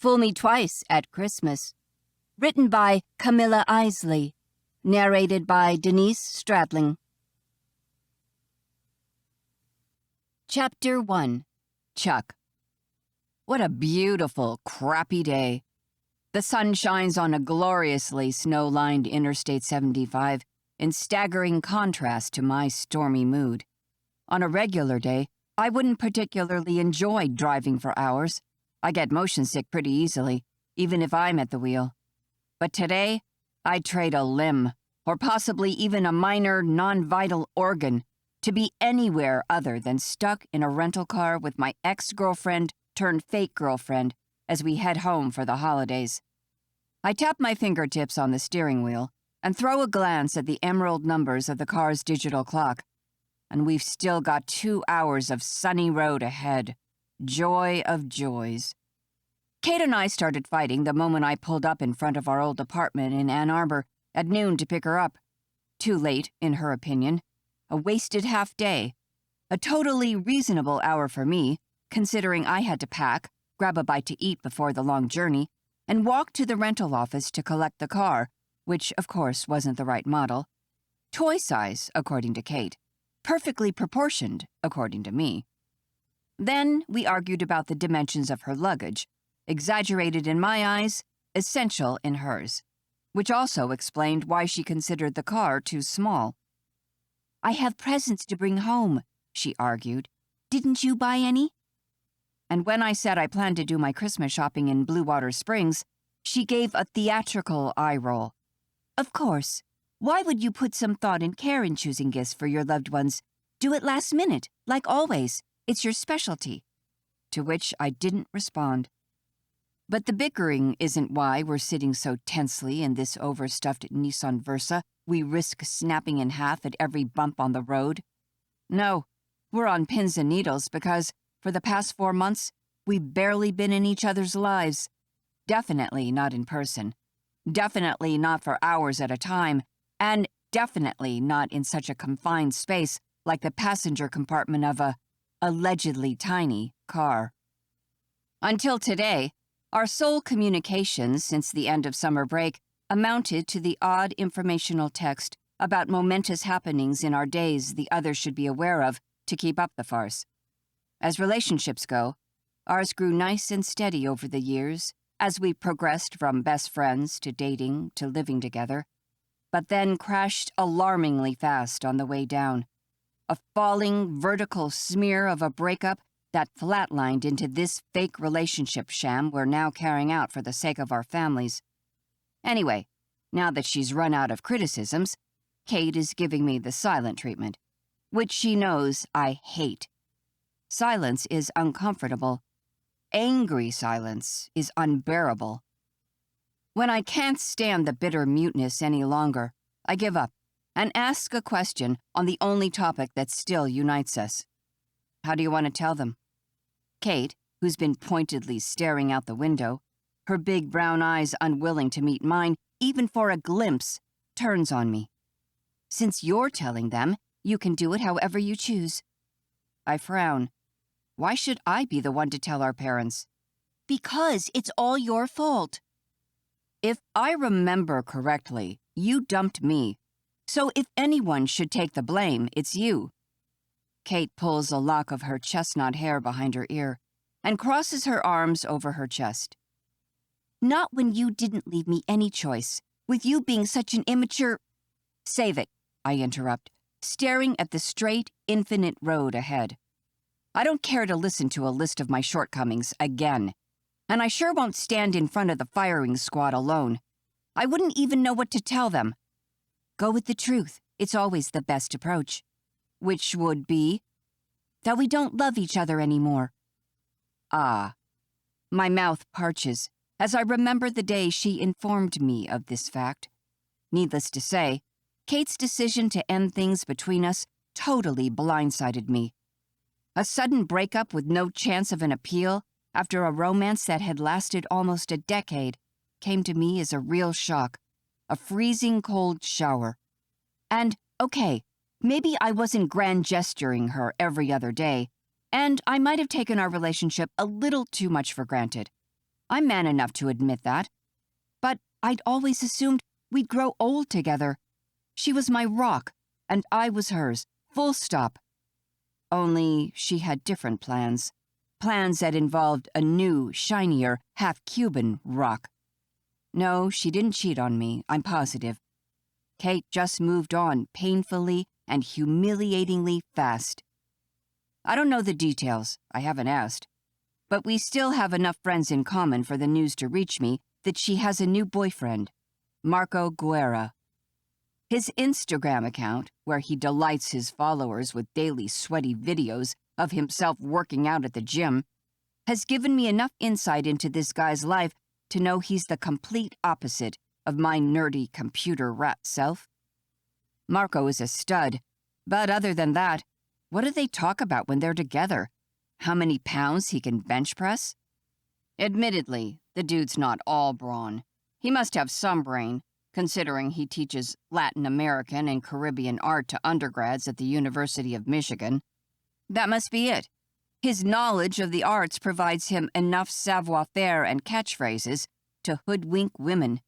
Fool Me Twice at Christmas. Written by Camilla Isley. Narrated by Denise Stradling. Chapter 1. Chuck. What a beautiful, crappy day. The sun shines on a gloriously snow-lined Interstate 75 in staggering contrast to my stormy mood. On a regular day, I wouldn't particularly enjoy driving for hours. I get motion sick pretty easily, even if I'm at the wheel. But today, I'd trade a limb, or possibly even a minor, non-vital organ, to be anywhere other than stuck in a rental car with my ex-girlfriend turned fake girlfriend as we head home for the holidays. I tap my fingertips on the steering wheel and throw a glance at the emerald numbers of the car's digital clock. And we've still got 2 hours of sunny road ahead. Joy of joys. Kate and I started fighting the moment I pulled up in front of our old apartment in Ann Arbor at noon to pick her up. Too late, in her opinion. A wasted half day. A totally reasonable hour for me, considering I had to pack, grab a bite to eat before the long journey, and walk to the rental office to collect the car, which, of course, wasn't the right model. Toy size, according to Kate. Perfectly proportioned, according to me. Then we argued about the dimensions of her luggage, exaggerated in my eyes, essential in hers, which also explained why she considered the car too small. "I have presents to bring home," she argued. "Didn't you buy any?" And when I said I planned to do my Christmas shopping in Blue Water Springs, she gave a theatrical eye roll. "Of course. Why would you put some thought and care in choosing gifts for your loved ones? Do it last minute, like always. It's your specialty." To which I didn't respond. But the bickering isn't why we're sitting so tensely in this overstuffed Nissan Versa we risk snapping in half at every bump on the road. No, we're on pins and needles because, for the past 4 months, we've barely been in each other's lives. Definitely not in person. Definitely not for hours at a time. And definitely not in such a confined space like the passenger compartment of a allegedly tiny car. Until today, our sole communications since the end of summer break amounted to the odd informational text about momentous happenings in our days the other should be aware of to keep up the farce. As relationships go, ours grew nice and steady over the years as we progressed from best friends to dating to living together, but then crashed alarmingly fast on the way down. A falling, vertical smear of a breakup that flatlined into this fake relationship sham we're now carrying out for the sake of our families. Anyway, now that she's run out of criticisms, Kate is giving me the silent treatment, which she knows I hate. Silence is uncomfortable. Angry silence is unbearable. When I can't stand the bitter muteness any longer, I give up and ask a question on the only topic that still unites us. "How do you want to tell them?" Kate, who's been pointedly staring out the window, her big brown eyes unwilling to meet mine even for a glimpse, turns on me. "Since you're telling them, you can do it however you choose." I frown. Why should I be the one to tell our parents? "Because it's all your fault." If I remember correctly, you dumped me. So if anyone should take the blame, it's you. Kate pulls a lock of her chestnut hair behind her ear and crosses her arms over her chest. "Not when you didn't leave me any choice, with you being such an immature—" "Save it," I interrupt, staring at the straight, infinite road ahead. I don't care to listen to a list of my shortcomings again, and I sure won't stand in front of the firing squad alone. I wouldn't even know what to tell them. Go with the truth. It's always the best approach. Which would be that we don't love each other anymore. Ah. My mouth parches as I remember the day she informed me of this fact. Needless to say, Kate's decision to end things between us totally blindsided me. A sudden breakup with no chance of an appeal after a romance that had lasted almost a decade came to me as a real shock. A freezing cold shower. And, okay, maybe I wasn't grand gesturing her every other day, and I might have taken our relationship a little too much for granted. I'm man enough to admit that. But I'd always assumed we'd grow old together. She was my rock, and I was hers, full stop. Only she had different plans. Plans that involved a new, shinier, half-Cuban rock. No, she didn't cheat on me, I'm positive. Kate just moved on painfully and humiliatingly fast. I don't know the details, I haven't asked. But we still have enough friends in common for the news to reach me that she has a new boyfriend, Marco Guerra. His Instagram account, where he delights his followers with daily sweaty videos of himself working out at the gym, has given me enough insight into this guy's life to know he's the complete opposite of my nerdy computer rat self. Marco is a stud, but other than that, what do they talk about when they're together? How many pounds he can bench press? Admittedly, the dude's not all brawn. He must have some brain, considering he teaches Latin American and Caribbean art to undergrads at the University of Michigan. That must be it. His knowledge of the arts provides him enough savoir-faire and catchphrases to hoodwink women.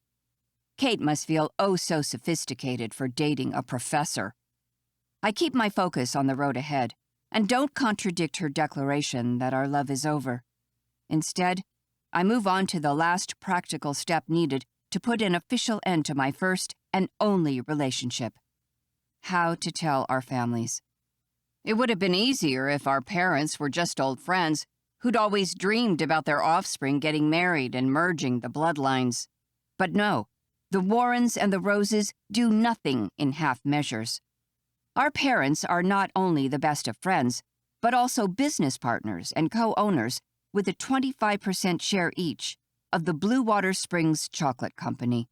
Kate must feel oh so sophisticated for dating a professor. I keep my focus on the road ahead, and don't contradict her declaration that our love is over. Instead, I move on to the last practical step needed to put an official end to my first and only relationship. How to tell our families. It would have been easier if our parents were just old friends who'd always dreamed about their offspring getting married and merging the bloodlines. But no, the Warrens and the Roses do nothing in half measures. Our parents are not only the best of friends, but also business partners and co-owners with a 25% share each of the Blue Water Springs Chocolate Company.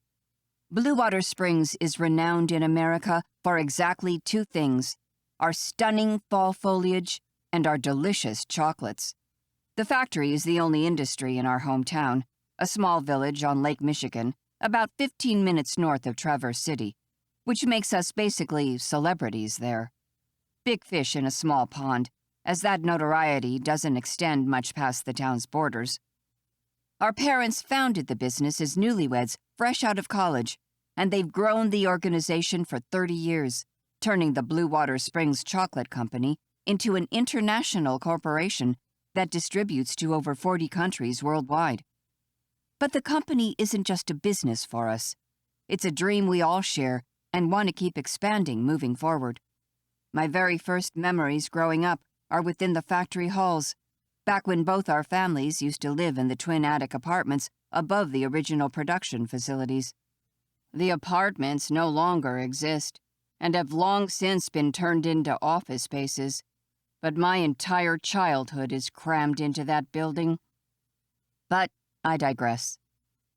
Blue Water Springs is renowned in America for exactly two things: our stunning fall foliage and our delicious chocolates. The factory is the only industry in our hometown, a small village on Lake Michigan, about 15 minutes north of Traverse City, which makes us basically celebrities there. Big fish in a small pond, as that notoriety doesn't extend much past the town's borders. Our parents founded the business as newlyweds, fresh out of college, and they've grown the organization for 30 years, turning the Blue Water Springs Chocolate Company into an international corporation that distributes to over 40 countries worldwide. But the company isn't just a business for us. It's a dream we all share and want to keep expanding moving forward. My very first memories growing up are within the factory halls, back when both our families used to live in the twin attic apartments above the original production facilities. The apartments no longer exist and have long since been turned into office spaces, but my entire childhood is crammed into that building. But I digress.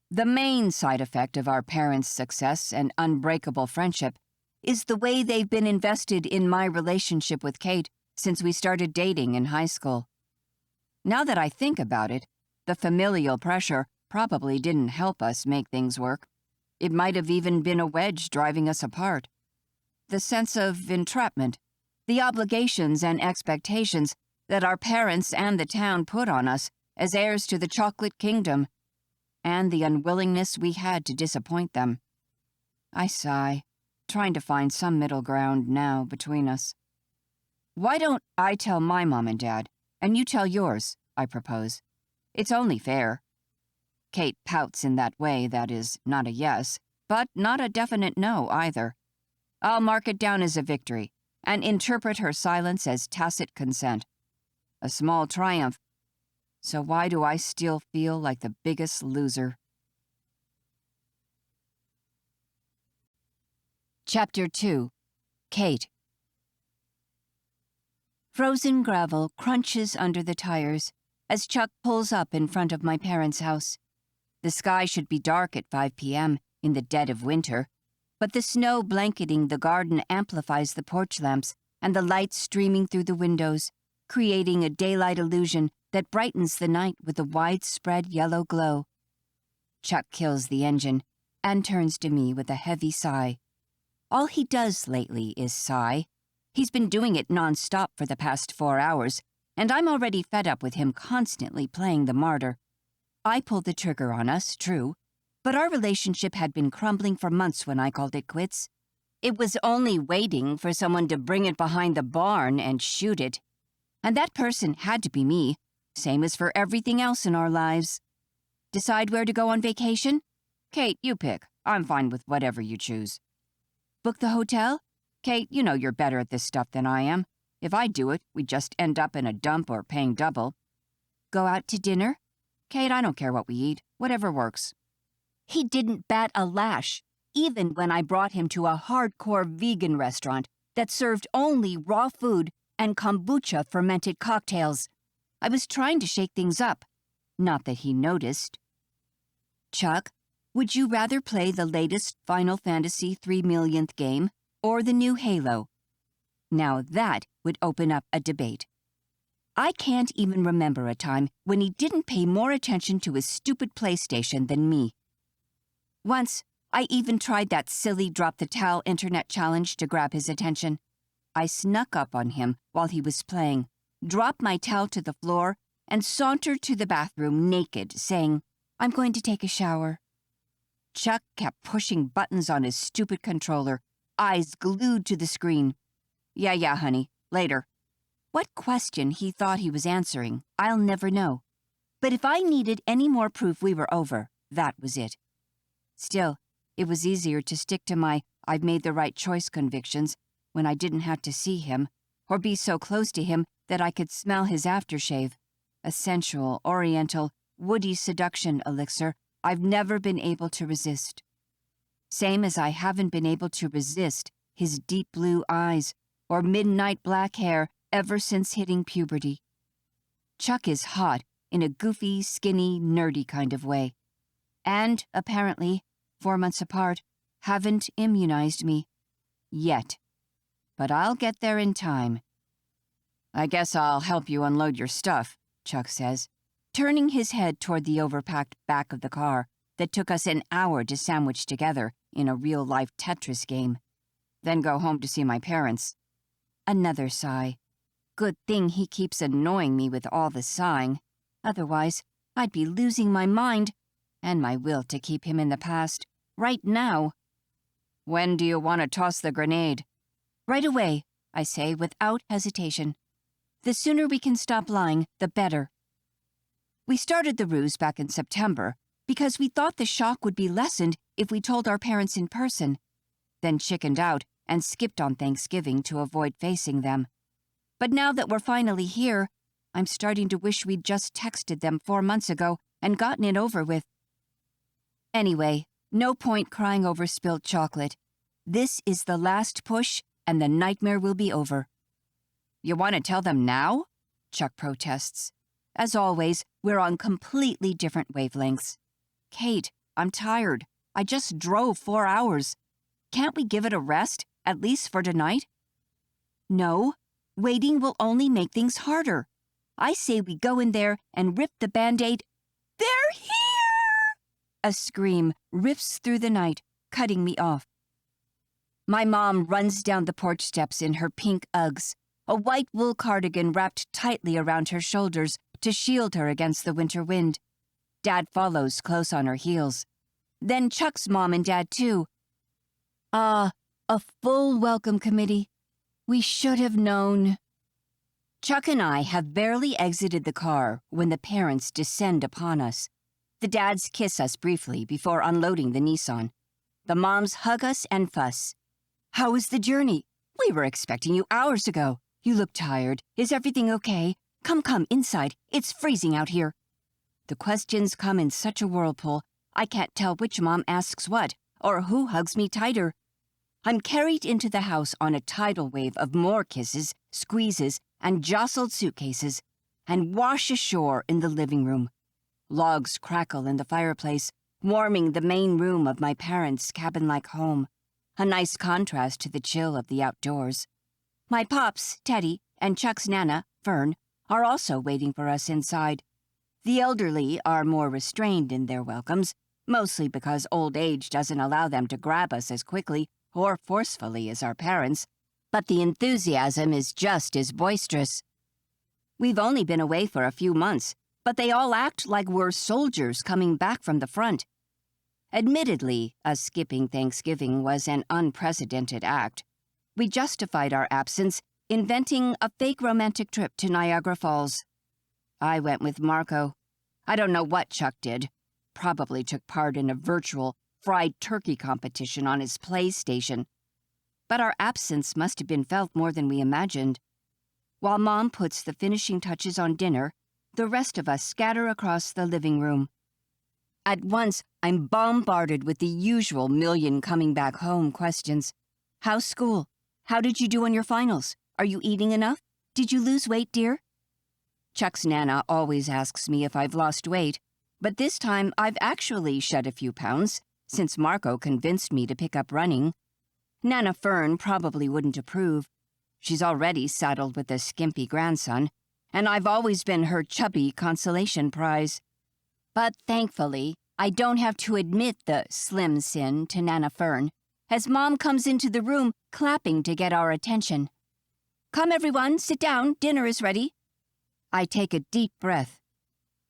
The main side effect of our parents' success and unbreakable friendship is the way they've been invested in my relationship with Kate since we started dating in high school. Now that I think about it, the familial pressure probably didn't help us make things work. It might have even been a wedge driving us apart. The sense of entrapment, the obligations and expectations that our parents and the town put on us as heirs to the chocolate kingdom, and the unwillingness we had to disappoint them. I sigh, trying to find some middle ground now between us. Why don't I tell my mom and dad, and you tell yours, I propose. It's only fair. Kate pouts in that way that is not a yes, but not a definite no either. I'll mark it down as a victory, and interpret her silence as tacit consent. A small triumph. So why do I still feel like the biggest loser? Chapter 2. Kate. Frozen gravel crunches under the tires as Chuck pulls up in front of my parents' house. The sky should be dark at 5 p.m. in the dead of winter, but the snow blanketing the garden amplifies the porch lamps and the light streaming through the windows, creating a daylight illusion that brightens the night with a widespread yellow glow. Chuck kills the engine and turns to me with a heavy sigh. All he does lately is sigh. He's been doing it non-stop for the past 4 hours, and I'm already fed up with him constantly playing the martyr. I pulled the trigger on us, true, but our relationship had been crumbling for months when I called it quits. It was only waiting for someone to bring it behind the barn and shoot it. And that person had to be me, same as for everything else in our lives. Decide where to go on vacation? Kate, you pick. I'm fine with whatever you choose. Book the hotel? Kate, you know you're better at this stuff than I am. If I do it, we'd just end up in a dump or paying double. Go out to dinner? Kate, I don't care what we eat. Whatever works. He didn't bat a lash, even when I brought him to a hardcore vegan restaurant that served only raw food and kombucha fermented cocktails. I was trying to shake things up. Not that he noticed. Chuck, would you rather play the latest Final Fantasy 3 millionth game or the new Halo? Now that would open up a debate. I can't even remember a time when he didn't pay more attention to his stupid PlayStation than me. Once, I even tried that silly drop-the-towel internet challenge to grab his attention. I snuck up on him while he was playing, dropped my towel to the floor, and sauntered to the bathroom naked, saying, "I'm going to take a shower." Chuck kept pushing buttons on his stupid controller, eyes glued to the screen. Yeah, honey, later. What question he thought he was answering, I'll never know. But if I needed any more proof we were over, that was it. Still, it was easier to stick to my I've made the right choice convictions when I didn't have to see him or be so close to him that I could smell his aftershave, a sensual, oriental, woody seduction elixir I've never been able to resist. Same as I haven't been able to resist his deep blue eyes or midnight black hair ever since hitting puberty. Chuck is hot in a goofy, skinny, nerdy kind of way. And, apparently, 4 months apart, haven't immunized me. Yet. But I'll get there in time. I guess I'll help you unload your stuff, Chuck says, turning his head toward the overpacked back of the car that took us an hour to sandwich together in a real-life Tetris game. Then go home to see my parents. Another sigh. Good thing he keeps annoying me with all the sighing. Otherwise, I'd be losing my mind and my will to keep him in the past, right now. When do you want to toss the grenade? Right away, I say without hesitation. The sooner we can stop lying, the better. We started the ruse back in September because we thought the shock would be lessened if we told our parents in person, then chickened out and skipped on Thanksgiving to avoid facing them. But now that we're finally here, I'm starting to wish we'd just texted them 4 months ago and gotten it over with. Anyway, no point crying over spilled chocolate. This is the last push, and the nightmare will be over. You want to tell them now? Chuck protests. As always, we're on completely different wavelengths. Kate, I'm tired. I just drove 4 hours. Can't we give it a rest, at least for tonight? No, waiting will only make things harder. I say we go in there and rip the Band-Aid. They're here! A scream rips through the night, cutting me off. My mom runs down the porch steps in her pink Uggs, a white wool cardigan wrapped tightly around her shoulders to shield her against the winter wind. Dad follows close on her heels. Then Chuck's mom and dad, too. Ah, a full welcome committee. We should have known. Chuck and I have barely exited the car when the parents descend upon us. The dads kiss us briefly before unloading the Nissan. The moms hug us and fuss. How was the journey? We were expecting you hours ago. You look tired. Is everything okay? Come, inside. It's freezing out here. The questions come in such a whirlpool, I can't tell which mom asks what, or who hugs me tighter. I'm carried into the house on a tidal wave of more kisses, squeezes, and jostled suitcases, and wash ashore in the living room. Logs crackle in the fireplace, warming the main room of my parents' cabin-like home, a nice contrast to the chill of the outdoors. My pops, Teddy, and Chuck's Nana, Fern, are also waiting for us inside. The elderly are more restrained in their welcomes, mostly because old age doesn't allow them to grab us as quickly or forcefully as our parents, but the enthusiasm is just as boisterous. We've only been away for a few months, but they all act like we're soldiers coming back from the front. Admittedly, us skipping Thanksgiving was an unprecedented act. We justified our absence, inventing a fake romantic trip to Niagara Falls. I went with Marco. I don't know what Chuck did. Probably took part in a virtual fried turkey competition on his PlayStation. But our absence must have been felt more than we imagined. While Mom puts the finishing touches on dinner, the rest of us scatter across the living room. At once, I'm bombarded with the usual million coming back home questions. How's school? How did you do on your finals? Are you eating enough? Did you lose weight, dear? Chuck's Nana always asks me if I've lost weight, but this time I've actually shed a few pounds, since Marco convinced me to pick up running. Nana Fern probably wouldn't approve. She's already saddled with a skimpy grandson, and I've always been her chubby consolation prize. But thankfully, I don't have to admit the slim sin to Nana Fern, as Mom comes into the room clapping to get our attention. Come everyone, sit down, dinner is ready. I take a deep breath.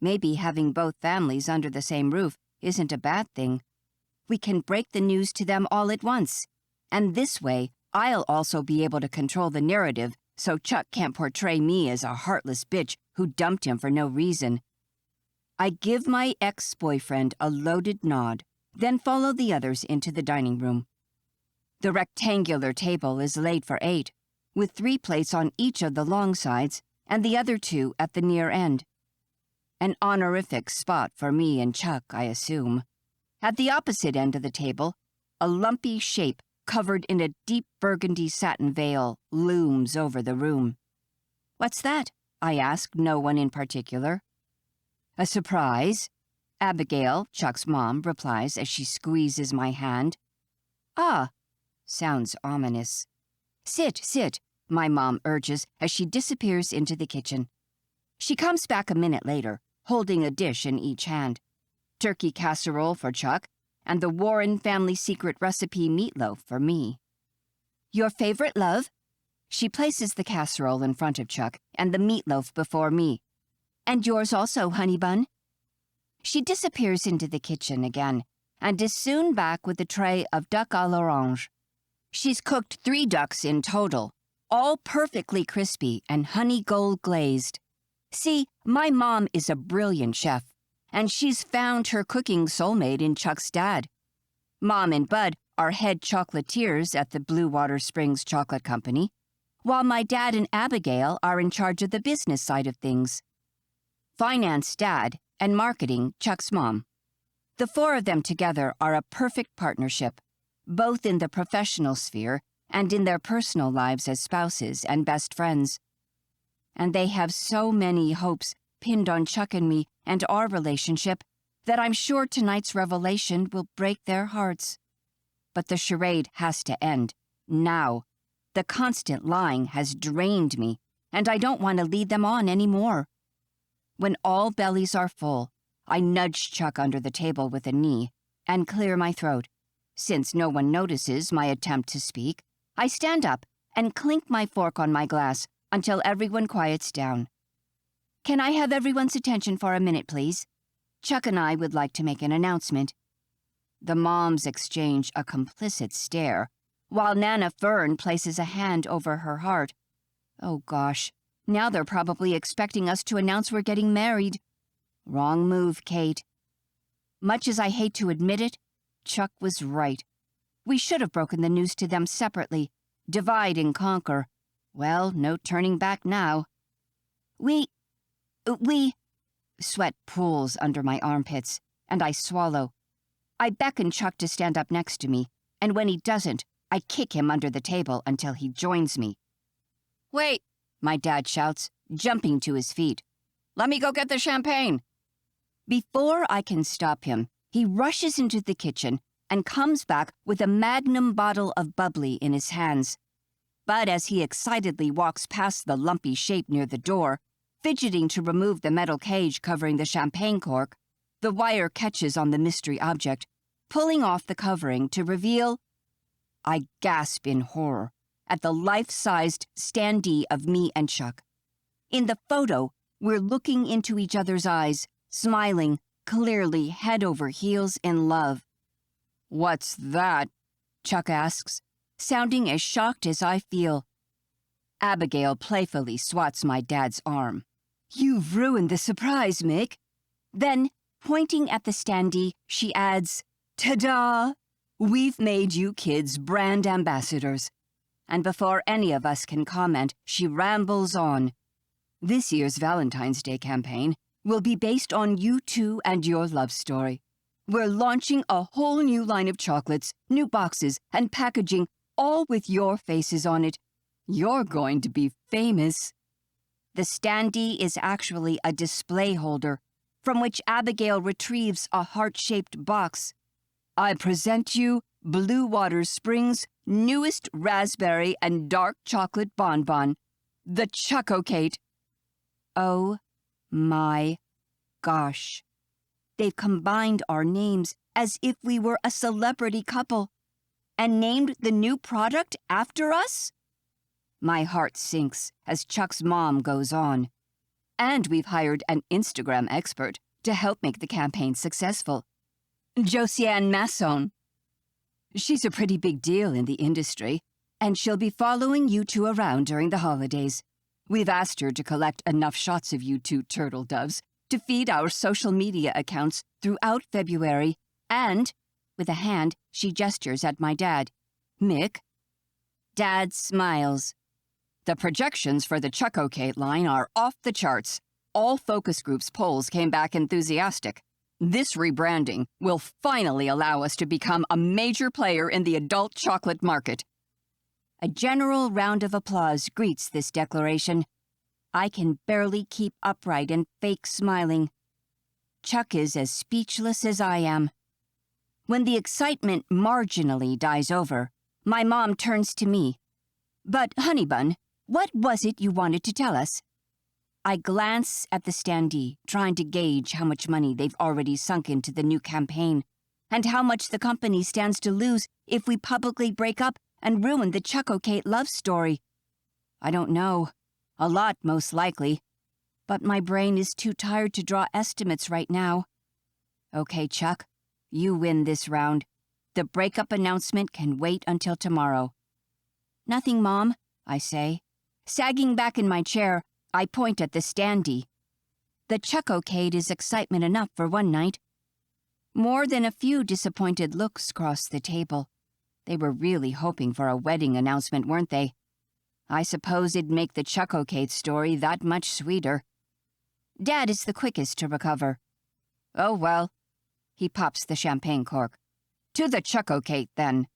Maybe having both families under the same roof isn't a bad thing. We can break the news to them all at once, and this way I'll also be able to control the narrative so Chuck can't portray me as a heartless bitch who dumped him for no reason. I give my ex-boyfriend a loaded nod, then follow the others into the dining room. The rectangular table is laid for 8, with 3 plates on each of the long sides and the other 2 at the near end. An honorific spot for me and Chuck, I assume. At the opposite end of the table, a lumpy shape covered in a deep burgundy satin veil looms over the room. What's that? I ask no one in particular. A surprise, Abigail, Chuck's mom, replies as she squeezes my hand. Ah, sounds ominous. Sit, my mom urges as she disappears into the kitchen. She comes back a minute later, holding a dish in each hand. Turkey casserole for Chuck, and the Warren family secret recipe meatloaf for me. Your favorite, love? She places the casserole in front of Chuck and the meatloaf before me. And yours also, honey bun. She disappears into the kitchen again, and is soon back with a tray of duck à l'orange. She's cooked 3 ducks in total, all perfectly crispy and honey gold glazed. See, my mom is a brilliant chef, and she's found her cooking soulmate in Chuck's dad. Mom and Bud are head chocolatiers at the Blue Water Springs Chocolate Company, while my dad and Abigail are in charge of the business side of things. Finance dad, and marketing Chuck's mom. The 4 of them together are a perfect partnership, both in the professional sphere and in their personal lives as spouses and best friends. And they have so many hopes pinned on Chuck and me and our relationship that I'm sure tonight's revelation will break their hearts. But the charade has to end, now. The constant lying has drained me, and I don't want to lead them on anymore. When all bellies are full, I nudge Chuck under the table with a knee and clear my throat. Since no one notices my attempt to speak, I stand up and clink my fork on my glass until everyone quiets down. Can I have everyone's attention for a minute, please? Chuck and I would like to make an announcement. The moms exchange a complicit stare, while Nana Fern places a hand over her heart. Oh gosh. Now they're probably expecting us to announce we're getting married. Wrong move, Kate. Much as I hate to admit it, Chuck was right. We should have broken the news to them separately. Divide and conquer. Well, no turning back now. We... Sweat pools under my armpits, and I swallow. I beckon Chuck to stand up next to me, and when he doesn't, I kick him under the table until he joins me. Wait! My dad shouts, jumping to his feet. Let me go get the champagne. Before I can stop him, he rushes into the kitchen and comes back with a magnum bottle of bubbly in his hands. But as he excitedly walks past the lumpy shape near the door, fidgeting to remove the metal cage covering the champagne cork, the wire catches on the mystery object, pulling off the covering to reveal... I gasp in horror at the life-sized standee of me and Chuck. In the photo, We're looking into each other's eyes, smiling, clearly head over heels in love. "What's that?" Chuck asks, sounding as shocked as I feel. Abigail playfully swats my dad's arm. "You've ruined the surprise, Mick." Then, pointing at the standee, she adds, "Ta-da! We've made you kids brand ambassadors." And before any of us can comment, she rambles on. "This year's Valentine's Day campaign will be based on you two and your love story. We're launching a whole new line of chocolates, new boxes, and packaging, all with your faces on it. You're going to be famous." The standee is actually a display holder, from which Abigail retrieves a heart-shaped box. "I present you Blue Water Springs' newest raspberry and dark chocolate bonbon, the Chuck-O-Cate." Oh my gosh. They've combined our names as if we were a celebrity couple and named the new product after us? My heart sinks as Chuck's mom goes on. "And we've hired an Instagram expert to help make the campaign successful. Josiane Masson. She's a pretty big deal in the industry, and she'll be following you two around during the holidays. We've asked her to collect enough shots of you two turtle doves to feed our social media accounts throughout February, and," with a hand, she gestures at my dad, "Mick." Dad smiles. "The projections for the Chuck-O-Cate line are off the charts. All focus groups polls came back enthusiastic. This rebranding will finally allow us to become a major player in the adult chocolate market." A general round of applause greets this declaration. I can barely keep upright and fake smiling. Chuck is as speechless as I am. When the excitement marginally dies over, my mom turns to me. "But, honey bun, what was it you wanted to tell us?" I glance at the standee, trying to gauge how much money they've already sunk into the new campaign, and how much the company stands to lose if we publicly break up and ruin the Chuck-O-Cate love story. I don't know. A lot, most likely. But my brain is too tired to draw estimates right now. "Okay, Chuck, you win this round. The breakup announcement can wait until tomorrow." "Nothing, Mom," I say. Sagging back in my chair, I point at the standee. The Chuck-O-Cate is excitement enough for one night. More than a few disappointed looks cross the table. They were really hoping for a wedding announcement, weren't they? I suppose it'd make the Chuck-O-Cate story that much sweeter. Dad is the quickest to recover. "Oh well." He pops the champagne cork. "To the Chuck-O-Cate, then."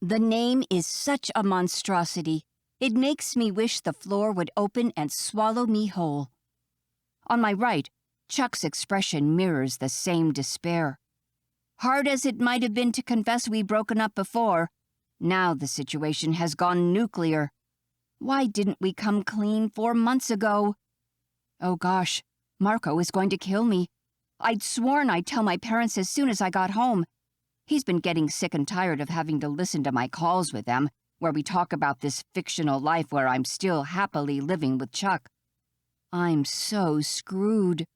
The name is such a monstrosity. It makes me wish the floor would open and swallow me whole. On my right, Chuck's expression mirrors the same despair. Hard as it might have been to confess we'd broken up before, now the situation has gone nuclear. Why didn't we come clean 4 months ago? Oh gosh, Marco is going to kill me. I'd sworn I'd tell my parents as soon as I got home. He's been getting sick and tired of having to listen to my calls with them, where we talk about this fictional life where I'm still happily living with Chuck. I'm so screwed.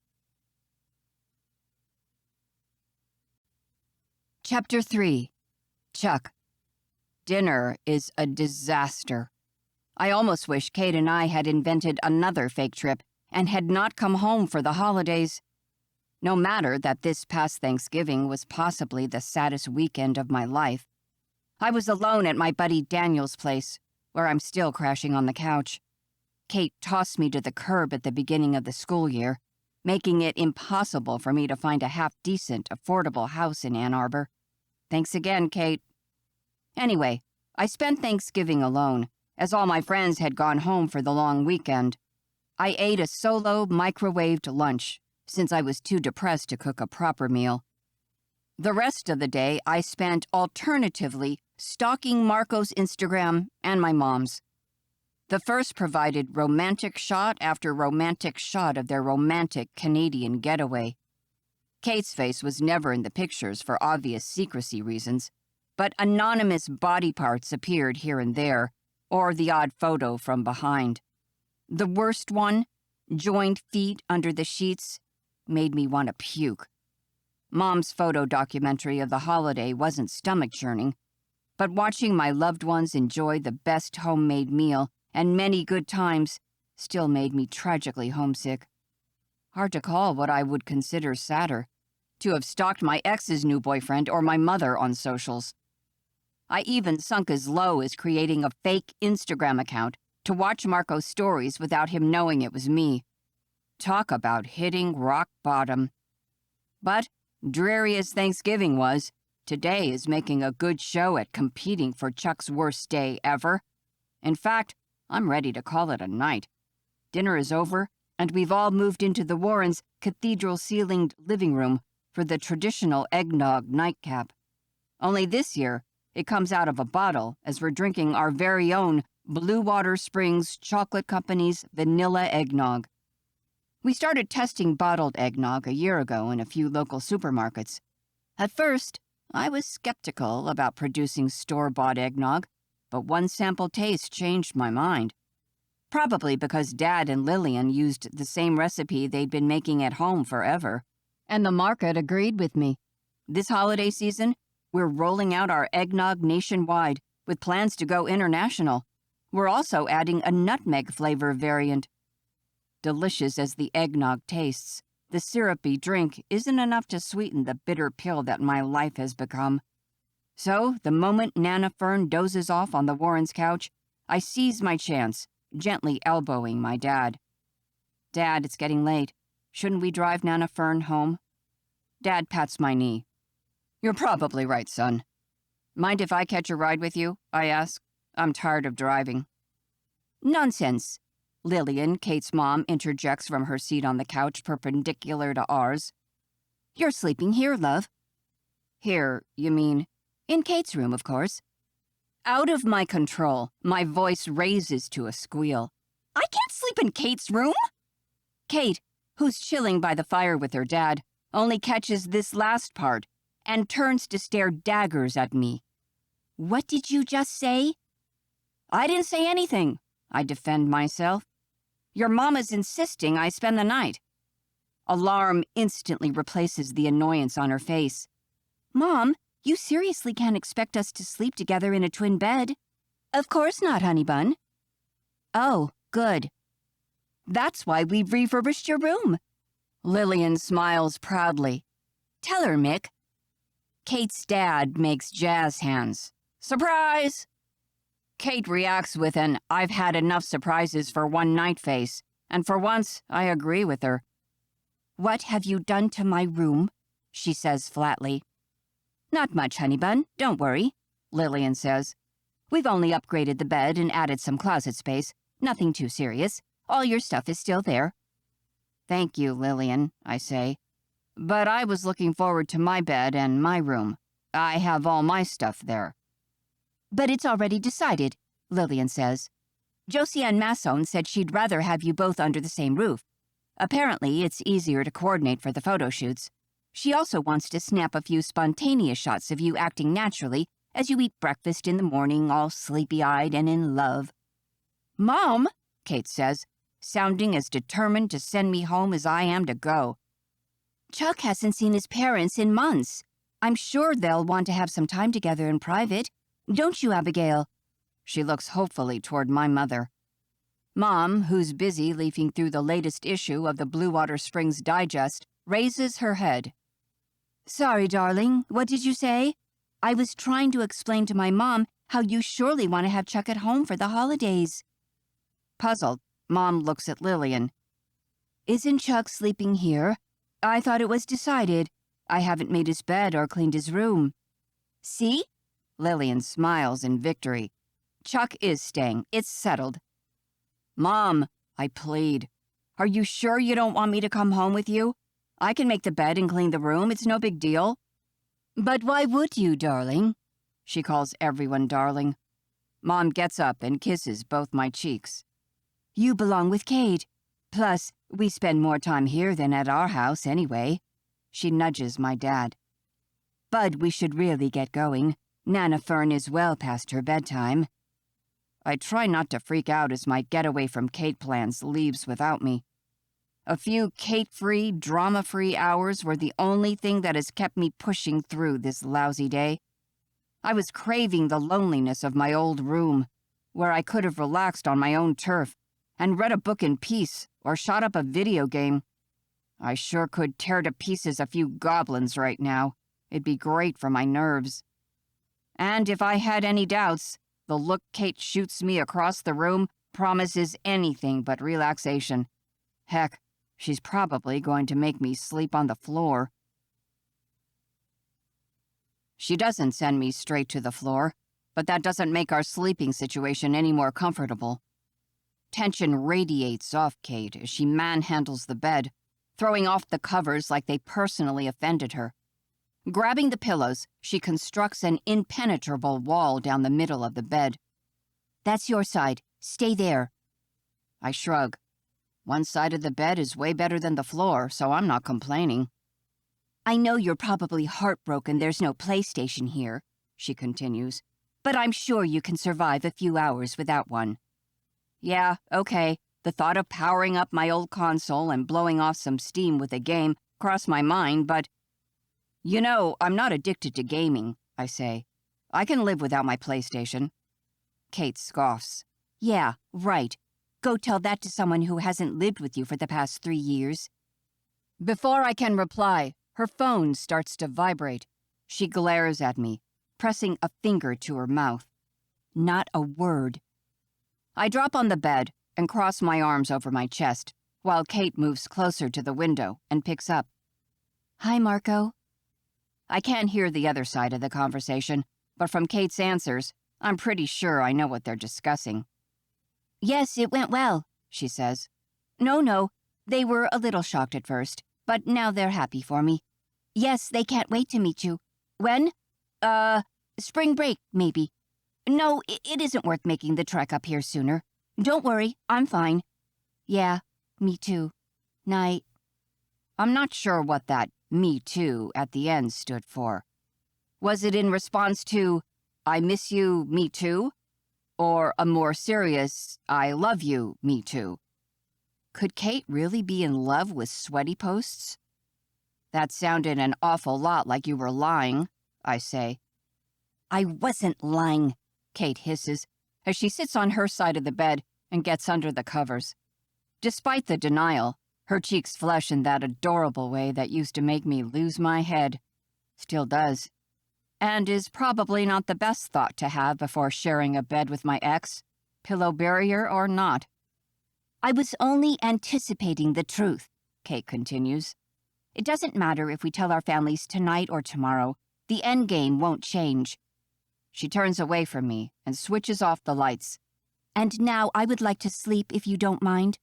Chapter 3. Chuck. Dinner is a disaster. I almost wish Kate and I had invented another fake trip and had not come home for the holidays. No matter that this past Thanksgiving was possibly the saddest weekend of my life. I was alone at my buddy Daniel's place, where I'm still crashing on the couch. Kate tossed me to the curb at the beginning of the school year, making it impossible for me to find a half-decent, affordable house in Ann Arbor. Thanks again, Kate. Anyway, I spent Thanksgiving alone, as all my friends had gone home for the long weekend. I ate a solo microwaved lunch, since I was too depressed to cook a proper meal. The rest of the day I spent alternatively stalking Marco's Instagram and my mom's. The first provided romantic shot after romantic shot of their romantic Canadian getaway. Kate's face was never in the pictures for obvious secrecy reasons, but anonymous body parts appeared here and there, or the odd photo from behind. The worst one, joined feet under the sheets, made me want to puke. Mom's photo documentary of the holiday wasn't stomach-churning, but watching my loved ones enjoy the best homemade meal and many good times still made me tragically homesick. Hard to call what I would consider sadder, to have stalked my ex's new boyfriend or my mother on socials. I even sunk as low as creating a fake Instagram account to watch Marco's stories without him knowing it was me. Talk about hitting rock bottom. But, dreary as Thanksgiving was, today is making a good show at competing for Chuck's worst day ever. In fact, I'm ready to call it a night. Dinner is over, and we've all moved into the Warrens' cathedral-ceilinged living room for the traditional eggnog nightcap. Only this year, it comes out of a bottle as we're drinking our very own Blue Water Springs Chocolate Company's vanilla eggnog. We started testing bottled eggnog a year ago in a few local supermarkets. At first, I was skeptical about producing store-bought eggnog, but one sample taste changed my mind. Probably because Dad and Lillian used the same recipe they'd been making at home forever, and the market agreed with me. This holiday season, we're rolling out our eggnog nationwide, with plans to go international. We're also adding a nutmeg flavor variant. Delicious as the eggnog tastes, the syrupy drink isn't enough to sweeten the bitter pill that my life has become. So, the moment Nana Fern dozes off on the Warrens' couch, I seize my chance, gently elbowing my dad. "Dad, it's getting late. Shouldn't we drive Nana Fern home?" Dad pats my knee. "You're probably right, son." "Mind if I catch a ride with you?" I ask. I'm tired of driving. "Nonsense," Lillian, Kate's mom, interjects from her seat on the couch perpendicular to ours. "You're sleeping here, love." "Here, you mean?" "In Kate's room, of course." Out of my control, my voice raises to a squeal. "I can't sleep in Kate's room!" Kate, who's chilling by the fire with her dad, only catches this last part and turns to stare daggers at me. "What did you just say?" "I didn't say anything," I defend myself. "Your mama's insisting I spend the night." Alarm instantly replaces the annoyance on her face. "Mom, you seriously can't expect us to sleep together in a twin bed?" "Of course not, honey bun." "Oh, good. That's why we've refurbished your room." Lillian smiles proudly. "Tell her, Mick." Kate's dad makes jazz hands. "Surprise!" Kate reacts with an "I've had enough surprises for one night" face, and for once, I agree with her. "What have you done to my room?" she says flatly. "Not much, honey bun, don't worry," Lillian says. "We've only upgraded the bed and added some closet space. Nothing too serious. All your stuff is still there." "Thank you, Lillian," I say. "But I was looking forward to my bed and my room. I have all my stuff there." "But it's already decided," Lillian says. "Josiane Masson said she'd rather have you both under the same roof. Apparently, it's easier to coordinate for the photo shoots. She also wants to snap a few spontaneous shots of you acting naturally as you eat breakfast in the morning, all sleepy-eyed and in love." "Mom," Kate says, sounding as determined to send me home as I am to go. "Chuck hasn't seen his parents in months. I'm sure they'll want to have some time together in private. Don't you, Abigail?" She looks hopefully toward my mother. Mom, who's busy leafing through the latest issue of the Blue Water Springs Digest, raises her head. "Sorry, darling, what did you say?" "I was trying to explain to my mom how you surely want to have Chuck at home for the holidays." Puzzled, Mom looks at Lillian. "Isn't Chuck sleeping here? I thought it was decided. I haven't made his bed or cleaned his room." "See?" Lillian smiles in victory. "Chuck is staying. It's settled." "Mom," I plead, "are you sure you don't want me to come home with you? I can make the bed and clean the room. It's no big deal." "But why would you, darling?" She calls everyone darling. Mom gets up and kisses both my cheeks. "You belong with Kate. Plus, we spend more time here than at our house anyway." She nudges my dad. "Bud, we should really get going. Nana Fern is well past her bedtime." I try not to freak out as my getaway from Kate plans leaves without me. A few Kate-free, drama-free hours were the only thing that has kept me pushing through this lousy day. I was craving the loneliness of my old room, where I could have relaxed on my own turf and read a book in peace or shot up a video game. I sure could tear to pieces a few goblins right now. It'd be great for my nerves. And if I had any doubts, the look Kate shoots me across the room promises anything but relaxation. Heck, she's probably going to make me sleep on the floor. She doesn't send me straight to the floor, but that doesn't make our sleeping situation any more comfortable. Tension radiates off Kate as she manhandles the bed, throwing off the covers like they personally offended her. Grabbing the pillows, she constructs an impenetrable wall down the middle of the bed. "That's your side. Stay there." I shrug. One side of the bed is way better than the floor, so I'm not complaining. "I know you're probably heartbroken there's no PlayStation here," she continues, "but I'm sure you can survive a few hours without one." Yeah, okay. The thought of powering up my old console and blowing off some steam with a game crossed my mind, but... You know, I'm not addicted to gaming, I say. I can live without my PlayStation. Kate scoffs. "Yeah, right. Go tell that to someone who hasn't lived with you for the past 3 years." Before I can reply, her phone starts to vibrate. She glares at me, pressing a finger to her mouth. Not a word. I drop on the bed and cross my arms over my chest, while Kate moves closer to the window and picks up. "Hi, Marco." I can't hear the other side of the conversation, but from Kate's answers, I'm pretty sure I know what they're discussing. "Yes, it went well," she says. No, they were a little shocked at first, but now they're happy for me. Yes, they can't wait to meet you. When? Spring break, maybe. No, it isn't worth making the trek up here sooner. Don't worry, I'm fine." "Yeah, me too. Night." I'm not sure what that "me too" at the end stood for. Was it in response to, "I miss you, me too"? Or a more serious, "I love you, me too"? Could Kate really be in love with sweaty posts? That sounded an awful lot like you were lying, I say. "I wasn't lying," Kate hisses, as she sits on her side of the bed and gets under the covers. Despite the denial, her cheeks flush in that adorable way that used to make me lose my head. Still does. And is probably not the best thought to have before sharing a bed with my ex, pillow barrier or not. "I was only anticipating the truth," Kate continues. "It doesn't matter if we tell our families tonight or tomorrow. The end game won't change." She turns away from me and switches off the lights. "And now I would like to sleep if you don't mind."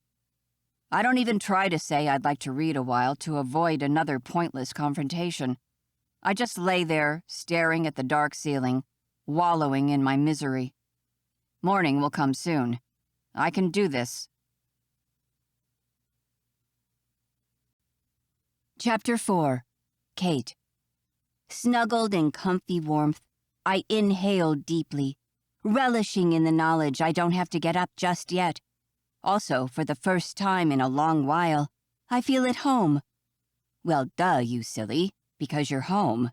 I don't even try to say I'd like to read a while to avoid another pointless confrontation. I just lay there, staring at the dark ceiling, wallowing in my misery. Morning will come soon. I can do this. Chapter 4. Kate. Snuggled in comfy warmth, I inhale deeply, relishing in the knowledge I don't have to get up just yet. Also, for the first time in a long while, I feel at home. Well, duh, you silly, because you're home.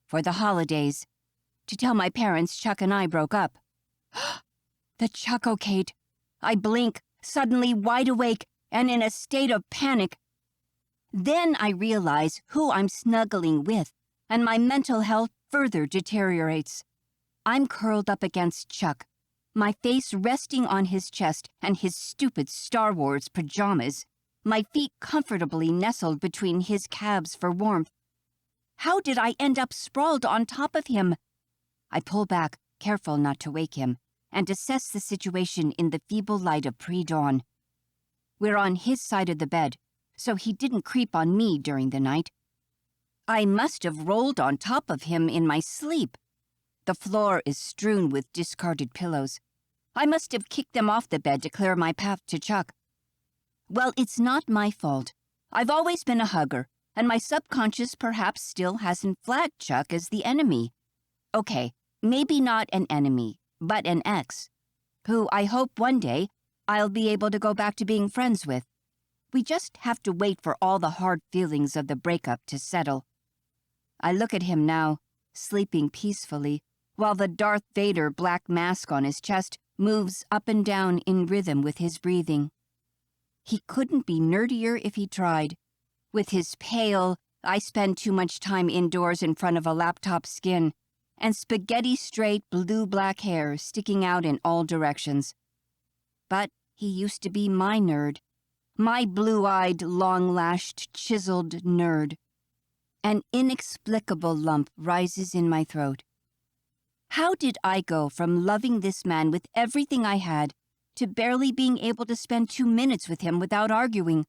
For the holidays. To tell my parents Chuck and I broke up. The Chucko, Kate. I blink, suddenly wide awake and in a state of panic. Then I realize who I'm snuggling with, and my mental health further deteriorates. I'm curled up against Chuck, my face resting on his chest and his stupid Star Wars pajamas, my feet comfortably nestled between his calves for warmth. How did I end up sprawled on top of him? I pull back, careful not to wake him, and assess the situation in the feeble light of pre-dawn. We're on his side of the bed, so he didn't creep on me during the night. I must have rolled on top of him in my sleep. The floor is strewn with discarded pillows. I must have kicked them off the bed to clear my path to Chuck. Well, it's not my fault. I've always been a hugger, and my subconscious perhaps still hasn't flagged Chuck as the enemy. Okay, maybe not an enemy, but an ex, who I hope one day I'll be able to go back to being friends with. We just have to wait for all the hard feelings of the breakup to settle. I look at him now, sleeping peacefully, while the Darth Vader black mask on his chest moves up and down in rhythm with his breathing. He couldn't be nerdier if he tried. With his pale, I spend too much time indoors in front of a laptop skin, and spaghetti-straight blue-black hair sticking out in all directions. But he used to be my nerd. My blue-eyed, long-lashed, chiseled nerd. An inexplicable lump rises in my throat. How did I go from loving this man with everything I had to barely being able to spend 2 minutes with him without arguing?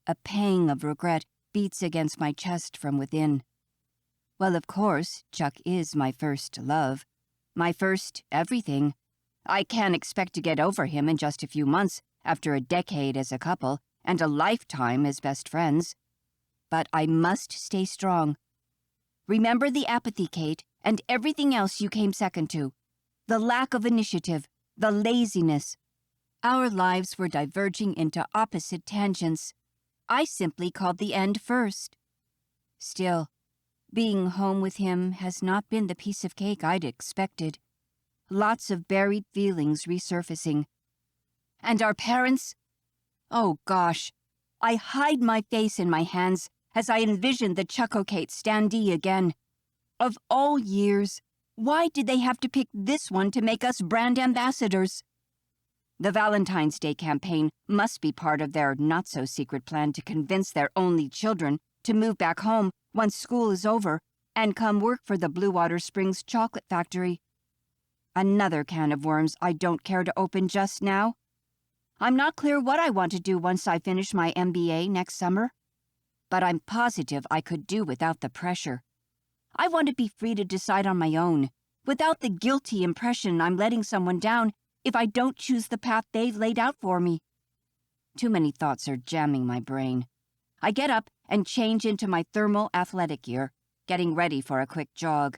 A pang of regret beats against my chest from within. Well, of course, Chuck is my first love. My first everything. I can't expect to get over him in just a few months after a decade as a couple and a lifetime as best friends. But I must stay strong. Remember the apathy, Kate, and everything else you came second to. The lack of initiative, the laziness. Our lives were diverging into opposite tangents. I simply called the end first. Still, being home with him has not been the piece of cake I'd expected. Lots of buried feelings resurfacing. And our parents? Oh gosh, I hide my face in my hands as I envision the Chuckocate standee again. Of all years, why did they have to pick this one to make us brand ambassadors? The Valentine's Day campaign must be part of their not-so-secret plan to convince their only children to move back home once school is over and come work for the Blue Water Springs Chocolate Factory. Another can of worms I don't care to open just now. I'm not clear what I want to do once I finish my MBA next summer, but I'm positive I could do without the pressure. I want to be free to decide on my own, without the guilty impression I'm letting someone down if I don't choose the path they've laid out for me. Too many thoughts are jamming my brain. I get up and change into my thermal athletic gear, getting ready for a quick jog.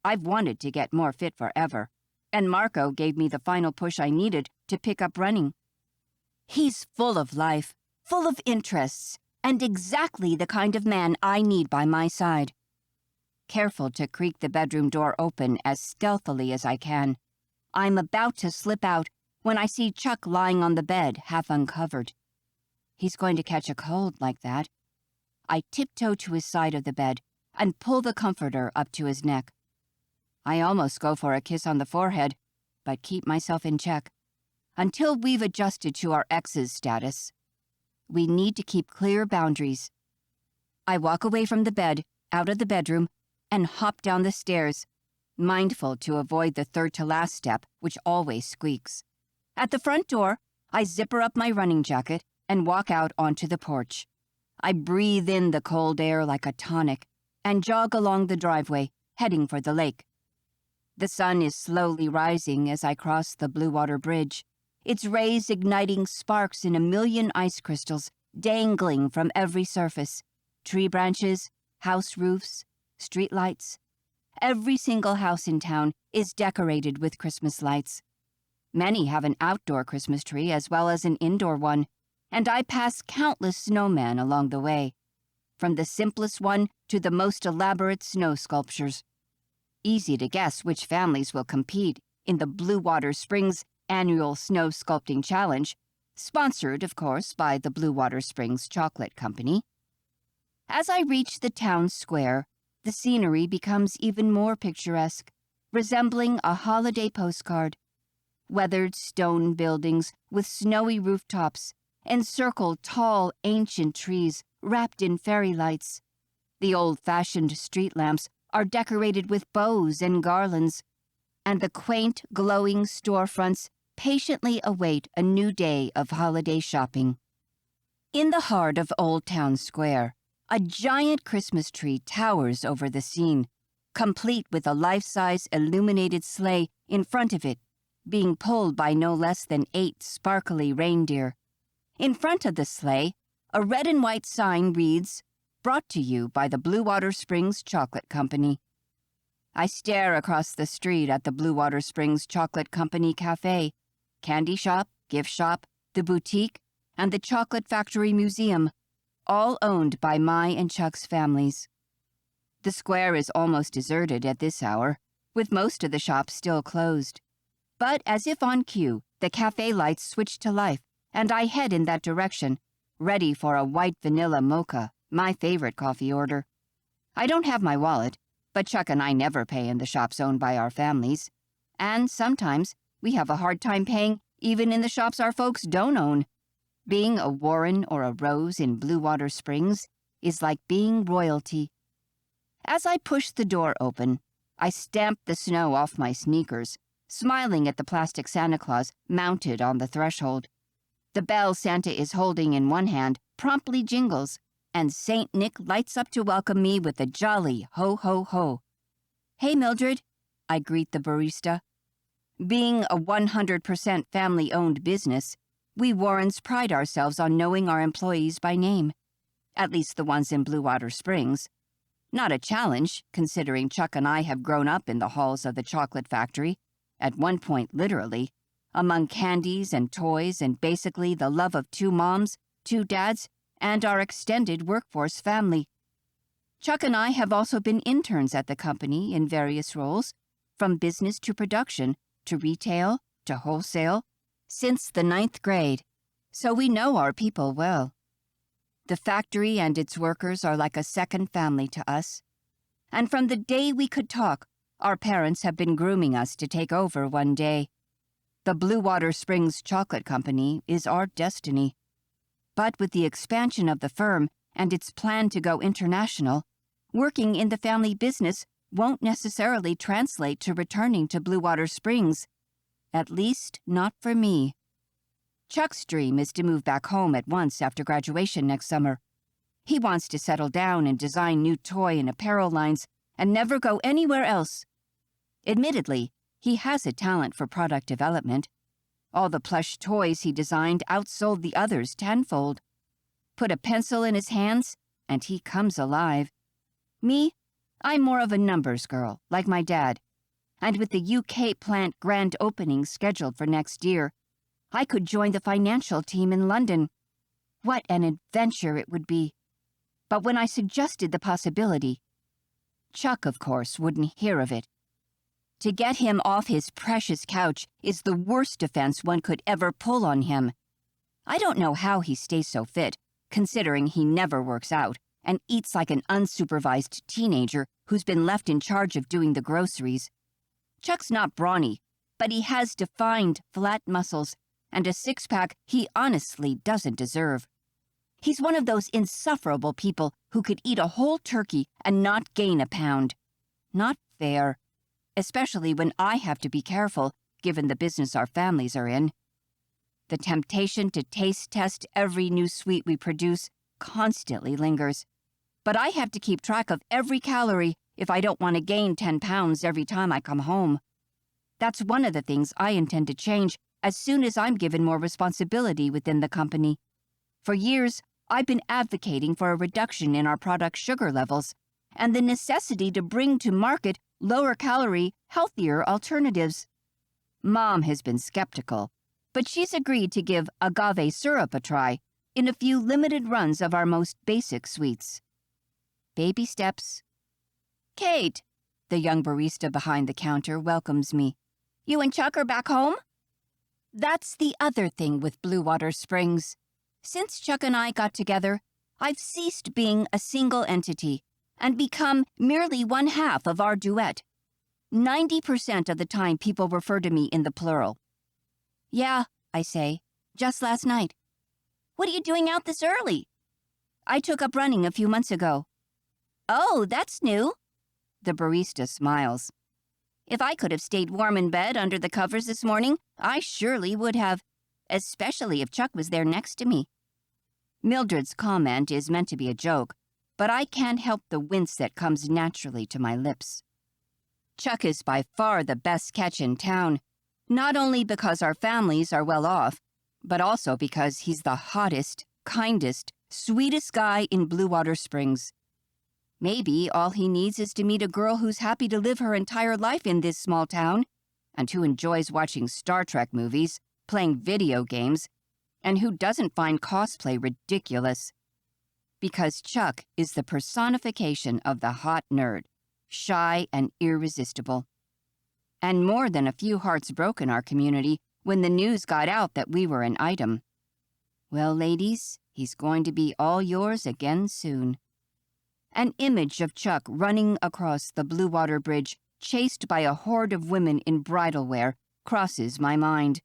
I've wanted to get more fit forever, and Marco gave me the final push I needed to pick up running. He's full of life, full of interests, and exactly the kind of man I need by my side. Careful to creak the bedroom door open as stealthily as I can, I'm about to slip out when I see Chuck lying on the bed, half uncovered. He's going to catch a cold like that. I tiptoe to his side of the bed and pull the comforter up to his neck. I almost go for a kiss on the forehead, but keep myself in check. Until we've adjusted to our ex's status, we need to keep clear boundaries. I walk away from the bed, out of the bedroom, and hop down the stairs, mindful to avoid the third-to-last step, which always squeaks. At the front door, I zipper up my running jacket and walk out onto the porch. I breathe in the cold air like a tonic and jog along the driveway, heading for the lake. The sun is slowly rising as I cross the Blue Water Bridge, its rays igniting sparks in a million ice crystals dangling from every surface. Tree branches, house roofs, street lights. Every single house in town is decorated with Christmas lights. Many have an outdoor Christmas tree as well as an indoor one, and I pass countless snowmen along the way, from the simplest one to the most elaborate snow sculptures. Easy to guess which families will compete in the Blue Water Springs annual Snow Sculpting Challenge, sponsored, of course, by the Blue Water Springs Chocolate Company. As I reach the town square, the scenery becomes even more picturesque, resembling a holiday postcard. Weathered stone buildings with snowy rooftops encircle tall, ancient trees wrapped in fairy lights. The old-fashioned street lamps are decorated with bows and garlands, and the quaint, glowing storefronts patiently await a new day of holiday shopping. In the heart of Old Town Square, a giant Christmas tree towers over the scene, complete with a life-size illuminated sleigh in front of it, being pulled by no less than 8 sparkly reindeer. In front of the sleigh, a red and white sign reads, "Brought to you by the Blue Water Springs Chocolate Company." I stare across the street at the Blue Water Springs Chocolate Company Cafe, candy shop, gift shop, the boutique, and the Chocolate Factory Museum, all owned by my and Chuck's families. The square is almost deserted at this hour, with most of the shops still closed. But as if on cue, the cafe lights switch to life, and I head in that direction, ready for a white vanilla mocha, my favorite coffee order. I don't have my wallet, but Chuck and I never pay in the shops owned by our families. And sometimes we have a hard time paying even in the shops our folks don't own. Being a Warren or a Rose in Blue Water Springs is like being royalty. As I push the door open, I stamp the snow off my sneakers, smiling at the plastic Santa Claus mounted on the threshold. The bell Santa is holding in one hand promptly jingles, and Saint Nick lights up to welcome me with a jolly ho ho ho. "Hey, Mildred," I greet the barista. Being a 100% family-owned business, we Warrens pride ourselves on knowing our employees by name, at least the ones in Blue Water Springs. Not a challenge, considering Chuck and I have grown up in the halls of the chocolate factory, at one point literally, among candies and toys and basically the love of 2 moms, 2 dads, and our extended workforce family. Chuck and I have also been interns at the company in various roles, from business to production, to retail, to wholesale, since the 9th grade, so we know our people well. The factory and its workers are like a second family to us. And from the day we could talk, our parents have been grooming us to take over one day. The Blue Water Springs Chocolate Company is our destiny. But with the expansion of the firm and its plan to go international, working in the family business won't necessarily translate to returning to Blue Water Springs. At least, not for me. Chuck's dream is to move back home at once after graduation next summer. He wants to settle down and design new toy and apparel lines and never go anywhere else. Admittedly, he has a talent for product development. All the plush toys he designed outsold the others tenfold. Put a pencil in his hands, and he comes alive. Me, I'm more of a numbers girl, like my dad. And with the UK plant grand opening scheduled for next year, I could join the financial team in London. What an adventure it would be. But when I suggested the possibility, Chuck, of course, wouldn't hear of it. To get him off his precious couch is the worst defense one could ever pull on him. I don't know how he stays so fit, considering he never works out and eats like an unsupervised teenager who's been left in charge of doing the groceries. Chuck's not brawny, but he has defined flat muscles and a six-pack he honestly doesn't deserve. He's one of those insufferable people who could eat a whole turkey and not gain a pound. Not fair, especially when I have to be careful, given the business our families are in. The temptation to taste test every new sweet we produce constantly lingers, but I have to keep track of every calorie if I don't want to gain 10 pounds every time I come home. That's one of the things I intend to change as soon as I'm given more responsibility within the company. For years, I've been advocating for a reduction in our product's sugar levels and the necessity to bring to market lower-calorie, healthier alternatives. Mom has been skeptical, but she's agreed to give agave syrup a try in a few limited runs of our most basic sweets. Baby steps. "Kate," the young barista behind the counter welcomes me. "You and Chuck are back home?" That's the other thing with Blue Water Springs. Since Chuck and I got together, I've ceased being a single entity and become merely one half of our duet. 90% of the time people refer to me in the plural. "Yeah," I say, "just last night." "What are you doing out this early?" "I took up running a few months ago." "Oh, that's new." The barista smiles. "If I could have stayed warm in bed under the covers this morning, I surely would have, especially if Chuck was there next to me." Mildred's comment is meant to be a joke, but I can't help the wince that comes naturally to my lips. Chuck is by far the best catch in town, not only because our families are well off, but also because he's the hottest, kindest, sweetest guy in Blue Water Springs. Maybe all he needs is to meet a girl who's happy to live her entire life in this small town, and who enjoys watching Star Trek movies, playing video games, And who doesn't find cosplay ridiculous? Because Chuck is the personification of the hot nerd, shy and irresistible. And more than a few hearts broke in our community when the news got out that we were an item. Well, ladies, he's going to be all yours again soon. An image of Chuck running across the Blue Water Bridge, chased by a horde of women in bridal wear, crosses my mind.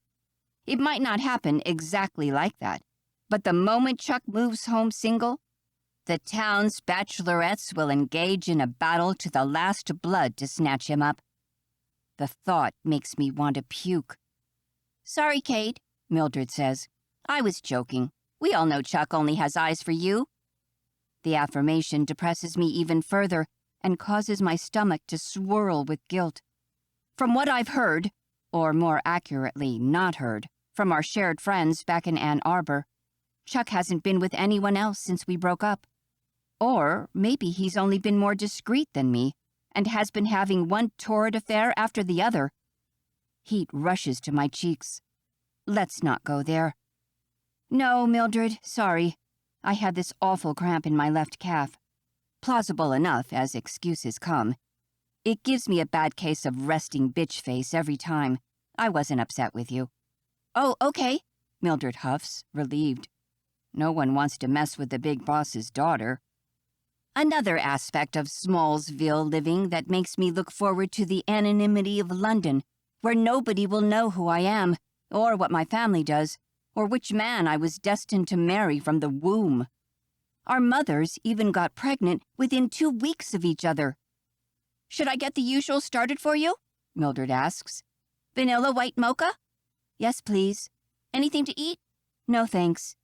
It might not happen exactly like that, but the moment Chuck moves home single, the town's bachelorettes will engage in a battle to the last blood to snatch him up. The thought makes me want to puke. "Sorry, Kate," Mildred says. "I was joking. We all know Chuck only has eyes for you." The affirmation depresses me even further and causes my stomach to swirl with guilt. From what I've heard, or more accurately, not heard, from our shared friends back in Ann Arbor, Chuck hasn't been with anyone else since we broke up. Or maybe he's only been more discreet than me and has been having one torrid affair after the other. Heat rushes to my cheeks. Let's not go there. "No, Mildred, sorry. I had this awful cramp in my left calf. Plausible enough as excuses come. It gives me a bad case of resting bitch face every time. I wasn't upset with you." "Oh, okay," Mildred huffs, relieved. No one wants to mess with the big boss's daughter. Another aspect of Smallsville living that makes me look forward to the anonymity of London, where nobody will know who I am, or what my family does, or which man I was destined to marry from the womb. Our mothers even got pregnant within 2 weeks of each other. "Should I get the usual started for you?" Mildred asks. "Vanilla white mocha?" "Yes, please." "Anything to eat?" "No, thanks."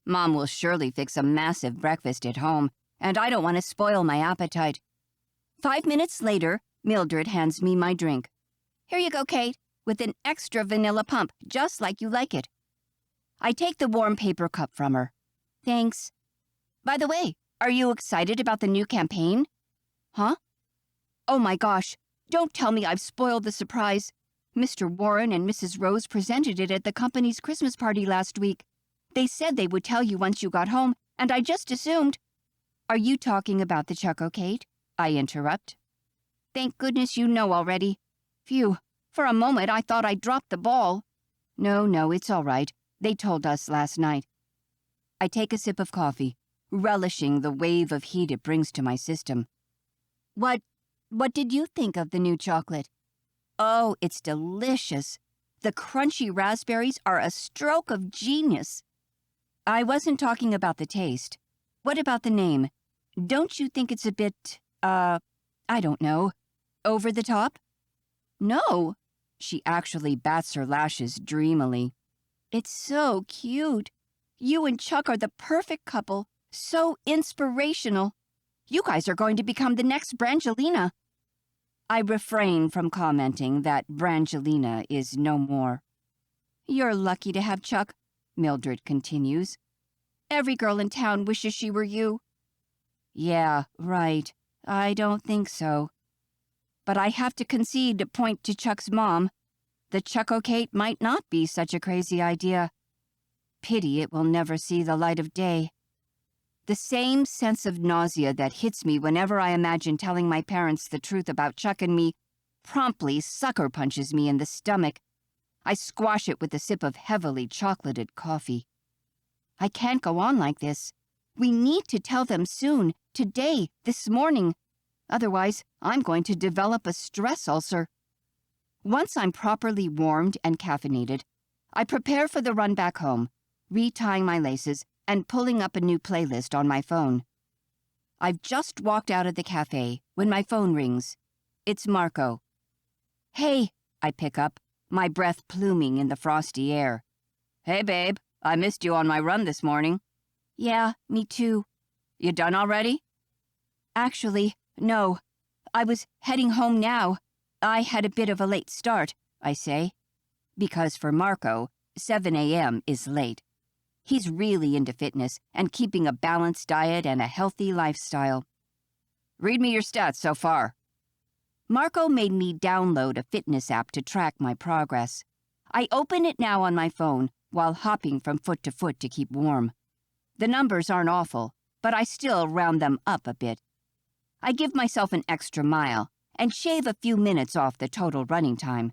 Mom will surely fix a massive breakfast at home, and I don't want to spoil my appetite. 5 minutes later, Mildred hands me my drink. "Here you go, Kate, with an extra vanilla pump, just like you like it." I take the warm paper cup from her. "Thanks. By the way, are you excited about the new campaign?" "Huh?" "Oh my gosh, don't tell me I've spoiled the surprise. Mr. Warren and Mrs. Rose presented it at the company's Christmas party last week. They said they would tell you once you got home, and I just assumed—" "Are you talking about the Chucko, Kate?" I interrupt. "Thank goodness you know already. Phew, for a moment I thought I dropped the ball." No, it's all right. They told us last night." I take a sip of coffee, relishing the wave of heat it brings to my system. What did you think of the new chocolate?" "Oh, it's delicious. The crunchy raspberries are a stroke of genius." "I wasn't talking about the taste. What about the name? Don't you think it's a bit, I don't know, over the top?" "No." She actually bats her lashes dreamily. "It's so cute. You and Chuck are the perfect couple. So inspirational. You guys are going to become the next Brangelina." I refrain from commenting that Brangelina is no more. "You're lucky to have Chuck," Mildred continues. "Every girl in town wishes she were you." "Yeah, right. I don't think so. But I have to concede to point to Chuck's mom. The Chucko Kate might not be such a crazy idea. Pity it will never see the light of day." The same sense of nausea that hits me whenever I imagine telling my parents the truth about Chuck and me promptly sucker punches me in the stomach. I squash it with a sip of heavily chocolated coffee. I can't go on like this. We need to tell them soon, today, this morning. Otherwise, I'm going to develop a stress ulcer. Once I'm properly warmed and caffeinated, I prepare for the run back home, retying my laces and pulling up a new playlist on my phone. I've just walked out of the cafe when my phone rings. It's Marco. "Hey," I pick up, my breath pluming in the frosty air. "Hey, babe, I missed you on my run this morning." "Yeah, me too." "You done already?" "Actually, no. I was heading home now. I had a bit of a late start," I say. Because for Marco, 7 a.m. is late. He's really into fitness and keeping a balanced diet and a healthy lifestyle. "Read me your stats so far." Marco made me download a fitness app to track my progress. I open it now on my phone, while hopping from foot to foot to keep warm. The numbers aren't awful, but I still round them up a bit. I give myself an extra mile and shave a few minutes off the total running time.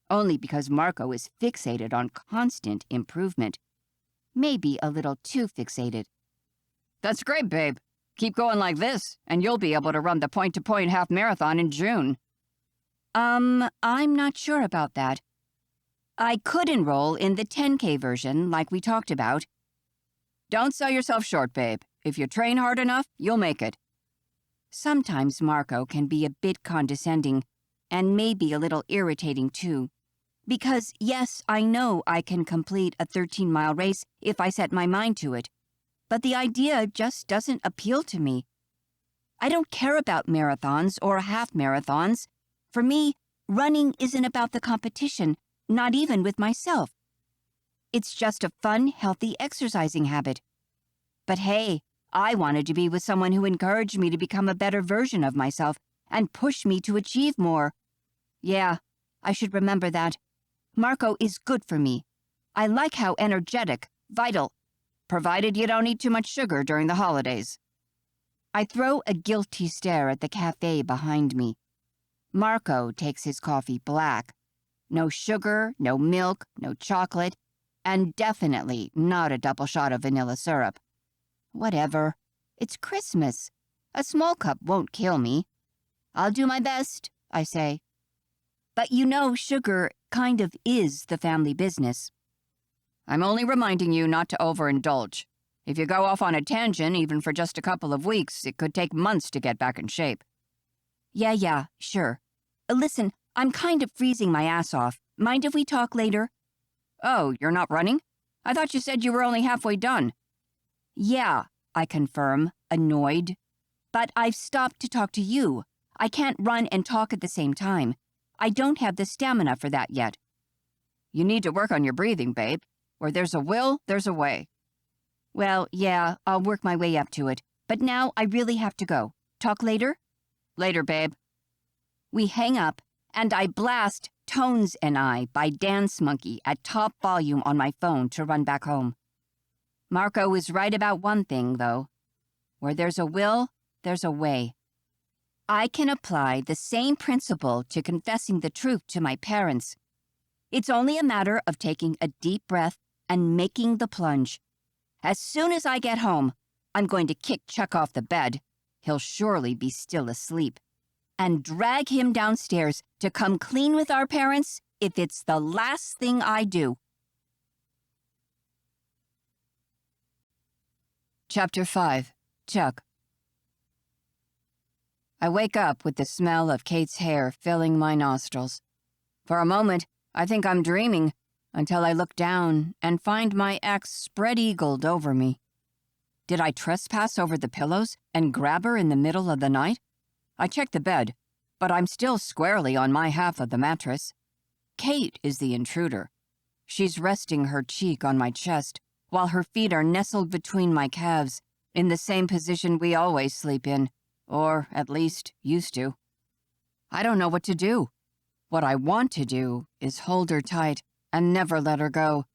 Only because Marco is fixated on constant improvement. Maybe a little too fixated. That's great, babe. Keep going like this, and you'll be able to run the point-to-point half marathon in June. I'm not sure about that. I could enroll in the 10K version like we talked about. Don't sell yourself short, babe. If you train hard enough, you'll make it. Sometimes Marco can be a bit condescending, and maybe a little irritating too. Because, yes, I know I can complete a 13-mile race if I set my mind to it, but the idea just doesn't appeal to me. I don't care about marathons or half marathons. For me, running isn't about the competition, not even with myself. It's just a fun, healthy exercising habit. But hey, I wanted to be with someone who encouraged me to become a better version of myself and pushed me to achieve more. Yeah, I should remember that. Marco is good for me. I like how energetic, vital, provided you don't eat too much sugar during the holidays. I throw a guilty stare at the cafe behind me. Marco takes his coffee black. No sugar, no milk, no chocolate, and definitely not a double shot of vanilla syrup. Whatever. It's Christmas. A small cup won't kill me. I'll do my best, I say. But you know sugar kind of is the family business. I'm only reminding you not to overindulge. If you go off on a tangent, even for just a couple of weeks, it could take months to get back in shape. Yeah, sure. Listen, I'm kind of freezing my ass off. Mind if we talk later? Oh, you're not running? I thought you said you were only halfway done. Yeah, I confirm, annoyed. But I've stopped to talk to you. I can't run and talk at the same time. I don't have the stamina for that yet. You need to work on your breathing, babe. Where there's a will, there's a way. Well, yeah, I'll work my way up to it. But now I really have to go. Talk later? Later, babe. We hang up, and I blast Tones and I by Dance Monkey at top volume on my phone to run back home. Marco is right about one thing, though. Where there's a will, there's a way. I can apply the same principle to confessing the truth to my parents. It's only a matter of taking a deep breath and making the plunge. As soon as I get home, I'm going to kick Chuck off the bed. He'll surely be still asleep. And drag him downstairs to come clean with our parents if it's the last thing I do. Chapter 5. Chuck. I wake up with the smell of Kate's hair filling my nostrils. For a moment, I think I'm dreaming, until I look down and find my ex spread-eagled over me. Did I trespass over the pillows and grab her in the middle of the night? I check the bed, but I'm still squarely on my half of the mattress. Kate is the intruder. She's resting her cheek on my chest, while her feet are nestled between my calves, in the same position we always sleep in, or at least used to. I don't know what to do. What I want to do is hold her tight and never let her go.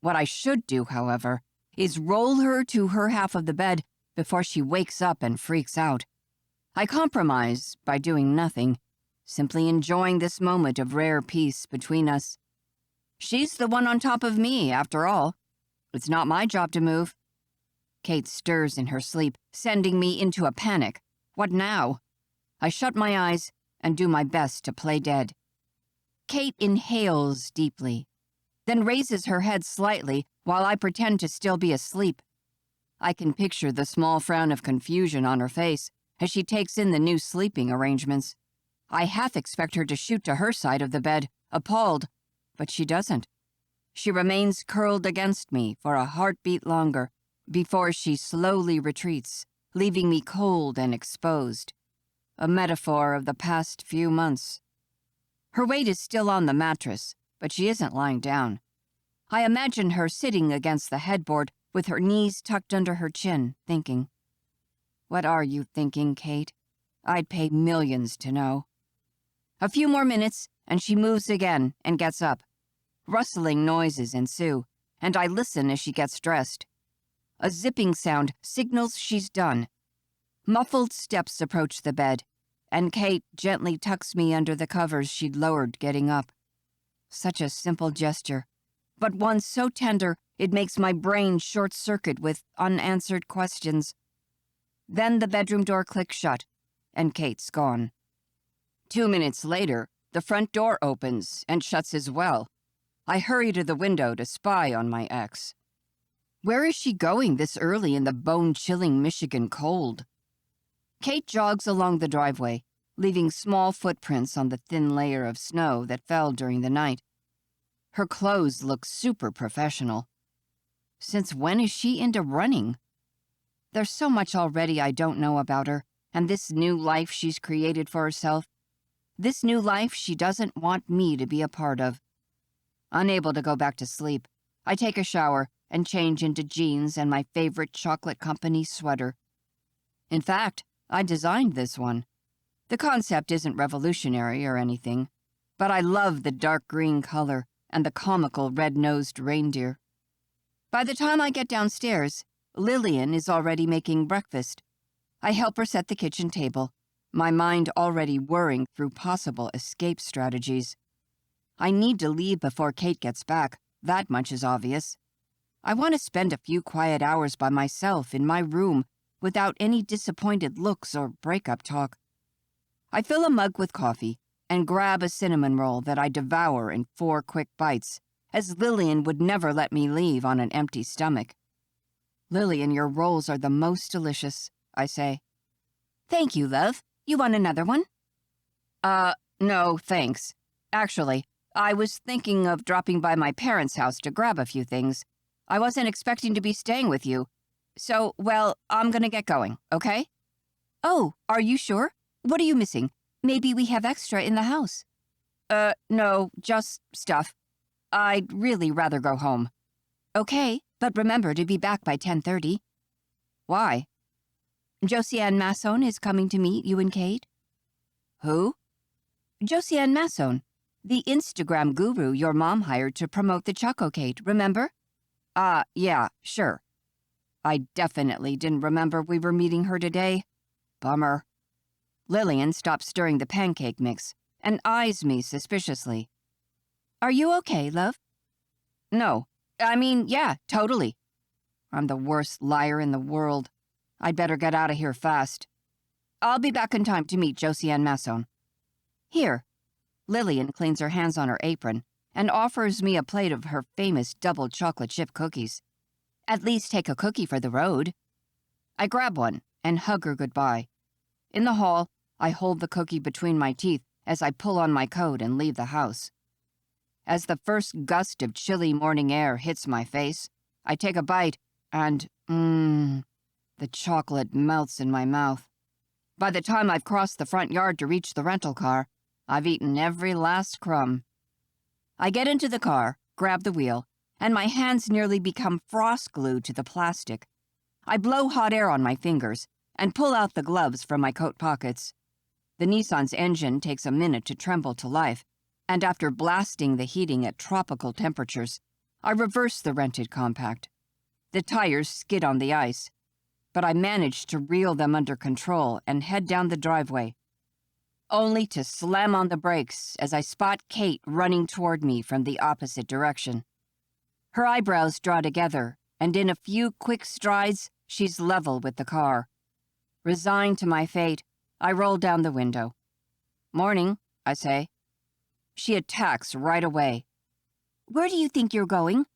What I should do, however, is roll her to her half of the bed before she wakes up and freaks out. I compromise by doing nothing, simply enjoying this moment of rare peace between us. She's the one on top of me, after all. It's not my job to move. Kate stirs in her sleep, sending me into a panic. What now? I shut my eyes and do my best to play dead. Kate inhales deeply, then raises her head slightly while I pretend to still be asleep. I can picture the small frown of confusion on her face as she takes in the new sleeping arrangements. I half expect her to shoot to her side of the bed, appalled, but she doesn't. She remains curled against me for a heartbeat longer before she slowly retreats, leaving me cold and exposed. A metaphor of the past few months. Her weight is still on the mattress, but she isn't lying down. I imagine her sitting against the headboard with her knees tucked under her chin, thinking. What are you thinking, Kate? I'd pay millions to know. A few more minutes, and she moves again and gets up. Rustling noises ensue, and I listen as she gets dressed. A zipping sound signals she's done. Muffled steps approach the bed, and Kate gently tucks me under the covers she'd lowered getting up. Such a simple gesture, but one so tender it makes my brain short-circuit with unanswered questions. Then the bedroom door clicks shut, and Kate's gone. 2 minutes later, the front door opens and shuts as well. I hurry to the window to spy on my ex. Where is she going this early in the bone-chilling Michigan cold? Kate jogs along the driveway, leaving small footprints on the thin layer of snow that fell during the night. Her clothes look super professional. Since when is she into running? There's so much already I don't know about her, and this new life she's created for herself. This new life she doesn't want me to be a part of. Unable to go back to sleep, I take a shower and change into jeans and my favorite chocolate company sweater. In fact, I designed this one. The concept isn't revolutionary or anything, but I love the dark green color and the comical red-nosed reindeer. By the time I get downstairs, Lillian is already making breakfast. I help her set the kitchen table, my mind already whirring through possible escape strategies. I need to leave before Kate gets back, that much is obvious. I want to spend a few quiet hours by myself in my room without any disappointed looks or breakup talk. I fill a mug with coffee and grab a cinnamon roll that I devour in 4 quick bites, as Lillian would never let me leave on an empty stomach. "Lillian, your rolls are the most delicious," I say. "Thank you, love. You want another one?" No, thanks. Actually, I was thinking of dropping by my parents' house to grab a few things. I wasn't expecting to be staying with you. So, well, I'm gonna get going, okay? Oh, are you sure? What are you missing? Maybe we have extra in the house. No, just stuff. I'd really rather go home. Okay, but remember to be back by 10:30. Why? Josiane Masson is coming to meet you and Kate. Who? Josiane Masson, the Instagram guru your mom hired to promote the Choco Kate, remember? Yeah, sure. I definitely didn't remember we were meeting her today. Bummer. Lillian stops stirring the pancake mix and eyes me suspiciously. Are you okay, love? No. I mean, yeah, totally. I'm the worst liar in the world. I'd better get out of here fast. I'll be back in time to meet Josiane Masson. Here. Lillian cleans her hands on her apron and offers me a plate of her famous double chocolate chip cookies. At least take a cookie for the road. I grab one and hug her goodbye. In the hall, I hold the cookie between my teeth as I pull on my coat and leave the house. As the first gust of chilly morning air hits my face, I take a bite and, the chocolate melts in my mouth. By the time I've crossed the front yard to reach the rental car, I've eaten every last crumb. I get into the car, grab the wheel, and my hands nearly become frost glued to the plastic. I blow hot air on my fingers and pull out the gloves from my coat pockets. The Nissan's engine takes a minute to tremble to life, and after blasting the heating at tropical temperatures, I reverse the rented compact. The tires skid on the ice, but I manage to reel them under control and head down the driveway, only to slam on the brakes as I spot Kate running toward me from the opposite direction. Her eyebrows draw together, and in a few quick strides, she's level with the car. Resigned to my fate, I roll down the window. Morning, I say. She attacks right away. Where do you think you're going?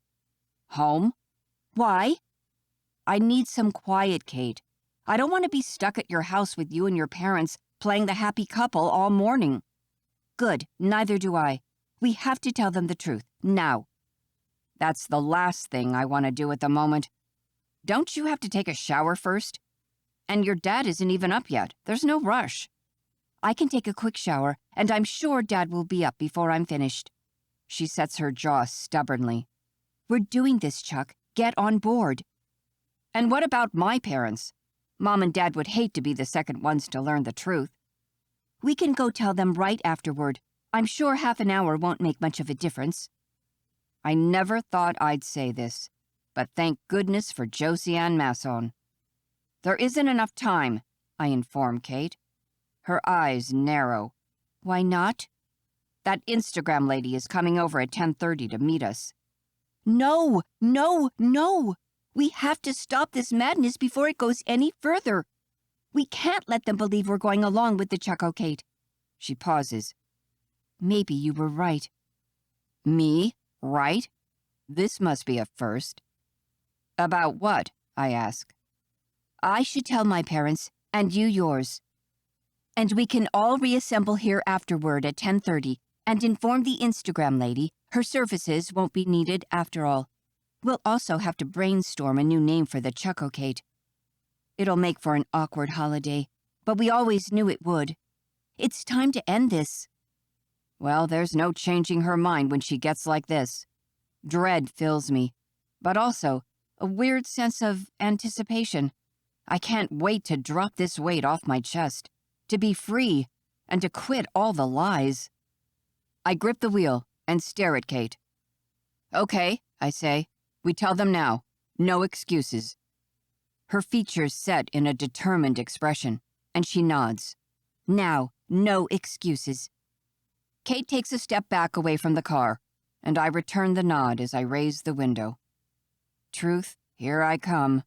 Home. Why? I need some quiet, Kate. I don't want to be stuck at your house with you and your parents playing the happy couple all morning. Good, neither do I. We have to tell them the truth, now. That's the last thing I want to do at the moment. Don't you have to take a shower first? And your dad isn't even up yet. There's no rush. I can take a quick shower, and I'm sure Dad will be up before I'm finished. She sets her jaw stubbornly. We're doing this, Chuck. Get on board. And what about my parents? Mom and Dad would hate to be the second ones to learn the truth. We can go tell them right afterward. I'm sure half an hour won't make much of a difference. I never thought I'd say this, but thank goodness for Josiane Masson. There isn't enough time, I inform Kate. Her eyes narrow. Why not? That Instagram lady is coming over at 10:30 to meet us. No, no, no! We have to stop this madness before it goes any further. We can't let them believe we're going along with the Chucko, Kate. She pauses. Maybe you were right. Me? Right? This must be a first. About what? I ask. I should tell my parents, and you yours. And we can all reassemble here afterward at 10:30 and inform the Instagram lady her services won't be needed after all. We'll also have to brainstorm a new name for the Chucko, Kate. It'll make for an awkward holiday, but we always knew it would. It's time to end this. Well, there's no changing her mind when she gets like this. Dread fills me, but also a weird sense of anticipation. I can't wait to drop this weight off my chest, to be free, and to quit all the lies. I grip the wheel and stare at Kate. Okay, I say. We tell them now. No excuses. Her features set in a determined expression, and she nods. Now, no excuses. Kate takes a step back away from the car, and I return the nod as I raise the window. Truth, here I come.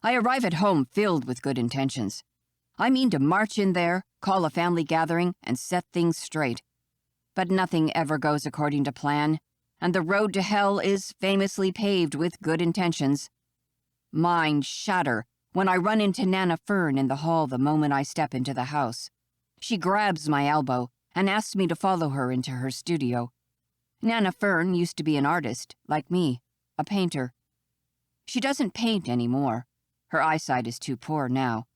I arrive at home filled with good intentions. I mean to march in there, call a family gathering, and set things straight. But nothing ever goes according to plan, and the road to hell is famously paved with good intentions. Mine shatter when I run into Nana Fern in the hall the moment I step into the house. She grabs my elbow and asks me to follow her into her studio. Nana Fern used to be an artist, like me, a painter. She doesn't paint anymore. Her eyesight is too poor now.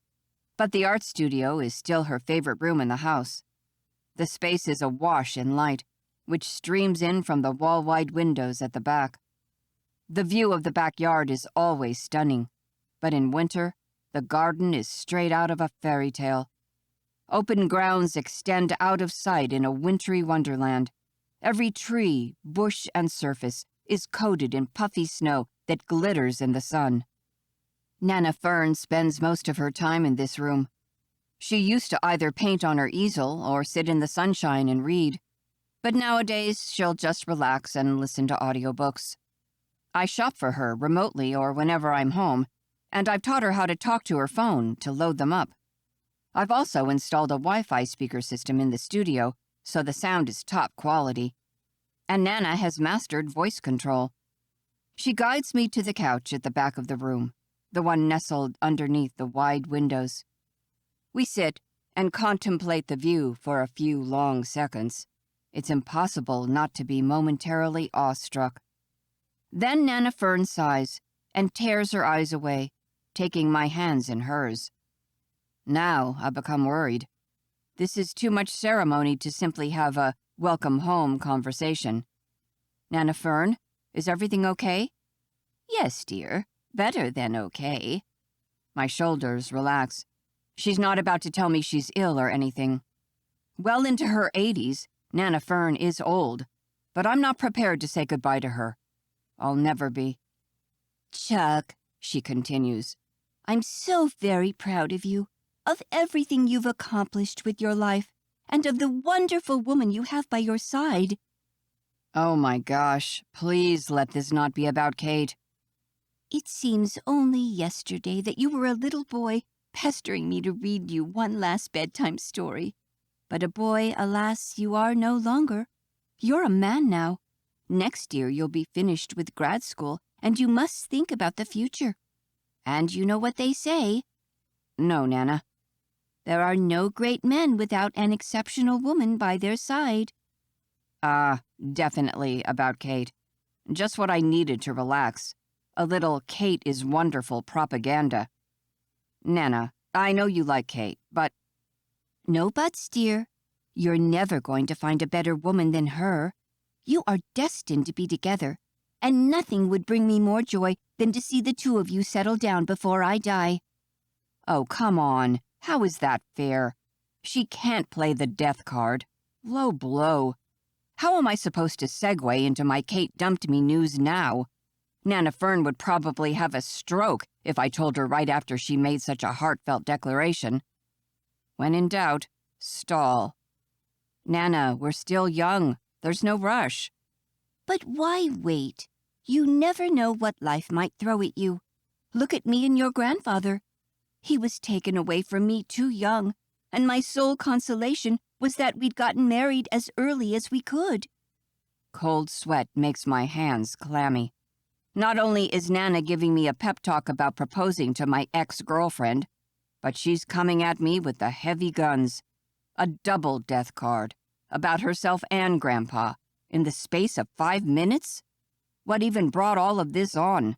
But the art studio is still her favorite room in the house. The space is awash in light, which streams in from the wall-wide windows at the back. The view of the backyard is always stunning, but in winter, the garden is straight out of a fairy tale. Open grounds extend out of sight in a wintry wonderland. Every tree, bush, and surface is coated in puffy snow that glitters in the sun. Nana Fern spends most of her time in this room. She used to either paint on her easel or sit in the sunshine and read, but nowadays she'll just relax and listen to audiobooks. I shop for her remotely or whenever I'm home, and I've taught her how to talk to her phone to load them up. I've also installed a Wi-Fi speaker system in the studio, so the sound is top quality. And Nana has mastered voice control. She guides me to the couch at the back of the room, the one nestled underneath the wide windows. We sit and contemplate the view for a few long seconds. It's impossible not to be momentarily awestruck. Then Nana Fern sighs and tears her eyes away, taking my hands in hers. Now I become worried. This is too much ceremony to simply have a welcome home conversation. Nana Fern, is everything okay? Yes, dear. Better than okay. My shoulders relax. She's not about to tell me she's ill or anything. Well into her 80s, Nana Fern is old, but I'm not prepared to say goodbye to her. I'll never be. Chuck, she continues, I'm so very proud of you, of everything you've accomplished with your life, and of the wonderful woman you have by your side. Oh my gosh, please let this not be about Kate. It seems only yesterday that you were a little boy pestering me to read you one last bedtime story. But a boy, alas, you are no longer. You're a man now. Next year you'll be finished with grad school, and you must think about the future. And you know what they say. No, Nana. There are no great men without an exceptional woman by their side. Definitely about Kate. Just what I needed to relax. A little Kate is wonderful propaganda. Nana, I know you like Kate, but... No buts, dear. You're never going to find a better woman than her. You are destined to be together, and nothing would bring me more joy than to see the two of you settle down before I die. Oh, come on. How is that fair? She can't play the death card. Low blow. How am I supposed to segue into my Kate dumped me news now? Nana Fern would probably have a stroke if I told her right after she made such a heartfelt declaration. When in doubt, stall. Nana, we're still young. There's no rush. But why wait? You never know what life might throw at you. Look at me and your grandfather. He was taken away from me too young, and my sole consolation was that we'd gotten married as early as we could. Cold sweat makes my hands clammy. Not only is Nana giving me a pep talk about proposing to my ex-girlfriend, but she's coming at me with the heavy guns. A double death card, about herself and Grandpa, in the space of 5 minutes? What even brought all of this on?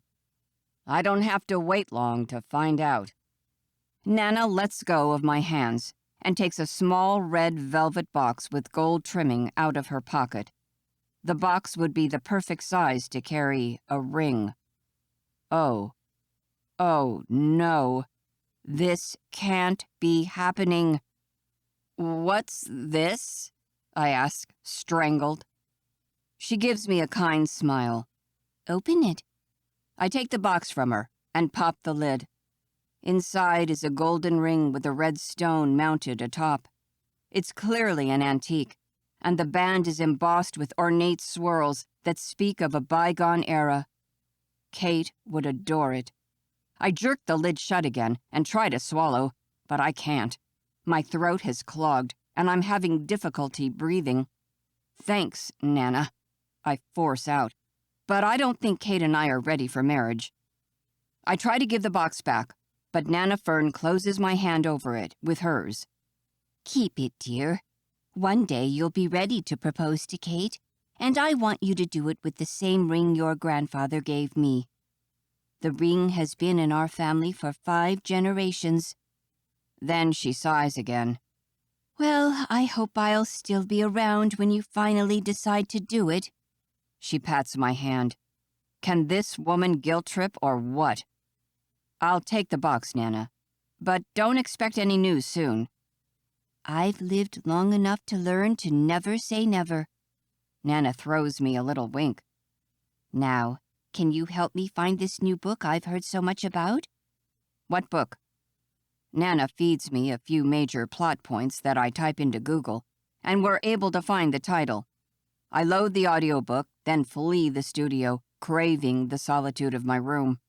I don't have to wait long to find out. Nana lets go of my hands and takes a small red velvet box with gold trimming out of her pocket. The box would be the perfect size to carry a ring. Oh no. This can't be happening. What's this? I ask, strangled. She gives me a kind smile. Open it. I take the box from her and pop the lid. Inside is a golden ring with a red stone mounted atop. It's clearly an antique, and the band is embossed with ornate swirls that speak of a bygone era. Kate would adore it. I jerk the lid shut again and try to swallow, but I can't. My throat has clogged, and I'm having difficulty breathing. Thanks, Nana, I force out. But I don't think Kate and I are ready for marriage. I try to give the box back, but Nana Fern closes my hand over it with hers. Keep it, dear. One day you'll be ready to propose to Kate, and I want you to do it with the same ring your grandfather gave me. The ring has been in our family for 5 generations. Then she sighs again. Well, I hope I'll still be around when you finally decide to do it. She pats my hand. Can this woman guilt trip or what? I'll take the box, Nana, but don't expect any news soon. I've lived long enough to learn to never say never. Nana throws me a little wink. Now, can you help me find this new book I've heard so much about? What book? Nana feeds me a few major plot points that I type into Google, and we're able to find the title. I load the audiobook, then flee the studio, craving the solitude of my room.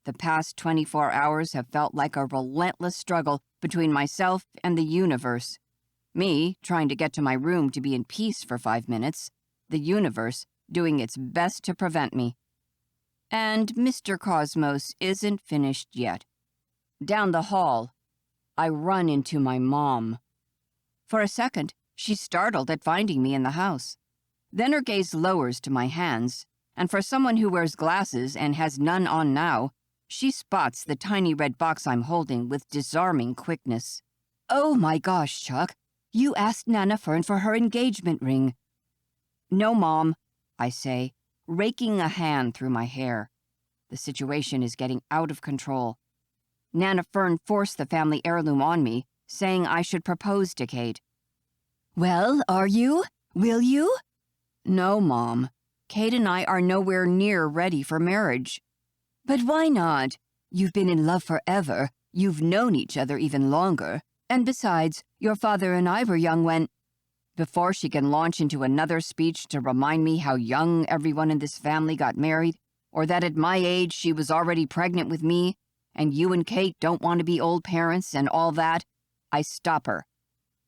The past 24 hours have felt like a relentless struggle between myself and the universe. Me trying to get to my room to be in peace for 5 minutes, the universe doing its best to prevent me. And Mr. Cosmos isn't finished yet. Down the hall, I run into my mom. For a second, she's startled at finding me in the house. Then her gaze lowers to my hands, and for someone who wears glasses and has none on now, she spots the tiny red box I'm holding with disarming quickness. Oh my gosh, Chuck, you asked Nana Fern for her engagement ring. No, Mom, I say, raking a hand through my hair. The situation is getting out of control. Nana Fern forced the family heirloom on me, saying I should propose to Kate. Well, are you? Will you? No, Mom. Kate and I are nowhere near ready for marriage. But why not? You've been in love forever. You've known each other even longer. And besides, your father and I were young when... Before she can launch into another speech to remind me how young everyone in this family got married, or that at my age she was already pregnant with me, and you and Kate don't want to be old parents and all that, I stop her.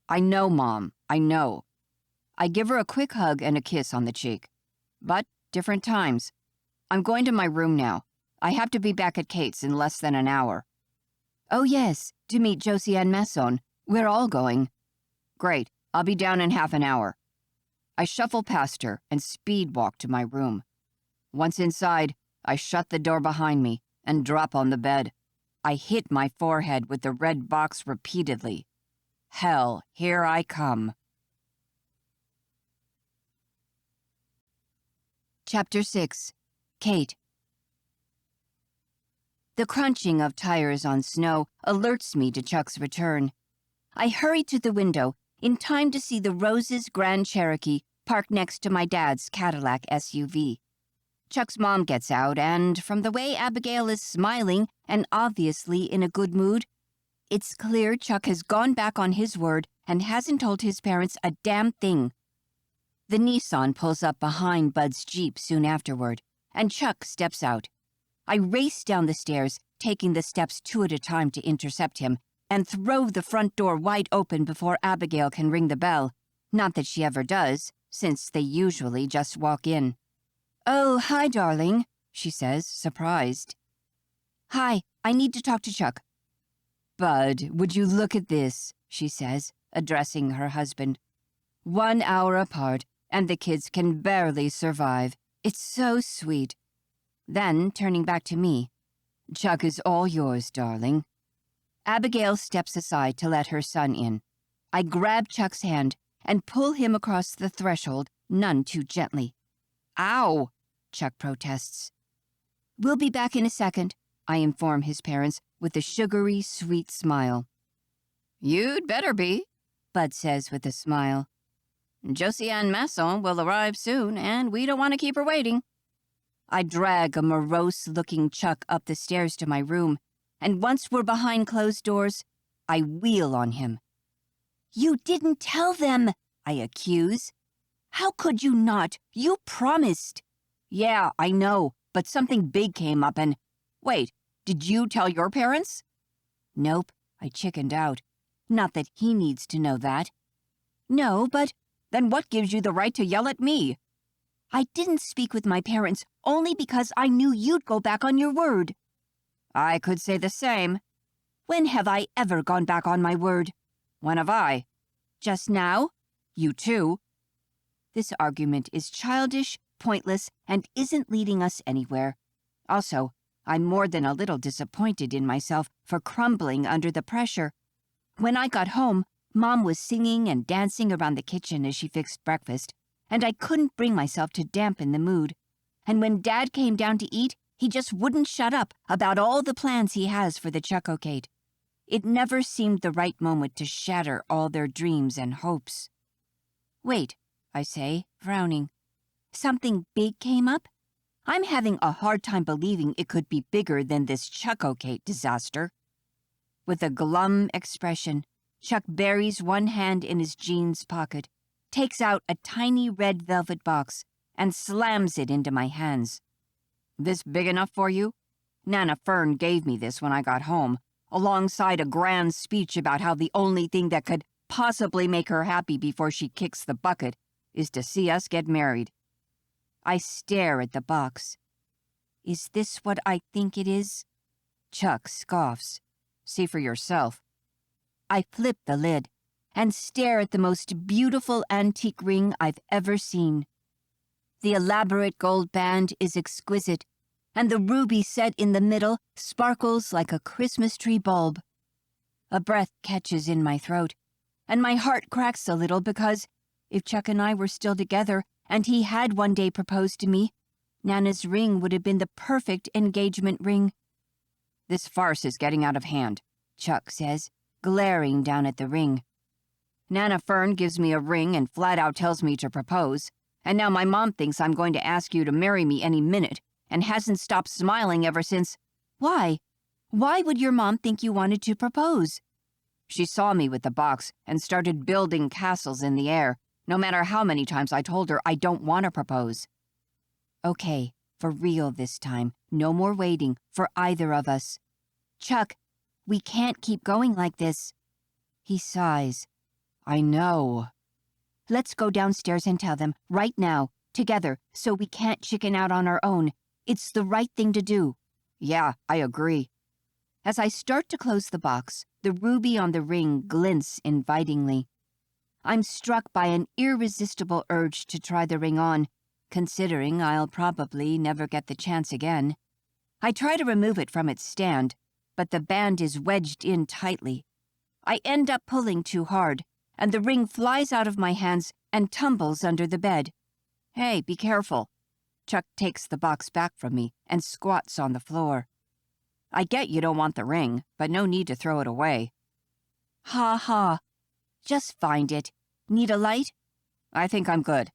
I know, Mom, I know. I give her a quick hug and a kiss on the cheek. But different times. I'm going to my room now. I have to be back at Kate's in less than an hour. Oh yes, to meet Josiane Masson. We're all going. Great, I'll be down in half an hour. I shuffle past her and speed walk to my room. Once inside, I shut the door behind me and drop on the bed. I hit my forehead with the red box repeatedly. Hell, here I come. Chapter 6. Kate. The crunching of tires on snow alerts me to Chuck's return. I hurry to the window in time to see the Rose's Grand Cherokee parked next to my dad's Cadillac SUV. Chuck's mom gets out, and from the way Abigail is smiling and obviously in a good mood, it's clear Chuck has gone back on his word and hasn't told his parents a damn thing. The Nissan pulls up behind Bud's Jeep soon afterward, and Chuck steps out. I race down the stairs, taking the steps 2 at a time to intercept him, and throw the front door wide open before Abigail can ring the bell. Not that she ever does, since they usually just walk in. "Oh, hi, darling," she says, surprised. "Hi, I need to talk to Chuck." "Bud, would you look at this?" she says, addressing her husband. 1 hour apart, and the kids can barely survive. It's so sweet. Then, turning back to me, "Chuck is all yours, darling." Abigail steps aside to let her son in. I grab Chuck's hand and pull him across the threshold, none too gently. "Ow!" Chuck protests. "We'll be back in a second," I inform his parents with a sugary, sweet smile. "You'd better be," Bud says with a smile. "Josie-Anne Masson will arrive soon, and we don't want to keep her waiting." I drag a morose-looking Chuck up the stairs to my room, and once we're behind closed doors, I wheel on him. "You didn't tell them," I accuse. "How could you not? You promised." "Yeah, I know, but something big came up and—" "Wait, did you tell your parents?" "Nope," I chickened out. Not that he needs to know that. "No, but then what gives you the right to yell at me?" "I didn't speak with my parents only because I knew you'd go back on your word." "I could say the same." "When have I ever gone back on my word?" "When have I?" "Just now?" "You too." This argument is childish, pointless, and isn't leading us anywhere. Also, I'm more than a little disappointed in myself for crumbling under the pressure. When I got home, Mom was singing and dancing around the kitchen as she fixed breakfast, and I couldn't bring myself to dampen the mood. And when Dad came down to eat, he just wouldn't shut up about all the plans he has for the Chuckocade. It never seemed the right moment to shatter all their dreams and hopes. "Wait," I say, frowning. "Something big came up? I'm having a hard time believing it could be bigger than this Chuckocade disaster." With a glum expression, Chuck buries one hand in his jeans pocket, takes out a tiny red velvet box, and slams it into my hands. "This big enough for you? Nana Fern gave me this when I got home, alongside a grand speech about how the only thing that could possibly make her happy before she kicks the bucket is to see us get married." I stare at the box. "Is this what I think it is?" Chuck scoffs. "See for yourself." I flip the lid and stare at the most beautiful antique ring I've ever seen. The elaborate gold band is exquisite, and the ruby set in the middle sparkles like a Christmas tree bulb. A breath catches in my throat, and my heart cracks a little because, if Chuck and I were still together and he had one day proposed to me, Nana's ring would have been the perfect engagement ring. "This farce is getting out of hand," Chuck says, glaring down at the ring. "Nana Fern gives me a ring and flat out tells me to propose, and now my mom thinks I'm going to ask you to marry me any minute and hasn't stopped smiling ever since—" "Why? Why would your mom think you wanted to propose?" "She saw me with the box and started building castles in the air, no matter how many times I told her I don't want to propose." "Okay, for real this time. No more waiting for either of us. Chuck, we can't keep going like this." He sighs. "I know." "Let's go downstairs and tell them, right now, together, so we can't chicken out on our own. It's the right thing to do." "Yeah, I agree." As I start to close the box, the ruby on the ring glints invitingly. I'm struck by an irresistible urge to try the ring on, considering I'll probably never get the chance again. I try to remove it from its stand, but the band is wedged in tightly. I end up pulling too hard, and the ring flies out of my hands and tumbles under the bed. "Hey, be careful." Chuck takes the box back from me and squats on the floor. "I get you don't want the ring, but no need to throw it away." "Ha ha. Just find it. Need a light?" "I think I'm good."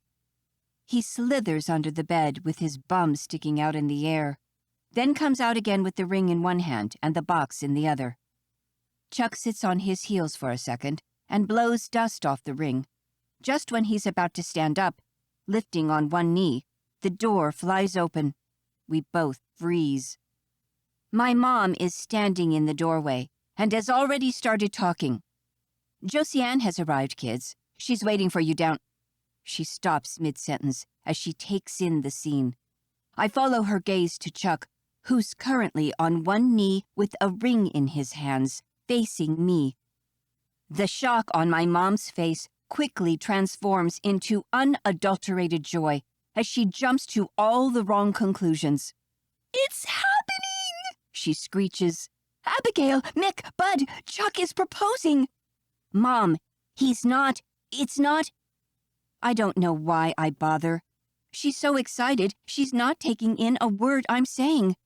He slithers under the bed with his bum sticking out in the air, then comes out again with the ring in one hand and the box in the other. Chuck sits on his heels for a second and blows dust off the ring. Just when he's about to stand up, lifting on one knee, the door flies open. We both freeze. My mom is standing in the doorway and has already started talking. "Josiane has arrived, kids. She's waiting for you down." She stops mid-sentence as she takes in the scene. I follow her gaze to Chuck, who's currently on one knee with a ring in his hands, facing me. The shock on my mom's face quickly transforms into unadulterated joy as she jumps to all the wrong conclusions. "It's happening!" she screeches. "Abigail, Mick, Bud, Chuck is proposing." "Mom, it's not." I don't know why I bother. She's so excited, she's not taking in a word I'm saying.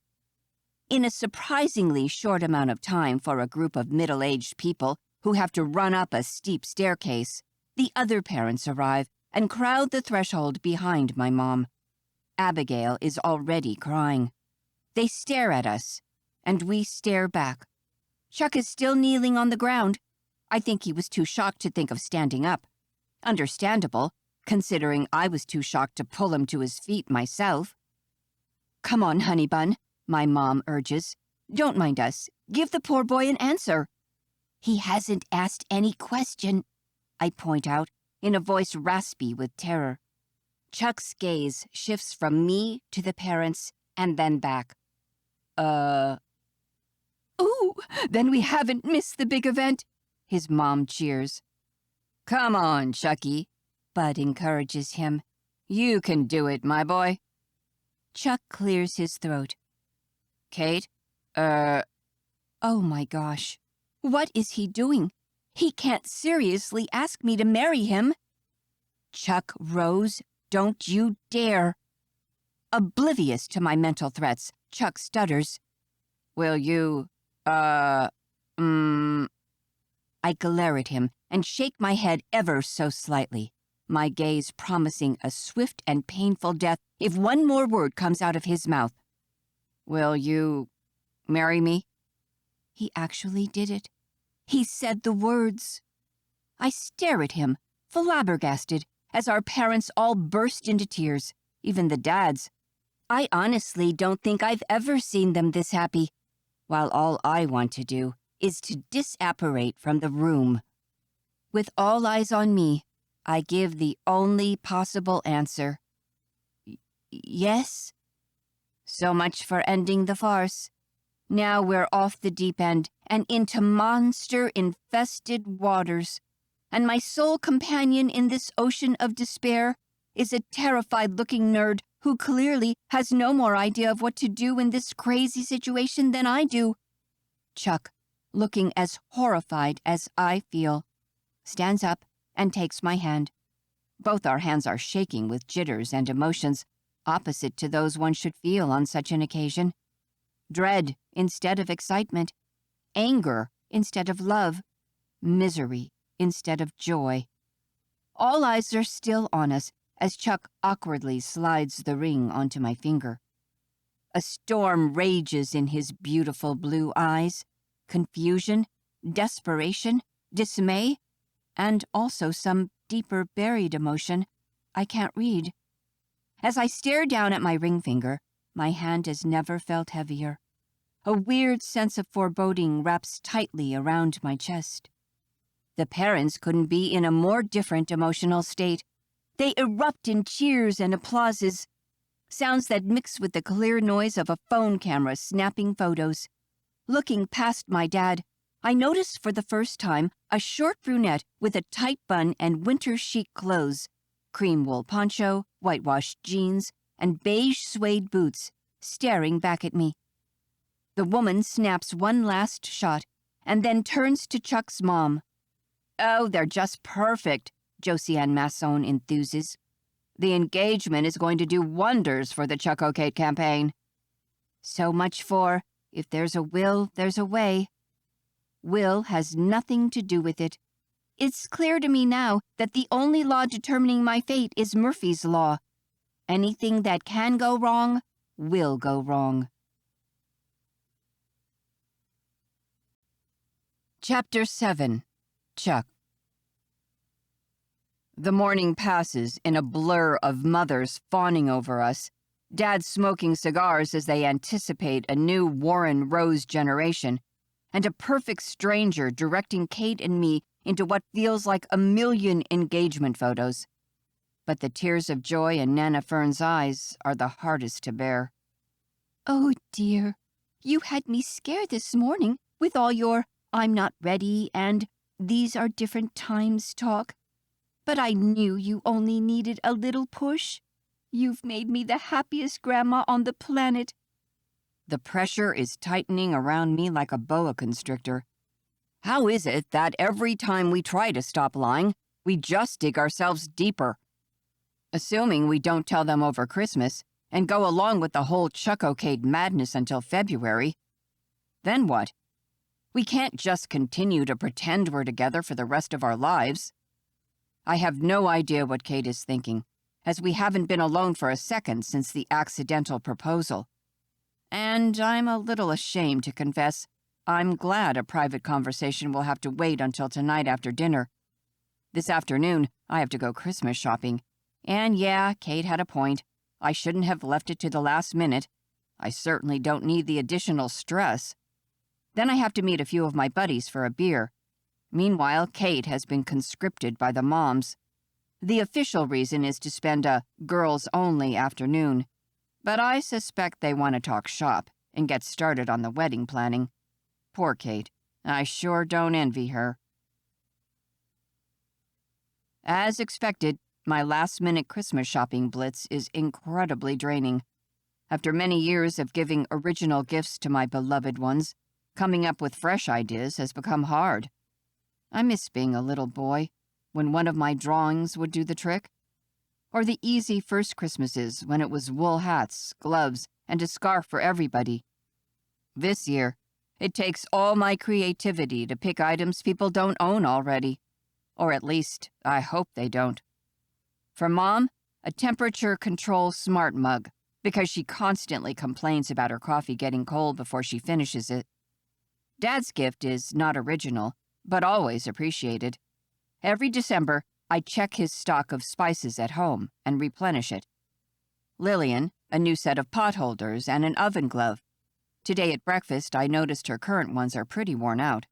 In a surprisingly short amount of time for a group of middle-aged people who have to run up a steep staircase, the other parents arrive and crowd the threshold behind my mom. Abigail is already crying. They stare at us, and we stare back. Chuck is still kneeling on the ground. I think he was too shocked to think of standing up. Understandable, considering I was too shocked to pull him to his feet myself. "Come on, honey bun," my mom urges. "Don't mind us. Give the poor boy an answer." "He hasn't asked any question," I point out, in a voice raspy with terror. Chuck's gaze shifts from me to the parents and then back. "Ooh, then we haven't missed the big event," his mom cheers. "Come on, Chucky," Bud encourages him. "You can do it, my boy." Chuck clears his throat. "Kate, Oh my gosh. What is he doing? He can't seriously ask me to marry him." "Chuck Rose, don't you dare." Oblivious to my mental threats, Chuck stutters. "Will you, I glare at him and shake my head ever so slightly, my gaze promising a swift and painful death if one more word comes out of his mouth. "Will you marry me?" He actually did it. He said the words. I stare at him, flabbergasted, as our parents all burst into tears, even the dads. I honestly don't think I've ever seen them this happy, while all I want to do is to disapparate from the room. With all eyes on me, I give the only possible answer. Yes. So much for ending the farce. Now we're off the deep end and into monster-infested waters, and my sole companion in this ocean of despair is a terrified-looking nerd who clearly has no more idea of what to do in this crazy situation than I do. Chuck, looking as horrified as I feel, stands up and takes my hand. Both our hands are shaking with jitters and emotions, opposite to those one should feel on such an occasion. Dread instead of excitement, anger instead of love, misery instead of joy. All eyes are still on us as Chuck awkwardly slides the ring onto my finger. A storm rages in his beautiful blue eyes, confusion, desperation, dismay, and also some deeper buried emotion I can't read. As I stare down at my ring finger, my hand has never felt heavier. A weird sense of foreboding wraps tightly around my chest. The parents couldn't be in a more different emotional state. They erupt in cheers and applauses, sounds that mix with the clear noise of a phone camera snapping photos. Looking past my dad, I notice for the first time a short brunette with a tight bun and winter chic clothes, cream wool poncho, whitewashed jeans, and beige suede boots, staring back at me. The woman snaps one last shot and then turns to Chuck's mom. "Oh, they're just perfect," Josiane Masson enthuses. "The engagement is going to do wonders for the Chuck-O-Kate campaign." So much for, if there's a will, there's a way. Will has nothing to do with it. It's clear to me now that the only law determining my fate is Murphy's Law, Anything that can go wrong will go wrong. Chapter 7. Chuck. The morning passes in a blur of mothers fawning over us, dads smoking cigars as they anticipate a new Warren Rose generation, and a perfect stranger directing Kate and me into what feels like a million engagement photos. But the tears of joy in Nana Fern's eyes are the hardest to bear. Oh, dear. You had me scared this morning with all your "I'm not ready" and "these are different times" talk. But I knew you only needed a little push. You've made me the happiest grandma on the planet. The pressure is tightening around me like a boa constrictor. How is it that every time we try to stop lying, we just dig ourselves deeper? Assuming we don't tell them over Christmas and go along with the whole Chuck-O-Cade madness until February, then what? We can't just continue to pretend we're together for the rest of our lives. I have no idea what Kate is thinking, as we haven't been alone for a second since the accidental proposal. And I'm a little ashamed to confess I'm glad a private conversation will have to wait until tonight after dinner. This afternoon, I have to go Christmas shopping. And yeah, Kate had a point. I shouldn't have left it to the last minute. I certainly don't need the additional stress. Then I have to meet a few of my buddies for a beer. Meanwhile, Kate has been conscripted by the moms. The official reason is to spend a girls-only afternoon. But I suspect they want to talk shop and get started on the wedding planning. Poor Kate. I sure don't envy her. As expected, my last-minute Christmas shopping blitz is incredibly draining. After many years of giving original gifts to my beloved ones, coming up with fresh ideas has become hard. I miss being a little boy, when one of my drawings would do the trick. Or the easy first Christmases when it was wool hats, gloves, and a scarf for everybody. This year, it takes all my creativity to pick items people don't own already. Or at least, I hope they don't. For Mom, a temperature control smart mug, because she constantly complains about her coffee getting cold before she finishes it. Dad's gift is not original, but always appreciated. Every December, I check his stock of spices at home and replenish it. Lillian, a new set of pot holders and an oven glove. Today at breakfast, I noticed her current ones are pretty worn out.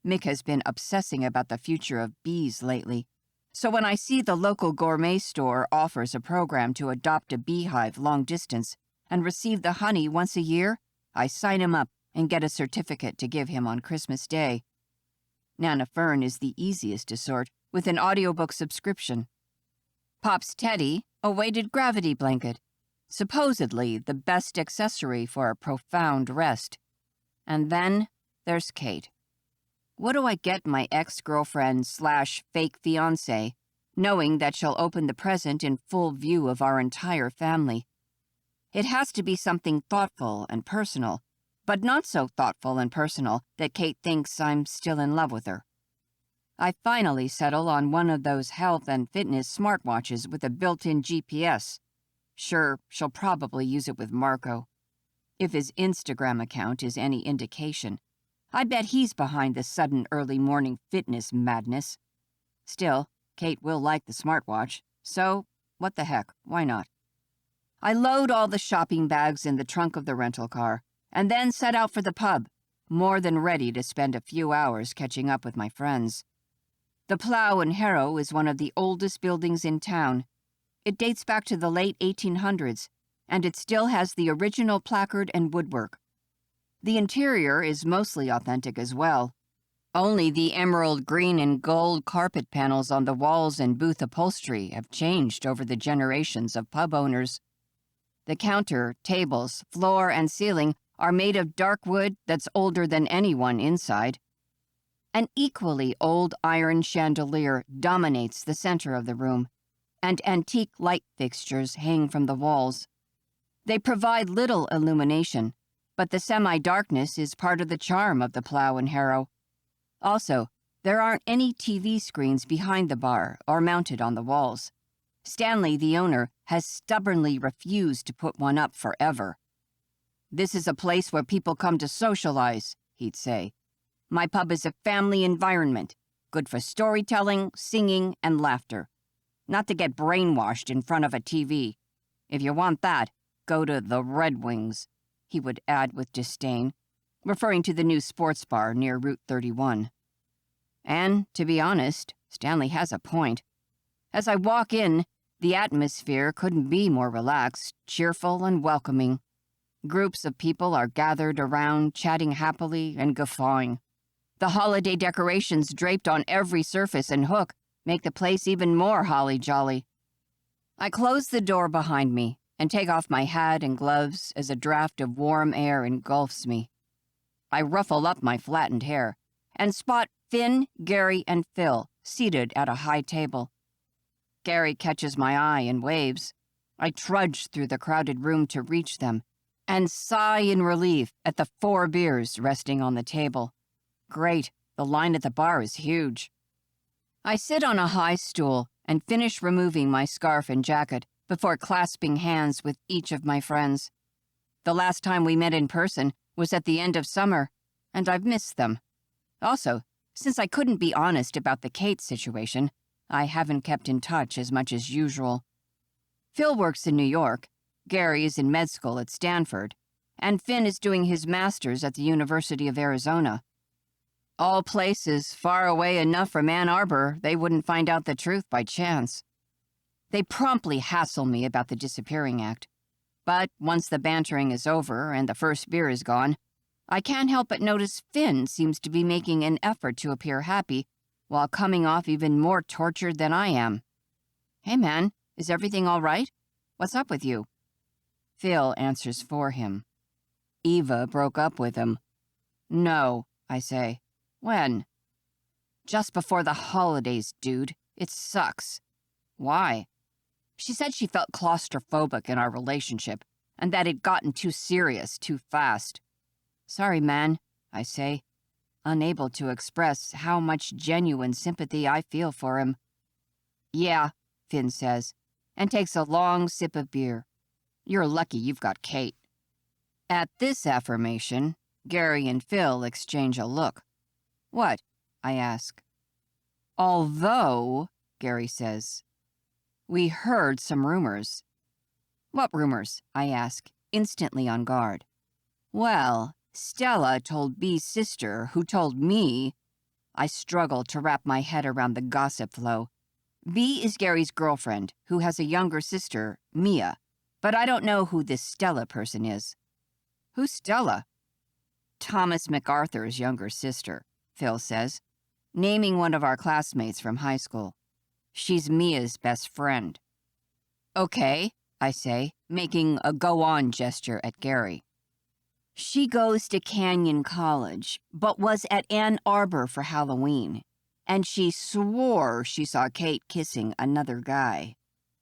Mick has been obsessing about the future of bees lately, so when I see the local gourmet store offers a program to adopt a beehive long distance and receive the honey once a year, I sign him up and get a certificate to give him on Christmas Day. Nana Fern is the easiest to sort, with an audiobook subscription. Pop's Teddy, a weighted gravity blanket, supposedly the best accessory for a profound rest. And then there's Kate. What do I get my ex-girlfriend/fake fiancé, knowing that she'll open the present in full view of our entire family? It has to be something thoughtful and personal, but not so thoughtful and personal that Kate thinks I'm still in love with her. I finally settle on one of those health and fitness smartwatches with a built-in GPS. Sure, she'll probably use it with Marco. If his Instagram account is any indication, I bet he's behind the sudden early morning fitness madness. Still, Kate will like the smartwatch, so what the heck, why not? I load all the shopping bags in the trunk of the rental car, and then set out for the pub, more than ready to spend a few hours catching up with my friends. The Plough and Harrow is one of the oldest buildings in town. It dates back to the late 1800s, and it still has the original placard and woodwork. The interior is mostly authentic as well. Only the emerald green and gold carpet panels on the walls and booth upholstery have changed over the generations of pub owners. The counter, tables, floor, and ceiling are made of dark wood that's older than anyone inside. An equally old iron chandelier dominates the center of the room, and antique light fixtures hang from the walls. They provide little illumination, but the semi-darkness is part of the charm of the Plough and Harrow. Also, there aren't any TV screens behind the bar or mounted on the walls. Stanley, the owner, has stubbornly refused to put one up forever. "This is a place where people come to socialize," he'd say. "My pub is a family environment, good for storytelling, singing, and laughter. Not to get brainwashed in front of a TV. If you want that, go to the Red Wings," he would add with disdain, referring to the new sports bar near Route 31. And, to be honest, Stanley has a point. As I walk in, the atmosphere couldn't be more relaxed, cheerful, and welcoming. Groups of people are gathered around, chatting happily and guffawing. The holiday decorations draped on every surface and hook make the place even more holly-jolly. I close the door behind me and take off my hat and gloves as a draft of warm air engulfs me. I ruffle up my flattened hair and spot Finn, Gary, and Phil seated at a high table. Gary catches my eye and waves. I trudge through the crowded room to reach them and sigh in relief at the 4 beers resting on the table. Great, the line at the bar is huge. I sit on a high stool and finish removing my scarf and jacket before clasping hands with each of my friends. The last time we met in person was at the end of summer, and I've missed them. Also, since I couldn't be honest about the Kate situation, I haven't kept in touch as much as usual. Phil works in New York, Gary is in med school at Stanford, and Finn is doing his master's at the University of Arizona. All places far away enough from Ann Arbor they wouldn't find out the truth by chance. They promptly hassle me about the disappearing act. But once the bantering is over and the first beer is gone, I can't help but notice Finn seems to be making an effort to appear happy while coming off even more tortured than I am. "Hey man, is everything all right? What's up with you?" Phil answers for him. "Eva broke up with him." "No," I say. "When?" "Just before the holidays, dude. It sucks." "Why?" "She said she felt claustrophobic in our relationship, and that it'd gotten too serious too fast." "Sorry, man," I say, unable to express how much genuine sympathy I feel for him. "Yeah," Finn says, and takes a long sip of beer. "You're lucky you've got Kate." At this affirmation, Gary and Phil exchange a look. "What?" I ask. "Although," Gary says, "we heard some rumors." "What rumors?" I ask, instantly on guard. "Well, Stella told B's sister, who told me—" I struggle to wrap my head around the gossip flow. B is Gary's girlfriend, who has a younger sister, Mia, but I don't know who this Stella person is. "Who's Stella?" "Thomas MacArthur's younger sister," Phil says, naming one of our classmates from high school. "She's Mia's best friend." "Okay," I say, making a go-on gesture at Gary. "She goes to Canyon College, but was at Ann Arbor for Halloween, and she swore she saw Kate kissing another guy.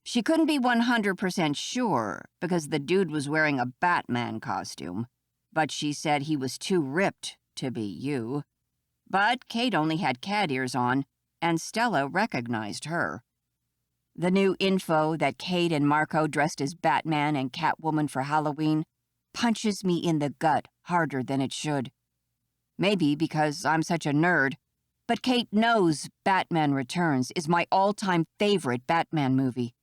She couldn't be 100% sure because the dude was wearing a Batman costume, but she said he was too ripped to be you. But Kate only had cat ears on, and Stella recognized her. The new info that Kate and Marco dressed as Batman and Catwoman for Halloween punches me in the gut harder than it should. Maybe because I'm such a nerd, but Kate knows Batman Returns is my all-time favorite Batman movie.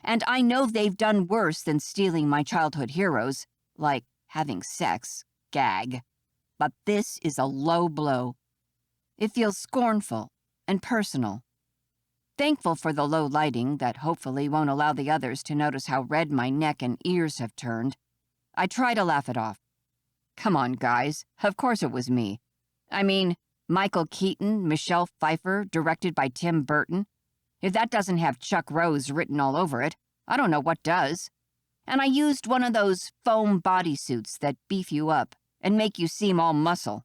And I know they've done worse than stealing my childhood heroes, like having sex, gag. But this is a low blow. It feels scornful and personal. Thankful for the low lighting that hopefully won't allow the others to notice how red my neck and ears have turned, I try to laugh it off. Come on, guys. Of course it was me. I mean, Michael Keaton, Michelle Pfeiffer, directed by Tim Burton. If that doesn't have Chuck Rose written all over it, I don't know what does. And I used one of those foam bodysuits that beef you up and make you seem all muscle.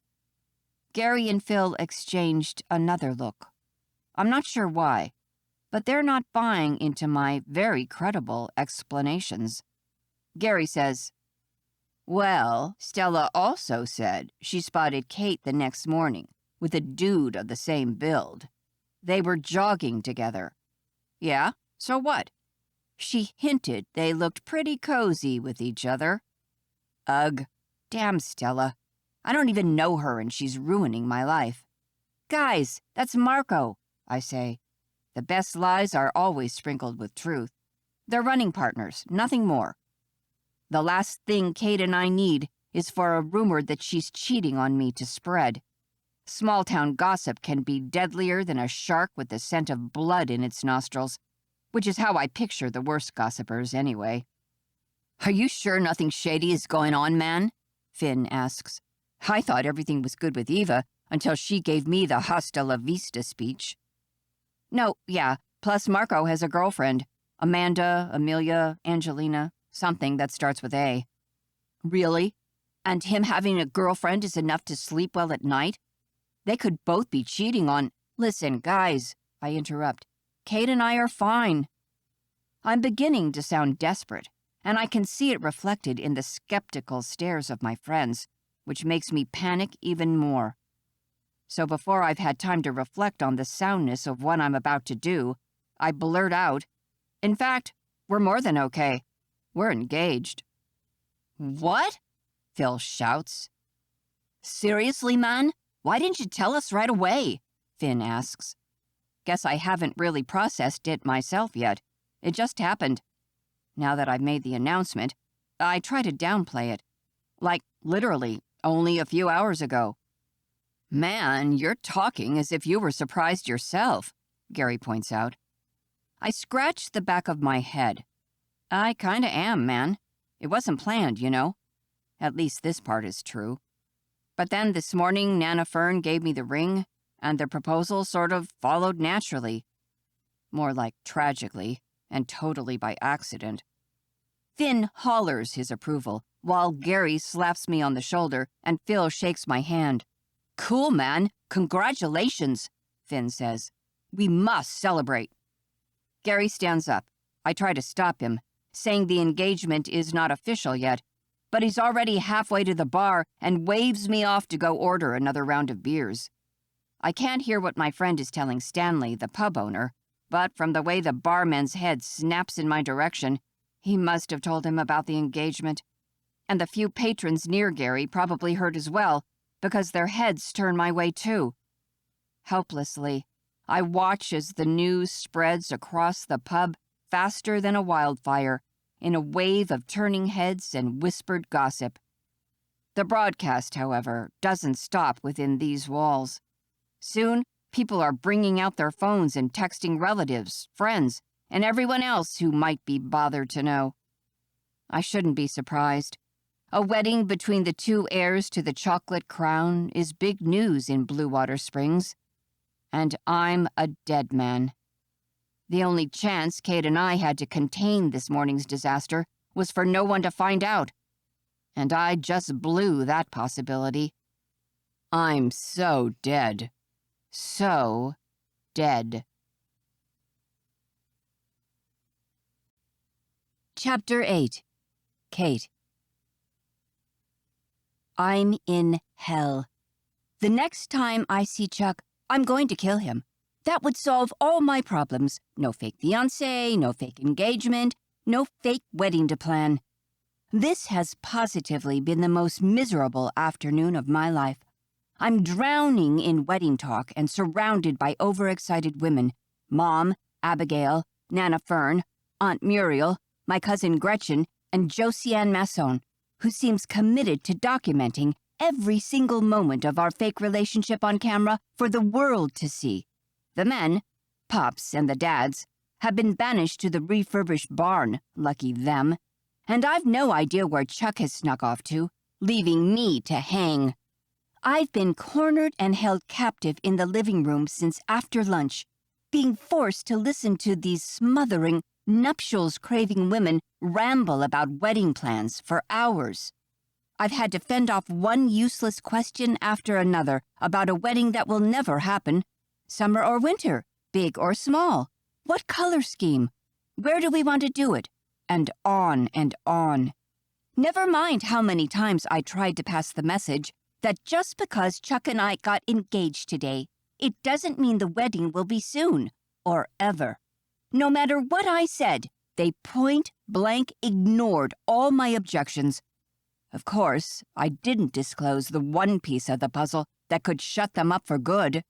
Gary and Phil exchanged another look. I'm not sure why, but they're not buying into my very credible explanations. Gary says, "Well, Stella also said she spotted Kate the next morning with a dude of the same build. They were jogging together." "Yeah, So what? She hinted they looked pretty cozy with each other. Ugh. Damn Stella. I don't even know her and she's ruining my life. Guys, that's Marco, I say. The best lies are always sprinkled with truth. They're running partners, nothing more. The last thing Kate and I need is for a rumor that she's cheating on me to spread. Small-town gossip can be deadlier than a shark with the scent of blood in its nostrils, which is how I picture the worst gossipers anyway. Are you sure nothing shady is going on, man? Finn asks. I thought everything was good with Eva until she gave me the hasta la vista speech. No, yeah, plus Marco has a girlfriend. Amanda, Amelia, Angelina, something that starts with A. Really? And him having a girlfriend is enough to sleep well at night? They could both be cheating on— Listen, guys, I interrupt. Kate and I are fine. I'm beginning to sound desperate, and I can see it reflected in the skeptical stares of my friends, which makes me panic even more. So before I've had time to reflect on the soundness of what I'm about to do, I blurt out, in fact, we're more than okay. We're engaged. What? Phil shouts. Seriously, man? Why didn't you tell us right away? Finn asks. Guess I haven't really processed it myself yet. It just happened. Now that I've made the announcement, I try to downplay it. Like, literally, only a few hours ago. Man, you're talking as if you were surprised yourself, Gary points out. I scratch the back of my head. I kinda am, man. It wasn't planned, you know. At least this part is true. But then this morning, Nana Fern gave me the ring, and the proposal sort of followed naturally. More like tragically, and totally by accident. Finn hollers his approval, while Gary slaps me on the shoulder and Phil shakes my hand. Cool, man. Congratulations, Finn says. We must celebrate. Gary stands up. I try to stop him, saying the engagement is not official yet, but he's already halfway to the bar and waves me off to go order another round of beers. I can't hear what my friend is telling Stanley, the pub owner, but from the way the barman's head snaps in my direction, he must have told him about the engagement. And the few patrons near Gary probably heard as well, because their heads turn my way too. Helplessly, I watch as the news spreads across the pub faster than a wildfire, in a wave of turning heads and whispered gossip. The broadcast, however, doesn't stop within these walls. Soon, people are bringing out their phones and texting relatives, friends, and everyone else who might be bothered to know. I shouldn't be surprised. A wedding between the two heirs to the chocolate crown is big news in Blue Water Springs. And I'm a dead man. The only chance Kate and I had to contain this morning's disaster was for no one to find out. And I just blew that possibility. I'm so dead. So dead. Chapter 8. Kate. I'm in hell. The next time I see Chuck, I'm going to kill him. That would solve all my problems. No fake fiancé, no fake engagement, no fake wedding to plan. This has positively been the most miserable afternoon of my life. I'm drowning in wedding talk and surrounded by overexcited women. Mom, Abigail, Nana Fern, Aunt Muriel, my cousin Gretchen, and Josiane Masson, who seems committed to documenting every single moment of our fake relationship on camera for the world to see. The men, Pops and the dads, have been banished to the refurbished barn, lucky them, and I've no idea where Chuck has snuck off to, leaving me to hang. I've been cornered and held captive in the living room since after lunch, being forced to listen to these smothering, nuptials-craving women ramble about wedding plans for hours. I've had to fend off one useless question after another about a wedding that will never happen. Summer or winter, big or small, what color scheme, where do we want to do it, and on and on. Never mind how many times I tried to pass the message that just because Chuck and I got engaged today, it doesn't mean the wedding will be soon, or ever. No matter what I said, they point-blank ignored all my objections. Of course, I didn't disclose the one piece of the puzzle that could shut them up for good,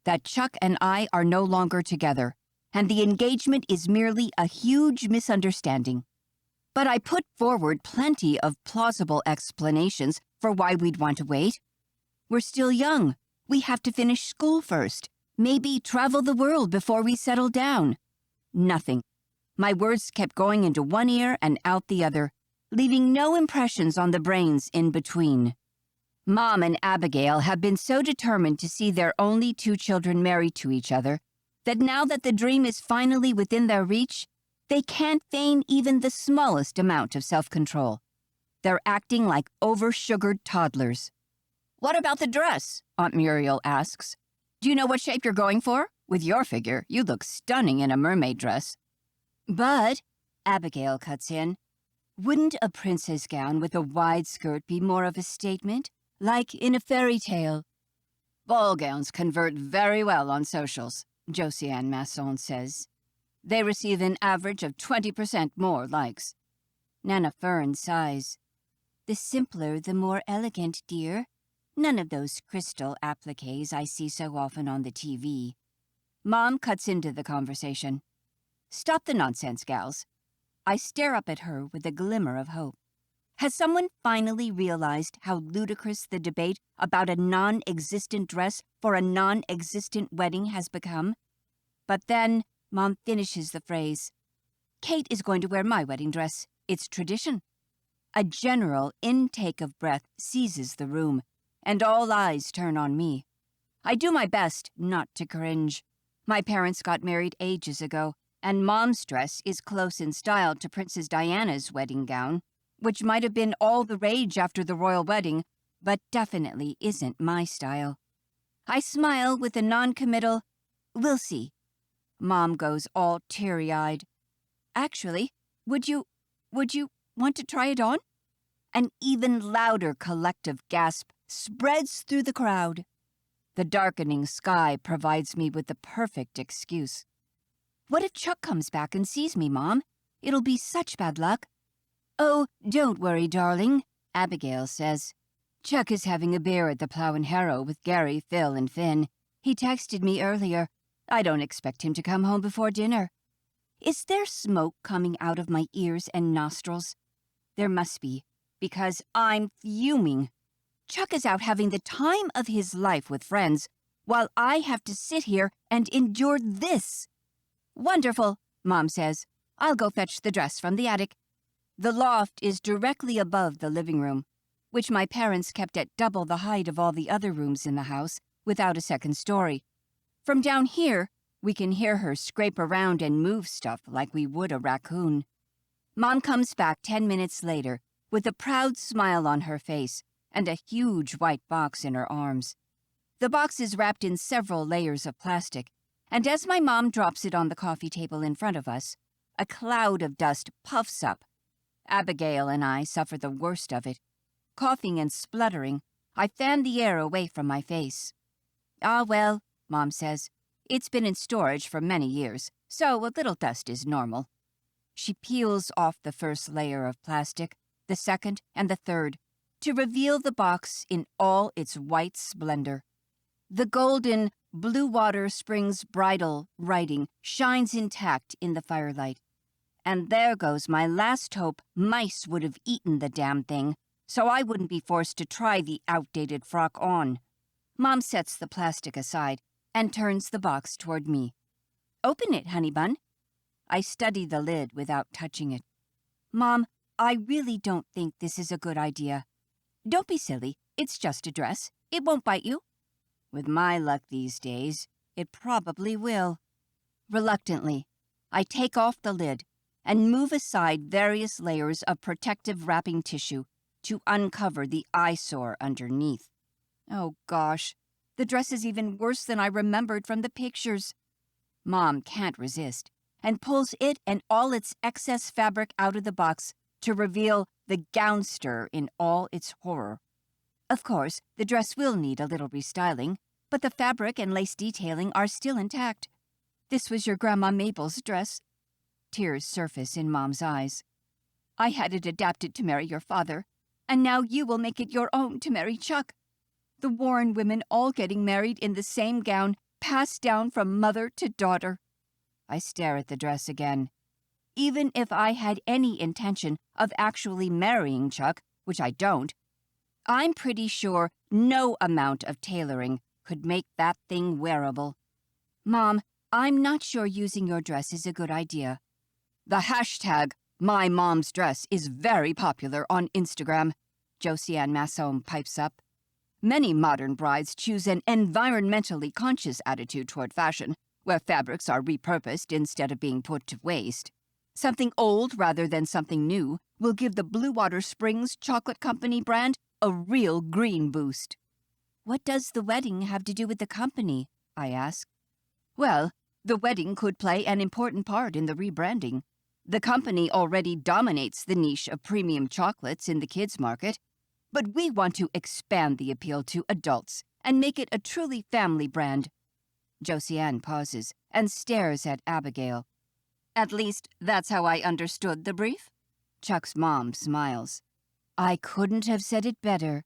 that Chuck and I are no longer together, and the engagement is merely a huge misunderstanding. But I put forward plenty of plausible explanations for why we'd want to wait. We're still young. We have to finish school first. Maybe travel the world before we settle down. Nothing. My words kept going into one ear and out the other, leaving no impressions on the brains in between. Mom and Abigail have been so determined to see their only two children married to each other that now that the dream is finally within their reach, they can't feign even the smallest amount of self-control. They're acting like over-sugared toddlers. "What about the dress?" Aunt Muriel asks. "Do you know what shape you're going for? With your figure, you look stunning in a mermaid dress." "But," Abigail cuts in, "wouldn't a princess gown with a wide skirt be more of a statement? Like in a fairy tale?" "Ball gowns convert very well on socials," Josiane Masson says. "They receive an average of 20% more likes." Nana Fern sighs. "The simpler, the more elegant, dear. None of those crystal appliques I see so often on the TV. Mom cuts into the conversation. "Stop the nonsense, gals." I stare up at her with a glimmer of hope. Has someone finally realized how ludicrous the debate about a non-existent dress for a non-existent wedding has become? But then Mom finishes the phrase. "Kate is going to wear my wedding dress. It's tradition." A general intake of breath seizes the room, and all eyes turn on me. I do my best not to cringe. My parents got married ages ago, and Mom's dress is close in style to Princess Diana's wedding gown, which might have been all the rage after the royal wedding, but definitely isn't my style. I smile with a non-committal, "We'll see." Mom goes all teary-eyed. "Actually, would you want to try it on?" An even louder collective gasp spreads through the crowd. The darkening sky provides me with the perfect excuse. "What if Chuck comes back and sees me, Mom? It'll be such bad luck." "Oh, don't worry, darling," Abigail says. "Chuck is having a beer at the Plow and Harrow with Gary, Phil, and Finn. He texted me earlier. I don't expect him to come home before dinner." Is there smoke coming out of my ears and nostrils? There must be, because I'm fuming. Chuck is out having the time of his life with friends, while I have to sit here and endure this. "Wonderful," Mom says. "I'll go fetch the dress from the attic." The loft is directly above the living room, which my parents kept at double the height of all the other rooms in the house, without a second story. From down here, we can hear her scrape around and move stuff like we would a raccoon. Mom comes back 10 minutes later with a proud smile on her face and a huge white box in her arms. The box is wrapped in several layers of plastic, and as my mom drops it on the coffee table in front of us, a cloud of dust puffs up. Abigail and I suffer the worst of it. Coughing and spluttering, I fan the air away from my face. "Ah, well," Mom says, "it's been in storage for many years, so a little dust is normal." She peels off the first layer of plastic, the second, and the third, to reveal the box in all its white splendor. The golden Blue Water Springs bridal writing shines intact in the firelight. And there goes my last hope mice would have eaten the damn thing, so I wouldn't be forced to try the outdated frock on. Mom sets the plastic aside and turns the box toward me. "Open it, honey bun." I study the lid without touching it. "Mom, I really don't think this is a good idea." "Don't be silly. It's just a dress. It won't bite you." With my luck these days, it probably will. Reluctantly, I take off the lid and move aside various layers of protective wrapping tissue to uncover the eyesore underneath. Oh gosh, the dress is even worse than I remembered from the pictures. Mom can't resist and pulls it and all its excess fabric out of the box to reveal the gownster in all its horror. Of course, the dress will need a little restyling, but the fabric and lace detailing are still intact. "This was your Grandma Mabel's dress," tears surface in Mom's eyes. I had it adapted to marry your father, and now you will make it your own to marry Chuck. The Warren women all getting married in the same gown, passed down from mother to daughter. I stare at the dress again. Even if I had any intention of actually marrying Chuck, which I don't, I'm pretty sure no amount of tailoring could make that thing wearable. Mom, I'm not sure using your dress is a good idea. The hashtag My Mom's Dress is very popular on Instagram, Josiane Masson pipes up. Many modern brides choose an environmentally conscious attitude toward fashion, where fabrics are repurposed instead of being put to waste. Something old rather than something new will give the Blue Water Springs Chocolate Company brand a real green boost. What does the wedding have to do with the company? I ask. Well, the wedding could play an important part in the rebranding. The company already dominates the niche of premium chocolates in the kids' market, but we want to expand the appeal to adults and make it a truly family brand. Josiane pauses and stares at Abigail. At least, that's how I understood the brief. Chuck's mom smiles. I couldn't have said it better.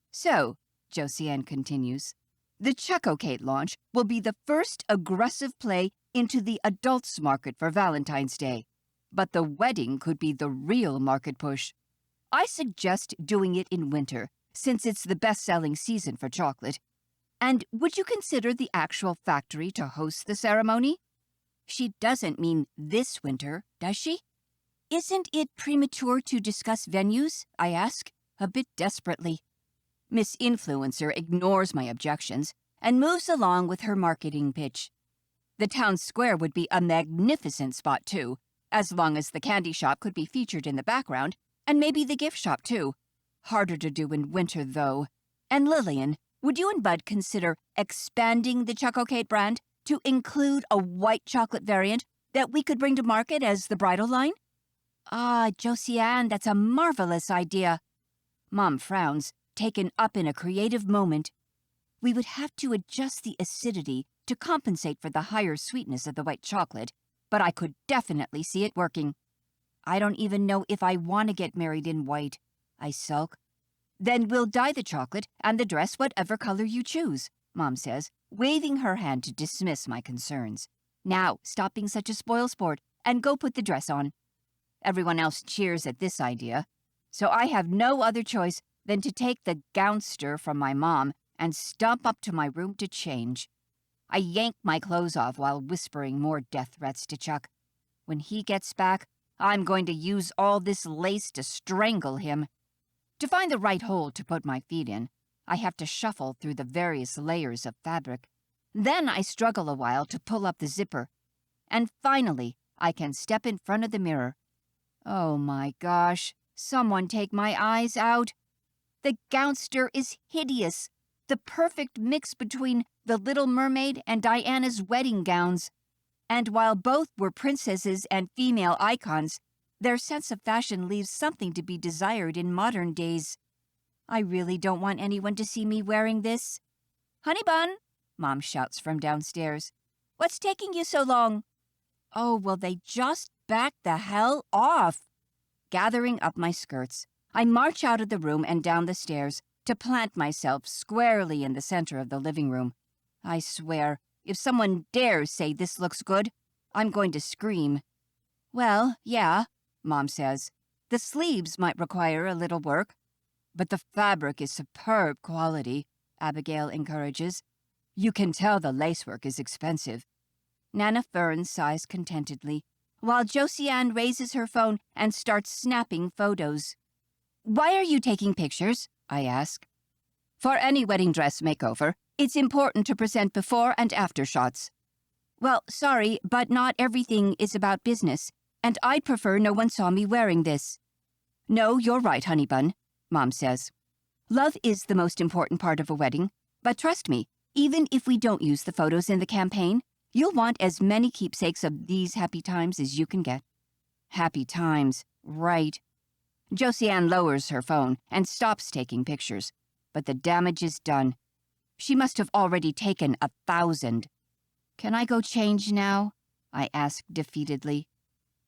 So, Josiane continues, the Chuck-O-Kate launch will be the first aggressive play into the adults market for Valentine's Day. But the wedding could be the real market push. I suggest doing it in winter, since it's the best-selling season for chocolate. And would you consider the actual factory to host the ceremony? She doesn't mean this winter, does she? Isn't it premature to discuss venues? I ask, a bit desperately. Miss Influencer ignores my objections and moves along with her marketing pitch. The town square would be a magnificent spot, too, as long as the candy shop could be featured in the background, and maybe the gift shop, too. Harder to do in winter, though. And Lillian, would you and Bud consider expanding the Chuck-O-Kate brand to include a white chocolate variant that we could bring to market as the bridal line? Ah, Josiane, that's a marvelous idea. Mom frowns, taken up in a creative moment. We would have to adjust the acidity to compensate for the higher sweetness of the white chocolate, but I could definitely see it working. I don't even know if I want to get married in white. I sulk. Then we'll dye the chocolate and the dress whatever color you choose, Mom says, waving her hand to dismiss my concerns. Now, stop being such a spoilsport and go put the dress on. Everyone else cheers at this idea, so I have no other choice than to take the gownster from my mom and stomp up to my room to change. I yank my clothes off while whispering more death threats to Chuck. When he gets back, I'm going to use all this lace to strangle him. To find the right hole to put my feet in, I have to shuffle through the various layers of fabric. Then I struggle a while to pull up the zipper. And finally, I can step in front of the mirror. Oh my gosh, someone take my eyes out. The gownster is hideous, the perfect mix between The Little Mermaid and Diana's wedding gowns. And while both were princesses and female icons, their sense of fashion leaves something to be desired in modern days. I really don't want anyone to see me wearing this. Honey bun, Mom shouts from downstairs. What's taking you so long? Oh, will they just back the hell off? Gathering up my skirts, I march out of the room and down the stairs to plant myself squarely in the center of the living room. I swear, if someone dares say this looks good, I'm going to scream. Well, yeah, Mom says. The sleeves might require a little work. But the fabric is superb quality, Abigail encourages. You can tell the lacework is expensive. Nana Fern sighs contentedly, while Josiane raises her phone and starts snapping photos. Why are you taking pictures? I ask. For any wedding dress makeover, it's important to present before and after shots. Well, sorry, but not everything is about business, and I'd prefer no one saw me wearing this. No, you're right, honey bun, Mom says. Love is the most important part of a wedding, but trust me, even if we don't use the photos in the campaign, you'll want as many keepsakes of these happy times as you can get. Happy times, right. Josiane lowers her phone and stops taking pictures, but the damage is done. She must have already taken 1,000. Can I go change now? I ask defeatedly.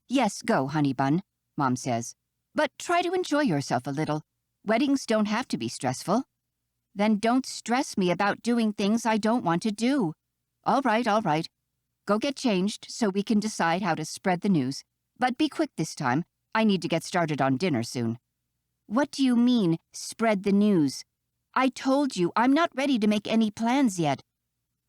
Yes, go, honey bun, Mom says. But try to enjoy yourself a little. Weddings don't have to be stressful. Then don't stress me about doing things I don't want to do. All right, all right. Go get changed so we can decide how to spread the news. But be quick this time. I need to get started on dinner soon. What do you mean, spread the news? I told you I'm not ready to make any plans yet.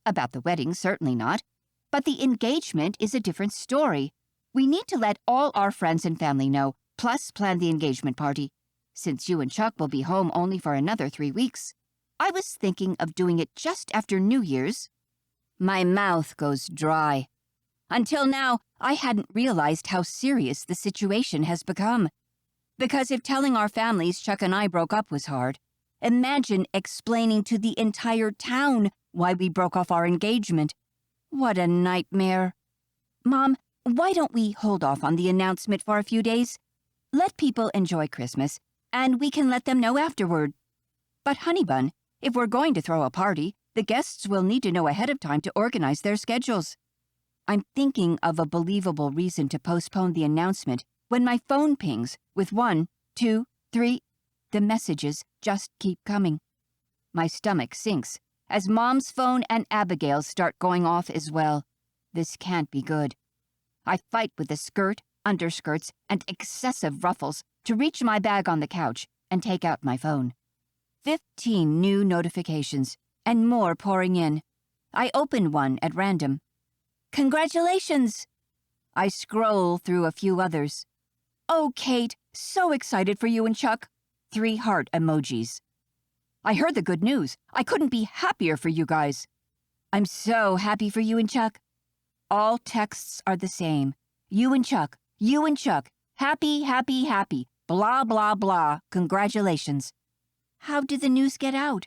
About the wedding, certainly not. But the engagement is a different story. We need to let all our friends and family know, plus plan the engagement party. Since you and Chuck will be home only for another 3 weeks, I was thinking of doing it just after New Year's. My mouth goes dry. Until now, I hadn't realized how serious the situation has become. Because if telling our families Chuck and I broke up was hard, imagine explaining to the entire town why we broke off our engagement. What a nightmare. Mom, why don't we hold off on the announcement for a few days? Let people enjoy Christmas, and we can let them know afterward. But honey bun, if we're going to throw a party, the guests will need to know ahead of time to organize their schedules. I'm thinking of a believable reason to postpone the announcement when my phone pings with 1, 2, 3. The messages just keep coming. My stomach sinks as Mom's phone and Abigail's start going off as well. This can't be good. I fight with the skirt, underskirts, and excessive ruffles to reach my bag on the couch and take out my phone. 15 new notifications, and more pouring in. I open one at random. Congratulations! I scroll through a few others. Oh, Kate, so excited for you and Chuck. 3 heart emojis. I heard the good news. I couldn't be happier for you guys. I'm so happy for you and Chuck. All texts are the same. You and Chuck, happy, happy, happy, blah, blah, blah, congratulations. How did the news get out?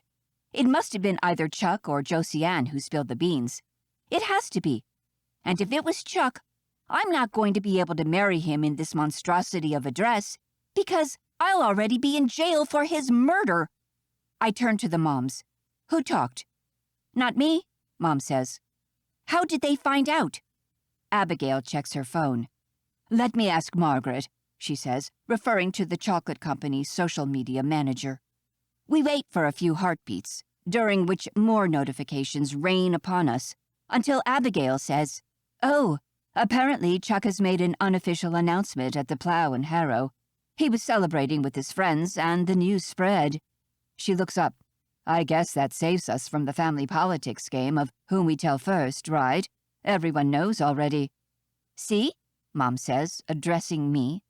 It must have been either Chuck or Josiane who spilled the beans. It has to be. And if it was Chuck, I'm not going to be able to marry him in this monstrosity of a dress because I'll already be in jail for his murder. I turn to the moms. Who talked? Not me, Mom says. How did they find out? Abigail checks her phone. Let me ask Margaret, she says, referring to the chocolate company's social media manager. We wait for a few heartbeats, during which more notifications rain upon us, until Abigail says, Oh, apparently Chuck has made an unofficial announcement at the Plow and Harrow. He was celebrating with his friends, and the news spread. She looks up. I guess that saves us from the family politics game of whom we tell first, right? Everyone knows already. See? Mom says, addressing me.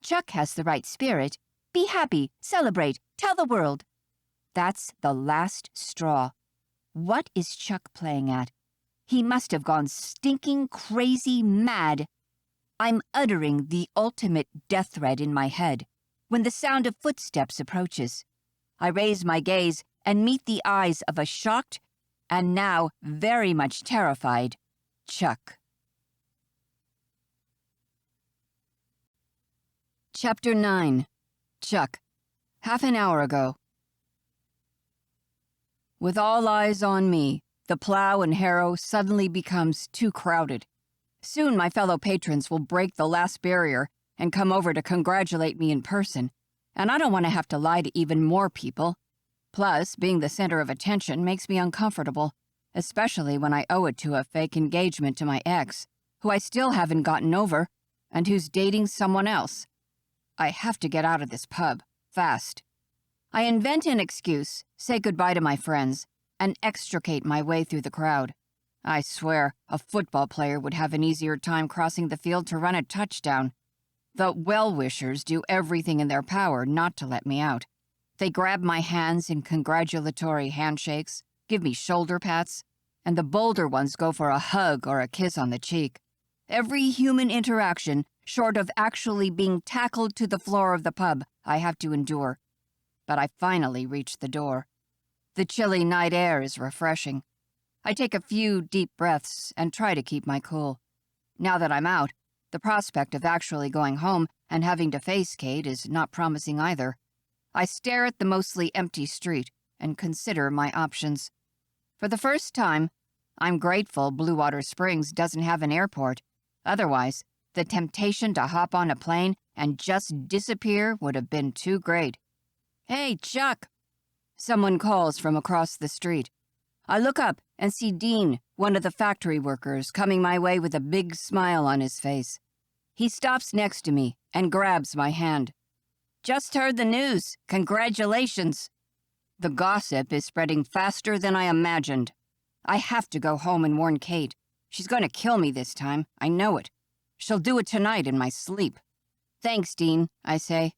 Chuck has the right spirit. Be happy, celebrate, tell the world. That's the last straw. What is Chuck playing at? He must have gone stinking crazy mad. I'm uttering the ultimate death threat in my head when the sound of footsteps approaches. I raise my gaze and meet the eyes of a shocked and now very much terrified Chuck. Chapter 9. Chuck. Half an hour ago. With all eyes on me, the Plow and Harrow suddenly becomes too crowded. Soon my fellow patrons will break the last barrier and come over to congratulate me in person, and I don't want to have to lie to even more people. Plus, being the center of attention makes me uncomfortable, especially when I owe it to a fake engagement to my ex, who I still haven't gotten over, and who's dating someone else. I have to get out of this pub, fast. I invent an excuse, say goodbye to my friends, and extricate my way through the crowd. I swear, a football player would have an easier time crossing the field to run a touchdown. The well-wishers do everything in their power not to let me out. They grab my hands in congratulatory handshakes, give me shoulder pats, and the bolder ones go for a hug or a kiss on the cheek. Every human interaction, short of actually being tackled to the floor of the pub, I have to endure. But I finally reach the door. The chilly night air is refreshing. I take a few deep breaths and try to keep my cool. Now that I'm out, the prospect of actually going home and having to face Kate is not promising either. I stare at the mostly empty street and consider my options. For the first time, I'm grateful Blue Water Springs doesn't have an airport. Otherwise, The temptation to hop on a plane and just disappear would have been too great. "Hey, Chuck!" Someone calls from across the street. I look up and see Dean, one of the factory workers, coming my way with a big smile on his face. He stops next to me and grabs my hand. "Just heard the news. Congratulations." The gossip is spreading faster than I imagined. I have to go home and warn Kate. She's going to kill me this time. I know it. She'll do it tonight in my sleep. "Thanks, Dean," I say.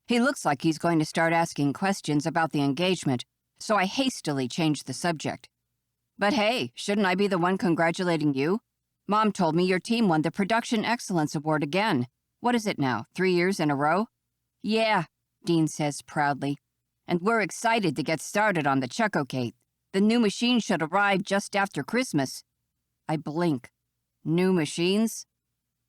He looks like he's going to start asking questions about the engagement, so I hastily change the subject. "But hey, shouldn't I be the one congratulating you? Mom told me your team won the Production Excellence Award again. What is it now, 3 years in a row?" "Yeah," Dean says proudly. "And we're excited to get started on the Chuckocate. The new machine should arrive just after Christmas." I blink. "New machines?"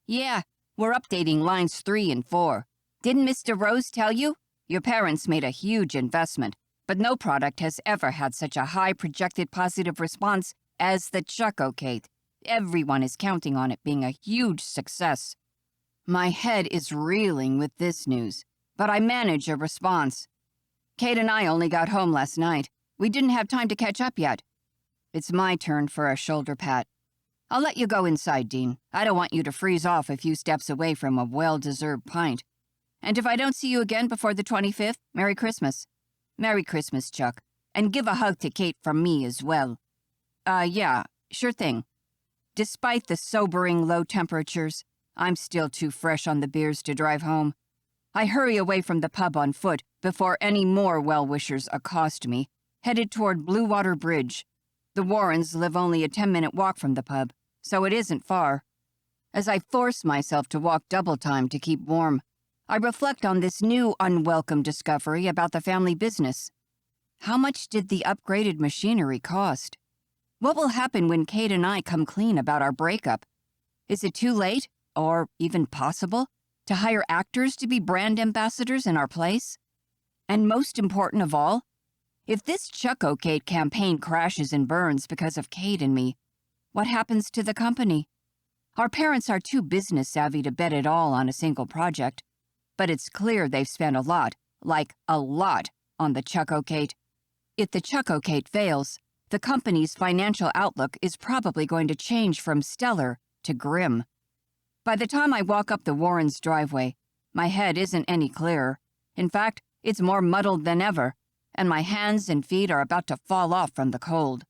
"Yeah, we're updating lines 3 and 4. Didn't Mr. Rose tell you? Your parents made a huge investment, but no product has ever had such a high projected positive response as the Chuckocate. Everyone is counting on it being a huge success." My head is reeling with this news, but I manage a response. "Kate and I only got home last night. We didn't have time to catch up yet." It's my turn for a shoulder pat. "I'll let you go inside, Dean. I don't want you to freeze off a few steps away from a well-deserved pint. And if I don't see you again before the 25th, Merry Christmas." "Merry Christmas, Chuck. And give a hug to Kate from me as well." Yeah, sure thing." Despite the sobering low temperatures, I'm still too fresh on the beers to drive home. I hurry away from the pub on foot before any more well-wishers accost me, headed toward Blue Water Bridge. The Warrens live only a 10-minute walk from the pub, so it isn't far. As I force myself to walk double time to keep warm, I reflect on this new unwelcome discovery about the family business. How much did the upgraded machinery cost? What will happen when Kate and I come clean about our breakup? Is it too late, or even possible, to hire actors to be brand ambassadors in our place? And most important of all, if this Chuckocate campaign crashes and burns because of Kate and me, what happens to the company? Our parents are too business savvy to bet it all on a single project, but it's clear they've spent a lot, like a lot, on the Chuckocate. If the Chuckocate fails, the company's financial outlook is probably going to change from stellar to grim. By the time I walk up the Warrens' driveway, my head isn't any clearer. In fact, it's more muddled than ever, and my hands and feet are about to fall off from the cold.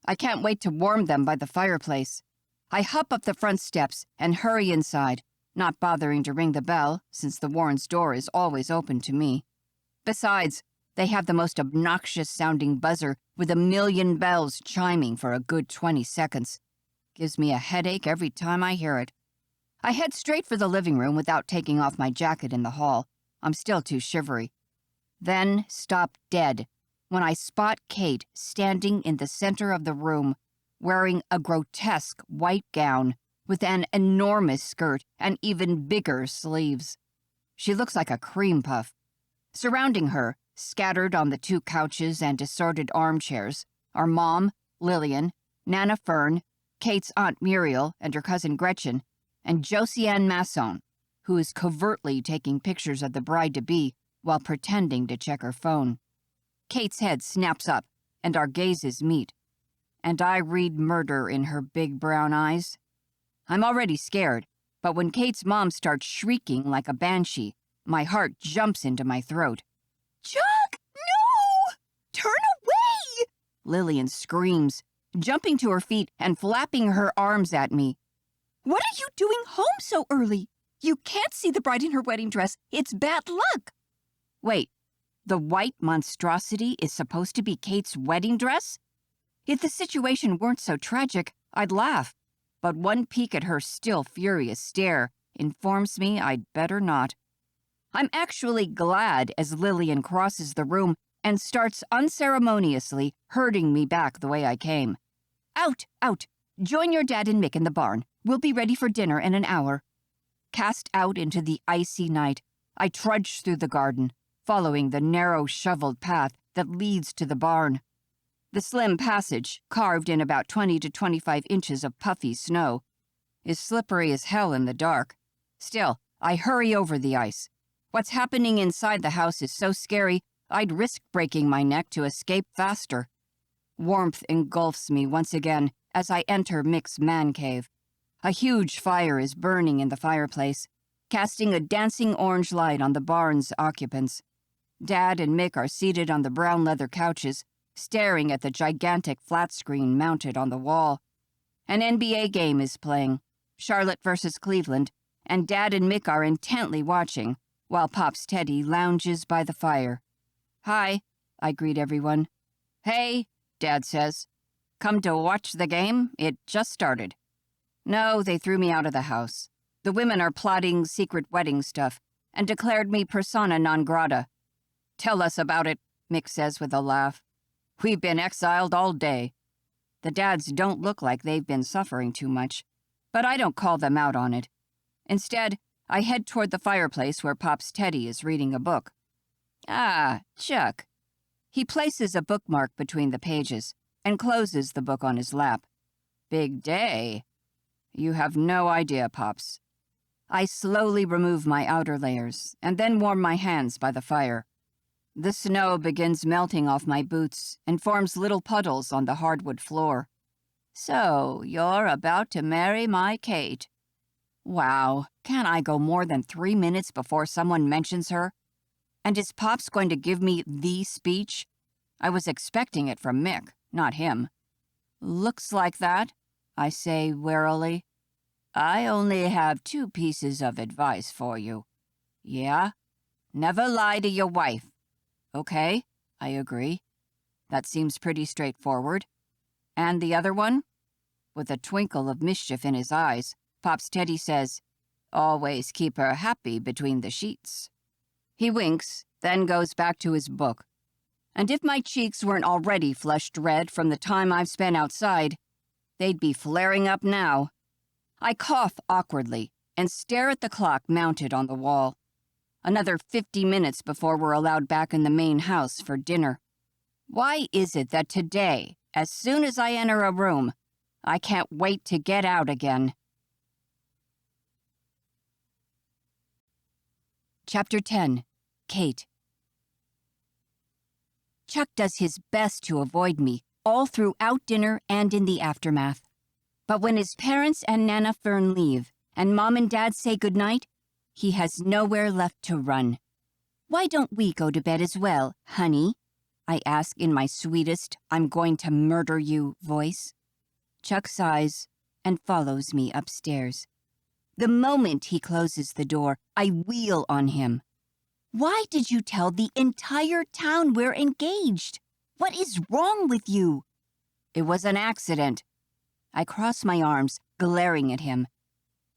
I can't wait to warm them by the fireplace. I hop up the front steps and hurry inside, not bothering to ring the bell, since the Warrens' door is always open to me. Besides, they have the most obnoxious-sounding buzzer with 1,000,000 bells chiming for a good 20 seconds. Gives me a headache every time I hear it. I head straight for the living room without taking off my jacket in the hall. I'm still too shivery. Then stop dead when I spot Kate standing in the center of the room, wearing a grotesque white gown with an enormous skirt and even bigger sleeves. She looks like a cream puff. Surrounding her, scattered on the 2 couches and assorted armchairs, are Mom, Lillian, Nana Fern, Kate's Aunt Muriel and her cousin Gretchen, and Josiane Masson, who is covertly taking pictures of the bride-to-be while pretending to check her phone. Kate's head snaps up, and our gazes meet, and I read murder in her big brown eyes. I'm already scared, but when Kate's mom starts shrieking like a banshee, my heart jumps into my throat. "Chuck, no! Turn away!" Lillian screams, jumping to her feet and flapping her arms at me. "What are you doing home so early? You can't see the bride in her wedding dress. It's bad luck." Wait, the white monstrosity is supposed to be Kate's wedding dress? If the situation weren't so tragic, I'd laugh, but one peek at her still furious stare informs me I'd better not. I'm actually glad as Lillian crosses the room and starts unceremoniously herding me back the way I came. "Out, out! Join your dad and Mick in the barn. We'll be ready for dinner in an hour." Cast out into the icy night, I trudge through the garden, following the narrow shoveled path that leads to the barn. The slim passage, carved in about 20 to 25 inches of puffy snow. is slippery as hell in the dark. Still, I hurry over the ice. What's happening inside the house is so scary, I'd risk breaking my neck to escape faster. Warmth engulfs me once again as I enter Mick's man cave. A huge fire is burning in the fireplace, casting a dancing orange light on the barn's occupants. Dad and Mick are seated on the brown leather couches, staring at the gigantic flat screen mounted on the wall. An NBA game is playing, Charlotte versus Cleveland, and Dad and Mick are intently watching, while Pop's Teddy lounges by the fire. "Hi," I greet everyone. "Hey," Dad says. "Come to watch the game? It just started." No, they threw me out of the house. The women are plotting secret wedding stuff and declared me persona non grata. "Tell us about it," Mick says with a laugh. "We've been exiled all day." The dads don't look like they've been suffering too much, but I don't call them out on it. Instead, I head toward the fireplace where Pop's Teddy is reading a book. "Ah, Chuck." He places a bookmark between the pages and closes the book on his lap. "Big day." "You have no idea, Pops." I slowly remove my outer layers and then warm my hands by the fire. The snow begins melting off my boots and forms little puddles on the hardwood floor. "So, you're about to marry my Kate." Wow, can't I go more than 3 minutes before someone mentions her? And is Pops going to give me the speech? I was expecting it from Mick, not him. "Looks like that," I say warily. "I only have 2 pieces of advice for you." "Yeah?" "Never lie to your wife." "Okay," I agree. That seems pretty straightforward. "And the other one?" With a twinkle of mischief in his eyes, Pop's Teddy says, "Always keep her happy between the sheets." He winks, then goes back to his book. And if my cheeks weren't already flushed red from the time I've spent outside, they'd be flaring up now. I cough awkwardly and stare at the clock mounted on the wall. Another 50 minutes before we're allowed back in the main house for dinner. Why is it that today, as soon as I enter a room, I can't wait to get out again? Chapter 10. Kate. Chuck does his best to avoid me, all throughout dinner and in the aftermath. But when his parents and Nana Fern leave, and Mom and Dad say goodnight, he has nowhere left to run. "Why don't we go to bed as well, honey?" I ask in my sweetest, "I'm going to murder you" voice. Chuck sighs and follows me upstairs. The moment he closes the door, I wheel on him. "Why did you tell the entire town we're engaged? What is wrong with you?" "It was an accident." I cross my arms, glaring at him.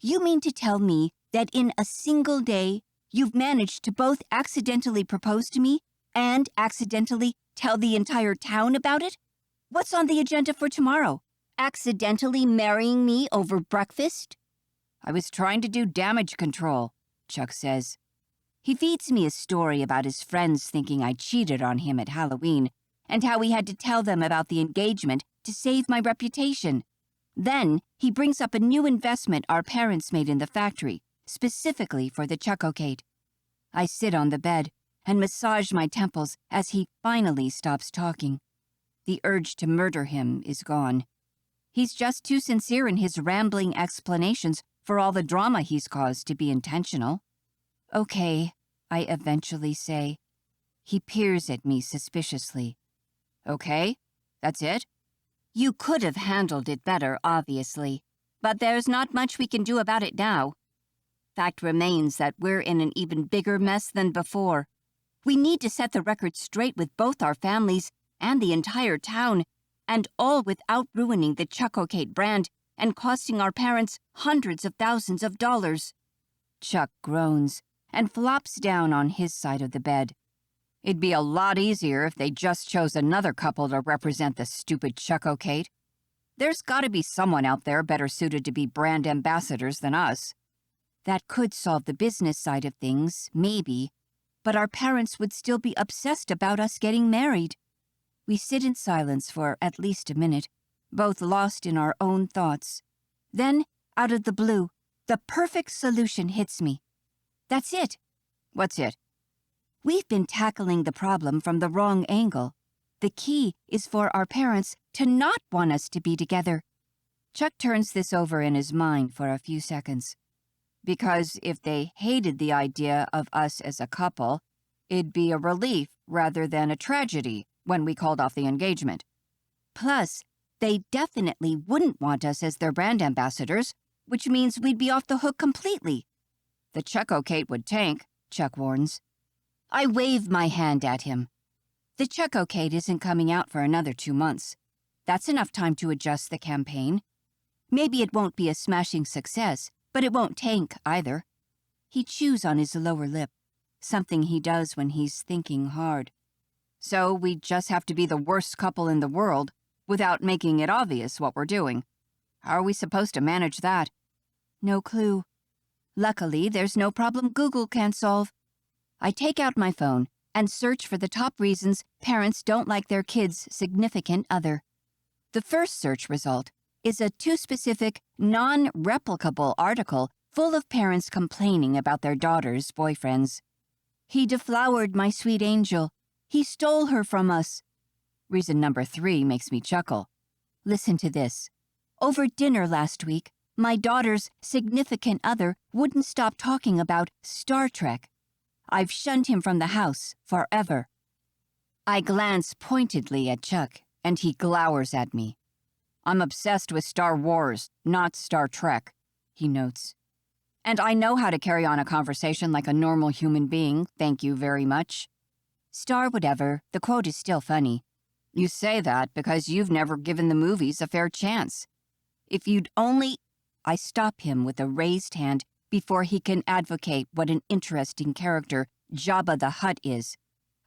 "You mean to tell me that in a single day, you've managed to both accidentally propose to me and accidentally tell the entire town about it? What's on the agenda for tomorrow? Accidentally marrying me over breakfast?" "I was trying to do damage control," Chuck says. He feeds me a story about his friends thinking I cheated on him at Halloween and how he had to tell them about the engagement to save my reputation. Then he brings up a new investment our parents made in the factory, specifically for the Chuckocate. I sit on the bed and massage my temples as he finally stops talking. The urge to murder him is gone. He's just too sincere in his rambling explanations for all the drama he's caused to be intentional. "Okay," I eventually say. He peers at me suspiciously. "Okay? That's it?" "You could have handled it better, obviously. But there's not much we can do about it now. Fact remains that we're in an even bigger mess than before. We need to set the record straight with both our families and the entire town, and all without ruining the Chuckocate brand and costing our parents hundreds of thousands of dollars." Chuck groans and flops down on his side of the bed. "It'd be a lot easier if they just chose another couple to represent the stupid Chuckocate. There's gotta be someone out there better suited to be brand ambassadors than us." "That could solve the business side of things, maybe, but our parents would still be obsessed about us getting married." We sit in silence for at least a minute, both lost in our own thoughts. Then out of the blue, the perfect solution hits me. That's it. What's it? We've been tackling the problem from the wrong angle. The key is for our parents to not want us to be together. Chuck turns this over in his mind for a few seconds. Because if they hated the idea of us as a couple, it'd be a relief rather than a tragedy when we called off the engagement. Plus, they definitely wouldn't want us as their brand ambassadors, which means we'd be off the hook completely. The Chuck-O-Kate would tank, Chuck warns. I wave my hand at him. The Chuck-O-Kate isn't coming out for another 2 months. That's enough time to adjust the campaign. Maybe it won't be a smashing success, but it won't tank either. He chews on his lower lip, something he does when he's thinking hard. So we just have to be the worst couple in the world without making it obvious what we're doing. How are we supposed to manage that? No clue. Luckily, there's no problem Google can't solve. I take out my phone and search for the top reasons parents don't like their kids' significant other. The first search result is a too specific, non-replicable article full of parents complaining about their daughters' boyfriends. He deflowered my sweet angel. He stole her from us. Reason number 3 makes me chuckle. Listen to this. Over dinner last week, my daughter's significant other wouldn't stop talking about Star Trek. I've shunned him from the house forever. I glance pointedly at Chuck, and he glowers at me. I'm obsessed with Star Wars, not Star Trek, he notes. And I know how to carry on a conversation like a normal human being, thank you very much. Star whatever, the quote is still funny. You say that because you've never given the movies a fair chance. If you'd only... I stop him with a raised hand before he can advocate what an interesting character Jabba the Hutt is.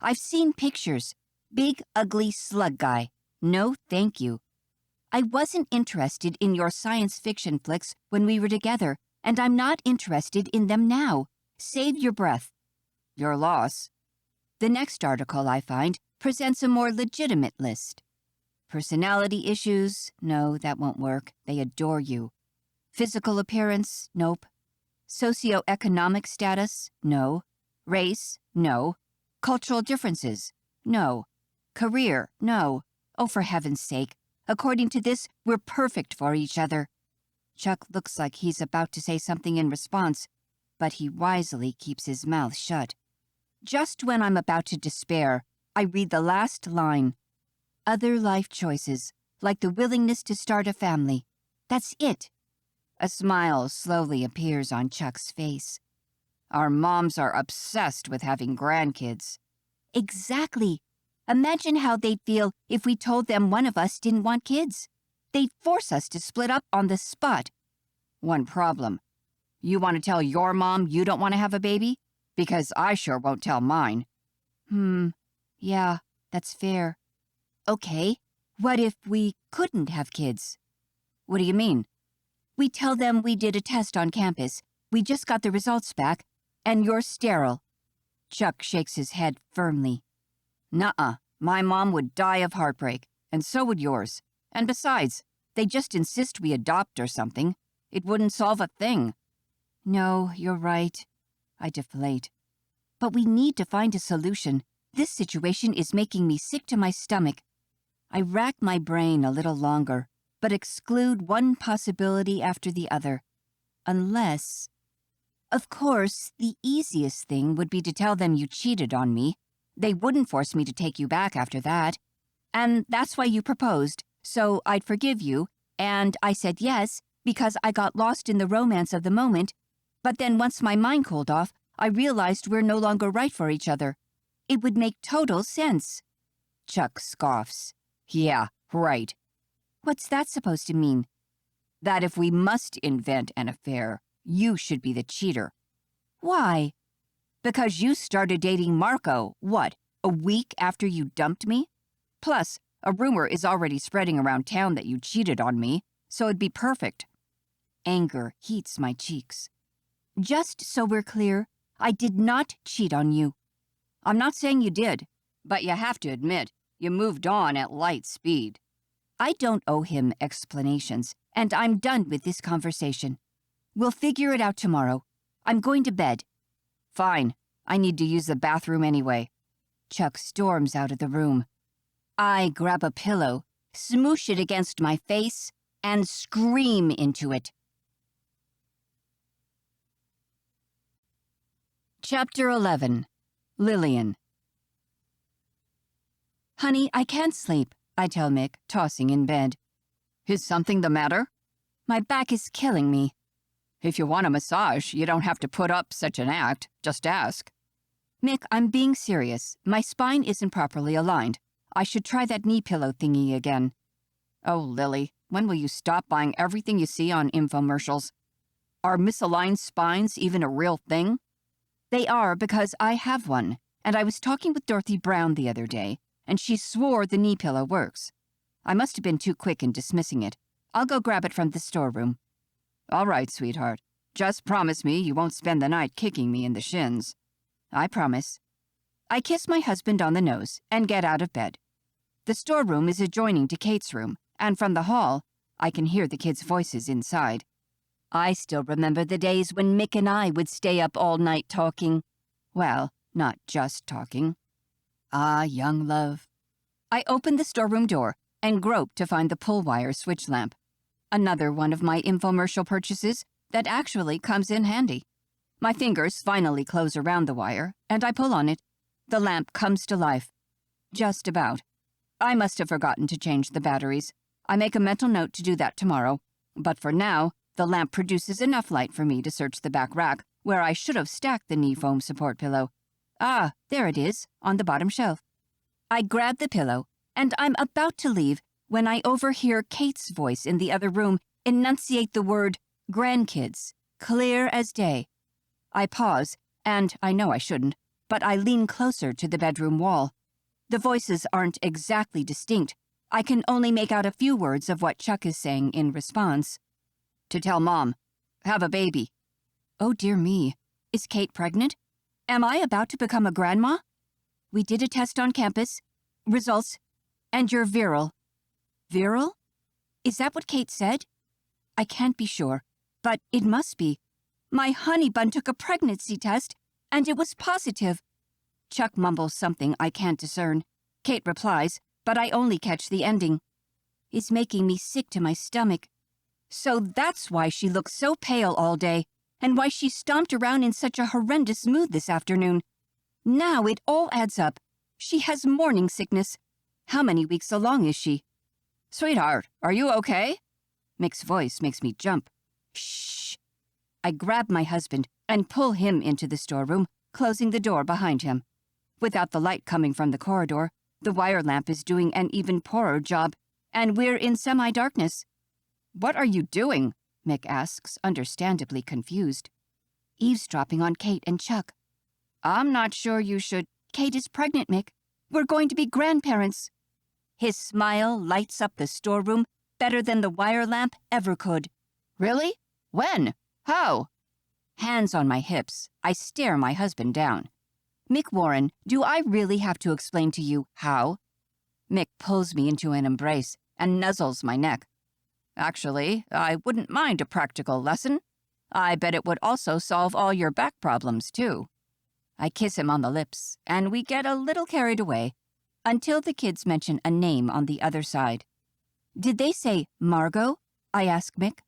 I've seen pictures. Big, ugly slug guy. No, thank you. I wasn't interested in your science fiction flicks when we were together, and I'm not interested in them now. Save your breath. Your loss. The next article I find presents a more legitimate list. Personality issues? No, that won't work. They adore you. Physical appearance? Nope. Socioeconomic status? No. Race? No. Cultural differences? No. Career? No. Oh, for heaven's sake. According to this, we're perfect for each other. Chuck looks like he's about to say something in response, but he wisely keeps his mouth shut. Just when I'm about to despair, I read the last line. Other life choices, like the willingness to start a family. That's it. A smile slowly appears on Chuck's face. Our moms are obsessed with having grandkids. Exactly. Imagine how they'd feel if we told them one of us didn't want kids. They'd force us to split up on the spot. One problem. You want to tell your mom you don't want to have a baby? Because I sure won't tell mine. Yeah, that's fair. Okay, what if we couldn't have kids? What do you mean? We tell them we did a test on campus, we just got the results back, and you're sterile. Chuck shakes his head firmly. Nuh-uh, my mom would die of heartbreak, and so would yours. And besides, they just insist we adopt or something. It wouldn't solve a thing. No, you're right. I deflate. But we need to find a solution. This situation is making me sick to my stomach. I rack my brain a little longer, but exclude one possibility after the other. Unless... Of course, the easiest thing would be to tell them you cheated on me. They wouldn't force me to take you back after that. And that's why you proposed, so I'd forgive you, and I said yes because I got lost in the romance of the moment. But then once my mind cooled off, I realized we're no longer right for each other. It would make total sense. Chuck scoffs. Yeah, right. What's that supposed to mean? That if we must invent an affair, you should be the cheater. Why? Because you started dating Marco, what, a week after you dumped me? Plus, a rumor is already spreading around town that you cheated on me, so it'd be perfect. Anger heats my cheeks. Just so we're clear, I did not cheat on you. I'm not saying you did, but you have to admit, you moved on at light speed. I don't owe him explanations. and I'm done with this conversation. We'll figure it out tomorrow. I'm going to bed. Fine. I need to use the bathroom anyway. Chuck storms out of the room. I grab a pillow, smoosh it against my face, and scream into it. Chapter 11. Lillian. Honey, I can't sleep, I tell Mick, tossing in bed. Is something the matter? My back is killing me. If you want a massage, you don't have to put up such an act. Just ask. Mick, I'm being serious. My spine isn't properly aligned. I should try that knee pillow thingy again. Oh, Lily, when will you stop buying everything you see on infomercials? Are misaligned spines even a real thing? They are, because I have one, and I was talking with Dorothy Brown the other day, and she swore the knee pillow works. I must have been too quick in dismissing it. I'll go grab it from the storeroom. All right, sweetheart. Just promise me you won't spend the night kicking me in the shins. I promise. I kiss my husband on the nose and get out of bed. The storeroom is adjoining to Kate's room, and from the hall, I can hear the kids' voices inside. I still remember the days when Mick and I would stay up all night talking. Well, not just talking. Ah, young love. I open the storeroom door and grope to find the pull-wire switch lamp. Another one of my infomercial purchases that actually comes in handy. My fingers finally close around the wire, and I pull on it. The lamp comes to life. Just about. I must have forgotten to change the batteries. I make a mental note to do that tomorrow. But for now, the lamp produces enough light for me to search the back rack, where I should have stacked the knee foam support pillow. Ah, there it is, on the bottom shelf. I grab the pillow, and I'm about to leave when I overhear Kate's voice in the other room enunciate the word grandkids, clear as day. I pause, and I know I shouldn't, but I lean closer to the bedroom wall. The voices aren't exactly distinct. I can only make out a few words of what Chuck is saying in response. To tell Mom. Have a baby. Oh, dear me. Is Kate pregnant? Am I about to become a grandma? We did a test on campus. Results. And you're virile. Virile? Is that what Kate said? I can't be sure, but it must be. My honey bun took a pregnancy test, and it was positive. Chuck mumbles something I can't discern. Kate replies, but I only catch the ending. It's making me sick to my stomach. So that's why she looked so pale all day, and why she stomped around in such a horrendous mood this afternoon. Now it all adds up. She has morning sickness. How many weeks along is she? Sweetheart, are you okay? Mick's voice makes me jump. Shh. I grab my husband and pull him into the storeroom, closing the door behind him. Without the light coming from the corridor, the wire lamp is doing an even poorer job, and we're in semi-darkness. What are you doing? Mick asks, understandably confused. Eavesdropping on Kate and Chuck. I'm not sure you should. Kate is pregnant, Mick. We're going to be grandparents. His smile lights up the storeroom better than the wire lamp ever could. Really? When? How? Hands on my hips, I stare my husband down. Mick Warren, do I really have to explain to you how? Mick pulls me into an embrace and nuzzles my neck. Actually, I wouldn't mind a practical lesson. I bet it would also solve all your back problems, too. I kiss him on the lips, and we get a little carried away, until the kids mention a name on the other side. Did they say Margot? I ask Mick.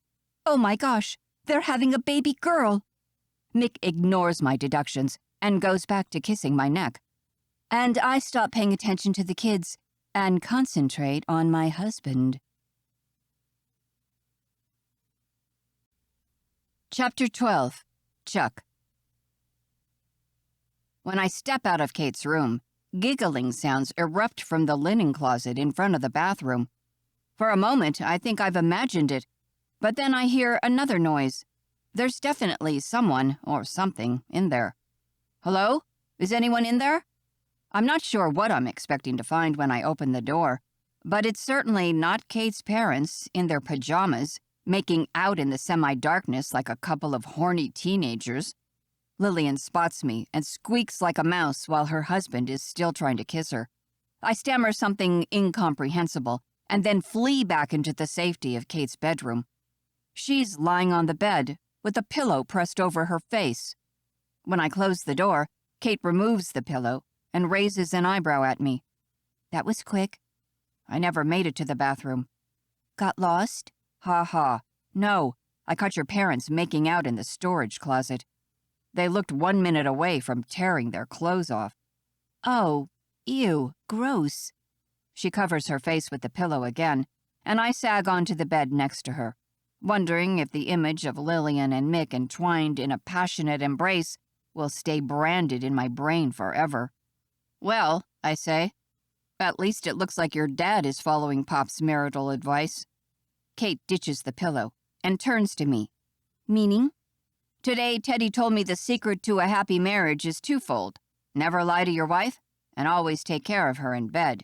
Oh my gosh, they're having a baby girl. Mick ignores my deductions and goes back to kissing my neck. And I stop paying attention to the kids and concentrate on my husband. Chapter 12. Chuck. When I step out of Kate's room, giggling sounds erupt from the linen closet in front of the bathroom. For a moment, I think I've imagined it, but then I hear another noise. There's definitely someone, or something, in there. Hello? Is anyone in there? I'm not sure what I'm expecting to find when I open the door, but it's certainly not Kate's parents in their pajamas, making out in the semi-darkness like a couple of horny teenagers. Lillian spots me and squeaks like a mouse while her husband is still trying to kiss her. I stammer something incomprehensible and then flee back into the safety of Kate's bedroom, She's lying on the bed with a pillow pressed over her face. When I close the door, Kate removes the pillow and raises an eyebrow at me. That was quick. I never made it to the bathroom. Got lost? Ha ha. No, I caught your parents making out in the storage closet. They looked 1 minute away from tearing their clothes off. Oh, ew, gross. She covers her face with the pillow again, and I sag onto the bed next to her, wondering if the image of Lillian and Mick entwined in a passionate embrace will stay branded in my brain forever. Well, I say, at least it looks like your dad is following Pop's marital advice. Kate ditches the pillow and turns to me. Meaning? Today, Teddy told me the secret to a happy marriage is twofold. Never lie to your wife, and always take care of her in bed.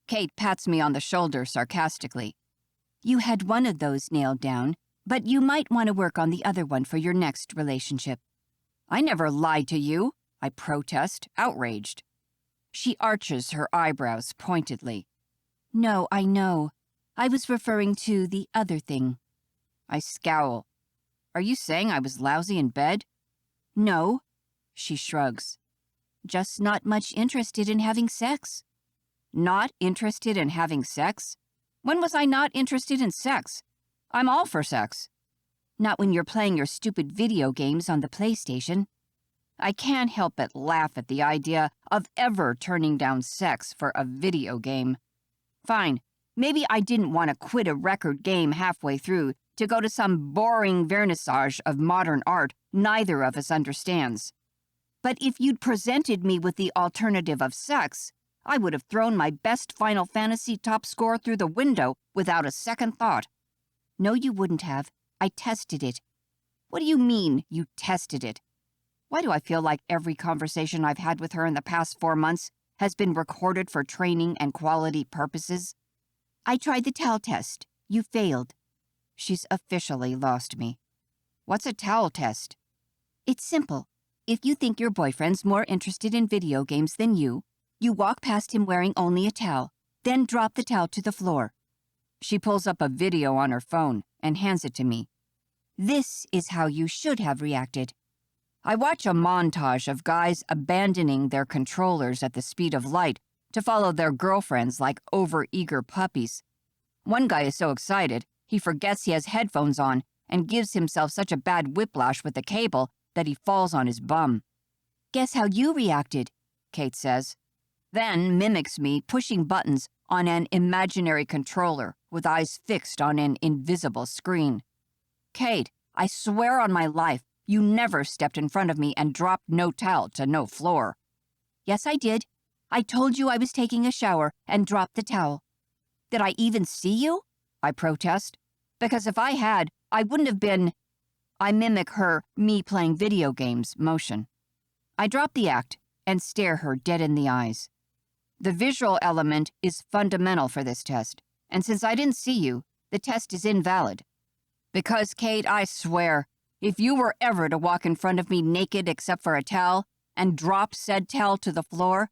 Kate pats me on the shoulder sarcastically. You had one of those nailed down, but you might want to work on the other one for your next relationship. I never lied to you, I protest, outraged. She arches her eyebrows pointedly. No, I know. I was referring to the other thing. I scowl. Are you saying I was lousy in bed? No. She shrugs. Just not much interested in having sex. Not interested in having sex? When was I not interested in sex? I'm all for sex. Not when you're playing your stupid video games on the PlayStation. I can't help but laugh at the idea of ever turning down sex for a video game. Fine, maybe I didn't want to quit a record game halfway through to go to some boring vernissage of modern art neither of us understands. But if you'd presented me with the alternative of sex, I would have thrown my best Final Fantasy top score through the window without a second thought. No, you wouldn't have. I tested it. What do you mean, you tested it? Why do I feel like every conversation I've had with her in the past 4 months has been recorded for training and quality purposes? I tried the towel test. You failed. She's officially lost me. What's a towel test? It's simple. If you think your boyfriend's more interested in video games than you walk past him wearing only a towel, then drop the towel to the floor. She pulls up a video on her phone and hands it to me. This is how you should have reacted. I watch a montage of guys abandoning their controllers at the speed of light to follow their girlfriends like overeager puppies. One guy is so excited, he forgets he has headphones on and gives himself such a bad whiplash with the cable that he falls on his bum. Guess how you reacted, Kate says. Then mimics me pushing buttons on an imaginary controller with eyes fixed on an invisible screen. Kate, I swear on my life, you never stepped in front of me and dropped no towel to no floor. Yes, I did. I told you I was taking a shower and dropped the towel. Did I even see you? I protest. Because if I had, I wouldn't have been... I mimic her me playing video games motion. I drop the act and stare her dead in the eyes. The visual element is fundamental for this test, and since I didn't see you, the test is invalid. Because, Kate, I swear, if you were ever to walk in front of me naked except for a towel and drop said towel to the floor,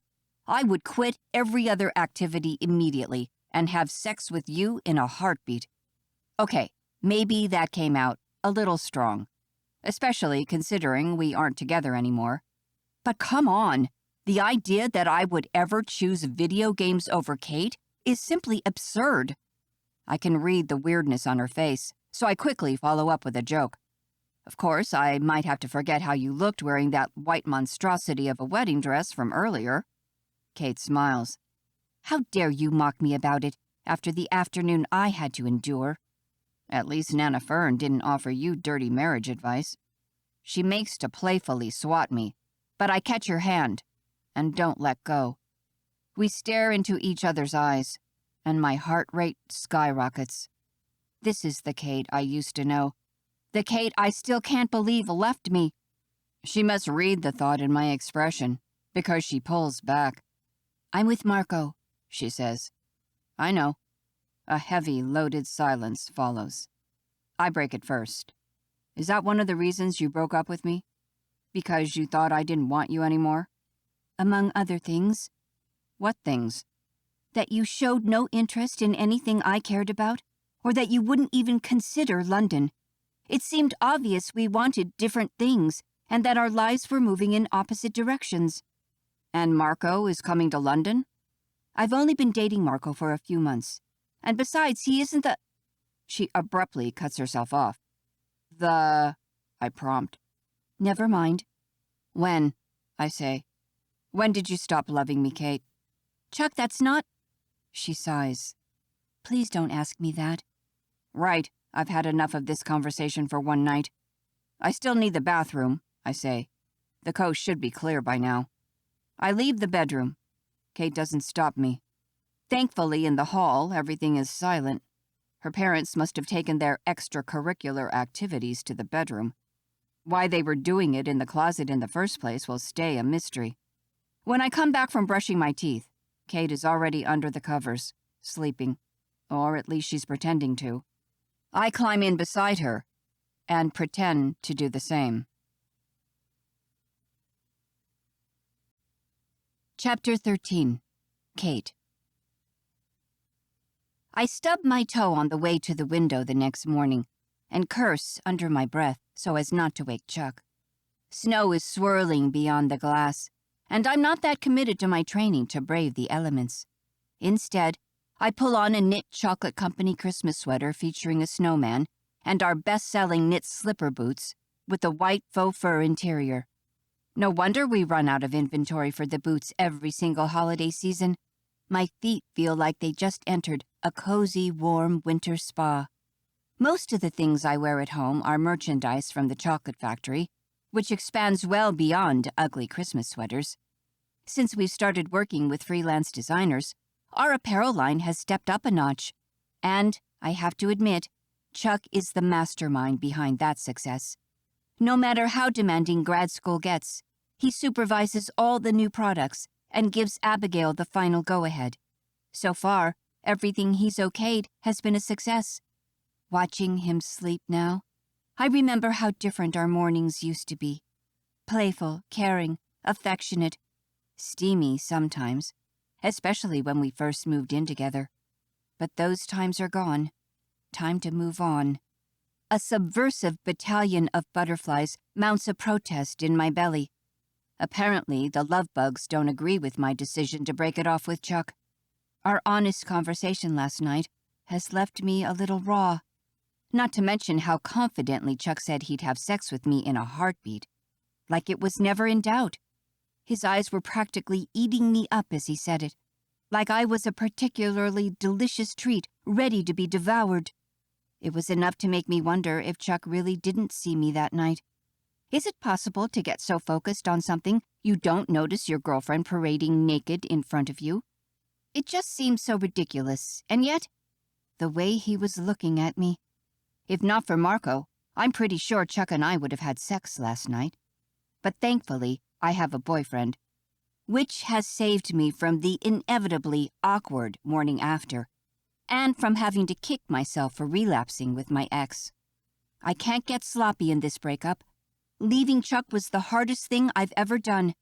I would quit every other activity immediately and have sex with you in a heartbeat. Okay, maybe that came out a little strong, especially considering we aren't together anymore. But come on, the idea that I would ever choose video games over Kate is simply absurd. I can read the weirdness on her face, so I quickly follow up with a joke. Of course, I might have to forget how you looked wearing that white monstrosity of a wedding dress from earlier. Kate smiles. How dare you mock me about it after the afternoon I had to endure? At least Nana Fern didn't offer you dirty marriage advice. She makes to playfully swat me, but I catch her hand and don't let go. We stare into each other's eyes, and my heart rate skyrockets. This is the Kate I used to know. The Kate I still can't believe left me. She must read the thought in my expression, because she pulls back. I'm with Marco, she says. I know. A heavy, loaded silence follows. I break it first. Is that one of the reasons you broke up with me? Because you thought I didn't want you anymore? Among other things. What things? That you showed no interest in anything I cared about, or that you wouldn't even consider London, It seemed obvious we wanted different things and that our lives were moving in opposite directions. And Marco is coming to London? I've only been dating Marco for a few months. And besides, he isn't the... She abruptly cuts herself off. I prompt. Never mind. When? I say. When did you stop loving me, Kate? Chuck, that's not... She sighs. Please don't ask me that. Right, I've had enough of this conversation for one night. I still need the bathroom, I say. The coast should be clear by now. I leave the bedroom. Kate doesn't stop me. Thankfully, in the hall, everything is silent. Her parents must have taken their extracurricular activities to the bedroom. Why they were doing it in the closet in the first place will stay a mystery. When I come back from brushing my teeth, Kate is already under the covers, sleeping. Or at least she's pretending to. I climb in beside her and pretend to do the same. Chapter 13. Kate. I stub my toe on the way to the window the next morning and curse under my breath so as not to wake Chuck. Snow is swirling beyond the glass, and I'm not that committed to my training to brave the elements. Instead, I pull on a knit chocolate company Christmas sweater featuring a snowman and our best-selling knit slipper boots with a white faux fur interior. No wonder we run out of inventory for the boots every single holiday season. My feet feel like they just entered a cozy, warm winter spa. Most of the things I wear at home are merchandise from the chocolate factory, which expands well beyond ugly Christmas sweaters. Since we've started working with freelance designers, our apparel line has stepped up a notch. And, I have to admit, Chuck is the mastermind behind that success. No matter how demanding grad school gets, he supervises all the new products and gives Abigail the final go-ahead. So far, everything he's okayed has been a success. Watching him sleep now, I remember how different our mornings used to be. Playful, caring, affectionate, steamy sometimes, especially when we first moved in together. But those times are gone. Time to move on. A subversive battalion of butterflies mounts a protest in my belly. Apparently, the love bugs don't agree with my decision to break it off with Chuck. Our honest conversation last night has left me a little raw. Not to mention how confidently Chuck said he'd have sex with me in a heartbeat. Like it was never in doubt. His eyes were practically eating me up as he said it. Like I was a particularly delicious treat ready to be devoured. It was enough to make me wonder if Chuck really didn't see me that night. Is it possible to get so focused on something you don't notice your girlfriend parading naked in front of you? It just seems so ridiculous, and yet, the way he was looking at me. If not for Marco, I'm pretty sure Chuck and I would have had sex last night. But thankfully, I have a boyfriend, which has saved me from the inevitably awkward morning after, and from having to kick myself for relapsing with my ex. I can't get sloppy in this breakup. Leaving Chuck was the hardest thing I've ever done.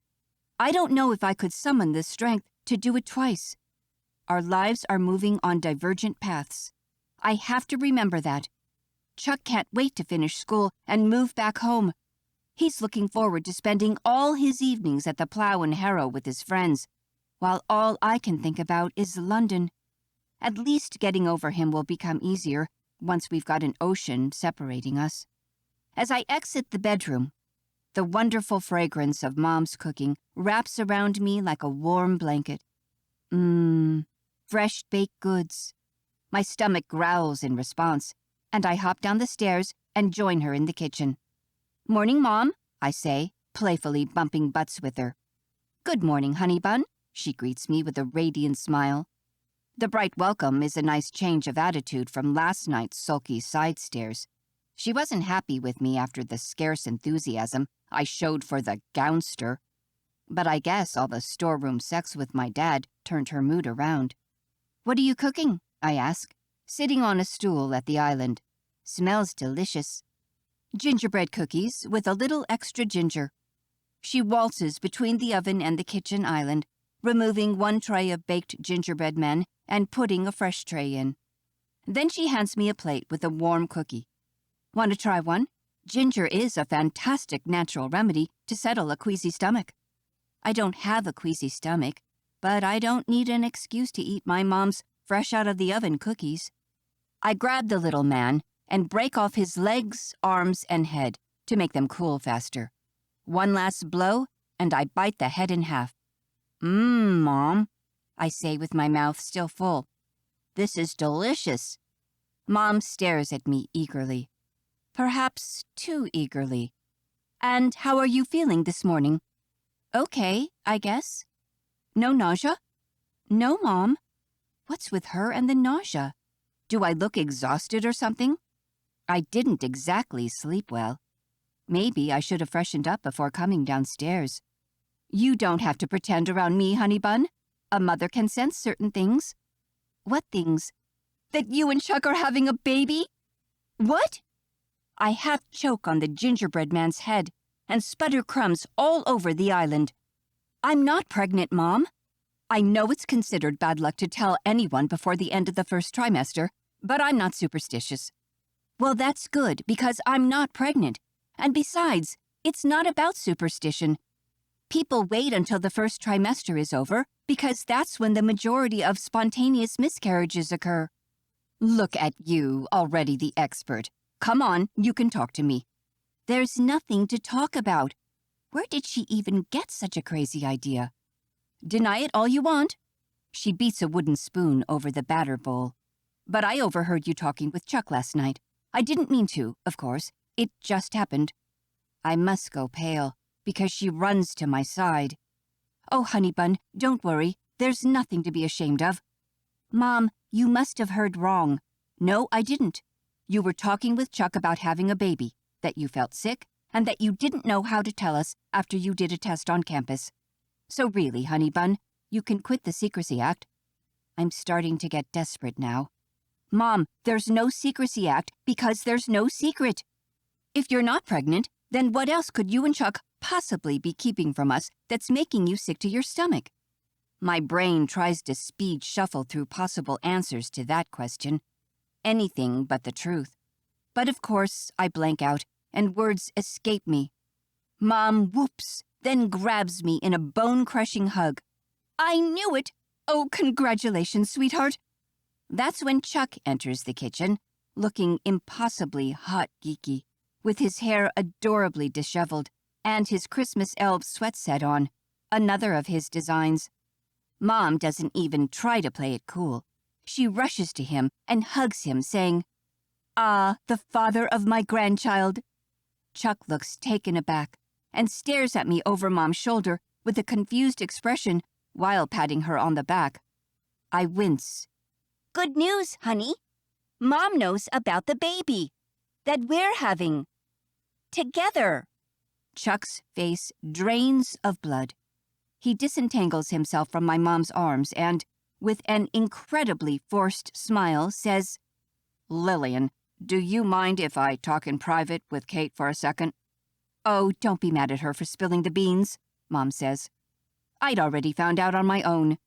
I don't know if I could summon the strength to do it twice. Our lives are moving on divergent paths. I have to remember that. Chuck can't wait to finish school and move back home. He's looking forward to spending all his evenings at the Plough and Harrow with his friends, while all I can think about is London. At least getting over him will become easier once we've got an ocean separating us. As I exit the bedroom, the wonderful fragrance of Mom's cooking wraps around me like a warm blanket. Fresh baked goods. My stomach growls in response, and I hop down the stairs and join her in the kitchen. "Morning, Mom," I say, playfully bumping butts with her. "Good morning, honey bun," she greets me with a radiant smile. The bright welcome is a nice change of attitude from last night's sulky side stares. She wasn't happy with me after the scarce enthusiasm I showed for the gownster. But I guess all the storeroom sex with my dad turned her mood around. "What are you cooking?" I ask, sitting on a stool at the island. "Smells delicious." "Gingerbread cookies with a little extra ginger." She waltzes between the oven and the kitchen island, removing one tray of baked gingerbread men and putting a fresh tray in. Then she hands me a plate with a warm cookie. Want to try one? Ginger is a fantastic natural remedy to settle a queasy stomach. I don't have a queasy stomach, but I don't need an excuse to eat my mom's fresh-out-of-the-oven cookies. I grab the little man and break off his legs, arms, and head to make them cool faster. One last blow, and I bite the head in half. Mom, I say with my mouth still full. This is delicious. Mom stares at me eagerly. Perhaps too eagerly. And how are you feeling this morning? Okay, I guess. No nausea? No, Mom. What's with her and the nausea? Do I look exhausted or something? I didn't exactly sleep well. Maybe I should have freshened up before coming downstairs. You don't have to pretend around me, honey bun. A mother can sense certain things. What things? That you and Chuck are having a baby? What? I half choke on the gingerbread man's head and sputter crumbs all over the island. I'm not pregnant, Mom. I know it's considered bad luck to tell anyone before the end of the first trimester, but I'm not superstitious. Well, that's good, because I'm not pregnant. And besides, it's not about superstition. People wait until the first trimester is over because that's when the majority of spontaneous miscarriages occur. Look at you, already the expert. Come on, you can talk to me. There's nothing to talk about. Where did she even get such a crazy idea? Deny it all you want. She beats a wooden spoon over the batter bowl. But I overheard you talking with Chuck last night. I didn't mean to, of course. It just happened. I must go pale, because she runs to my side. Oh, honey bun, don't worry. There's nothing to be ashamed of. Mom, you must have heard wrong. No, I didn't. You were talking with Chuck about having a baby, that you felt sick, and that you didn't know how to tell us after you did a test on campus. So really, honey bun, you can quit the Secrecy Act. I'm starting to get desperate now. Mom, there's no Secrecy Act because there's no secret. If you're not pregnant, then what else could you and Chuck possibly be keeping from us that's making you sick to your stomach? My brain tries to speed shuffle through possible answers to that question. Anything but the truth. But of course, I blank out, and words escape me. Mom whoops, then grabs me in a bone-crushing hug. I knew it! Oh, congratulations, sweetheart! That's when Chuck enters the kitchen, looking impossibly hot geeky, with his hair adorably disheveled, and his Christmas elf sweat set on, another of his designs. Mom doesn't even try to play it cool. She rushes to him and hugs him, saying, "Ah, the father of my grandchild." Chuck looks taken aback and stares at me over Mom's shoulder with a confused expression while patting her on the back. I wince. Good news, honey. Mom knows about the baby that we're having. Together. Chuck's face drains of blood. He disentangles himself from my mom's arms and, with an incredibly forced smile, says, "Lillian, do you mind if I talk in private with Kate for a second?" "Oh, don't be mad at her for spilling the beans," Mom says. "I'd already found out on my own.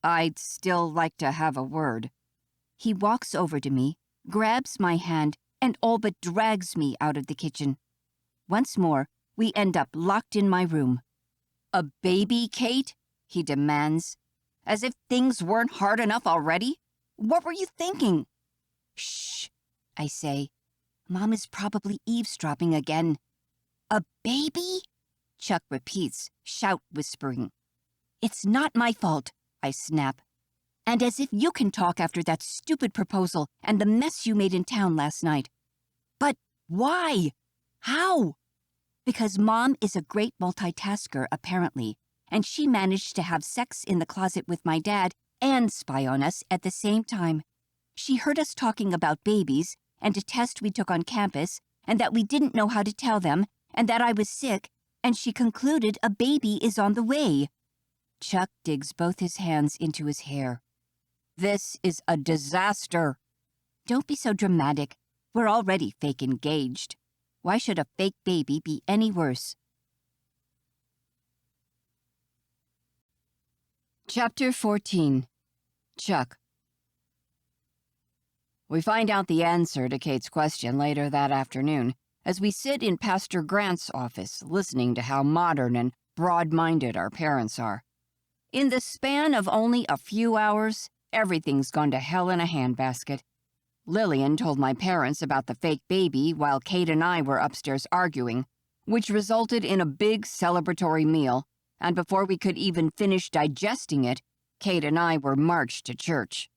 I'd still like to have a word." He walks over to me, grabs my hand, and all but drags me out of the kitchen. Once more, we end up locked in my room. "A baby, Kate?" he demands. "As if things weren't hard enough already? What were you thinking?" "Shh," I say. Mom is probably eavesdropping again. "A baby?" Chuck repeats, shout whispering. "It's not my fault," I snap. "And as if you can talk after that stupid proposal and the mess you made in town last night." "But why? How?" "Because Mom is a great multitasker, apparently, and she managed to have sex in the closet with my dad and spy on us at the same time. She heard us talking about babies and a test we took on campus, and that we didn't know how to tell them, and that I was sick, and she concluded a baby is on the way." Chuck digs both his hands into his hair. "This is a disaster." "Don't be so dramatic. We're already fake engaged. Why should a fake baby be any worse?" Chapter 14. Chuck. We find out the answer to Kate's question later that afternoon as we sit in Pastor Grant's office listening to how modern and broad-minded our parents are. In the span of only a few hours, everything's gone to hell in a handbasket. Lillian told my parents about the fake baby while Kate and I were upstairs arguing, which resulted in a big celebratory meal, and before we could even finish digesting it, Kate and I were marched to church.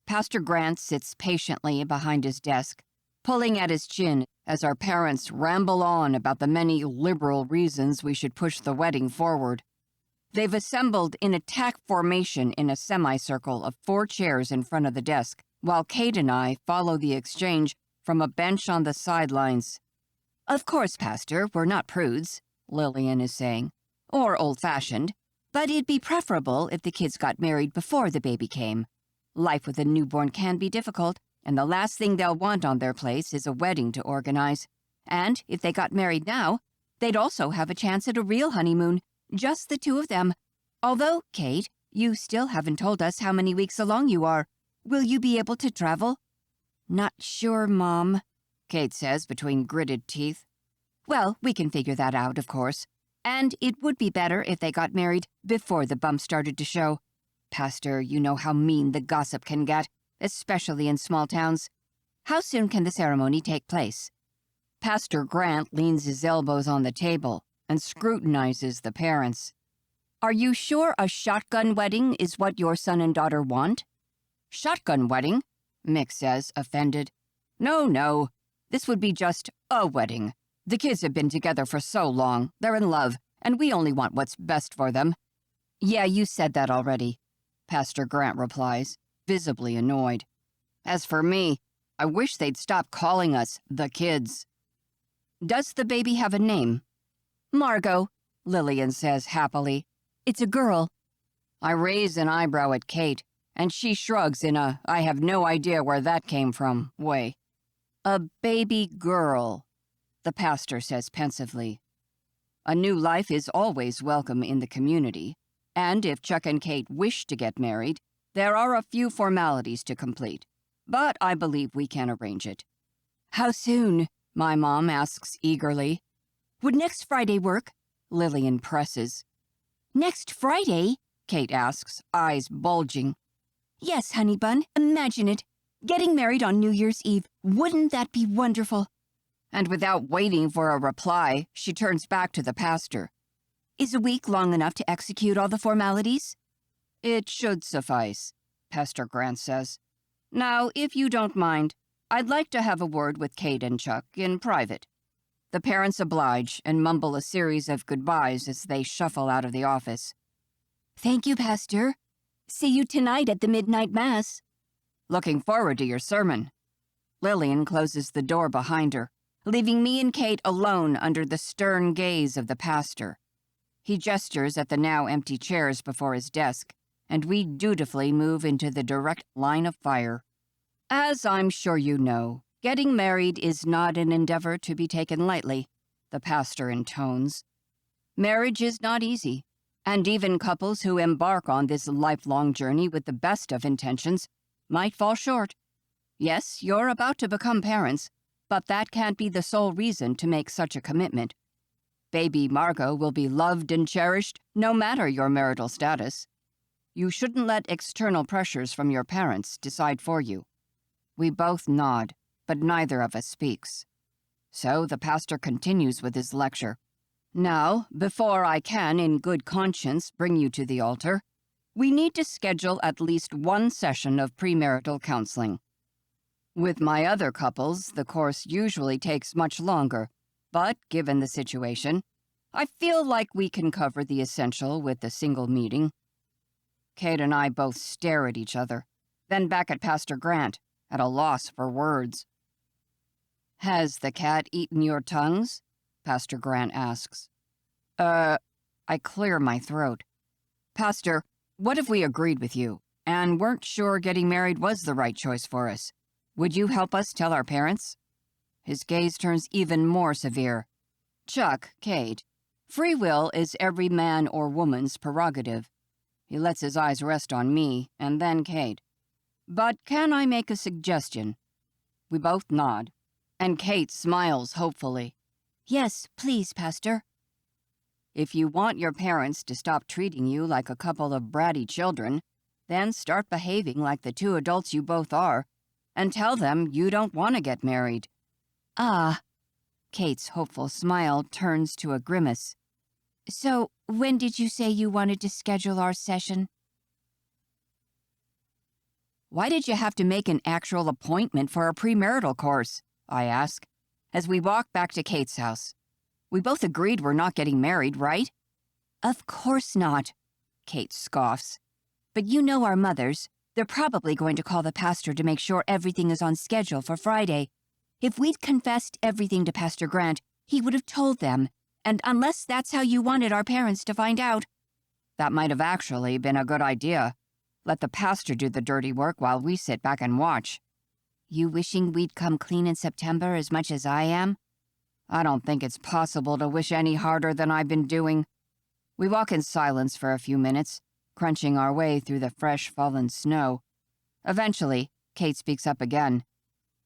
Pastor Grant sits patiently behind his desk, pulling at his chin as our parents ramble on about the many liberal reasons we should push the wedding forward. They've assembled in attack formation in a semicircle of 4 chairs in front of the desk, while Kate and I follow the exchange from a bench on the sidelines. "Of course, Pastor, we're not prudes," Lillian is saying, "or old-fashioned, but it'd be preferable if the kids got married before the baby came. Life with a newborn can be difficult, and the last thing they'll want on their place is a wedding to organize. And if they got married now, they'd also have a chance at a real honeymoon, just the 2 of them. Although, Kate, you still haven't told us how many weeks along you are. Will you be able to travel?" "Not sure, Mom," Kate says between gritted teeth. "Well, we can figure that out, of course. And it would be better if they got married before the bumps started to show. Pastor, you know how mean the gossip can get, especially in small towns. How soon can the ceremony take place?" Pastor Grant leans his elbows on the table and scrutinizes the parents. "Are you sure a shotgun wedding is what your son and daughter want?" "Shotgun wedding?" Mick says, offended. No. This would be just a wedding. The kids have been together for so long, they're in love, and we only want what's best for them." "Yeah, you said that already," Pastor Grant replies, visibly annoyed. "As for me, I wish they'd stop calling us the kids." "Does the baby have a name?" "Margot," Lillian says happily. "It's a girl." I raise an eyebrow at Kate, and she shrugs in a "I have no idea where that came from" way. "A baby girl," the pastor says pensively. A new life is always welcome in the community, and if Chuck and Kate wish to get married, there are a few formalities to complete, but I believe we can arrange it. "How soon?" my mom asks eagerly. "Would next Friday work?" Lillian presses. "Next Friday?" Kate asks, eyes bulging. "Yes, honey bun, imagine it. Getting married on New Year's Eve. Wouldn't that be wonderful?" And without waiting for a reply, she turns back to the pastor. "Is a week long enough to execute all the formalities?" "It should suffice," Pastor Grant says. "Now, if you don't mind, I'd like to have a word with Kate and Chuck in private." The parents oblige and mumble a series of goodbyes as they shuffle out of the office. "Thank you, Pastor. See you tonight at the midnight mass." "Looking forward to your sermon." Lillian closes the door behind her, leaving me and Kate alone under the stern gaze of the pastor. He gestures at the now empty chairs before his desk, and we dutifully move into the direct line of fire. As I'm sure you know, getting married is not an endeavor to be taken lightly, the pastor intones. Marriage is not easy, and even couples who embark on this lifelong journey with the best of intentions might fall short. Yes, you're about to become parents, but that can't be the sole reason to make such a commitment. Baby Margot will be loved and cherished no matter your marital status. You shouldn't let external pressures from your parents decide for you. We both nod, but neither of us speaks. So the pastor continues with his lecture. Now, before I can in good conscience bring you to the altar, we need to schedule at least one session of premarital counseling. With my other couples, the course usually takes much longer, but given the situation, I feel like we can cover the essential with a single meeting. Kate and I both stare at each other, then back at Pastor Grant, at a loss for words. "Has the cat eaten your tongues?" Pastor Grant asks. I clear my throat. "Pastor, what if we agreed with you, and weren't sure getting married was the right choice for us? Would you help us tell our parents?" His gaze turns even more severe. "Chuck, Kate, free will is every man or woman's prerogative." He lets his eyes rest on me, and then Kate. "But can I make a suggestion? We both nod, and Kate smiles hopefully. Yes, please, Pastor. If you want your parents to stop treating you like a couple of bratty children, then start behaving like the two adults you both are, and tell them you don't want to get married. Ah. Kate's hopeful smile turns to a grimace. So, when did you say you wanted to schedule our session? Why did you have to make an actual appointment for a premarital course? I ask, as we walk back to Kate's house. We both agreed we're not getting married, right? Of course not, Kate scoffs. but you know our mothers. They're probably going to call the pastor to make sure everything is on schedule for Friday. If we'd confessed everything to Pastor Grant, he would have told them, and unless that's how you wanted our parents to find out. That might have actually been a good idea. Let the pastor do the dirty work while we sit back and watch. You wishing we'd come clean in September as much as I am? I don't think it's possible to wish any harder than I've been doing. We walk in silence for a few minutes, crunching our way through the fresh fallen snow. Eventually, Kate speaks up again.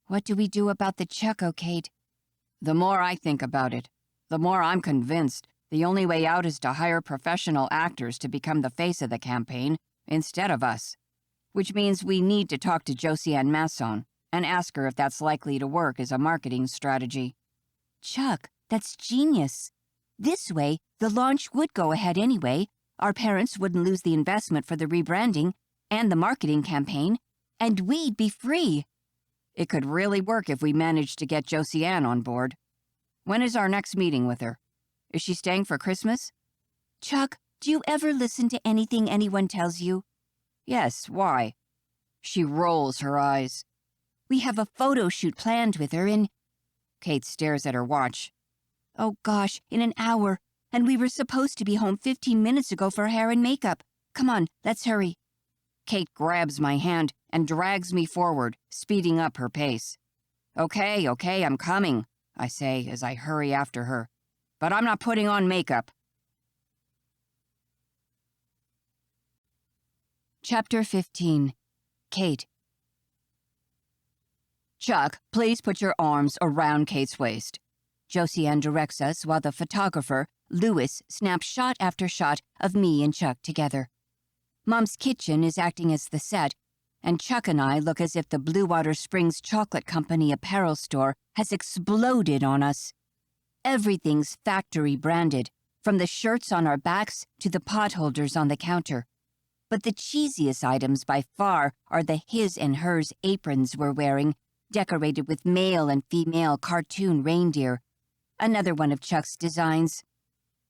What do we do about the check, Kate? The more I think about it, the more I'm convinced the only way out is to hire professional actors to become the face of the campaign instead of us. Which means we need to talk to Josiane Masson and ask her if that's likely to work as a marketing strategy. Chuck, that's genius. This way, the launch would go ahead anyway. Our parents wouldn't lose the investment for the rebranding and the marketing campaign, and we'd be free. It could really work if we managed to get Josiane on board. When is our next meeting with her? Is she staying for Christmas? Chuck, do you ever listen to anything anyone tells you? Yes, why? She rolls her eyes. We have a photo shoot planned with her in... Kate stares at her watch. Oh gosh, in an hour. And we were supposed to be home 15 minutes ago for hair and makeup. Come on, let's hurry. Kate grabs my hand and drags me forward, speeding up her pace. Okay, I'm coming, I say as I hurry after her. But I'm not putting on makeup. Chapter 15. Kate. Chuck, please put your arms around Kate's waist. Josiane directs us while the photographer, Lewis, snaps shot after shot of me and Chuck together. Mom's kitchen is acting as the set, and Chuck and I look as if the Blue Water Springs Chocolate Company apparel store has exploded on us. Everything's factory branded, from the shirts on our backs to the pot holders on the counter. But the cheesiest items by far are the his and hers aprons we're wearing, decorated with male and female cartoon reindeer. Another one of Chuck's designs.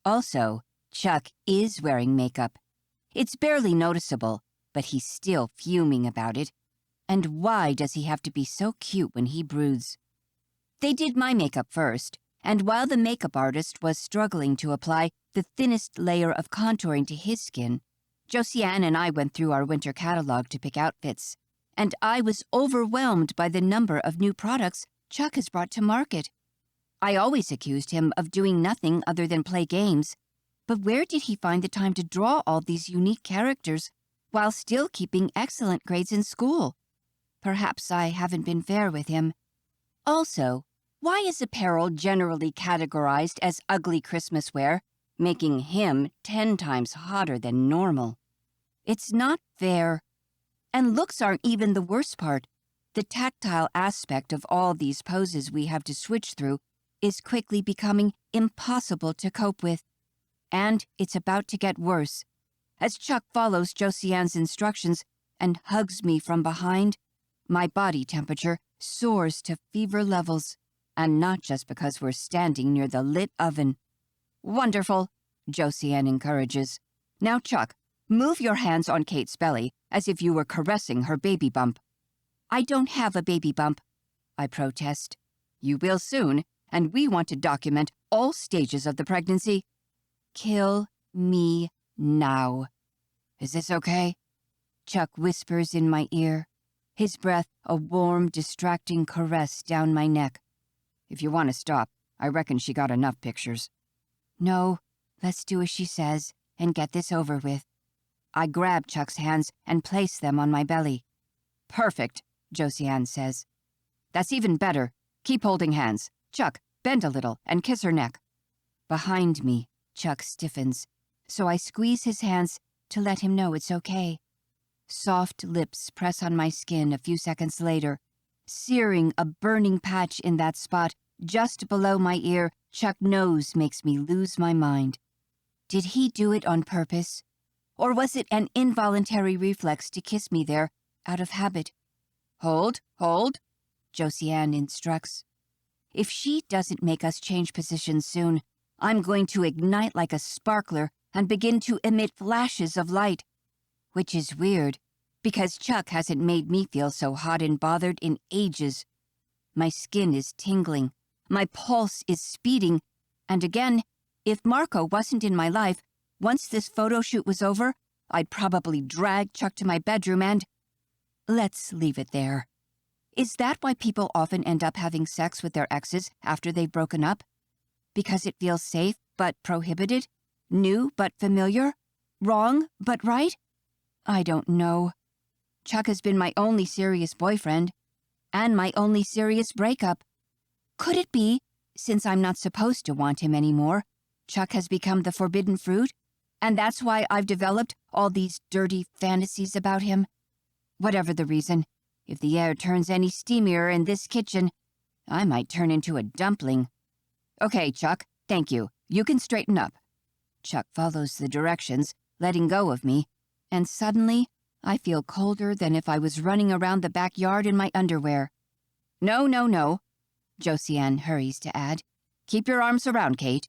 Also, Chuck is wearing makeup. It's barely noticeable, but he's still fuming about it. And why does he have to be so cute when he broods? They did my makeup first, and while the makeup artist was struggling to apply the thinnest layer of contouring to his skin, Josiane and I went through our winter catalog to pick outfits, and I was overwhelmed by the number of new products Chuck has brought to market. I always accused him of doing nothing other than play games, but where did he find the time to draw all these unique characters while still keeping excellent grades in school? Perhaps I haven't been fair with him. Also, why is apparel generally categorized as ugly Christmas wear, making him 10 times hotter than normal? It's not fair. And looks aren't even the worst part. The tactile aspect of all these poses we have to switch through is quickly becoming impossible to cope with. And it's about to get worse. As Chuck follows Josiane's instructions and hugs me from behind, my body temperature soars to fever levels, and not just because we're standing near the lit oven. Wonderful, Josiane encourages. Now, Chuck, move your hands on Kate's belly as if you were caressing her baby bump. I don't have a baby bump, I protest. You will soon, and we want to document all stages of the pregnancy. Kill me now. Is this okay? Chuck whispers in my ear, his breath a warm, distracting caress down my neck. If you want to stop, I reckon she got enough pictures. No, let's do as she says and get this over with. I grab Chuck's hands and place them on my belly. Perfect, Josiane says. That's even better. Keep holding hands. Chuck, bend a little and kiss her neck. Behind me, Chuck stiffens, so I squeeze his hands to let him know it's okay. Soft lips press on my skin a few seconds later, searing a burning patch in that spot just below my ear Chuck knows makes me lose my mind. Did he do it on purpose? Or was it an involuntary reflex to kiss me there out of habit? Hold, Josiane instructs. If she doesn't make us change positions soon, I'm going to ignite like a sparkler and begin to emit flashes of light. Which is weird, because Chuck hasn't made me feel so hot and bothered in ages. My skin is tingling, my pulse is speeding, and again, if Marco wasn't in my life, once this photo shoot was over, I'd probably drag Chuck to my bedroom and... Let's leave it there. Is that why people often end up having sex with their exes after they've broken up? Because it feels safe but prohibited? New but familiar? Wrong but right? I don't know. Chuck has been my only serious boyfriend, and my only serious breakup. Could it be, since I'm not supposed to want him anymore, Chuck has become the forbidden fruit, and that's why I've developed all these dirty fantasies about him? Whatever the reason, if the air turns any steamier in this kitchen, I might turn into a dumpling. Okay, Chuck, thank you. You can straighten up. Chuck follows the directions, letting go of me, and suddenly I feel colder than if I was running around the backyard in my underwear. No, Josiane hurries to add. Keep your arms around, Kate.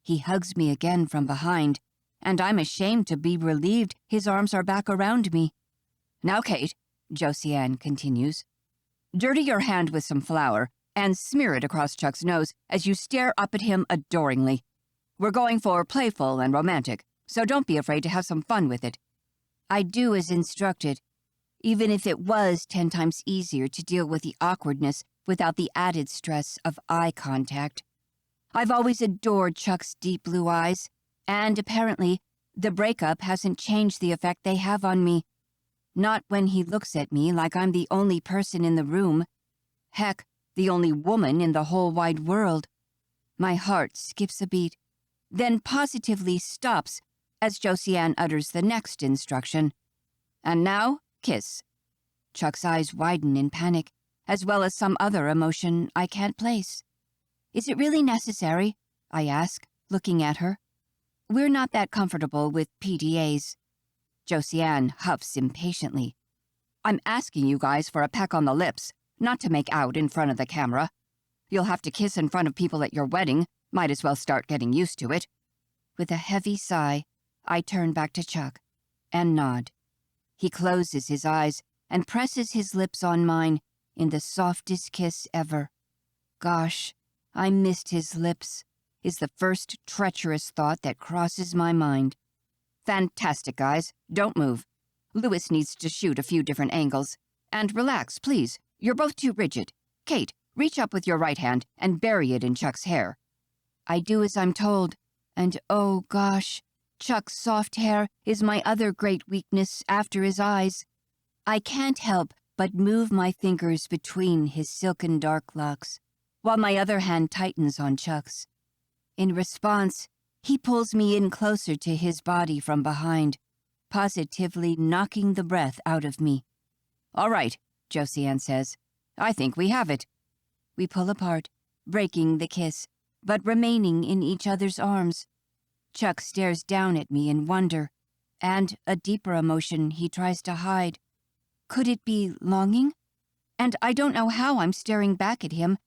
He hugs me again from behind, and I'm ashamed to be relieved his arms are back around me. Now, Kate, Josiane continues, dirty your hand with some flour and smear it across Chuck's nose as you stare up at him adoringly. We're going for playful and romantic, so don't be afraid to have some fun with it. I do as instructed, even if it was 10 times easier to deal with the awkwardness without the added stress of eye contact. I've always adored Chuck's deep blue eyes, and apparently the breakup hasn't changed the effect they have on me. Not when he looks at me like I'm the only person in the room. Heck, the only woman in the whole wide world. My heart skips a beat, then positively stops as Josiane utters the next instruction. And now, kiss. Chuck's eyes widen in panic, as well as some other emotion I can't place. Is it really necessary? I ask, looking at her. We're not that comfortable with PDAs. Josiane huffs impatiently. I'm asking you guys for a peck on the lips, not to make out in front of the camera. You'll have to kiss in front of people at your wedding. Might as well start getting used to it. With a heavy sigh, I turn back to Chuck and nod. He closes his eyes and presses his lips on mine in the softest kiss ever. Gosh, I missed his lips, is the first treacherous thought that crosses my mind. Fantastic, guys. Don't move. Lewis needs to shoot a few different angles. And relax, please. You're both too rigid. Kate, reach up with your right hand and bury it in Chuck's hair. I do as I'm told, and oh gosh, Chuck's soft hair is my other great weakness after his eyes. I can't help but move my fingers between his silken dark locks, while my other hand tightens on Chuck's. In response, he pulls me in closer to his body from behind, positively knocking the breath out of me. All right, Josiane says. I think we have it. We pull apart, breaking the kiss, but remaining in each other's arms. Chuck stares down at me in wonder, and a deeper emotion he tries to hide. Could it be longing? And I don't know how I'm staring back at him,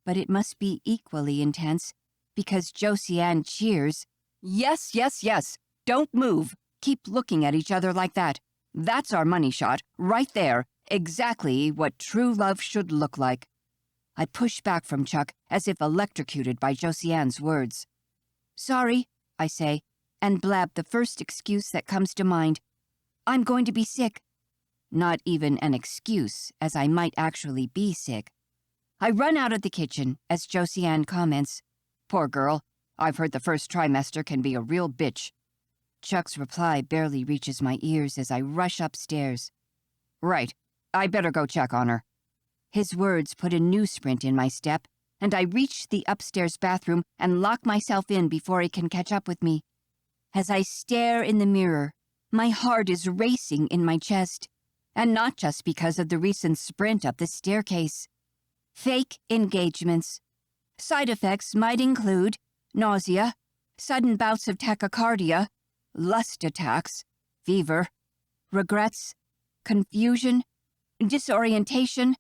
but it must be equally intense, because Josiane cheers. Yes, yes, yes. Don't move. Keep looking at each other like that. That's our money shot, right there. Exactly what true love should look like. I push back from Chuck as if electrocuted by Josiane's words. Sorry, I say, and blab the first excuse that comes to mind. I'm going to be sick. Not even an excuse, as I might actually be sick. I run out of the kitchen as Josiane comments, Poor girl, I've heard the first trimester can be a real bitch. Chuck's reply barely reaches my ears as I rush upstairs. Right, I better go check on her. His words put a new sprint in my step, and I reach the upstairs bathroom and lock myself in before he can catch up with me. As I stare in the mirror, my heart is racing in my chest, and not just because of the recent sprint up the staircase. Fake engagements. Side effects might include nausea, sudden bouts of tachycardia, lust attacks, fever, regrets, confusion, disorientation,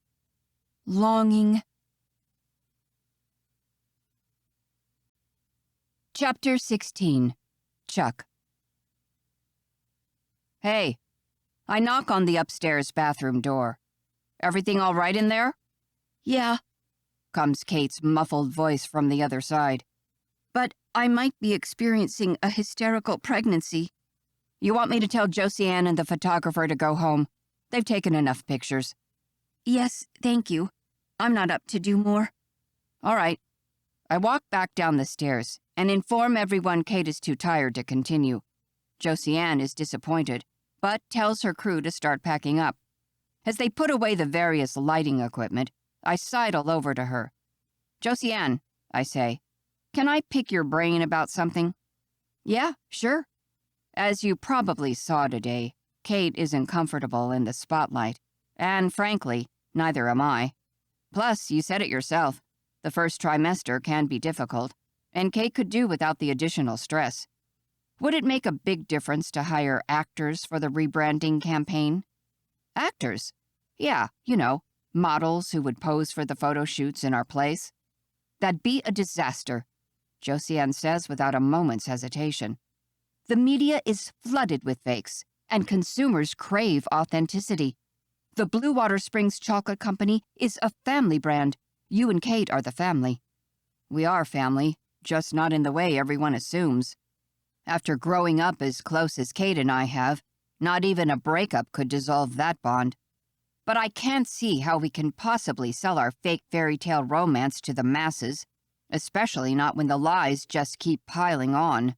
longing. Chapter 16. Chuck. Hey, I knock on the upstairs bathroom door. Everything all right in there? Yeah, Comes Kate's muffled voice from the other side. but I might be experiencing a hysterical pregnancy. You want me to tell Josiane and the photographer to go home? They've taken enough pictures. Yes, thank you. I'm not up to do more. All right. I walk back down the stairs and inform everyone Kate is too tired to continue. Josiane is disappointed, but tells her crew to start packing up. As they put away the various lighting equipment, I sidle over to her. Josiane, I say, can I pick your brain about something? Yeah, sure. As you probably saw today, Kate isn't comfortable in the spotlight, and frankly, neither am I. Plus, you said it yourself, the first trimester can be difficult, and Kate could do without the additional stress. Would it make a big difference to hire actors for the rebranding campaign? Actors? Yeah, models who would pose for the photo shoots in our place. That'd be a disaster, Josiane says without a moment's hesitation. The media is flooded with fakes, and consumers crave authenticity. The Blue Water Springs Chocolate Company is a family brand. You and Kate are the family. We are family, just not in the way everyone assumes. After growing up as close as Kate and I have, not even a breakup could dissolve that bond. But I can't see how we can possibly sell our fake fairy tale romance to the masses, especially not when the lies just keep piling on.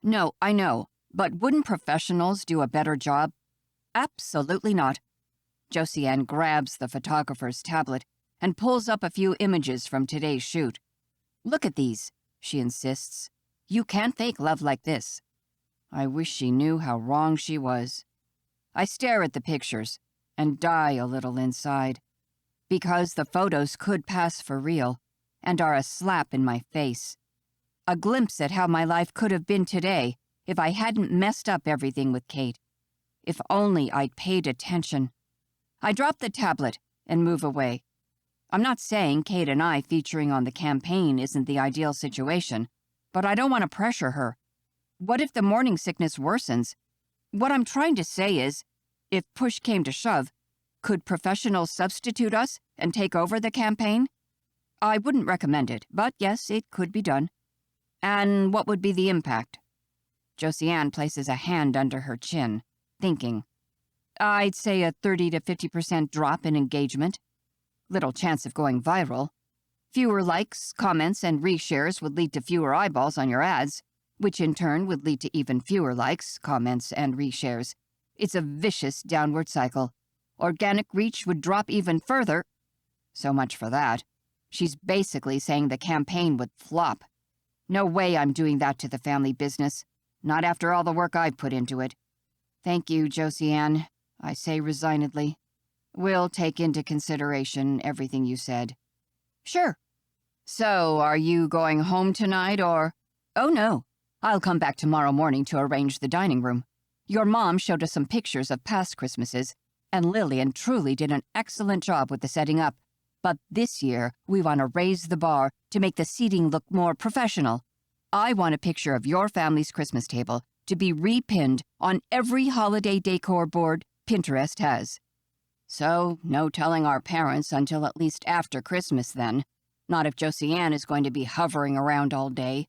No, I know, but wouldn't professionals do a better job? Absolutely not. Josiane grabs the photographer's tablet and pulls up a few images from today's shoot. Look at these, she insists. You can't fake love like this. I wish she knew how wrong she was. I stare at the pictures and die a little inside, because the photos could pass for real and are a slap in my face. A glimpse at how my life could have been today if I hadn't messed up everything with Kate. If only I'd paid attention. I drop the tablet and move away. I'm not saying Kate and I featuring on the campaign isn't the ideal situation, but I don't want to pressure her. What if the morning sickness worsens? What I'm trying to say is, if push came to shove, could professionals substitute us and take over the campaign? I wouldn't recommend it, but yes, it could be done. And what would be the impact? Josiane places a hand under her chin, thinking. I'd say a 30 to 50% drop in engagement. Little chance of going viral. Fewer likes, comments, and reshares would lead to fewer eyeballs on your ads, which in turn would lead to even fewer likes, comments, and reshares. It's a vicious downward cycle. Organic reach would drop even further. So much for that. She's basically saying the campaign would flop. No way I'm doing that to the family business. Not after all the work I've put into it. Thank you, Josiane, I say resignedly. We'll take into consideration everything you said. Sure. So, are you going home tonight, or? Oh, no. I'll come back tomorrow morning to arrange the dining room. Your mom showed us some pictures of past Christmases, and Lillian truly did an excellent job with the setting up. But this year, we want to raise the bar to make the seating look more professional. I want a picture of your family's Christmas table to be repinned on every holiday decor board Pinterest has. So, no telling our parents until at least after Christmas then. Not if Josiane is going to be hovering around all day.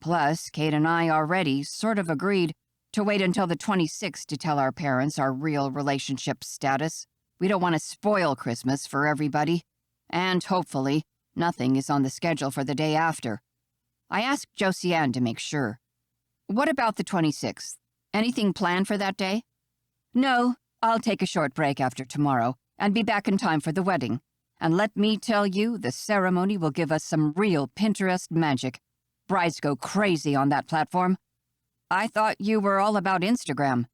Plus, Kate and I already sort of agreed to wait until the 26th to tell our parents our real relationship status. We don't want to spoil Christmas for everybody. And hopefully, nothing is on the schedule for the day after. I asked Josiane to make sure. What about the 26th? Anything planned for that day? No, I'll take a short break after tomorrow, and be back in time for the wedding. And let me tell you, the ceremony will give us some real Pinterest magic. Brides go crazy on that platform. I thought you were all about Instagram.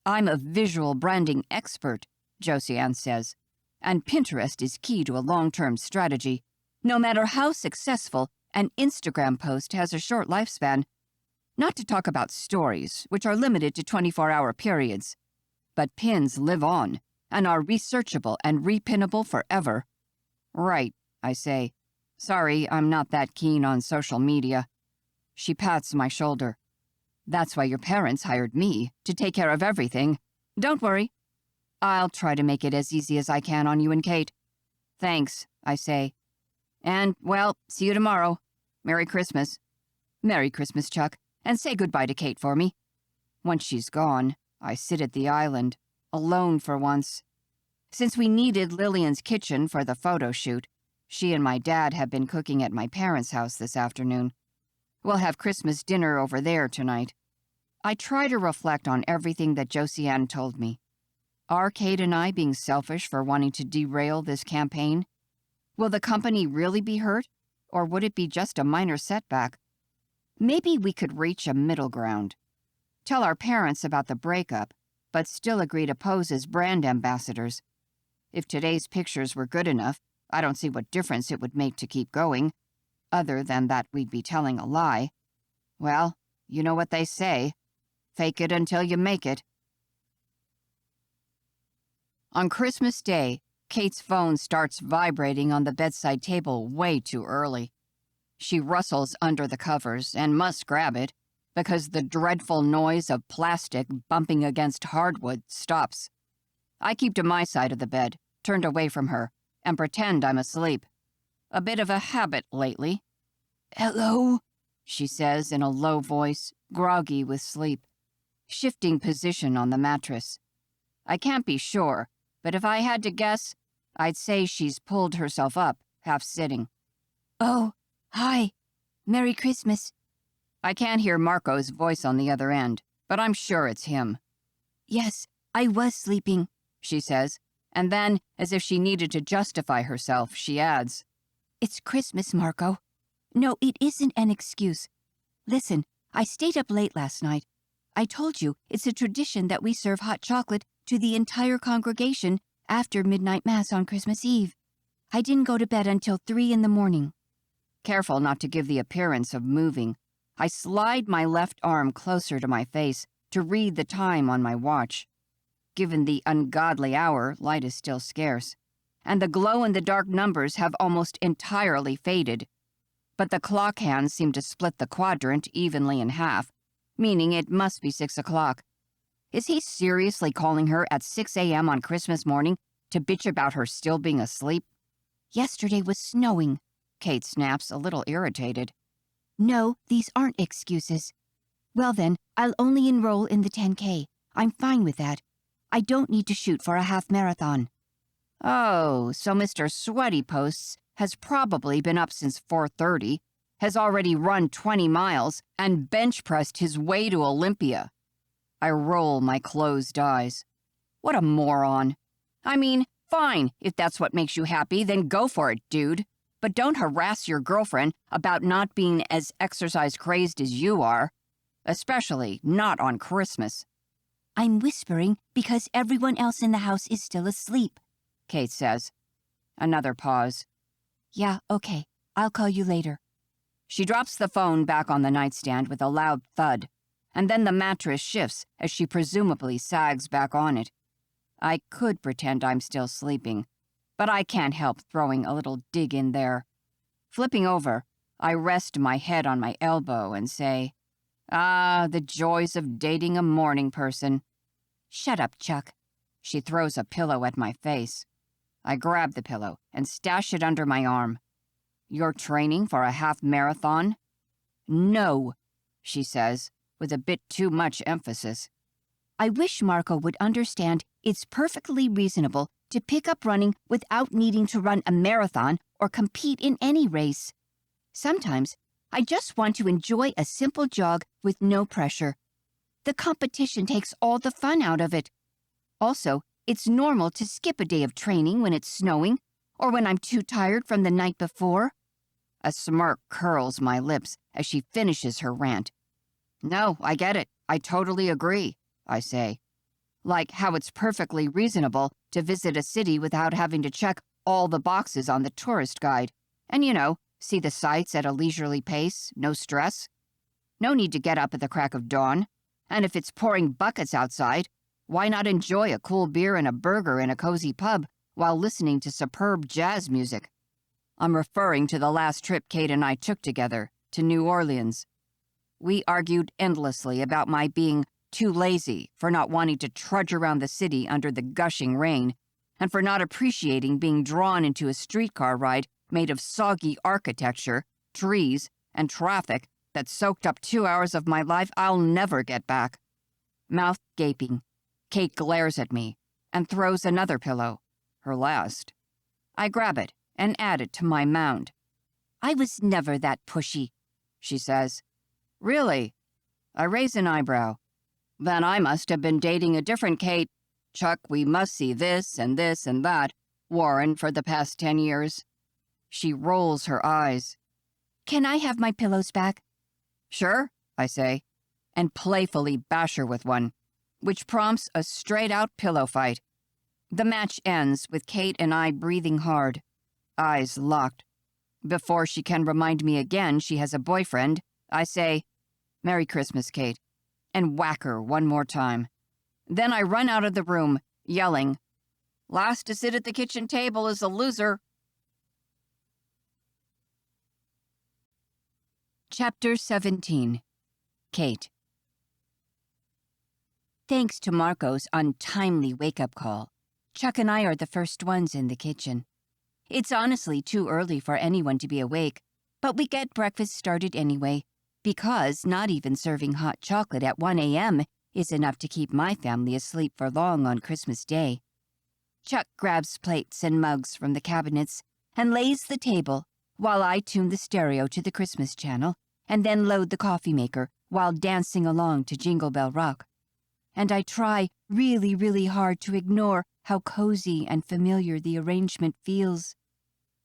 I'm a visual branding expert, Josiane says, and Pinterest is key to a long-term strategy. No matter how successful, an Instagram post has a short lifespan. Not to talk about stories, which are limited to 24-hour periods. But pins live on, and are researchable and repinnable forever. Right, I say. Sorry, I'm not that keen on social media. She pats my shoulder. That's why your parents hired me, to take care of everything. Don't worry. I'll try to make it as easy as I can on you and Kate. Thanks, I say. And, well, see you tomorrow. Merry Christmas. Merry Christmas, Chuck, and say goodbye to Kate for me. Once she's gone, I sit at the island, alone for once. Since we needed Lillian's kitchen for the photo shoot, she and my dad have been cooking at my parents' house this afternoon. We'll have Christmas dinner over there tonight. I try to reflect on everything that Josiane told me. Are Kate and I being selfish for wanting to derail this campaign? Will the company really be hurt, or would it be just a minor setback? Maybe we could reach a middle ground. Tell our parents about the breakup, but still agree to pose as brand ambassadors. If today's pictures were good enough, I don't see what difference it would make to keep going, other than that we'd be telling a lie. Well, you know what they say. Fake it until you make it. On Christmas Day, Kate's phone starts vibrating on the bedside table way too early. She rustles under the covers and must grab it, because the dreadful noise of plastic bumping against hardwood stops. I keep to my side of the bed, turned away from her, and pretend I'm asleep. A bit of a habit lately. "Hello?" she says in a low voice, groggy with sleep, shifting position on the mattress. I can't be sure, but if I had to guess, I'd say she's pulled herself up, half sitting. Oh, hi. Merry Christmas. I can't hear Marco's voice on the other end, but I'm sure it's him. Yes, I was sleeping, she says, and then, as if she needed to justify herself, she adds, It's Christmas, Marco. No, it isn't an excuse. Listen, I stayed up late last night. I told you it's a tradition that we serve hot chocolate to the entire congregation after midnight mass on Christmas Eve. I didn't go to bed until 3 in the morning. Careful not to give the appearance of moving, I slide my left arm closer to my face to read the time on my watch. Given the ungodly hour, light is still scarce, and the glow-in-the-dark numbers have almost entirely faded. But the clock hands seem to split the quadrant evenly in half, meaning it must be 6 o'clock. Is he seriously calling her at 6 a.m. on Christmas morning to bitch about her still being asleep? Yesterday was snowing, Kate snaps, a little irritated. No, these aren't excuses. Well then, I'll only enroll in the 10K. I'm fine with that. I don't need to shoot for a half marathon. Oh, so Mr. Sweaty Posts has probably been up since 4:30, has already run 20 miles, and bench-pressed his way to Olympia. I roll my closed eyes. What a moron. I mean, fine, if that's what makes you happy, then go for it, dude. But don't harass your girlfriend about not being as exercise-crazed as you are. Especially not on Christmas. I'm whispering because everyone else in the house is still asleep, Kate says. Another pause. Yeah, okay. I'll call you later. She drops the phone back on the nightstand with a loud thud, and then the mattress shifts as she presumably sags back on it. I could pretend I'm still sleeping, but I can't help throwing a little dig in there. Flipping over, I rest my head on my elbow and say, "Ah, the joys of dating a morning person." Shut up, Chuck. She throws a pillow at my face. I grab the pillow and stash it under my arm. "You're training for a half marathon?" "No," she says, with a bit too much emphasis. I wish Marco would understand it's perfectly reasonable to pick up running without needing to run a marathon or compete in any race. Sometimes I just want to enjoy a simple jog with no pressure. The competition takes all the fun out of it. Also, It's normal to skip a day of training when it's snowing or when I'm too tired from the night before. A smirk curls my lips as she finishes her rant. No, I get it. I totally agree, I say. Like how it's perfectly reasonable to visit a city without having to check all the boxes on the tourist guide and, see the sights at a leisurely pace, no stress. No need to get up at the crack of dawn. And if it's pouring buckets outside, why not enjoy a cool beer and a burger in a cozy pub while listening to superb jazz music? I'm referring to the last trip Kate and I took together, to New Orleans. We argued endlessly about my being too lazy for not wanting to trudge around the city under the gushing rain, and for not appreciating being drawn into a streetcar ride made of soggy architecture, trees, and traffic that soaked up 2 hours of my life I'll never get back. Mouth gaping, Kate glares at me and throws another pillow, her last. I grab it and add it to my mound. I was never that pushy, she says. Really? I raise an eyebrow. Then I must have been dating a different Kate. Chuck, we must see this and that, Warren, for the past 10 years. She rolls her eyes. Can I have my pillows back? Sure, I say, and playfully bash her with one, which prompts a straight-out pillow fight. The match ends with Kate and I breathing hard, eyes locked. Before she can remind me again she has a boyfriend, I say, Merry Christmas, Kate, and whack her one more time. Then I run out of the room, yelling, Last to sit at the kitchen table is a loser. Chapter 17. Kate. Thanks to Marco's untimely wake-up call, Chuck and I are the first ones in the kitchen. It's honestly too early for anyone to be awake, but we get breakfast started anyway, because not even serving hot chocolate at 1 a.m. is enough to keep my family asleep for long on Christmas Day. Chuck grabs plates and mugs from the cabinets and lays the table while I tune the stereo to the Christmas channel and then load the coffee maker while dancing along to Jingle Bell Rock. And I try really, really hard to ignore how cozy and familiar the arrangement feels,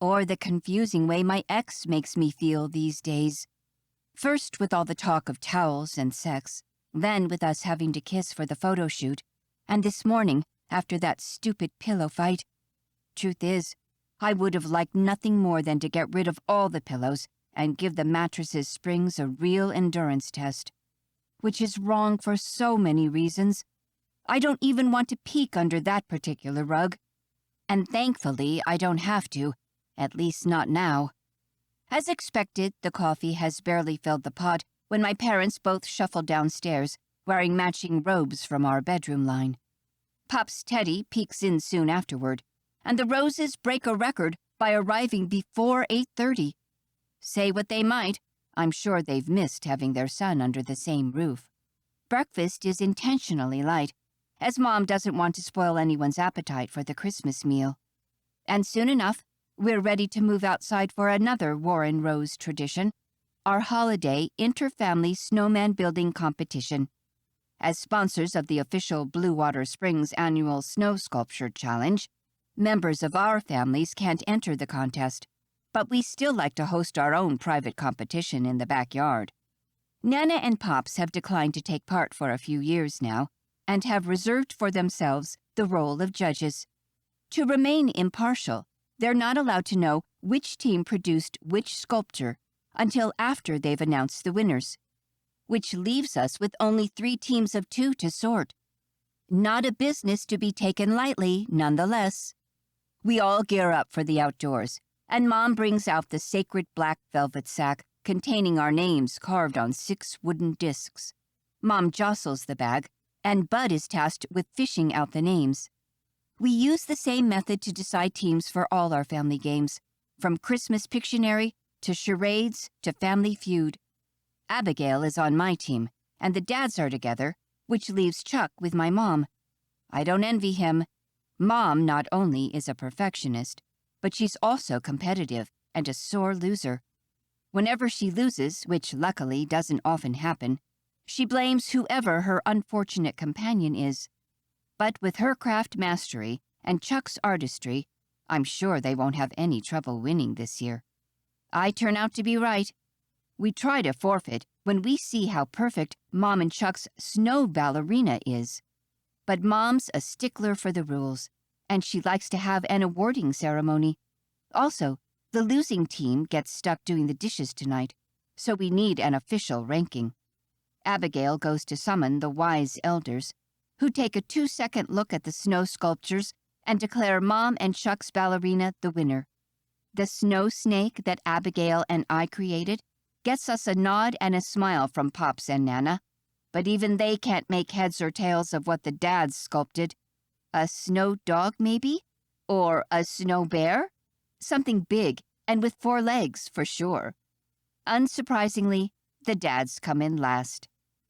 or the confusing way my ex makes me feel these days. First with all the talk of towels and sex, then with us having to kiss for the photo shoot, and this morning, after that stupid pillow fight. Truth is, I would have liked nothing more than to get rid of all the pillows and give the mattress's springs a real endurance test. Which is wrong for so many reasons. I don't even want to peek under that particular rug. And thankfully, I don't have to, at least not now. As expected, the coffee has barely filled the pot when my parents both shuffle downstairs, wearing matching robes from our bedroom line. Pop's Teddy peeks in soon afterward, and the Roses break a record by arriving before 8:30. Say what they might, I'm sure they've missed having their son under the same roof. Breakfast is intentionally light, as Mom doesn't want to spoil anyone's appetite for the Christmas meal. And soon enough, we're ready to move outside for another Warren Rose tradition, our holiday inter-family snowman building competition. As sponsors of the official Blue Water Springs annual Snow Sculpture Challenge, members of our families can't enter the contest, but we still like to host our own private competition in the backyard. Nana and Pops have declined to take part for a few years now, and have reserved for themselves the role of judges. To remain impartial, they're not allowed to know which team produced which sculpture until after they've announced the winners, which leaves us with only 3 teams of 2 to sort. Not a business to be taken lightly, nonetheless. We all gear up for the outdoors, and Mom brings out the sacred black velvet sack containing our names carved on 6 wooden discs. Mom jostles the bag, and Bud is tasked with fishing out the names. We use the same method to decide teams for all our family games, from Christmas Pictionary to charades to Family Feud. Abigail is on my team, and the dads are together, which leaves Chuck with my mom. I don't envy him. Mom not only is a perfectionist, but she's also competitive and a sore loser. Whenever she loses, which luckily doesn't often happen, she blames whoever her unfortunate companion is. But with her craft mastery and Chuck's artistry, I'm sure they won't have any trouble winning this year. I turn out to be right. We try to forfeit when we see how perfect Mom and Chuck's snow ballerina is. But Mom's a stickler for the rules, and she likes to have an awarding ceremony. Also, the losing team gets stuck doing the dishes tonight, so we need an official ranking. Abigail goes to summon the wise elders, who take a 2-second look at the snow sculptures and declare Mom and Chuck's ballerina the winner. The snow snake that Abigail and I created gets us a nod and a smile from Pops and Nana, but even they can't make heads or tails of what the dads sculpted. A snow dog, maybe? Or a snow bear? Something big and with 4 legs, for sure. Unsurprisingly, the dads come in last.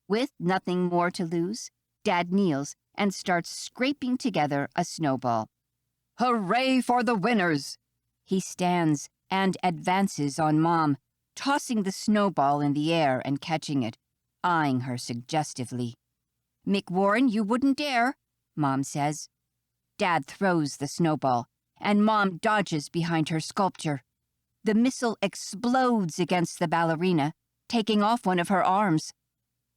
With nothing more to lose, Dad kneels and starts scraping together a snowball. "Hooray for the winners!" He stands and advances on Mom, tossing the snowball in the air and catching it, eyeing her suggestively. "McWarren, you wouldn't dare," Mom says. Dad throws the snowball, and Mom dodges behind her sculpture. The missile explodes against the ballerina, taking off one of her arms.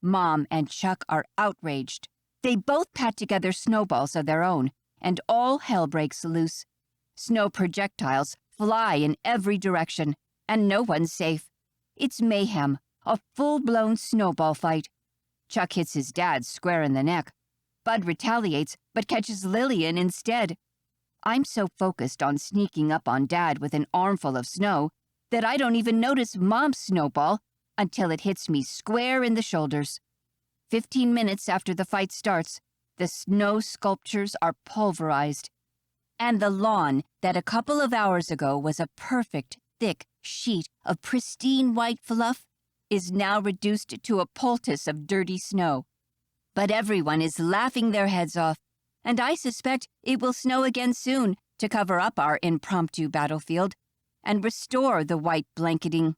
Mom and Chuck are outraged. They both pat together snowballs of their own, and all hell breaks loose. Snow projectiles fly in every direction, and no one's safe. It's mayhem, a full-blown snowball fight. Chuck hits his dad square in the neck. Bud retaliates, but catches Lillian instead. I'm so focused on sneaking up on Dad with an armful of snow that I don't even notice Mom's snowball until it hits me square in the shoulders. 15 minutes after the fight starts, the snow sculptures are pulverized, and the lawn that a couple of hours ago was a perfect, thick sheet of pristine white fluff is now reduced to a poultice of dirty snow. But everyone is laughing their heads off, and I suspect it will snow again soon to cover up our impromptu battlefield and restore the white blanketing.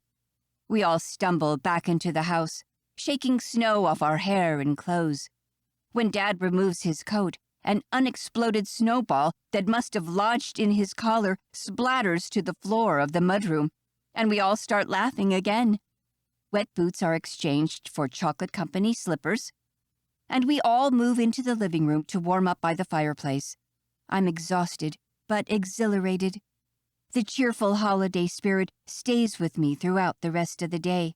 We all stumble back into the house, shaking snow off our hair and clothes. When Dad removes his coat, an unexploded snowball that must have lodged in his collar splatters to the floor of the mudroom, and we all start laughing again. Wet boots are exchanged for chocolate company slippers, and we all move into the living room to warm up by the fireplace. I'm exhausted, but exhilarated. The cheerful holiday spirit stays with me throughout the rest of the day.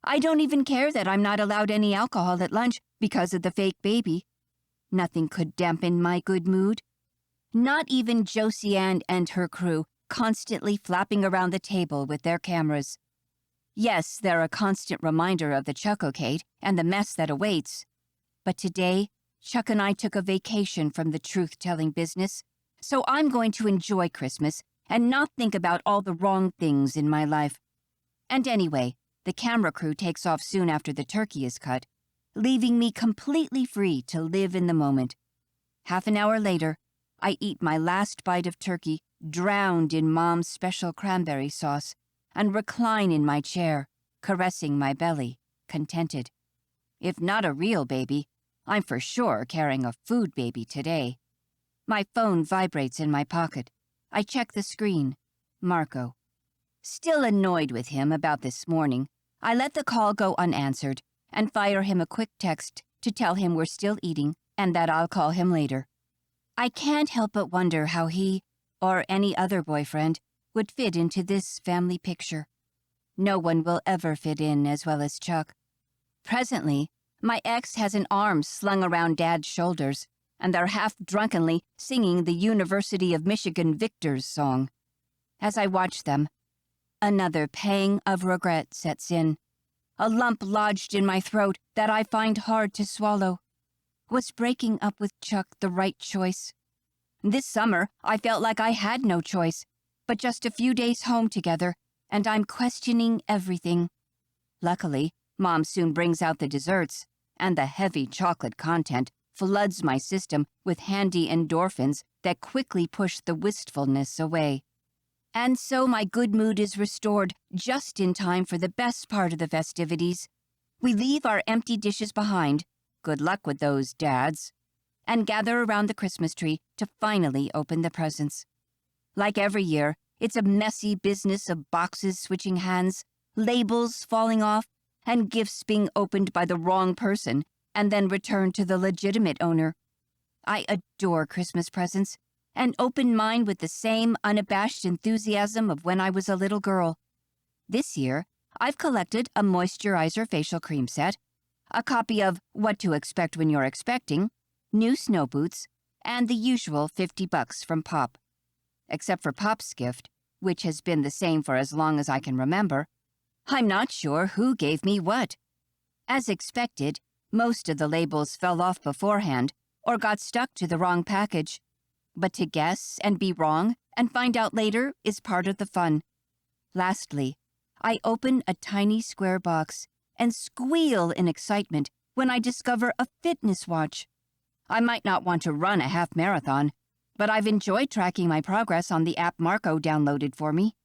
I don't even care that I'm not allowed any alcohol at lunch because of the fake baby. Nothing could dampen my good mood. Not even Josie Ann and her crew, constantly flapping around the table with their cameras. Yes, they're a constant reminder of the Chuckocade and the mess that awaits. But today, Chuck and I took a vacation from the truth-telling business, so I'm going to enjoy Christmas and not think about all the wrong things in my life. And anyway, the camera crew takes off soon after the turkey is cut, leaving me completely free to live in the moment. Half an hour later, I eat my last bite of turkey, drowned in Mom's special cranberry sauce, and recline in my chair, caressing my belly, contented. If not a real baby, I'm for sure carrying a food baby today. My phone vibrates in my pocket. I check the screen. Marco. Still annoyed with him about this morning, I let the call go unanswered and fire him a quick text to tell him we're still eating and that I'll call him later. I can't help but wonder how he, or any other boyfriend, would fit into this family picture. No one will ever fit in as well as Chuck. Presently, my ex has an arm slung around Dad's shoulders, and they're half-drunkenly singing the University of Michigan Victors song. As I watch them, another pang of regret sets in. A lump lodged in my throat that I find hard to swallow. Was breaking up with Chuck the right choice? This summer, I felt like I had no choice, but just a few days home together, and I'm questioning everything. Luckily, Mom soon brings out the desserts, and the heavy chocolate content floods my system with handy endorphins that quickly push the wistfulness away. And so my good mood is restored just in time for the best part of the festivities. We leave our empty dishes behind. Good luck with those, dads. and gather around the Christmas tree to finally open the presents. Like every year, it's a messy business of boxes switching hands, labels falling off, and gifts being opened by the wrong person and then returned to the legitimate owner. I adore Christmas presents and open mine with the same unabashed enthusiasm of when I was a little girl. This year, I've collected a moisturizer facial cream set, a copy of What to Expect When You're Expecting, new snow boots, and the usual $50 from Pop. Except for Pop's gift, which has been the same for as long as I can remember, I'm not sure who gave me what. As expected, most of the labels fell off beforehand or got stuck to the wrong package. But to guess and be wrong and find out later is part of the fun. Lastly, I open a tiny square box and squeal in excitement when I discover a fitness watch. I might not want to run a half marathon, but I've enjoyed tracking my progress on the app Marco downloaded for me.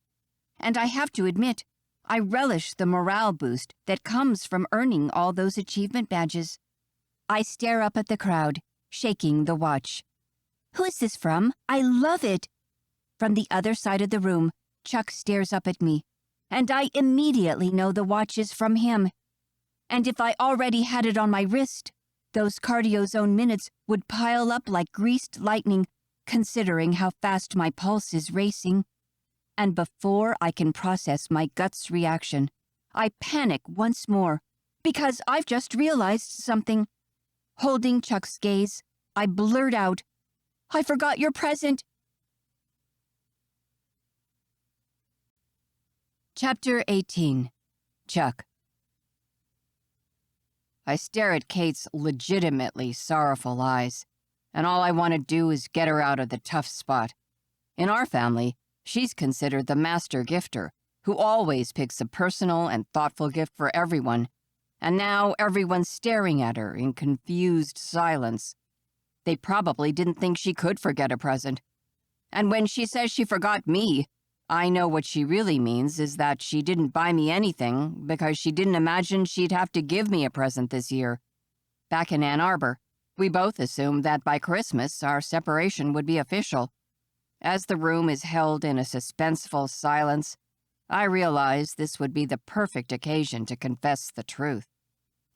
And I have to admit, I relish the morale boost that comes from earning all those achievement badges. I stare up at the crowd, shaking the watch. Who is this from? I love it! From the other side of the room, Chuck stares up at me, and I immediately know the watch is from him. And if I already had it on my wrist, those cardio zone minutes would pile up like greased lightning, considering how fast my pulse is racing. And before I can process my gut's reaction, I panic once more, because I've just realized something. Holding Chuck's gaze, I blurt out, "I forgot your present!" Chapter 18. Chuck. I stare at Kate's legitimately sorrowful eyes, and all I want to do is get her out of the tough spot. In our family, she's considered the master gifter, who always picks a personal and thoughtful gift for everyone, and now everyone's staring at her in confused silence. They probably didn't think she could forget a present. And when she says she forgot me, I know what she really means is that she didn't buy me anything because she didn't imagine she'd have to give me a present this year. Back in Ann Arbor, we both assumed that by Christmas our separation would be official. As the room is held in a suspenseful silence, I realize this would be the perfect occasion to confess the truth.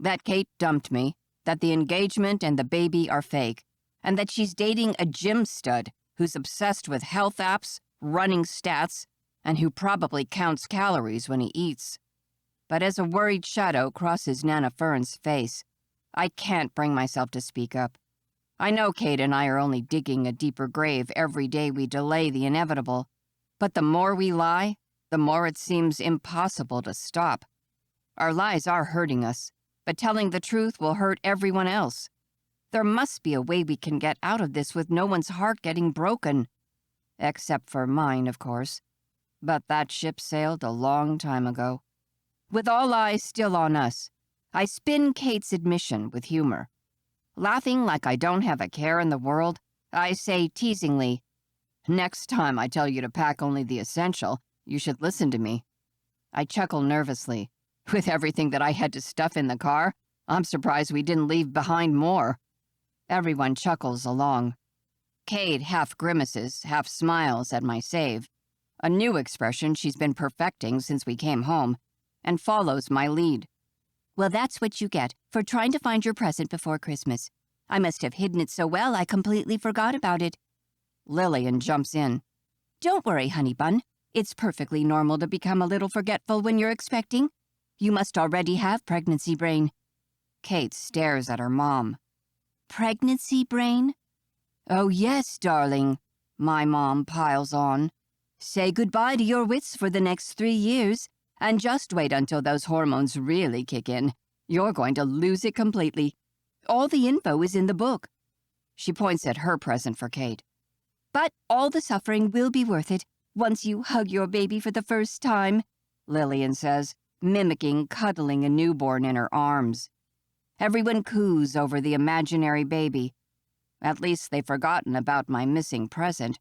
That Kate dumped me, that the engagement and the baby are fake, and that she's dating a gym stud who's obsessed with health apps, running stats, and who probably counts calories when he eats. But as a worried shadow crosses Nana Fern's face, I can't bring myself to speak up. I know Kate and I are only digging a deeper grave every day we delay the inevitable, but the more we lie, the more it seems impossible to stop. Our lies are hurting us, but telling the truth will hurt everyone else. There must be a way we can get out of this with no one's heart getting broken. Except for mine, of course. But that ship sailed a long time ago. With all eyes still on us, I spin Kate's admission with humor. Laughing like I don't have a care in the world, I say teasingly, "Next time I tell you to pack only the essential, you should listen to me." I chuckle nervously. With everything that I had to stuff in the car, I'm surprised we didn't leave behind more. Everyone chuckles along. Kate half grimaces, half smiles at my save, a new expression she's been perfecting since we came home, and follows my lead. Well, that's what you get for trying to find your present before Christmas. I must have hidden it so well I completely forgot about it. Lillian jumps in. Don't worry, honey bun. It's perfectly normal to become a little forgetful when you're expecting. You must already have pregnancy brain. Kate stares at her mom. Pregnancy brain? "Oh yes, darling," my mom piles on. "Say goodbye to your wits for the next 3 years, and just wait until those hormones really kick in. You're going to lose it completely. All the info is in the book." She points at her present for Kate. But all the suffering will be worth it once you hug your baby for the first time, Lillian says, mimicking cuddling a newborn in her arms. Everyone coos over the imaginary baby. At least they've forgotten about my missing present.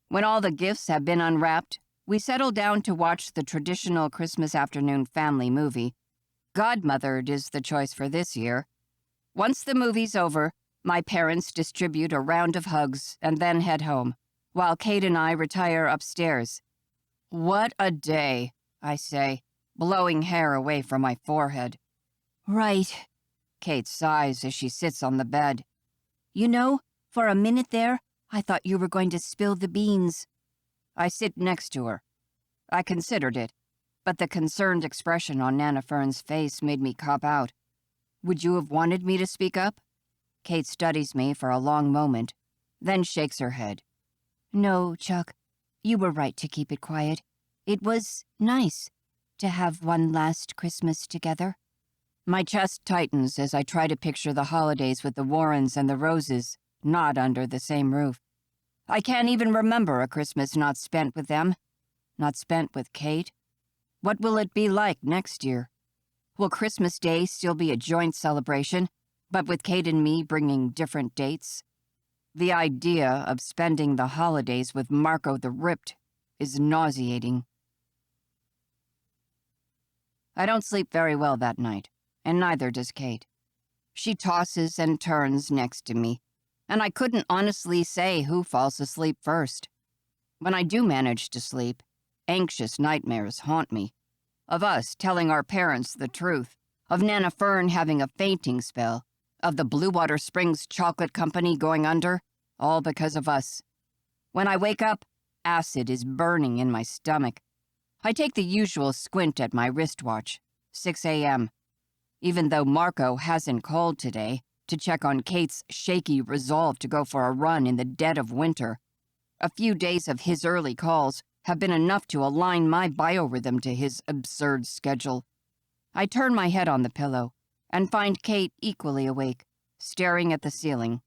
When all the gifts have been unwrapped, we settle down to watch the traditional Christmas afternoon family movie. Godmothered is the choice for this year. Once the movie's over, my parents distribute a round of hugs and then head home, while Kate and I retire upstairs. What a day, I say, blowing hair away from my forehead. Right, Kate sighs as she sits on the bed. You know, for a minute there, I thought you were going to spill the beans. I sit next to her. I considered it, but the concerned expression on Nana Fern's face made me cop out. Would you have wanted me to speak up? Kate studies me for a long moment, then shakes her head. No, Chuck, you were right to keep it quiet. It was nice to have one last Christmas together. My chest tightens as I try to picture the holidays with the Warrens and the Roses, not under the same roof. I can't even remember a Christmas not spent with them, not spent with Kate. What will it be like next year? Will Christmas Day still be a joint celebration, but with Kate and me bringing different dates? The idea of spending the holidays with Marco the Ripped is nauseating. I don't sleep very well that night, and neither does Kate. She tosses and turns next to me, and I couldn't honestly say who falls asleep first. When I do manage to sleep, anxious nightmares haunt me. Of us telling our parents the truth, of Nana Fern having a fainting spell, of the Blue Water Springs Chocolate Company going under, all because of us. When I wake up, acid is burning in my stomach. I take the usual squint at my wristwatch, 6 a.m. Even though Marco hasn't called today to check on Kate's shaky resolve to go for a run in the dead of winter, a few days of his early calls have been enough to align my biorhythm to his absurd schedule. I turn my head on the pillow and find Kate equally awake, staring at the ceiling.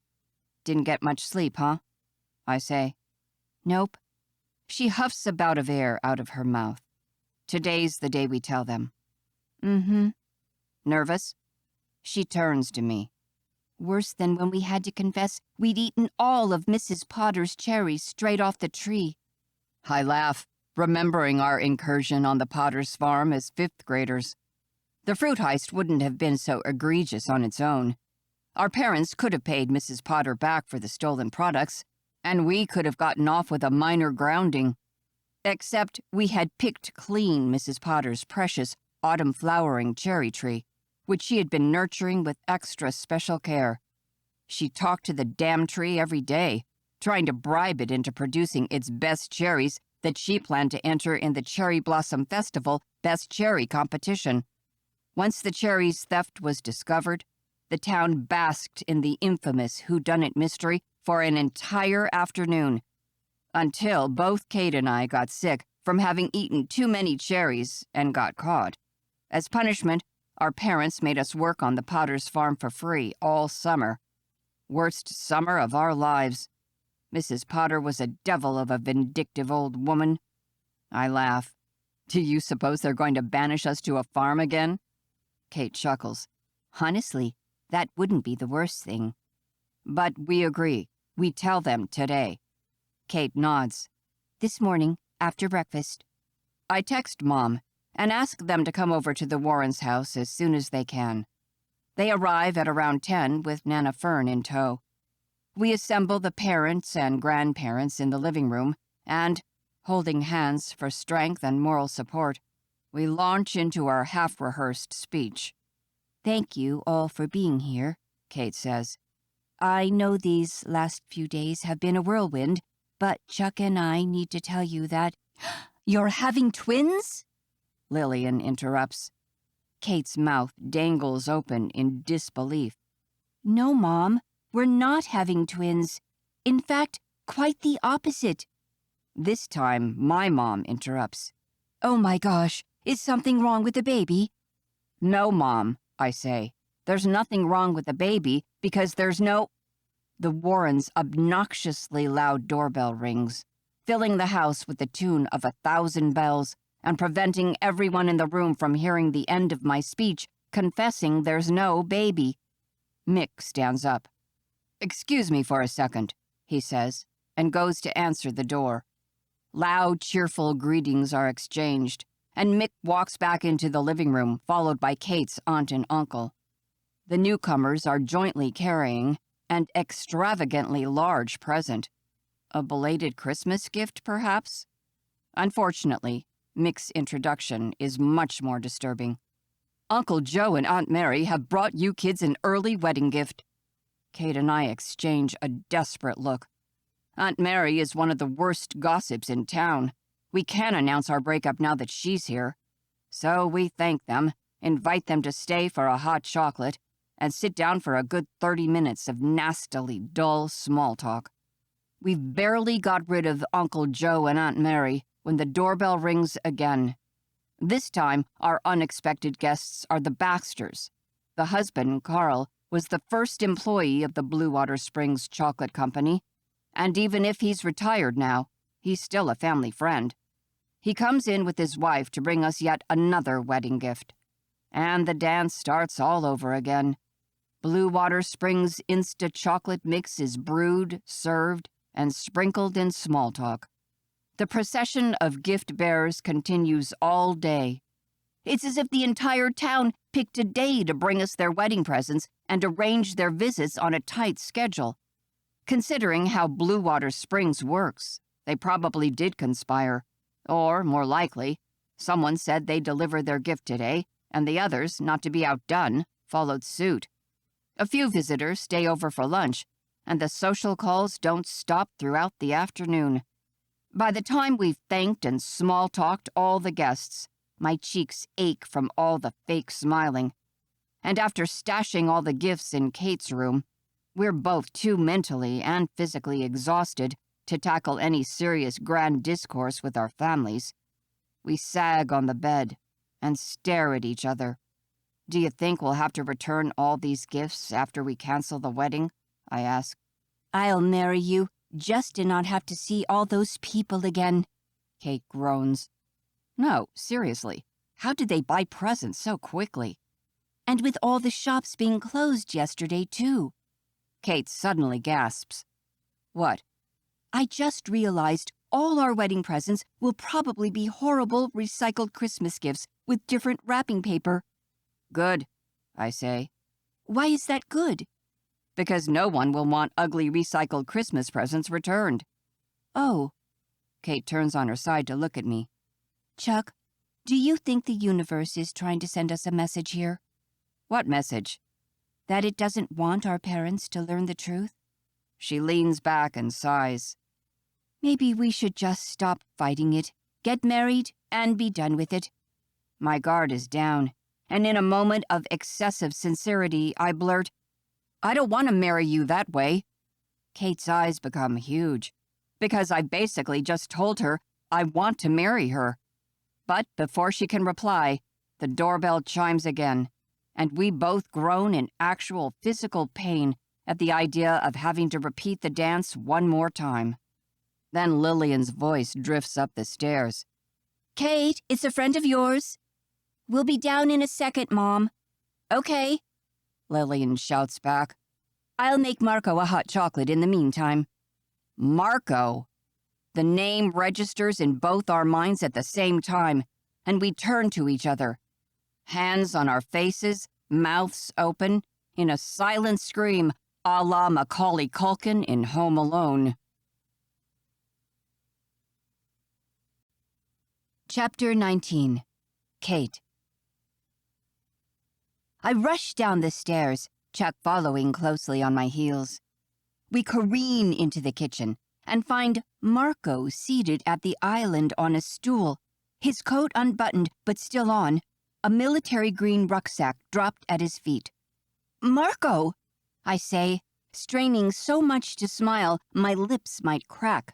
Didn't get much sleep, huh? I say. Nope. She huffs a bout of air out of her mouth. Today's the day we tell them. Mm-hmm. Nervous? She turns to me. Worse than when we had to confess we'd eaten all of Mrs. Potter's cherries straight off the tree. I laugh, remembering our incursion on the Potter's farm as fifth graders. The fruit heist wouldn't have been so egregious on its own. Our parents could have paid Mrs. Potter back for the stolen products, and we could have gotten off with a minor grounding. Except we had picked clean Mrs. Potter's precious autumn-flowering cherry tree, which she had been nurturing with extra special care. She talked to the damn tree every day, trying to bribe it into producing its best cherries that she planned to enter in the Cherry Blossom Festival Best Cherry competition. Once the cherries' theft was discovered, the town basked in the infamous whodunit mystery for an entire afternoon, until both Kate and I got sick from having eaten too many cherries and got caught. As punishment, our parents made us work on the Potter's farm for free all summer. Worst summer of our lives. Mrs. Potter was a devil of a vindictive old woman. I laugh. Do you suppose they're going to banish us to a farm again? Kate chuckles. Honestly, that wouldn't be the worst thing. But we agree. We tell them today. Kate nods. This morning, after breakfast. I text Mom and ask them to come over to the Warrens' house as soon as they can. They arrive at around 10 with Nana Fern in tow. We assemble the parents and grandparents in the living room, and, holding hands for strength and moral support, we launch into our half-rehearsed speech. Thank you all for being here, Kate says. I know these last few days have been a whirlwind, but Chuck and I need to tell you that... You're having twins? Lillian interrupts. Kate's mouth dangles open in disbelief. No, Mom, we're not having twins. In fact, quite the opposite. This time, my mom interrupts. Oh my gosh, is something wrong with the baby? No, Mom, I say. There's nothing wrong with the baby because there's no... The Warrens' obnoxiously loud doorbell rings, filling the house with the tune of 1,000 bells and preventing everyone in the room from hearing the end of my speech, confessing there's no baby. Mick stands up. Excuse me for a second, he says, and goes to answer the door. Loud, cheerful greetings are exchanged, and Mick walks back into the living room, followed by Kate's aunt and uncle. The newcomers are jointly carrying an extravagantly large present. A belated Christmas gift, perhaps? Unfortunately, Mick's introduction is much more disturbing. Uncle Joe and Aunt Mary have brought you kids an early wedding gift. Kate and I exchange a desperate look. Aunt Mary is one of the worst gossips in town. We can't announce our breakup now that she's here. So we thank them, invite them to stay for a hot chocolate, and sit down for a good 30 minutes of nastily dull small talk. We've barely got rid of Uncle Joe and Aunt Mary when the doorbell rings again. This time, our unexpected guests are the Baxters. The husband, Carl, was the first employee of the Blue Water Springs Chocolate Company, and even if he's retired now, he's still a family friend. He comes in with his wife to bring us yet another wedding gift. And the dance starts all over again. Blue Water Springs Insta Chocolate Mix is brewed, served, and sprinkled in small talk. The procession of gift bearers continues all day. It's as if the entire town picked a day to bring us their wedding presents and arrange their visits on a tight schedule. Considering how Blue Water Springs works, they probably did conspire. Or, more likely, someone said they'd deliver their gift today, and the others, not to be outdone, followed suit. A few visitors stay over for lunch, and the social calls don't stop throughout the afternoon. By the time we've thanked and small-talked all the guests, my cheeks ache from all the fake smiling. And after stashing all the gifts in Kate's room, we're both too mentally and physically exhausted to tackle any serious grand discourse with our families. We sag on the bed and stare at each other. Do you think we'll have to return all these gifts after we cancel the wedding? I ask. I'll marry you just to not have to see all those people again, Kate groans. No, seriously, how did they buy presents so quickly? And with all the shops being closed yesterday, too. Kate suddenly gasps. What? I just realized all our wedding presents will probably be horrible recycled Christmas gifts with different wrapping paper. Good, I say. Why is that good? Because no one will want ugly recycled Christmas presents returned. Oh. Kate turns on her side to look at me. Chuck, do you think the universe is trying to send us a message here? What message? That it doesn't want our parents to learn the truth? She leans back and sighs. Maybe we should just stop fighting it, get married, and be done with it. My guard is down, and in a moment of excessive sincerity, I blurt, I don't want to marry you that way. Kate's eyes become huge, because I basically just told her I want to marry her. But before she can reply, the doorbell chimes again, and we both groan in actual physical pain at the idea of having to repeat the dance one more time. Then Lillian's voice drifts up the stairs. Kate, it's a friend of yours. We'll be down in a second, Mom. Okay, Lillian shouts back. I'll make Marco a hot chocolate in the meantime. Marco! The name registers in both our minds at the same time, and we turn to each other. Hands on our faces, mouths open, in a silent scream a la Macaulay Culkin in Home Alone. Chapter 19. Kate. I rush down the stairs, Chuck following closely on my heels. We careen into the kitchen and find Marco seated at the island on a stool, his coat unbuttoned but still on, a military green rucksack dropped at his feet. Marco, I say, straining so much to smile my lips might crack.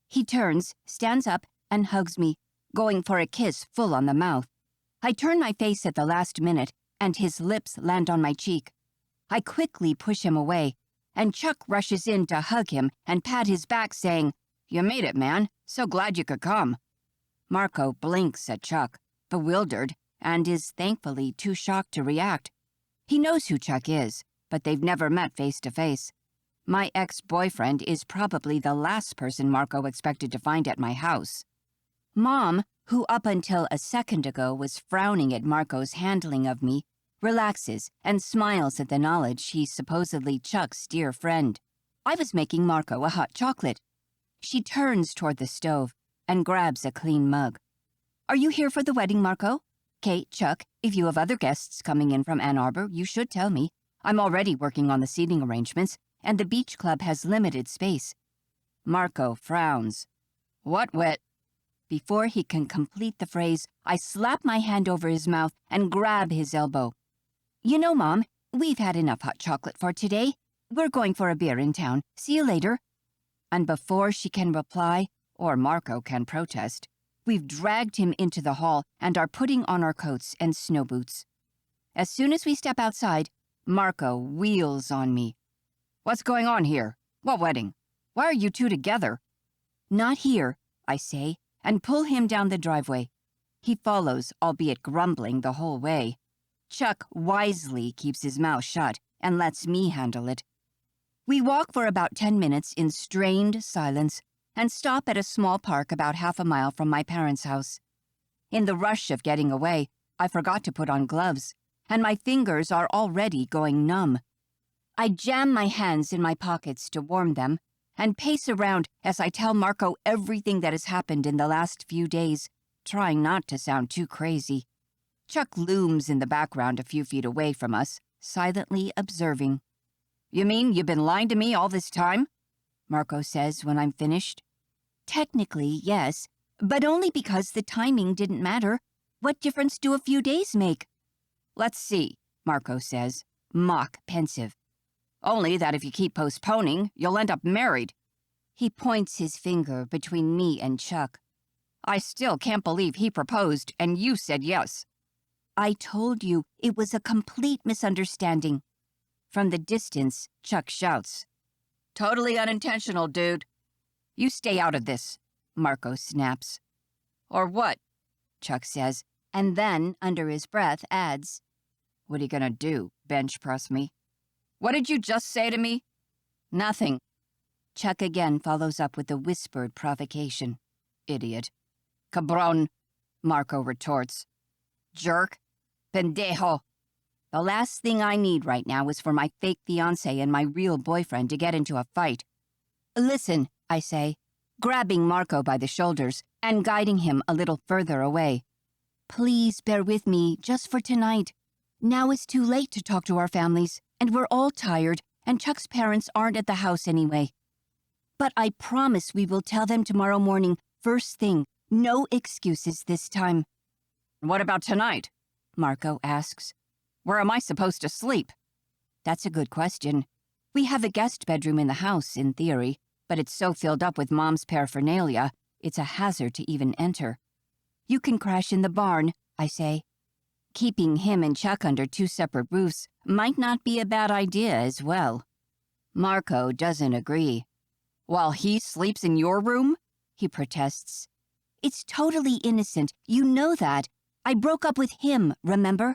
He turns, stands up, and hugs me, going for a kiss full on the mouth. I turn my face at the last minute, and his lips land on my cheek. I quickly push him away, and Chuck rushes in to hug him and pat his back, saying, You made it, man. So glad you could come. Marco blinks at Chuck, bewildered, and is thankfully too shocked to react. He knows who Chuck is, but they've never met face to face. My ex-boyfriend is probably the last person Marco expected to find at my house. Mom, who up until a second ago was frowning at Marco's handling of me, relaxes, and smiles at the knowledge he's supposedly Chuck's dear friend. I was making Marco a hot chocolate. She turns toward the stove and grabs a clean mug. Are you here for the wedding, Marco? Kate, Chuck, if you have other guests coming in from Ann Arbor, you should tell me. I'm already working on the seating arrangements, and the beach club has limited space. Marco frowns. What wet? Before he can complete the phrase, I slap my hand over his mouth and grab his elbow. You know, Mom, we've had enough hot chocolate for today. We're going for a beer in town. See you later. And before she can reply, or Marco can protest, we've dragged him into the hall and are putting on our coats and snow boots. As soon as we step outside, Marco wheels on me. What's going on here? What wedding? Why are you two together? Not here, I say, and pull him down the driveway. He follows, albeit grumbling the whole way. Chuck wisely keeps his mouth shut and lets me handle it. We walk for about 10 minutes in strained silence and stop at a small park about half a mile from my parents' house. In the rush of getting away, I forgot to put on gloves, and my fingers are already going numb. I jam my hands in my pockets to warm them and pace around as I tell Marco everything that has happened in the last few days, trying not to sound too crazy. Chuck looms in the background a few feet away from us, silently observing. You mean you've been lying to me all this time? Marco says when I'm finished. Technically, yes, but only because the timing didn't matter. What difference do a few days make? Let's see, Marco says, mock pensive. Only that if you keep postponing, you'll end up married. He points his finger between me and Chuck. I still can't believe he proposed and you said yes. I told you it was a complete misunderstanding. From the distance, Chuck shouts. Totally unintentional, dude. You stay out of this, Marco snaps. Or what? Chuck says, and then, under his breath, adds, What are you gonna do, bench press me? What did you just say to me? Nothing. Chuck again follows up with a whispered provocation. Idiot. Cabron, Marco retorts. Jerk. Pendejo. The last thing I need right now is for my fake fiancé and my real boyfriend to get into a fight. Listen, I say, grabbing Marco by the shoulders and guiding him a little further away. Please bear with me just for tonight. Now it's too late to talk to our families, and we're all tired, and Chuck's parents aren't at the house anyway. But I promise we will tell them tomorrow morning, first thing. No excuses this time. What about tonight? Marco asks. Where am I supposed to sleep? That's a good question. We have a guest bedroom in the house, in theory, but it's so filled up with Mom's paraphernalia, it's a hazard to even enter. You can crash in the barn, I say. Keeping him and Chuck under two separate roofs might not be a bad idea as well. Marco doesn't agree. While he sleeps in your room? He protests. It's totally innocent, you know that. I broke up with him, remember?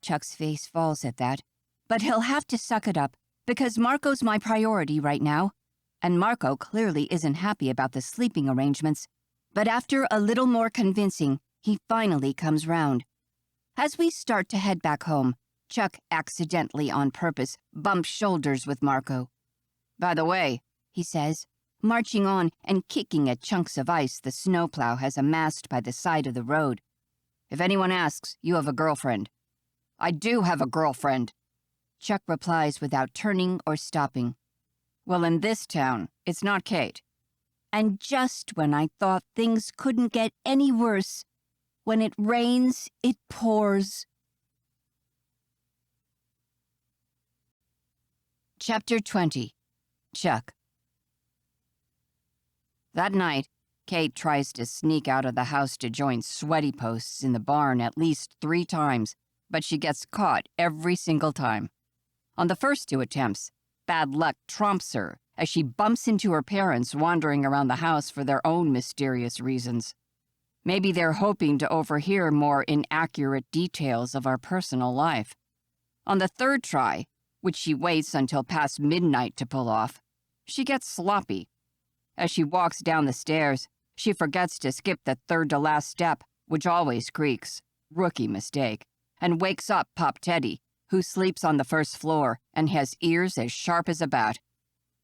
Chuck's face falls at that, but he'll have to suck it up, because Marco's my priority right now, and Marco clearly isn't happy about the sleeping arrangements, but after a little more convincing, he finally comes round. As we start to head back home, Chuck accidentally on purpose bumps shoulders with Marco. By the way, he says, marching on and kicking at chunks of ice the snowplow has amassed by the side of the road. If anyone asks, you have a girlfriend. I do have a girlfriend, Chuck replies without turning or stopping. Well, in this town, it's not Kate. And just when I thought things couldn't get any worse, when it rains, it pours. Chapter 20. Chuck. That night, Kate tries to sneak out of the house to join sweaty posts in the barn at least 3 times, but she gets caught every single time. On the first 2 attempts, bad luck trumps her as she bumps into her parents wandering around the house for their own mysterious reasons. Maybe they're hoping to overhear more inaccurate details of our personal life. On the 3rd try, which she waits until past midnight to pull off, she gets sloppy. As she walks down the stairs, she forgets to skip the 3rd-to-last step, which always creaks. Rookie mistake. and wakes up Pop Teddy, who sleeps on the first floor and has ears as sharp as a bat.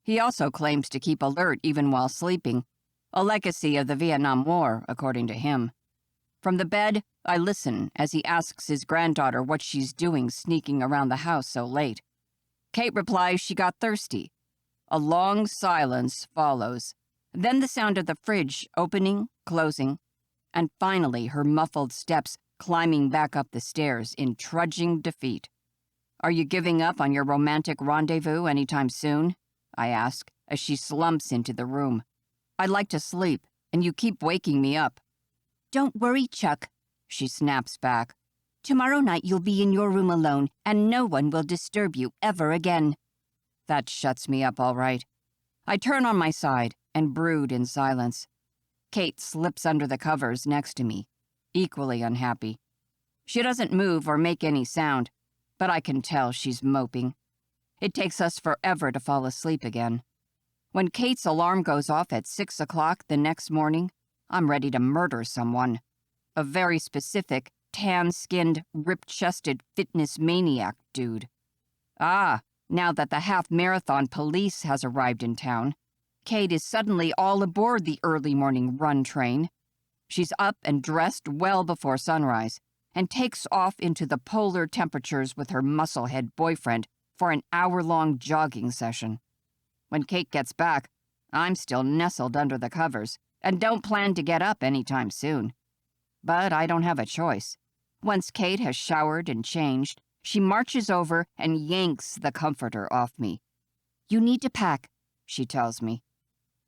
He also claims to keep alert even while sleeping, a legacy of the Vietnam War, according to him. From the bed, I listen as he asks his granddaughter what she's doing sneaking around the house so late. Kate replies she got thirsty. A long silence follows, then the sound of the fridge opening, closing, and finally her muffled steps climbing back up the stairs in trudging defeat. "Are you giving up on your romantic rendezvous anytime soon?" I ask as she slumps into the room. "I'd like to sleep, and you keep waking me up." "Don't worry, Chuck," she snaps back. "Tomorrow night you'll be in your room alone, and no one will disturb you ever again." That shuts me up all right. I turn on my side and brood in silence. Kate slips under the covers next to me, equally unhappy. She doesn't move or make any sound, but I can tell she's moping. It takes us forever to fall asleep again. When Kate's alarm goes off at 6 o'clock the next morning, I'm ready to murder someone. A very specific, tan-skinned, rip-chested fitness maniac dude. Now that the half-marathon police has arrived in town, Kate is suddenly all aboard the early morning run train. She's up and dressed well before sunrise and takes off into the polar temperatures with her musclehead boyfriend for an hour-long jogging session. When Kate gets back, I'm still nestled under the covers and don't plan to get up anytime soon. But I don't have a choice. Once Kate has showered and changed, she marches over and yanks the comforter off me. "You need to pack," she tells me.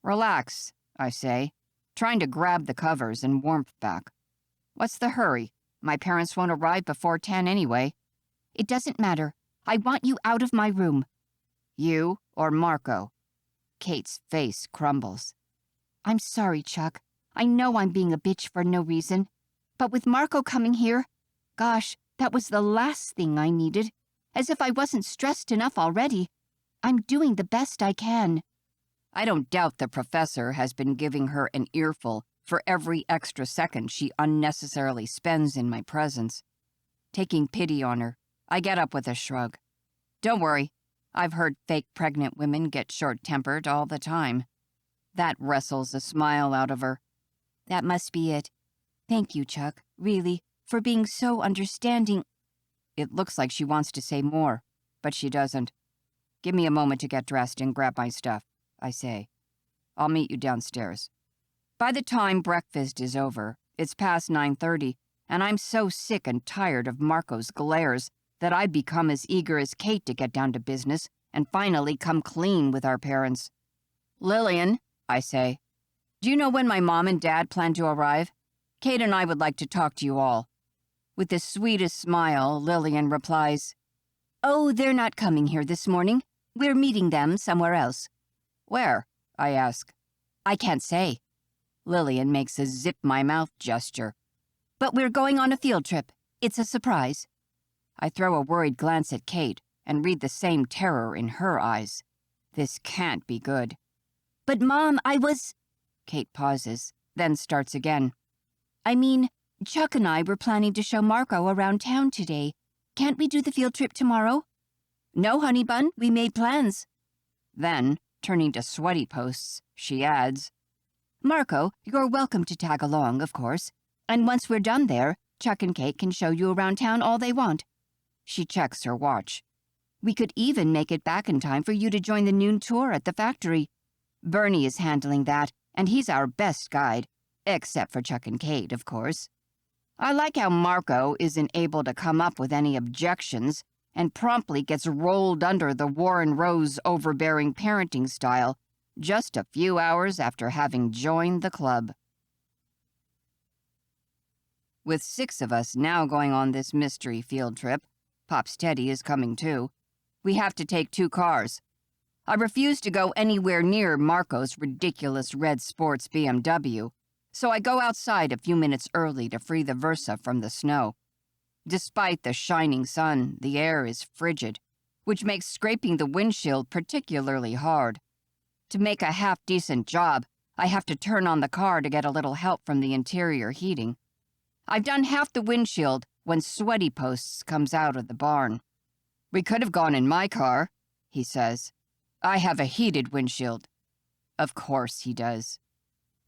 "Relax," I say, trying to grab the covers and warmth back. "What's the hurry? My parents won't arrive before 10 anyway." "It doesn't matter. I want you out of my room." "You or Marco?" Kate's face crumbles. "I'm sorry, Chuck. I know I'm being a bitch for no reason. But with Marco coming here, gosh, that was the last thing I needed. As if I wasn't stressed enough already. I'm doing the best I can." I don't doubt the professor has been giving her an earful for every extra second she unnecessarily spends in my presence. Taking pity on her, I get up with a shrug. "Don't worry. I've heard fake pregnant women get short-tempered all the time." That wrestles a smile out of her. "That must be it. Thank you, Chuck, really, for being so understanding." It looks like she wants to say more, but she doesn't. "Give me a moment to get dressed and grab my stuff," I say. "I'll meet you downstairs." By the time breakfast is over, it's past 9:30, and I'm so sick and tired of Marco's glares that I become as eager as Kate to get down to business and finally come clean with our parents. "Lillian," I say, "do you know when my mom and dad plan to arrive? Kate and I would like to talk to you all." With the sweetest smile, Lillian replies, "Oh, they're not coming here this morning. We're meeting them somewhere else." "Where?" I ask. "I can't say." Lillian makes a zip-my-mouth gesture. "But we're going on a field trip. It's a surprise." I throw a worried glance at Kate and read the same terror in her eyes. This can't be good. "But Mom, I was—" Kate pauses, then starts again. "I mean, Chuck and I were planning to show Marco around town today. Can't we do the field trip tomorrow?" "No, honey bun, we made plans." Then, turning to Sweaty Posts, she adds, "Marco, you're welcome to tag along, of course. And once we're done there, Chuck and Kate can show you around town all they want." She checks her watch. "We could even make it back in time for you to join the noon tour at the factory. Bernie is handling that, and he's our best guide, except for Chuck and Kate, of course." I like how Marco isn't able to come up with any objections and promptly gets rolled under the Warren Rose overbearing parenting style just a few hours after having joined the club. With 6 of us now going on this mystery field trip, Pop's Teddy is coming too, we have to take 2 cars. I refuse to go anywhere near Marco's ridiculous red sports BMW, so I go outside a few minutes early to free the Versa from the snow. Despite the shining sun, the air is frigid, which makes scraping the windshield particularly hard. To make a half-decent job, I have to turn on the car to get a little help from the interior heating. I've done half the windshield when Sweaty Posts comes out of the barn. "We could have gone in my car," he says. "I have a heated windshield." Of course he does.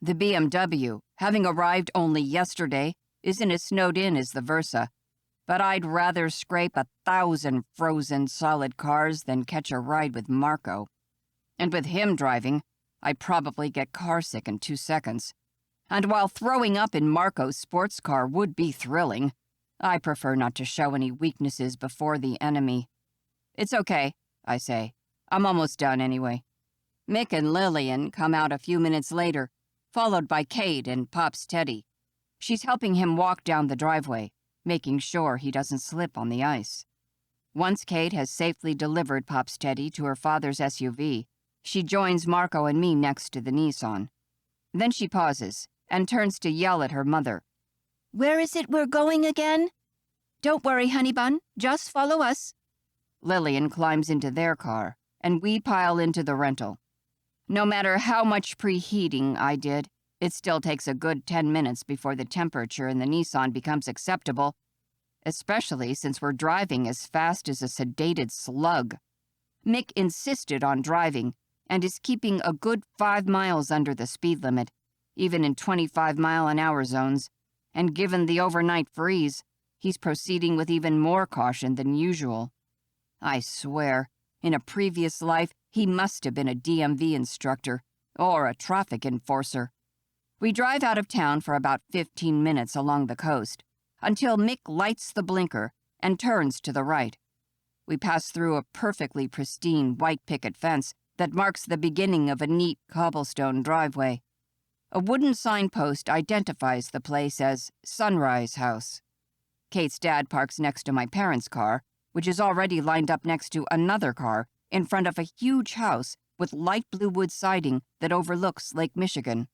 The BMW, having arrived only yesterday, isn't as snowed in as the Versa, but I'd rather scrape 1,000 frozen solid cars than catch a ride with Marco. And with him driving, I'd probably get carsick in 2 seconds. And while throwing up in Marco's sports car would be thrilling, I prefer not to show any weaknesses before the enemy. "It's okay," I say. "I'm almost done anyway." Mick and Lillian come out a few minutes later, followed by Kate and Pops Teddy. She's helping him walk down the driveway, making sure he doesn't slip on the ice. Once Kate has safely delivered Pops Teddy to her father's SUV, she joins Marco and me next to the Nissan. Then she pauses and turns to yell at her mother. "Where is it we're going again?" "Don't worry, honey bun. Just follow us." Lillian climbs into their car, and we pile into the rental. No matter how much preheating I did, it still takes a good 10 minutes before the temperature in the Nissan becomes acceptable, especially since we're driving as fast as a sedated slug. Mick insisted on driving and is keeping a good 5 miles under the speed limit, even in 25-mile-an-hour zones, and given the overnight freeze, he's proceeding with even more caution than usual. I swear, in a previous life, he must have been a DMV instructor or a traffic enforcer. We drive out of town for about 15 minutes along the coast, until Mick lights the blinker and turns to the right. We pass through a perfectly pristine white picket fence that marks the beginning of a neat cobblestone driveway. A wooden signpost identifies the place as Sunrise House. Kate's dad parks next to my parents' car, which is already lined up next to another car in front of a huge house with light blue wood siding that overlooks Lake Michigan.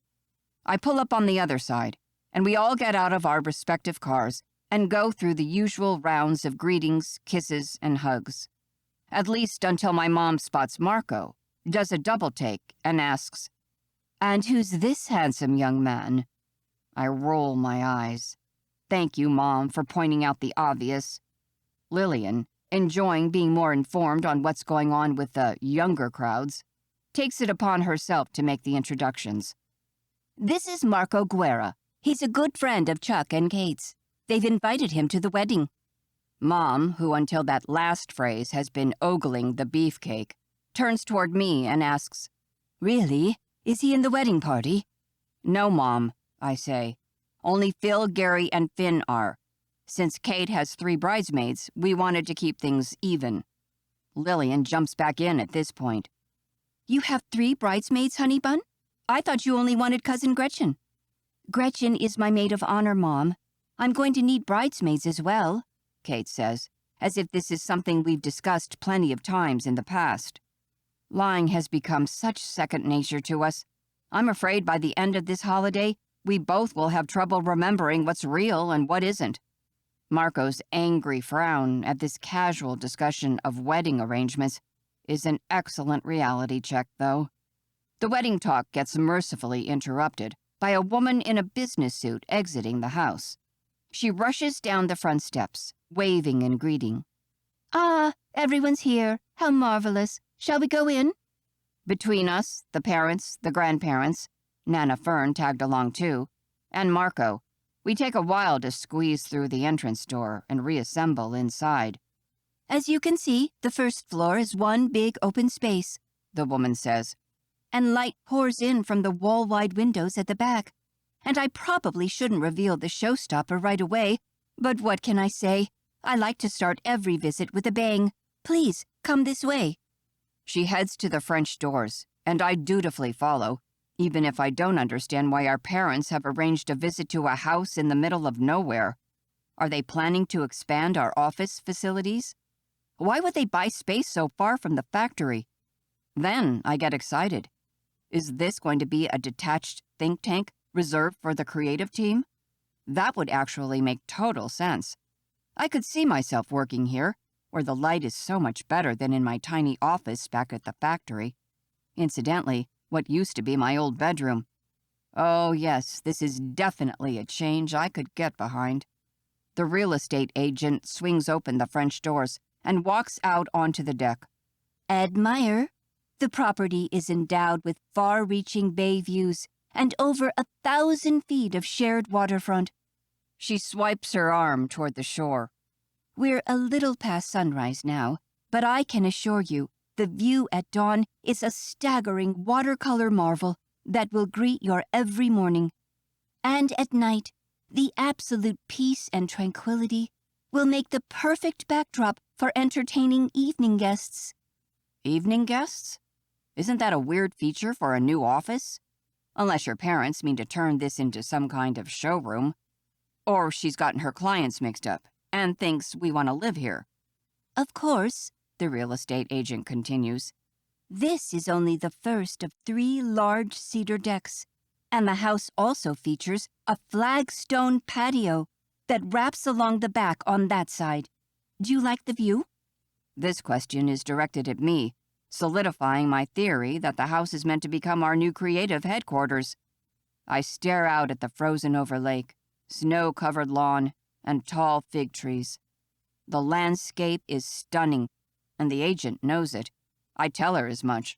I pull up on the other side, and we all get out of our respective cars and go through the usual rounds of greetings, kisses, and hugs. At least until my mom spots Marco, does a double take, and asks, "And who's this handsome young man?" I roll my eyes. Thank you, Mom, for pointing out the obvious. Lillian, enjoying being more informed on what's going on with the younger crowds, takes it upon herself to make the introductions. "This is Marco Guerra. He's a good friend of Chuck and Kate's. They've invited him to the wedding." Mom, who until that last phrase has been ogling the beefcake, turns toward me and asks, "Really? Is he in the wedding party?" "No, Mom," I say. "Only Phil, Gary, and Finn are. Since Kate has 3 bridesmaids, we wanted to keep things even." Lillian jumps back in at this point. "You have 3 bridesmaids, honey bun? I thought you only wanted Cousin Gretchen." "Gretchen is my maid of honor, Mom. I'm going to need bridesmaids as well," Kate says, as if this is something we've discussed plenty of times in the past. Lying has become such second nature to us. I'm afraid by the end of this holiday, we both will have trouble remembering what's real and what isn't. Marco's angry frown at this casual discussion of wedding arrangements is an excellent reality check, though. The wedding talk gets mercifully interrupted by a woman in a business suit exiting the house. She rushes down the front steps, waving and greeting. "Ah, everyone's here. How marvelous. Shall we go in?" Between us, the parents, the grandparents, Nana Fern tagged along too, and Marco, we take a while to squeeze through the entrance door and reassemble inside. "As you can see, the first floor is one big open space," the woman says, "and light pours in from the wall-wide windows at the back. And I probably shouldn't reveal the showstopper right away, but what can I say? I like to start every visit with a bang. Please, come this way." She heads to the French doors, and I dutifully follow, even if I don't understand why our parents have arranged a visit to a house in the middle of nowhere. Are they planning to expand our office facilities? Why would they buy space so far from the factory? Then I get excited. Is this going to be a detached think tank reserved for the creative team? That would actually make total sense. I could see myself working here, where the light is so much better than in my tiny office back at the factory. Incidentally, what used to be my old bedroom. Oh yes, this is definitely a change I could get behind. The real estate agent swings open the French doors and walks out onto the deck. Admire. The property is endowed with far-reaching bay views and over 1,000 feet of shared waterfront. She swipes her arm toward the shore. We're a little past sunrise now, but I can assure you the view at dawn is a staggering watercolor marvel that will greet your every morning. And at night, the absolute peace and tranquility will make the perfect backdrop for entertaining evening guests. Evening guests? Isn't that a weird feature for a new office? Unless your parents mean to turn this into some kind of showroom. Or she's gotten her clients mixed up and thinks we want to live here. Of course, the real estate agent continues. This is only the first of 3 large cedar decks, and the house also features a flagstone patio that wraps along the back on that side. Do you like the view? This question is directed at me, solidifying my theory that the house is meant to become our new creative headquarters. I stare out at the frozen-over lake, snow-covered lawn, and tall fig trees. The landscape is stunning, and the agent knows it. I tell her as much.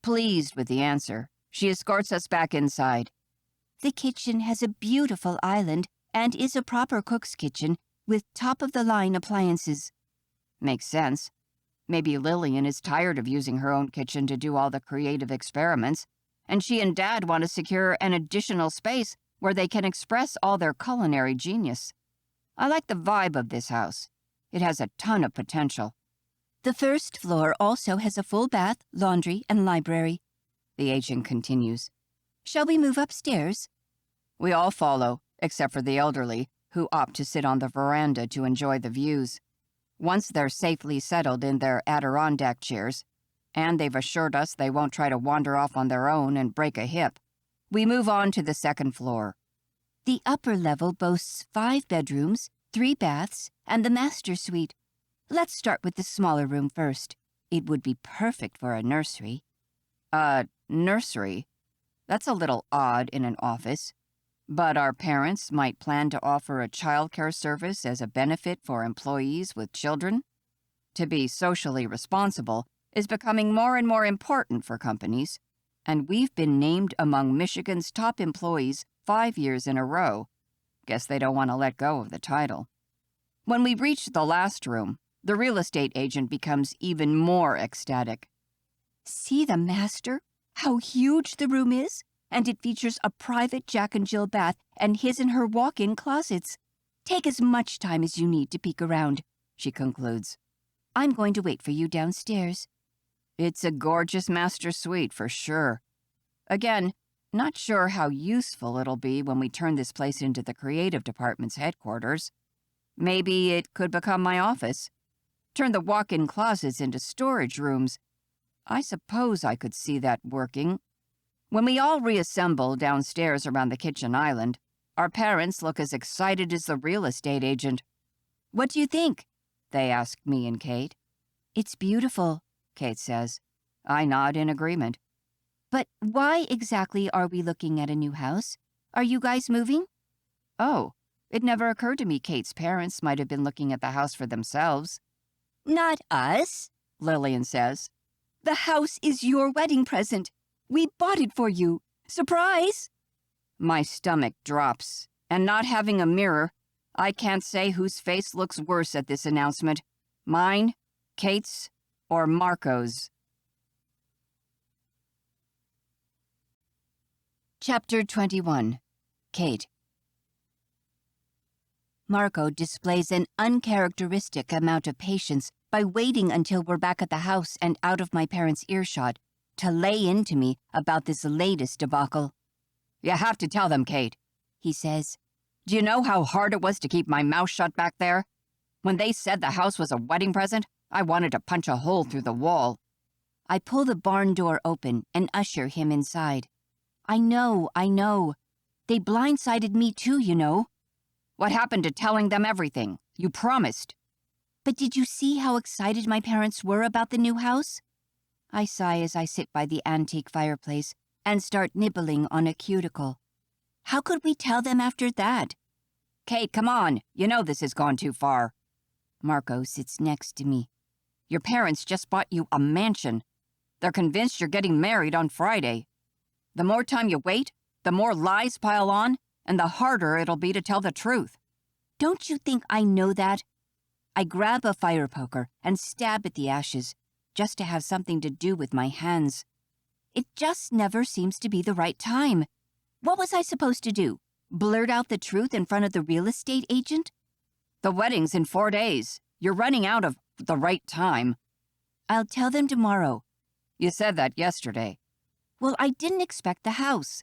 Pleased with the answer, she escorts us back inside. The kitchen has a beautiful island and is a proper cook's kitchen with top-of-the-line appliances. Makes sense. Maybe Lillian is tired of using her own kitchen to do all the creative experiments, and she and Dad want to secure an additional space where they can express all their culinary genius. I like the vibe of this house. It has a ton of potential. The first floor also has a full bath, laundry, and library. The agent continues. Shall we move upstairs? We all follow, except for the elderly, who opt to sit on the veranda to enjoy the views. Once they're safely settled in their Adirondack chairs, and they've assured us they won't try to wander off on their own and break a hip, we move on to the second floor. The upper level boasts 5 bedrooms, 3 baths, and the master suite. Let's start with the smaller room first. It would be perfect for a nursery. Nursery? That's a little odd in an office. But our parents might plan to offer a childcare service as a benefit for employees with children. To be socially responsible is becoming more and more important for companies, and we've been named among Michigan's top employees 5 years in a row. Guess they don't want to let go of the title. When we reach the last room, the real estate agent becomes even more ecstatic. See the master? How huge the room is? And it features a private Jack and Jill bath and his and her walk-in closets. Take as much time as you need to peek around, she concludes. I'm going to wait for you downstairs. It's a gorgeous master suite for sure. Again, not sure how useful it'll be when we turn this place into the creative department's headquarters. Maybe it could become my office. Turn the walk-in closets into storage rooms. I suppose I could see that working. When we all reassemble downstairs around the kitchen island, our parents look as excited as the real estate agent. What do you think? They ask me and Kate. It's beautiful, Kate says. I nod in agreement. But why exactly are we looking at a new house? Are you guys moving? Oh, it never occurred to me Kate's parents might have been looking at the house for themselves. Not us, Lillian says. The house is your wedding present. We bought it for you. Surprise! My stomach drops, and not having a mirror, I can't say whose face looks worse at this announcement. Mine, Kate's, or Marco's. Chapter 21. Kate. Marco displays an uncharacteristic amount of patience by waiting until we're back at the house and out of my parents' earshot to lay into me about this latest debacle. You have to tell them, Kate, he says. Do you know how hard it was to keep my mouth shut back there? When they said the house was a wedding present, I wanted to punch a hole through the wall. I pull the barn door open and usher him inside. I know. They blindsided me too, you know. What happened to telling them everything? You promised. But did you see how excited my parents were about the new house? I sigh as I sit by the antique fireplace and start nibbling on a cuticle. How could we tell them after that? Kate, come on. You know this has gone too far. Marco sits next to me. Your parents just bought you a mansion. They're convinced you're getting married on Friday. The more time you wait, the more lies pile on, and the harder it'll be to tell the truth. Don't you think I know that? I grab a fire poker and stab at the ashes, just to have something to do with my hands. It just never seems to be the right time. What was I supposed to do? Blurt out the truth in front of the real estate agent? The wedding's in 4 days. You're running out of the right time. I'll tell them tomorrow. You said that yesterday. Well, I didn't expect the house.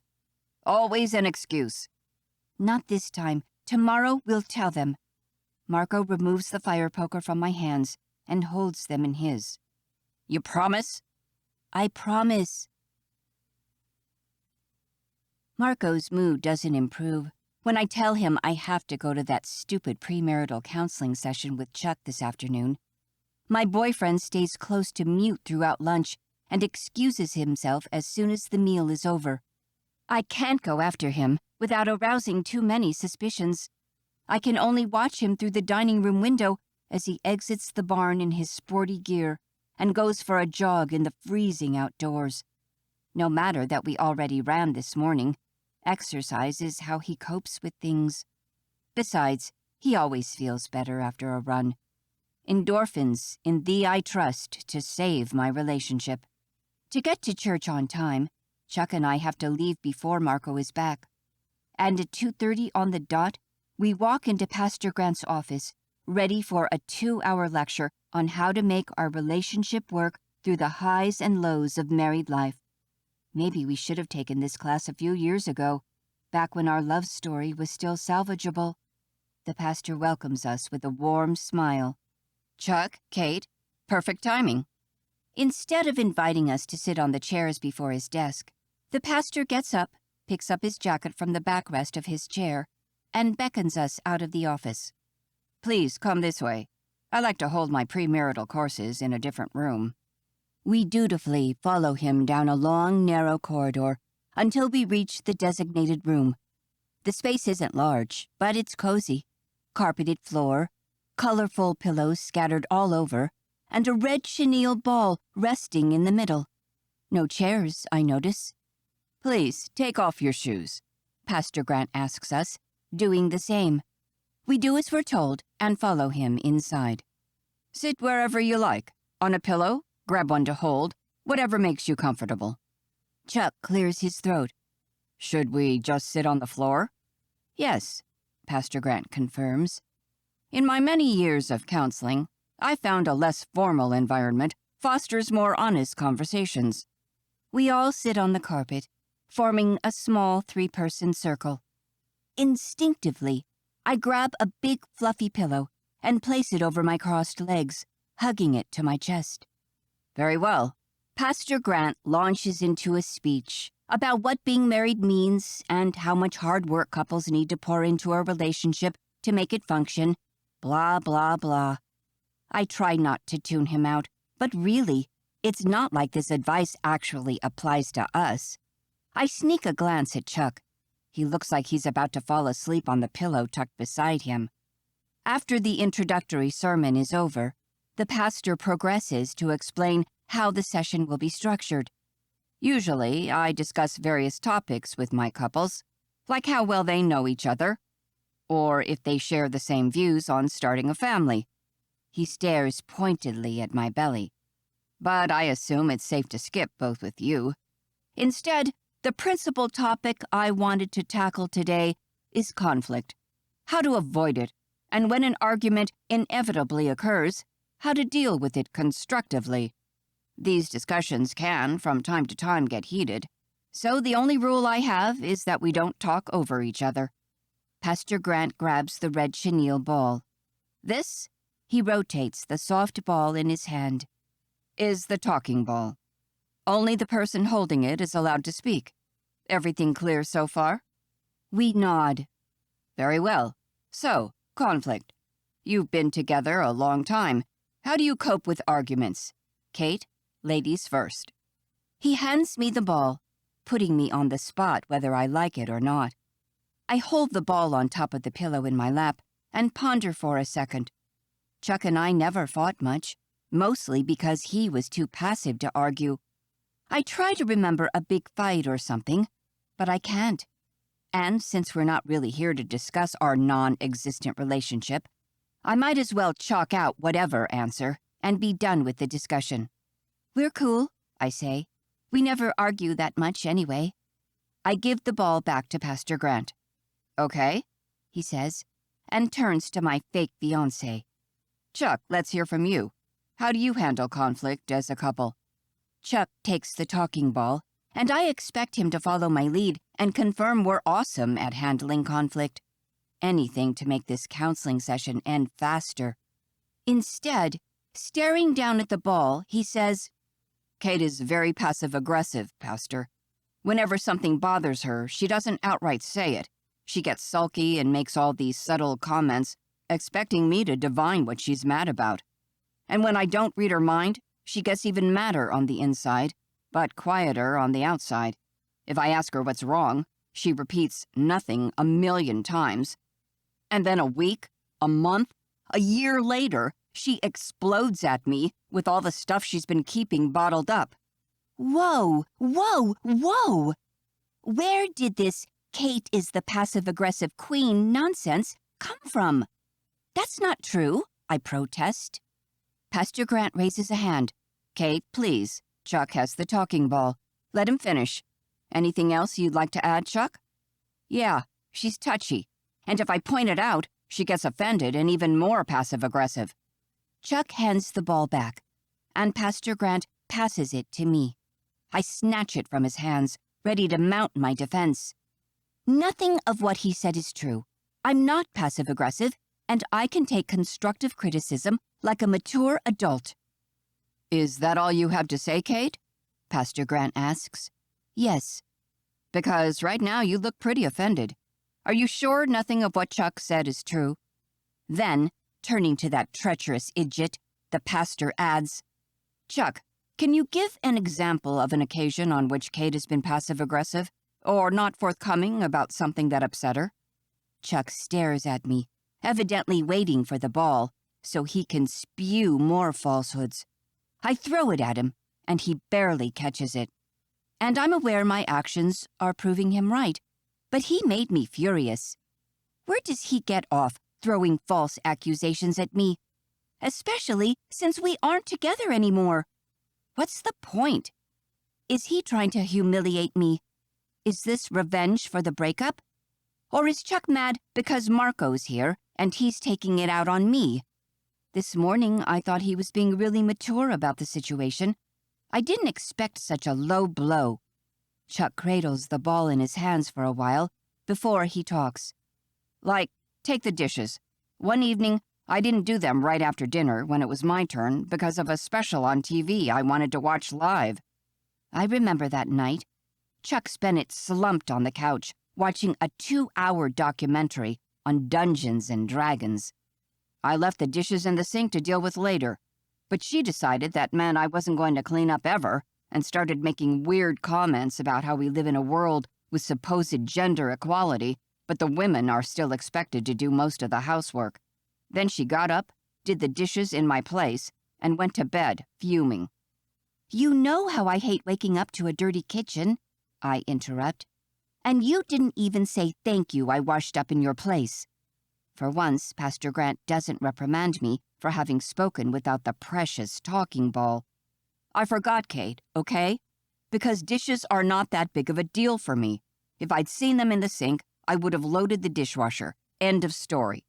Always an excuse. Not this time. Tomorrow we'll tell them. Marco removes the fire poker from my hands and holds them in his. You promise? I promise. Marco's mood doesn't improve when I tell him I have to go to that stupid premarital counseling session with Chuck this afternoon. My boyfriend stays close to mute throughout lunch and excuses himself as soon as the meal is over. I can't go after him without arousing too many suspicions. I can only watch him through the dining room window as he exits the barn in his sporty gear and goes for a jog in the freezing outdoors. No matter that we already ran this morning, exercise is how he copes with things. Besides, he always feels better after a run. Endorphins in thee I trust to save my relationship. To get to church on time, Chuck and I have to leave before Marco is back. And at 2:30 on the dot, we walk into Pastor Grant's office, ready for a 2-hour lecture on how to make our relationship work through the highs and lows of married life. Maybe we should have taken this class a few years ago, back when our love story was still salvageable. The pastor welcomes us with a warm smile. Chuck, Kate, perfect timing. Instead of inviting us to sit on the chairs before his desk, the pastor gets up, picks up his jacket from the backrest of his chair, and beckons us out of the office. Please come this way. I like to hold my premarital courses in a different room. We dutifully follow him down a long, narrow corridor until we reach the designated room. The space isn't large, but it's cozy. Carpeted floor, colorful pillows scattered all over, and a red chenille ball resting in the middle. No chairs, I notice. Please, take off your shoes, Pastor Grant asks us, doing the same. We do as we're told and follow him inside. Sit wherever you like. On a pillow, grab one to hold, whatever makes you comfortable. Chuck clears his throat. Should we just sit on the floor? Yes, Pastor Grant confirms. In my many years of counseling, I found a less formal environment fosters more honest conversations. We all sit on the carpet, forming a small 3-person circle. Instinctively, I grab a big fluffy pillow and place it over my crossed legs, hugging it to my chest. Very well. Pastor Grant launches into a speech about what being married means and how much hard work couples need to pour into a relationship to make it function. Blah, blah, blah. I try not to tune him out, but really, it's not like this advice actually applies to us. I sneak a glance at Chuck. He looks like he's about to fall asleep on the pillow tucked beside him. After the introductory sermon is over, the pastor progresses to explain how the session will be structured. Usually, I discuss various topics with my couples, like how well they know each other, or if they share the same views on starting a family. He stares pointedly at my belly. But I assume it's safe to skip both with you. Instead, the principal topic I wanted to tackle today is conflict. How to avoid it, and when an argument inevitably occurs, how to deal with it constructively. These discussions can, from time to time, get heated, so the only rule I have is that we don't talk over each other. Pastor Grant grabs the red chenille ball. This, he rotates the soft ball in his hand, is the talking ball. Only the person holding it is allowed to speak. Everything clear so far? We nod. Very well. So, conflict. You've been together a long time. How do you cope with arguments? Kate, ladies first. He hands me the ball, putting me on the spot whether I like it or not. I hold the ball on top of the pillow in my lap and ponder for a second. Chuck and I never fought much, mostly because he was too passive to argue. I try to remember a big fight or something, but I can't. And since we're not really here to discuss our non-existent relationship, I might as well chalk out whatever answer and be done with the discussion. We're cool, I say. We never argue that much anyway. I give the ball back to Pastor Grant. Okay, he says, and turns to my fake fiancé. Chuck, let's hear from you. How do you handle conflict as a couple? Chuck takes the talking ball, and I expect him to follow my lead and confirm we're awesome at handling conflict. Anything to make this counseling session end faster. Instead, staring down at the ball, he says, Kate is very passive-aggressive, Pastor. Whenever something bothers her, she doesn't outright say it. She gets sulky and makes all these subtle comments, expecting me to divine what she's mad about. And when I don't read her mind, she gets even madder on the inside, but quieter on the outside. If I ask her what's wrong, she repeats nothing 1,000,000 times. And then a week, a month, a year later, she explodes at me with all the stuff she's been keeping bottled up. Whoa, whoa, whoa! Where did this Kate is the passive-aggressive queen nonsense come from? That's not true, I protest. Pastor Grant raises a hand. Kate, please. Chuck has the talking ball. Let him finish. Anything else you'd like to add, Chuck? Yeah, she's touchy. And if I point it out, she gets offended and even more passive-aggressive. Chuck hands the ball back, and Pastor Grant passes it to me. I snatch it from his hands, ready to mount my defense. Nothing of what he said is true. I'm not passive-aggressive, and I can take constructive criticism like a mature adult. Is that all you have to say, Kate? Pastor Grant asks. Yes. Because right now you look pretty offended. Are you sure nothing of what Chuck said is true? Then, turning to that treacherous idiot, the pastor adds, Chuck, can you give an example of an occasion on which Kate has been passive-aggressive, or not forthcoming about something that upset her? Chuck stares at me, evidently waiting for the ball, so he can spew more falsehoods. I throw it at him, and he barely catches it. And I'm aware my actions are proving him right, but he made me furious. Where does he get off throwing false accusations at me? Especially since we aren't together anymore. What's the point? Is he trying to humiliate me? Is this revenge for the breakup? Or is Chuck mad because Marco's here and he's taking it out on me? This morning I thought he was being really mature about the situation. I didn't expect such a low blow. Chuck cradles the ball in his hands for a while before he talks. Like, take the dishes. One evening, I didn't do them right after dinner when it was my turn because of a special on TV I wanted to watch live. I remember that night. Chuck Bennett slumped on the couch, watching a 2-hour documentary on Dungeons and Dragons. I left the dishes in the sink to deal with later, but she decided that meant I wasn't going to clean up ever and started making weird comments about how we live in a world with supposed gender equality, but the women are still expected to do most of the housework. Then she got up, did the dishes in my place, and went to bed, fuming. You know how I hate waking up to a dirty kitchen, I interrupt. And you didn't even say thank you I washed up in your place. For once, Pastor Grant doesn't reprimand me for having spoken without the precious talking ball. I forgot, Kate, okay? Because dishes are not that big of a deal for me. If I'd seen them in the sink, I would have loaded the dishwasher. End of story.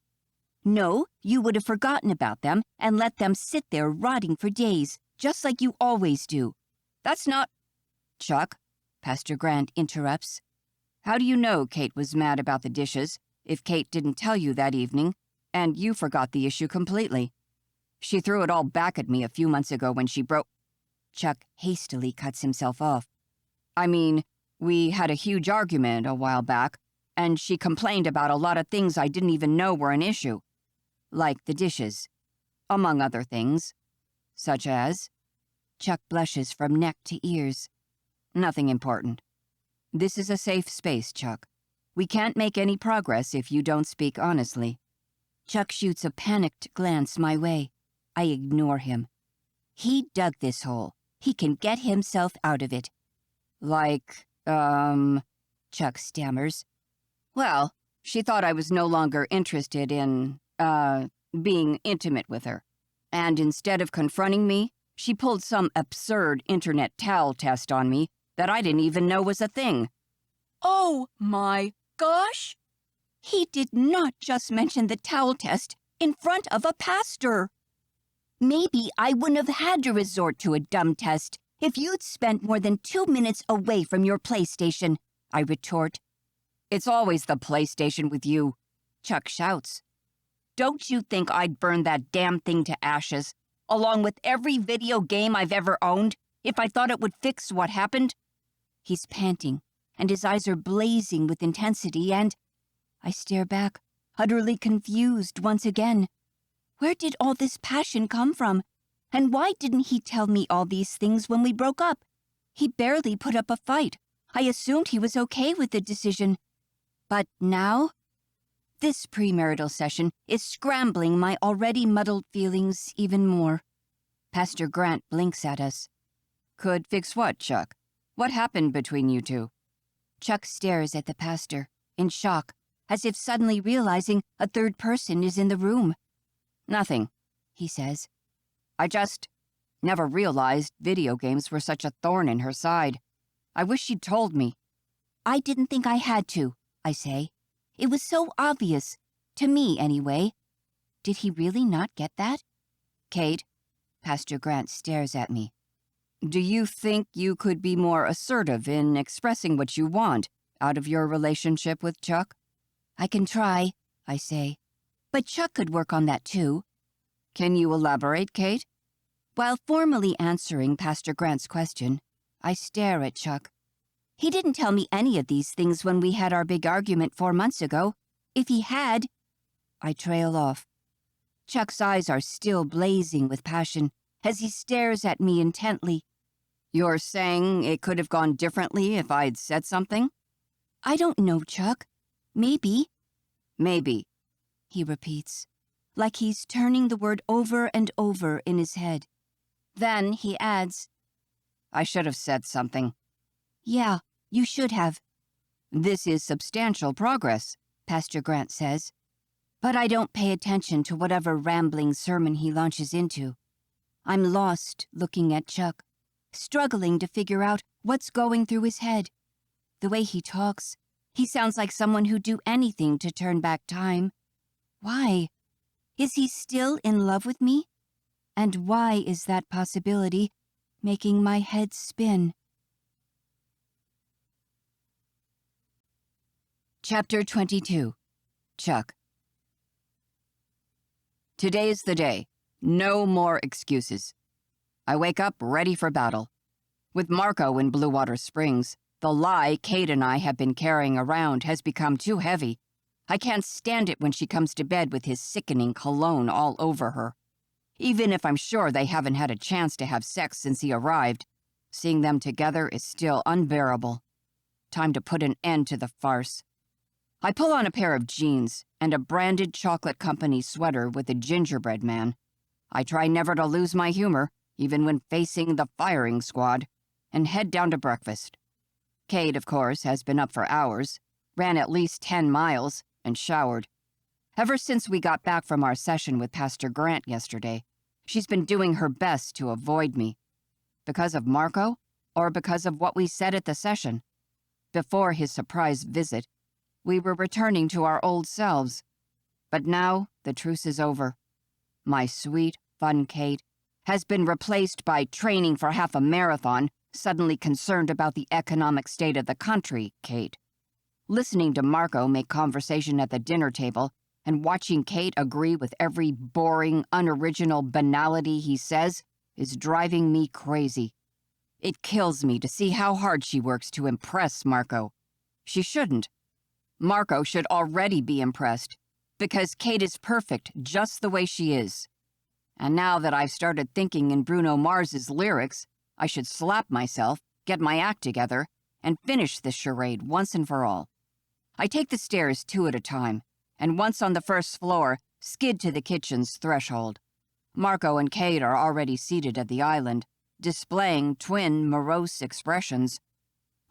No, you would have forgotten about them and let them sit there rotting for days, just like you always do. That's not... Chuck, Pastor Grant interrupts. How do you know Kate was mad about the dishes if Kate didn't tell you that evening, and you forgot the issue completely? She threw it all back at me a few months ago when she broke... Chuck hastily cuts himself off. I mean, we had a huge argument a while back, and she complained about a lot of things I didn't even know were an issue. Like the dishes, among other things. Such as... Chuck blushes from neck to ears. Nothing important. This is a safe space, Chuck. We can't make any progress if you don't speak honestly. Chuck shoots a panicked glance my way. I ignore him. He dug this hole. He can get himself out of it. Chuck stammers. Well, she thought I was no longer interested in, being intimate with her. And instead of confronting me, she pulled some absurd internet towel test on me that I didn't even know was a thing. Oh my gosh! He did not just mention the towel test in front of a pastor. Maybe I wouldn't have had to resort to a dumb test if you'd spent more than 2 minutes away from your PlayStation, I retort. It's always the PlayStation with you, Chuck shouts. Don't you think I'd burn that damn thing to ashes, along with every video game I've ever owned, if I thought it would fix what happened? He's panting, and his eyes are blazing with intensity, and I stare back, utterly confused once again. Where did all this passion come from? And why didn't he tell me all these things when we broke up? He barely put up a fight. I assumed he was okay with the decision. But now? This premarital session is scrambling my already muddled feelings even more. Pastor Grant blinks at us. Could fix what, Chuck? What happened between you two? Chuck stares at the pastor, in shock, as if suddenly realizing a third person is in the room. Nothing, he says. I just never realized video games were such a thorn in her side. I wish she'd told me. I didn't think I had to, I say. It was so obvious. To me, anyway. Did he really not get that? Kate, Pastor Grant stares at me. Do you think you could be more assertive in expressing what you want out of your relationship with Chuck? I can try, I say. But Chuck could work on that too. Can you elaborate, Kate? While formally answering Pastor Grant's question, I stare at Chuck. He didn't tell me any of these things when we had our big argument 4 months ago. If he had... I trail off. Chuck's eyes are still blazing with passion as he stares at me intently. You're saying it could have gone differently if I'd said something? I don't know, Chuck. Maybe. Maybe, he repeats, like he's turning the word over and over in his head. Then he adds, I should have said something. Yeah, you should have. This is substantial progress, Pastor Grant says. But I don't pay attention to whatever rambling sermon he launches into. I'm lost looking at Chuck, struggling to figure out what's going through his head. The way he talks, he sounds like someone who'd do anything to turn back time. Why? Is he still in love with me? And why is that possibility making my head spin? Chapter 22. Chuck. Today's the day. No more excuses. I wake up ready for battle. With Marco in Blue Water Springs, the lie Kate and I have been carrying around has become too heavy. I can't stand it when she comes to bed with his sickening cologne all over her. Even if I'm sure they haven't had a chance to have sex since he arrived, seeing them together is still unbearable. Time to put an end to the farce. I pull on a pair of jeans and a branded chocolate company sweater with a gingerbread man. I try never to lose my humor, even when facing the firing squad, and head down to breakfast. Kate, of course, has been up for hours, ran at least 10 miles, and showered. Ever since we got back from our session with Pastor Grant yesterday, she's been doing her best to avoid me. Because of Marco, or because of what we said at the session? Before his surprise visit, we were returning to our old selves. But now, the truce is over. My sweet, fun Kate has been replaced by training for half a marathon, suddenly concerned about the economic state of the country, Kate. Listening to Marco make conversation at the dinner table and watching Kate agree with every boring, unoriginal banality he says is driving me crazy. It kills me to see how hard she works to impress Marco. She shouldn't. Marco should already be impressed, because Kate is perfect just the way she is. And now that I've started thinking in Bruno Mars's lyrics, I should slap myself, get my act together, and finish this charade once and for all. I take the stairs 2 at a time, and once on the first floor, skid to the kitchen's threshold. Marco and Kate are already seated at the island, displaying twin morose expressions.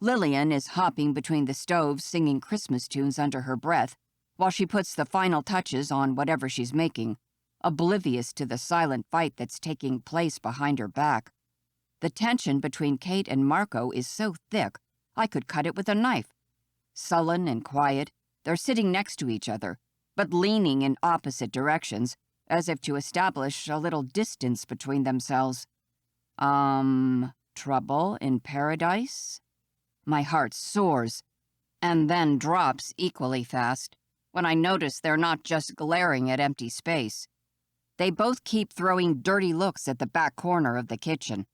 Lillian is hopping between the stoves singing Christmas tunes under her breath, while she puts the final touches on whatever she's making, oblivious to the silent fight that's taking place behind her back. The tension between Kate and Marco is so thick, I could cut it with a knife. Sullen and quiet, they're sitting next to each other, but leaning in opposite directions, as if to establish a little distance between themselves. Trouble in paradise? My heart soars, and then drops equally fast, when I notice they're not just glaring at empty space. They both keep throwing dirty looks at the back corner of the kitchen.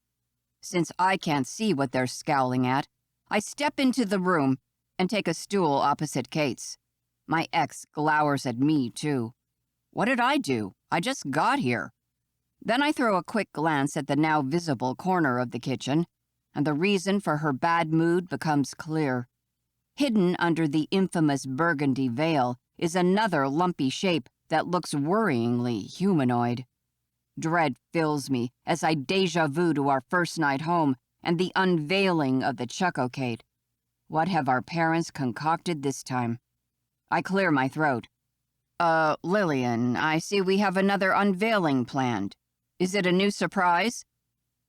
Since I can't see what they're scowling at, I step into the room and take a stool opposite Kate's. My ex glowers at me, too. What did I do? I just got here. Then I throw a quick glance at the now visible corner of the kitchen, and the reason for her bad mood becomes clear. Hidden under the infamous burgundy veil is another lumpy shape that looks worryingly humanoid. Dread fills me as I déjà vu to our first night home and the unveiling of the Chuckocade. What have our parents concocted this time? I clear my throat. Lillian, I see we have another unveiling planned. Is it a new surprise?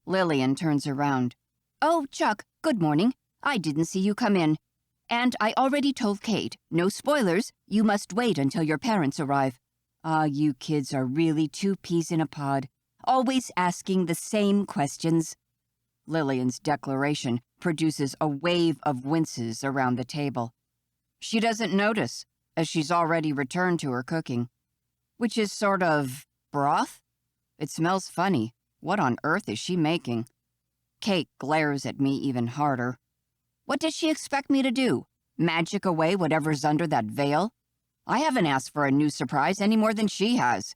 Lillian turns around. Oh, Chuck, good morning. I didn't see you come in. And I already told Kate, no spoilers, you must wait until your parents arrive. You kids are really 2 peas in a pod, always asking the same questions. Lillian's declaration produces a wave of winces around the table. She doesn't notice, as she's already returned to her cooking. Which is sort of broth? It smells funny. What on earth is she making? Kate glares at me even harder. What does she expect me to do? Magic away whatever's under that veil? I haven't asked for a new surprise any more than she has.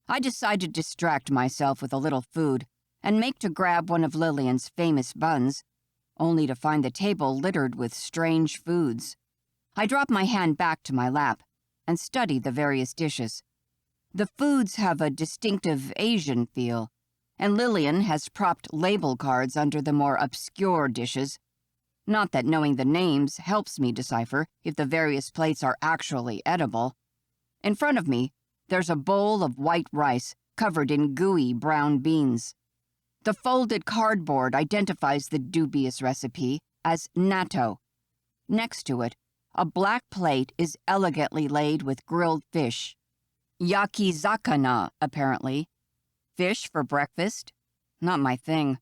I decide to distract myself with a little food and make to grab one of Lillian's famous buns, only to find the table littered with strange foods. I drop my hand back to my lap and study the various dishes. The foods have a distinctive Asian feel, and Lillian has propped label cards under the more obscure dishes. Not that knowing the names helps me decipher if the various plates are actually edible. In front of me, there's a bowl of white rice covered in gooey brown beans. The folded cardboard identifies the dubious recipe as natto. Next to it, a black plate is elegantly laid with grilled fish. Yakizakana, apparently. Fish for breakfast? Not my thing.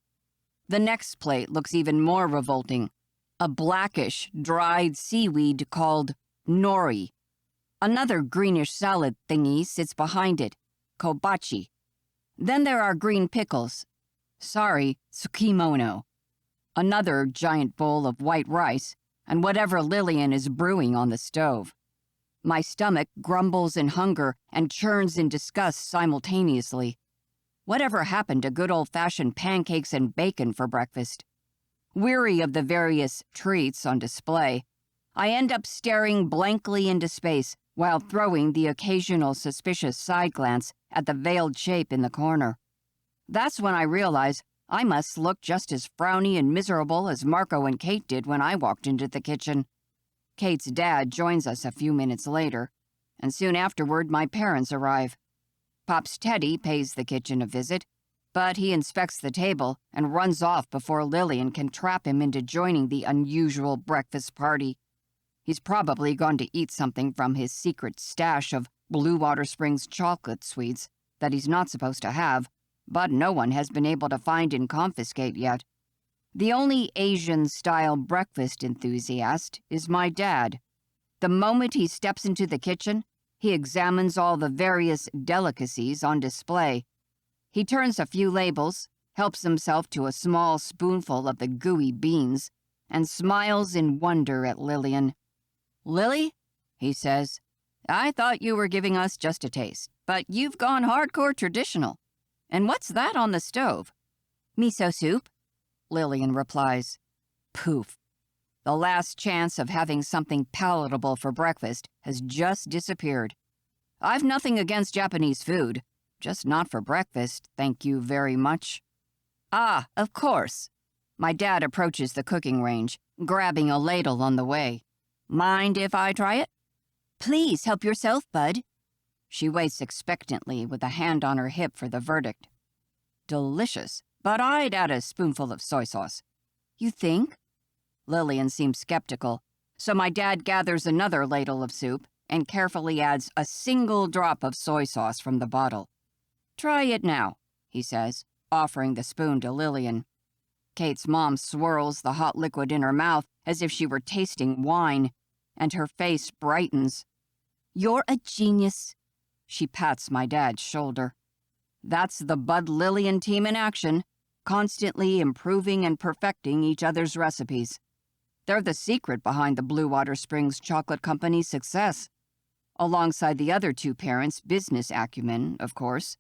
The next plate looks even more revolting. A blackish, dried seaweed called nori. Another greenish salad thingy sits behind it, kobachi. Then there are green pickles. Sorry, tsukimono. Another giant bowl of white rice, and whatever Lillian is brewing on the stove. My stomach grumbles in hunger and churns in disgust simultaneously. Whatever happened to good old-fashioned pancakes and bacon for breakfast? Weary of the various treats on display, I end up staring blankly into space while throwing the occasional suspicious side glance at the veiled shape in the corner. That's when I realize I must look just as frowny and miserable as Marco and Kate did when I walked into the kitchen. Kate's dad joins us a few minutes later, and soon afterward my parents arrive. Pop's Teddy pays the kitchen a visit, but he inspects the table and runs off before Lillian can trap him into joining the unusual breakfast party. He's probably gone to eat something from his secret stash of Blue Water Springs chocolate sweets that he's not supposed to have, but no one has been able to find and confiscate yet. The only Asian-style breakfast enthusiast is my dad. The moment he steps into the kitchen, he examines all the various delicacies on display. He turns a few labels, helps himself to a small spoonful of the gooey beans, and smiles in wonder at Lillian. "Lily," he says, "I thought you were giving us just a taste, but you've gone hardcore traditional. And what's that on the stove?" "Miso soup," Lillian replies. Poof. The last chance of having something palatable for breakfast has just disappeared. I've nothing against Japanese food, just not for breakfast, thank you very much. Ah, of course. My dad approaches the cooking range, grabbing a ladle on the way. Mind if I try it? Please help yourself, Bud. She waits expectantly with a hand on her hip for the verdict. Delicious, but I'd add a spoonful of soy sauce. You think? Lillian seems skeptical, so my dad gathers another ladle of soup and carefully adds a single drop of soy sauce from the bottle. Try it now, he says, offering the spoon to Lillian. Kate's mom swirls the hot liquid in her mouth as if she were tasting wine, and her face brightens. You're a genius. She pats my dad's shoulder. That's the Bud Lillian team in action, constantly improving and perfecting each other's recipes. They're the secret behind the Blue Water Springs Chocolate Company's success, alongside the other two parents' business acumen, of course.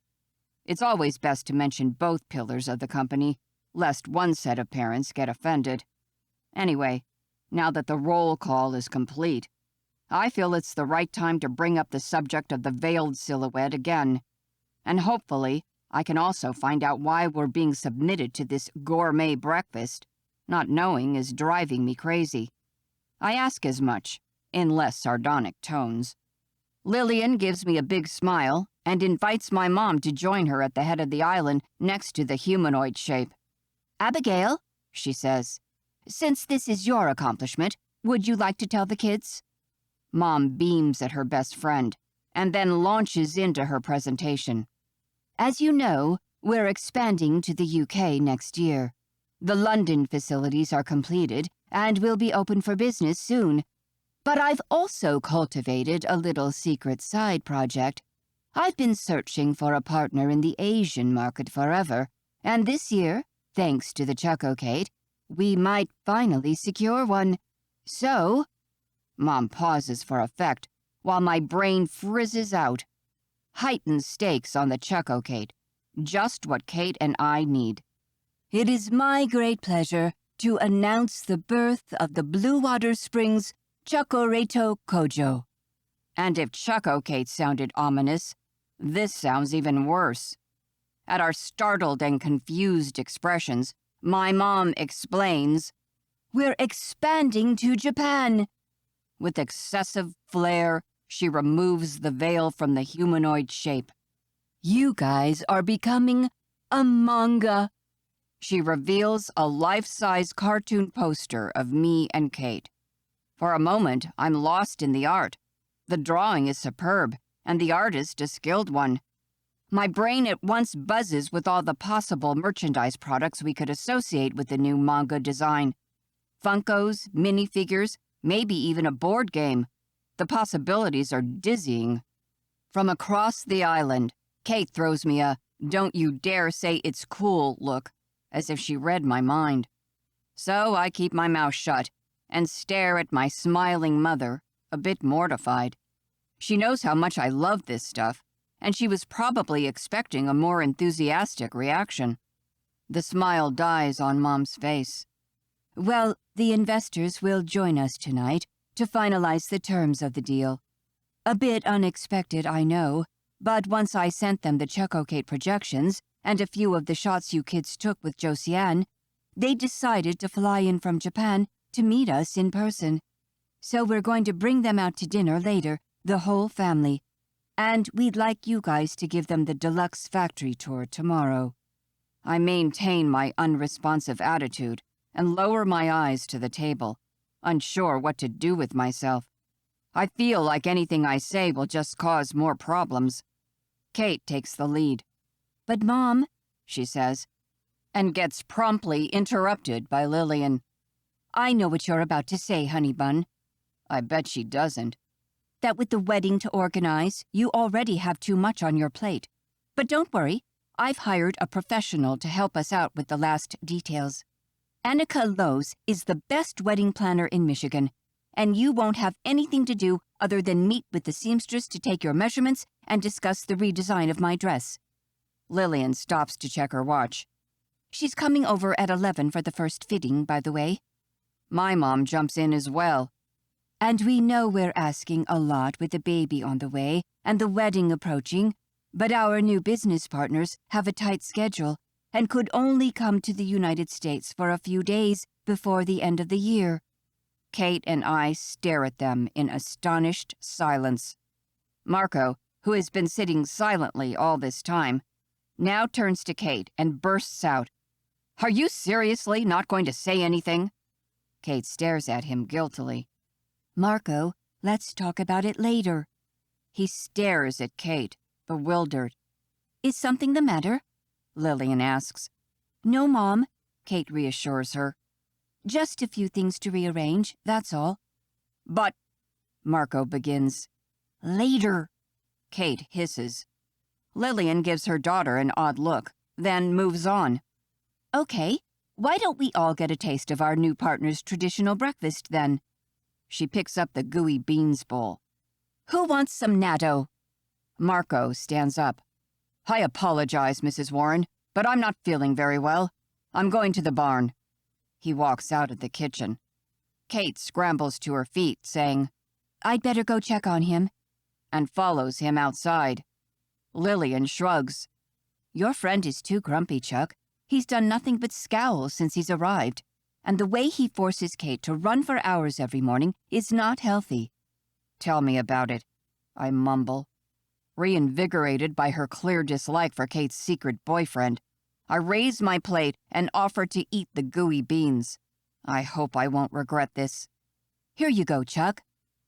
It's always best to mention both pillars of the company, lest one set of parents get offended. Anyway, now that the roll call is complete, I feel it's the right time to bring up the subject of the veiled silhouette again. And hopefully, I can also find out why we're being submitted to this gourmet breakfast. Not knowing is driving me crazy. I ask as much, in less sardonic tones. Lillian gives me a big smile and invites my mom to join her at the head of the island next to the humanoid shape. Abigail, she says, since this is your accomplishment, would you like to tell the kids? Mom beams at her best friend and then launches into her presentation. As you know, we're expanding to the UK next year. The London facilities are completed and will be open for business soon. But I've also cultivated a little secret side project. I've been searching for a partner in the Asian market forever, and this year, thanks to the Chuckocade, we might finally secure one. So, Mom pauses for effect, while my brain frizzes out. Heightened stakes on the Chuckocade, just what Kate and I need. It is my great pleasure to announce the birth of the Blue Water Springs Chocoreto Kojo. And if Chuckocade sounded ominous, this sounds even worse. At our startled and confused expressions, my mom explains, "We're expanding to Japan." With excessive flair, she removes the veil from the humanoid shape. "You guys are becoming a manga." She reveals a life-size cartoon poster of me and Kate. For a moment, I'm lost in the art. The drawing is superb, and the artist a skilled one. My brain at once buzzes with all the possible merchandise products we could associate with the new manga design. Funkos, minifigures, maybe even a board game. The possibilities are dizzying. From across the island, Kate throws me a "don't you dare say it's cool" look, as if she read my mind. So I keep my mouth shut and stare at my smiling mother, a bit mortified. She knows how much I love this stuff, and she was probably expecting a more enthusiastic reaction. The smile dies on Mom's face. "Well, the investors will join us tonight to finalize the terms of the deal. A bit unexpected, I know, but once I sent them the Chuckocade projections and a few of the shots you kids took with Josiane, they decided to fly in from Japan to meet us in person. So we're going to bring them out to dinner later, the whole family. And we'd like you guys to give them the deluxe factory tour tomorrow." I maintain my unresponsive attitude and lower my eyes to the table, unsure what to do with myself. I feel like anything I say will just cause more problems. Kate takes the lead. "But Mom," she says, and gets promptly interrupted by Lillian. "I know what you're about to say, honey bun." I bet she doesn't. "That with the wedding to organize, you already have too much on your plate. But don't worry, I've hired a professional to help us out with the last details. Annika Lowe's is the best wedding planner in Michigan, and you won't have anything to do other than meet with the seamstress to take your measurements and discuss the redesign of my dress." Lillian stops to check her watch. "She's coming over at 11 for the first fitting, by the way." My mom jumps in as well. And we know we're asking a lot with the baby on the way and the wedding approaching, but our new business partners have a tight schedule and could only come to the United States for a few days before the end of the year. Kate and I stare at them in astonished silence. Marco, who has been sitting silently all this time, now turns to Kate and bursts out, "Are you seriously not going to say anything?" Kate stares at him guiltily. Marco, let's talk about it later. He stares at Kate, bewildered. Is something the matter? Lillian asks. No, Mom, Kate reassures her. Just a few things to rearrange, that's all. But, Marco begins. Later, Kate hisses. Lillian gives her daughter an odd look, then moves on. Okay, why don't we all get a taste of our new partner's traditional breakfast then? She picks up the gooey beans bowl. Who wants some natto? Marco stands up. I apologize, Mrs. Warren, but I'm not feeling very well. I'm going to the barn. He walks out of the kitchen. Kate scrambles to her feet, saying, I'd better go check on him, and follows him outside. Lillian shrugs. Your friend is too grumpy, Chuck. He's done nothing but scowl since he's arrived, and the way he forces Kate to run for hours every morning is not healthy. Tell me about it, I mumble. Reinvigorated by her clear dislike for Kate's secret boyfriend, I raise my plate and offer to eat the gooey beans. I hope I won't regret this. Here you go, Chuck,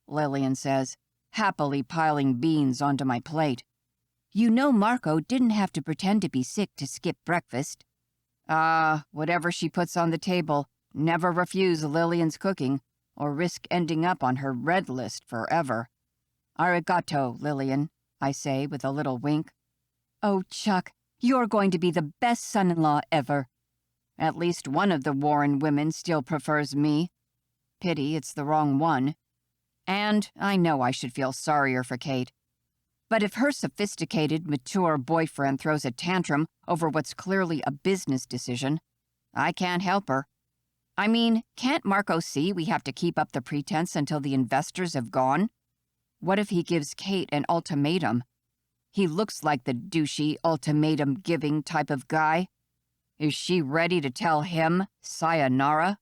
Lillian says, happily piling beans onto my plate. You know Marco didn't have to pretend to be sick to skip breakfast. Whatever she puts on the table, never refuse Lillian's cooking, or risk ending up on her red list forever. Arigato, Lillian, I say with a little wink. Oh, Chuck, you're going to be the best son-in-law ever. At least one of the Warren women still prefers me. Pity it's the wrong one. And I know I should feel sorrier for Kate. But if her sophisticated, mature boyfriend throws a tantrum over what's clearly a business decision, I can't help her. I mean, can't Marco see we have to keep up the pretense until the investors have gone? What if he gives Kate an ultimatum? He looks like the douchey, ultimatum-giving type of guy. Is she ready to tell him sayonara?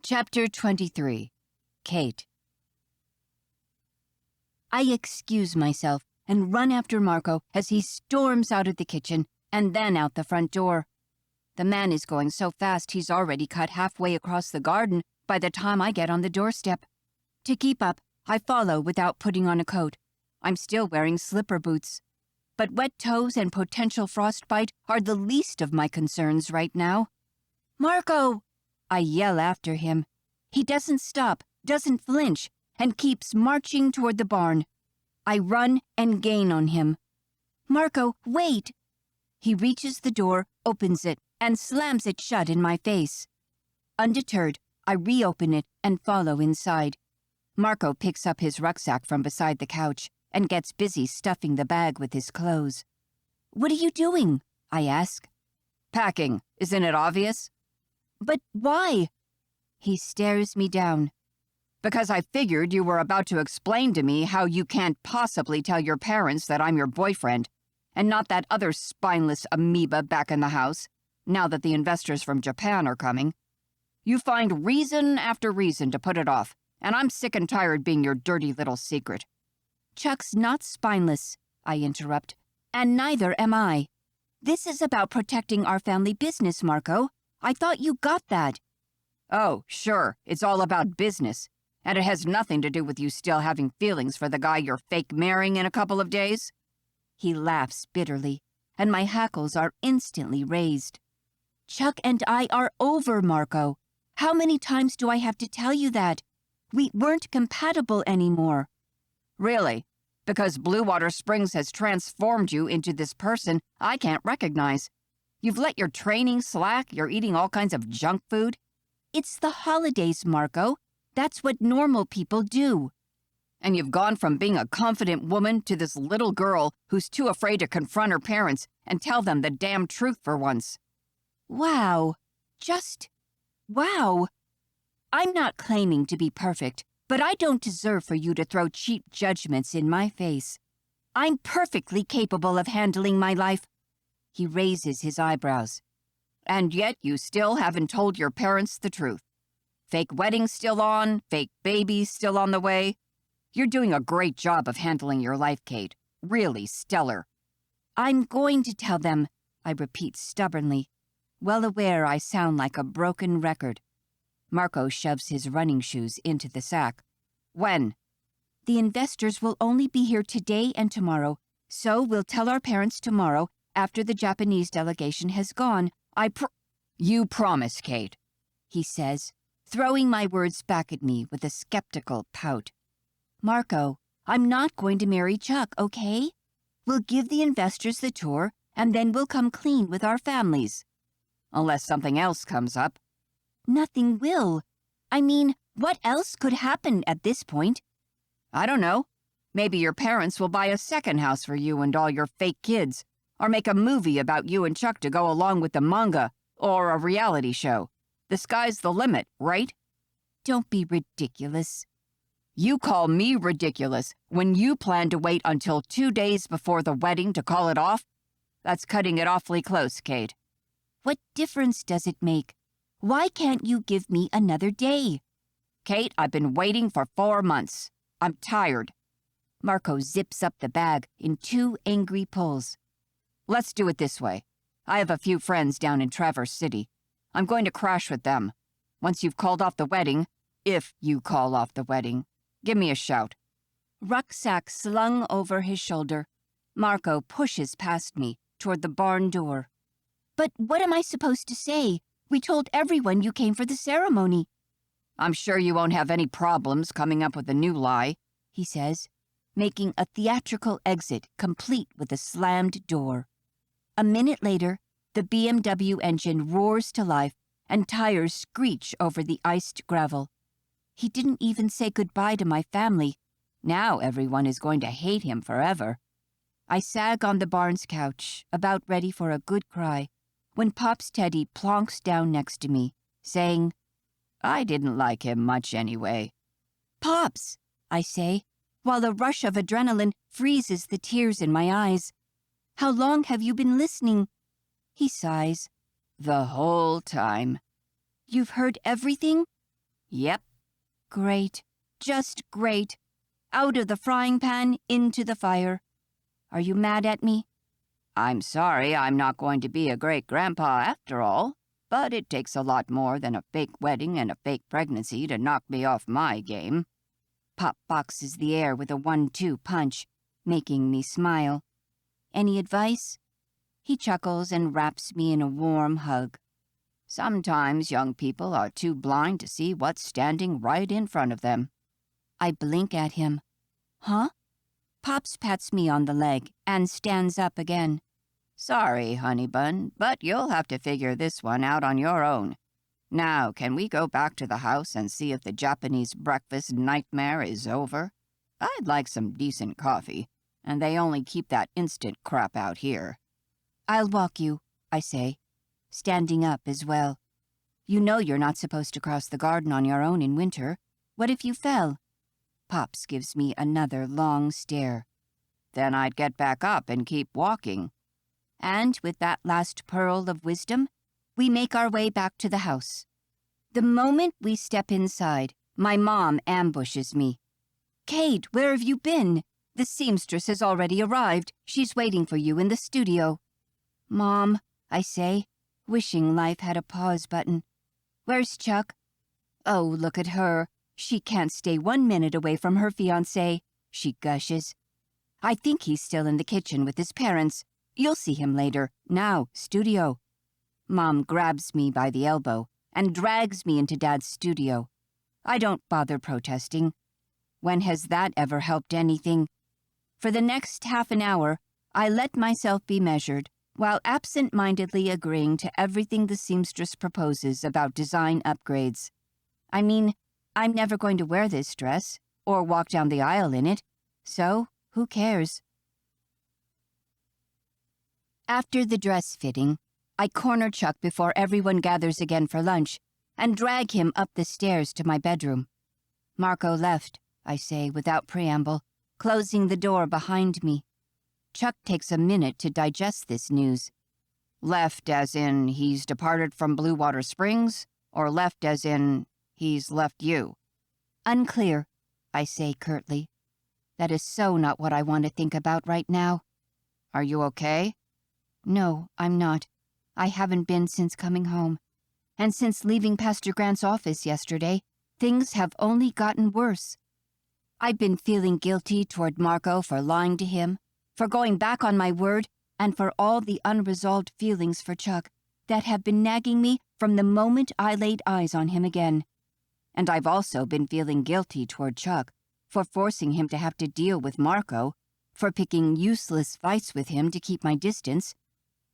Chapter 23. Kate. I excuse myself and run after Marco as he storms out of the kitchen and then out the front door. The man is going so fast he's already cut halfway across the garden by the time I get on the doorstep. To keep up, I follow without putting on a coat. I'm still wearing slipper boots. But wet toes and potential frostbite are the least of my concerns right now. Marco! I yell after him. He doesn't stop, doesn't flinch, and keeps marching toward the barn. I run and gain on him. Marco, wait! He reaches the door, opens it, and slams it shut in my face. Undeterred, I reopen it and follow inside. Marco picks up his rucksack from beside the couch and gets busy stuffing the bag with his clothes. What are you doing? I ask. Packing. Isn't it obvious? But why? He stares me down. Because I figured you were about to explain to me how you can't possibly tell your parents that I'm your boyfriend, and not that other spineless amoeba back in the house, now that the investors from Japan are coming. You find reason after reason to put it off, and I'm sick and tired being your dirty little secret. Chuck's not spineless, I interrupt, and neither am I. This is about protecting our family business, Marco. I thought you got that. Oh, sure, it's all about business, and it has nothing to do with you still having feelings for the guy you're fake marrying in a couple of days. He laughs bitterly, and my hackles are instantly raised. Chuck and I are over, Marco. How many times do I have to tell you that? We weren't compatible anymore. Really? Because Blue Water Springs has transformed you into this person I can't recognize. You've let your training slack, you're eating all kinds of junk food. It's the holidays, Marco. That's what normal people do. And you've gone from being a confident woman to this little girl who's too afraid to confront her parents and tell them the damn truth for once. Wow. Just wow. I'm not claiming to be perfect, but I don't deserve for you to throw cheap judgments in my face. I'm perfectly capable of handling my life. He raises his eyebrows. And yet you still haven't told your parents the truth. Fake wedding still on, fake baby still on the way. You're doing a great job of handling your life, Kate. Really stellar. I'm going to tell them, I repeat stubbornly, well aware I sound like a broken record. Marco shoves his running shoes into the sack. When? The investors will only be here today and tomorrow, so we'll tell our parents tomorrow after the Japanese delegation has gone. You promise, Kate, he says, throwing my words back at me with a skeptical pout. Marco, I'm not going to marry Chuck, okay? We'll give the investors the tour, and then we'll come clean with our families. Unless something else comes up. Nothing will. I mean, what else could happen at this point? I don't know. Maybe your parents will buy a second house for you and all your fake kids, or make a movie about you and Chuck to go along with the manga, or a reality show. The sky's the limit, right? Don't be ridiculous. You call me ridiculous when you plan to wait until 2 days before the wedding to call it off? That's cutting it awfully close, Kate. What difference does it make? Why can't you give me another day? Kate, I've been waiting for 4 months. I'm tired. Marco zips up the bag in 2 angry pulls. Let's do it this way. I have a few friends down in Traverse City. I'm going to crash with them. Once you've called off the wedding, if you call off the wedding, give me a shout. Rucksack slung over his shoulder, Marco pushes past me toward the barn door. But what am I supposed to say? We told everyone you came for the ceremony. I'm sure you won't have any problems coming up with a new lie, he says, making a theatrical exit complete with a slammed door. A minute later, the BMW engine roars to life and tires screech over the iced gravel. He didn't even say goodbye to my family. Now everyone is going to hate him forever. I sag on the barn's couch, about ready for a good cry, when Pop's Teddy plonks down next to me, saying, I didn't like him much anyway. Pops, I say, while a rush of adrenaline freezes the tears in my eyes. How long have you been listening? He sighs. The whole time. You've heard everything? Yep. Great. Just great. Out of the frying pan, into the fire. Are you mad at me? I'm sorry I'm not going to be a great-grandpa after all, but it takes a lot more than a fake wedding and a fake pregnancy to knock me off my game. Pop boxes the air with a 1-2 punch, making me smile. Any advice? He chuckles and wraps me in a warm hug. Sometimes young people are too blind to see what's standing right in front of them. I blink at him. Huh? Pops pats me on the leg and stands up again. Sorry, honey bun, but you'll have to figure this one out on your own. Now, can we go back to the house and see if the Japanese breakfast nightmare is over? I'd like some decent coffee, and they only keep that instant crap out here. I'll walk you, I say, standing up as well. You know you're not supposed to cross the garden on your own in winter. What if you fell? Pops gives me another long stare. Then I'd get back up and keep walking. And with that last pearl of wisdom, we make our way back to the house. The moment we step inside, my mom ambushes me. Kate, where have you been? The seamstress has already arrived. She's waiting for you in the studio. Mom, I say, wishing life had a pause button. Where's Chuck? Oh, look at her. She can't stay 1 minute away from her fiancé, she gushes. I think he's still in the kitchen with his parents. You'll see him later. Now, studio. Mom grabs me by the elbow and drags me into Dad's studio. I don't bother protesting. When has that ever helped anything? For the next half an hour, I let myself be measured, while absent-mindedly agreeing to everything the seamstress proposes about design upgrades. I mean, I'm never going to wear this dress, or walk down the aisle in it, so who cares? After the dress fitting, I corner Chuck before everyone gathers again for lunch and drag him up the stairs to my bedroom. Marco left, I say without preamble, closing the door behind me. Chuck takes a minute to digest this news. Left as in he's departed from Blue Water Springs, or left as in he's left you? Unclear, I say curtly. That is so not what I want to think about right now. Are you okay? No, I'm not. I haven't been since coming home. And since leaving Pastor Grant's office yesterday, things have only gotten worse. I've been feeling guilty toward Marco for lying to him, for going back on my word, and for all the unresolved feelings for Chuck that have been nagging me from the moment I laid eyes on him again. And I've also been feeling guilty toward Chuck for forcing him to have to deal with Marco, for picking useless fights with him to keep my distance,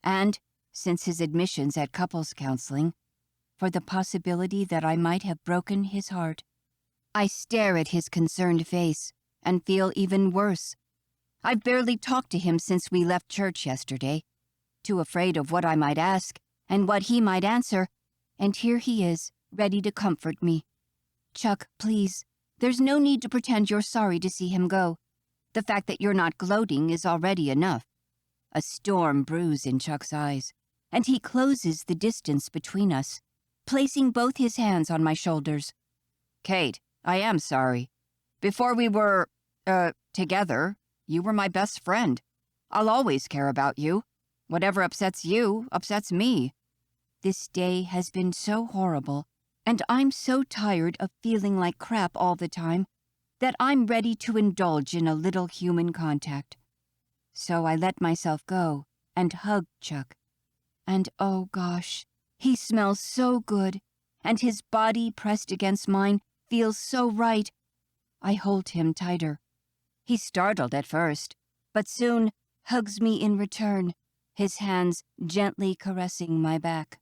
and, since his admissions at couples counseling, for the possibility that I might have broken his heart. I stare at his concerned face and feel even worse. I've barely talked to him since we left church yesterday, too afraid of what I might ask and what he might answer, and here he is, ready to comfort me. Chuck, please, there's no need to pretend you're sorry to see him go. The fact that you're not gloating is already enough. A storm brews in Chuck's eyes, and he closes the distance between us, placing both his hands on my shoulders. Kate, I am sorry. Before we were, together, you were my best friend. I'll always care about you. Whatever upsets you upsets me. This day has been so horrible, and I'm so tired of feeling like crap all the time that I'm ready to indulge in a little human contact. So I let myself go and hug Chuck. And oh gosh, he smells so good, and his body pressed against mine feels so right. I hold him tighter. He's startled at first, but soon hugs me in return, his hands gently caressing my back.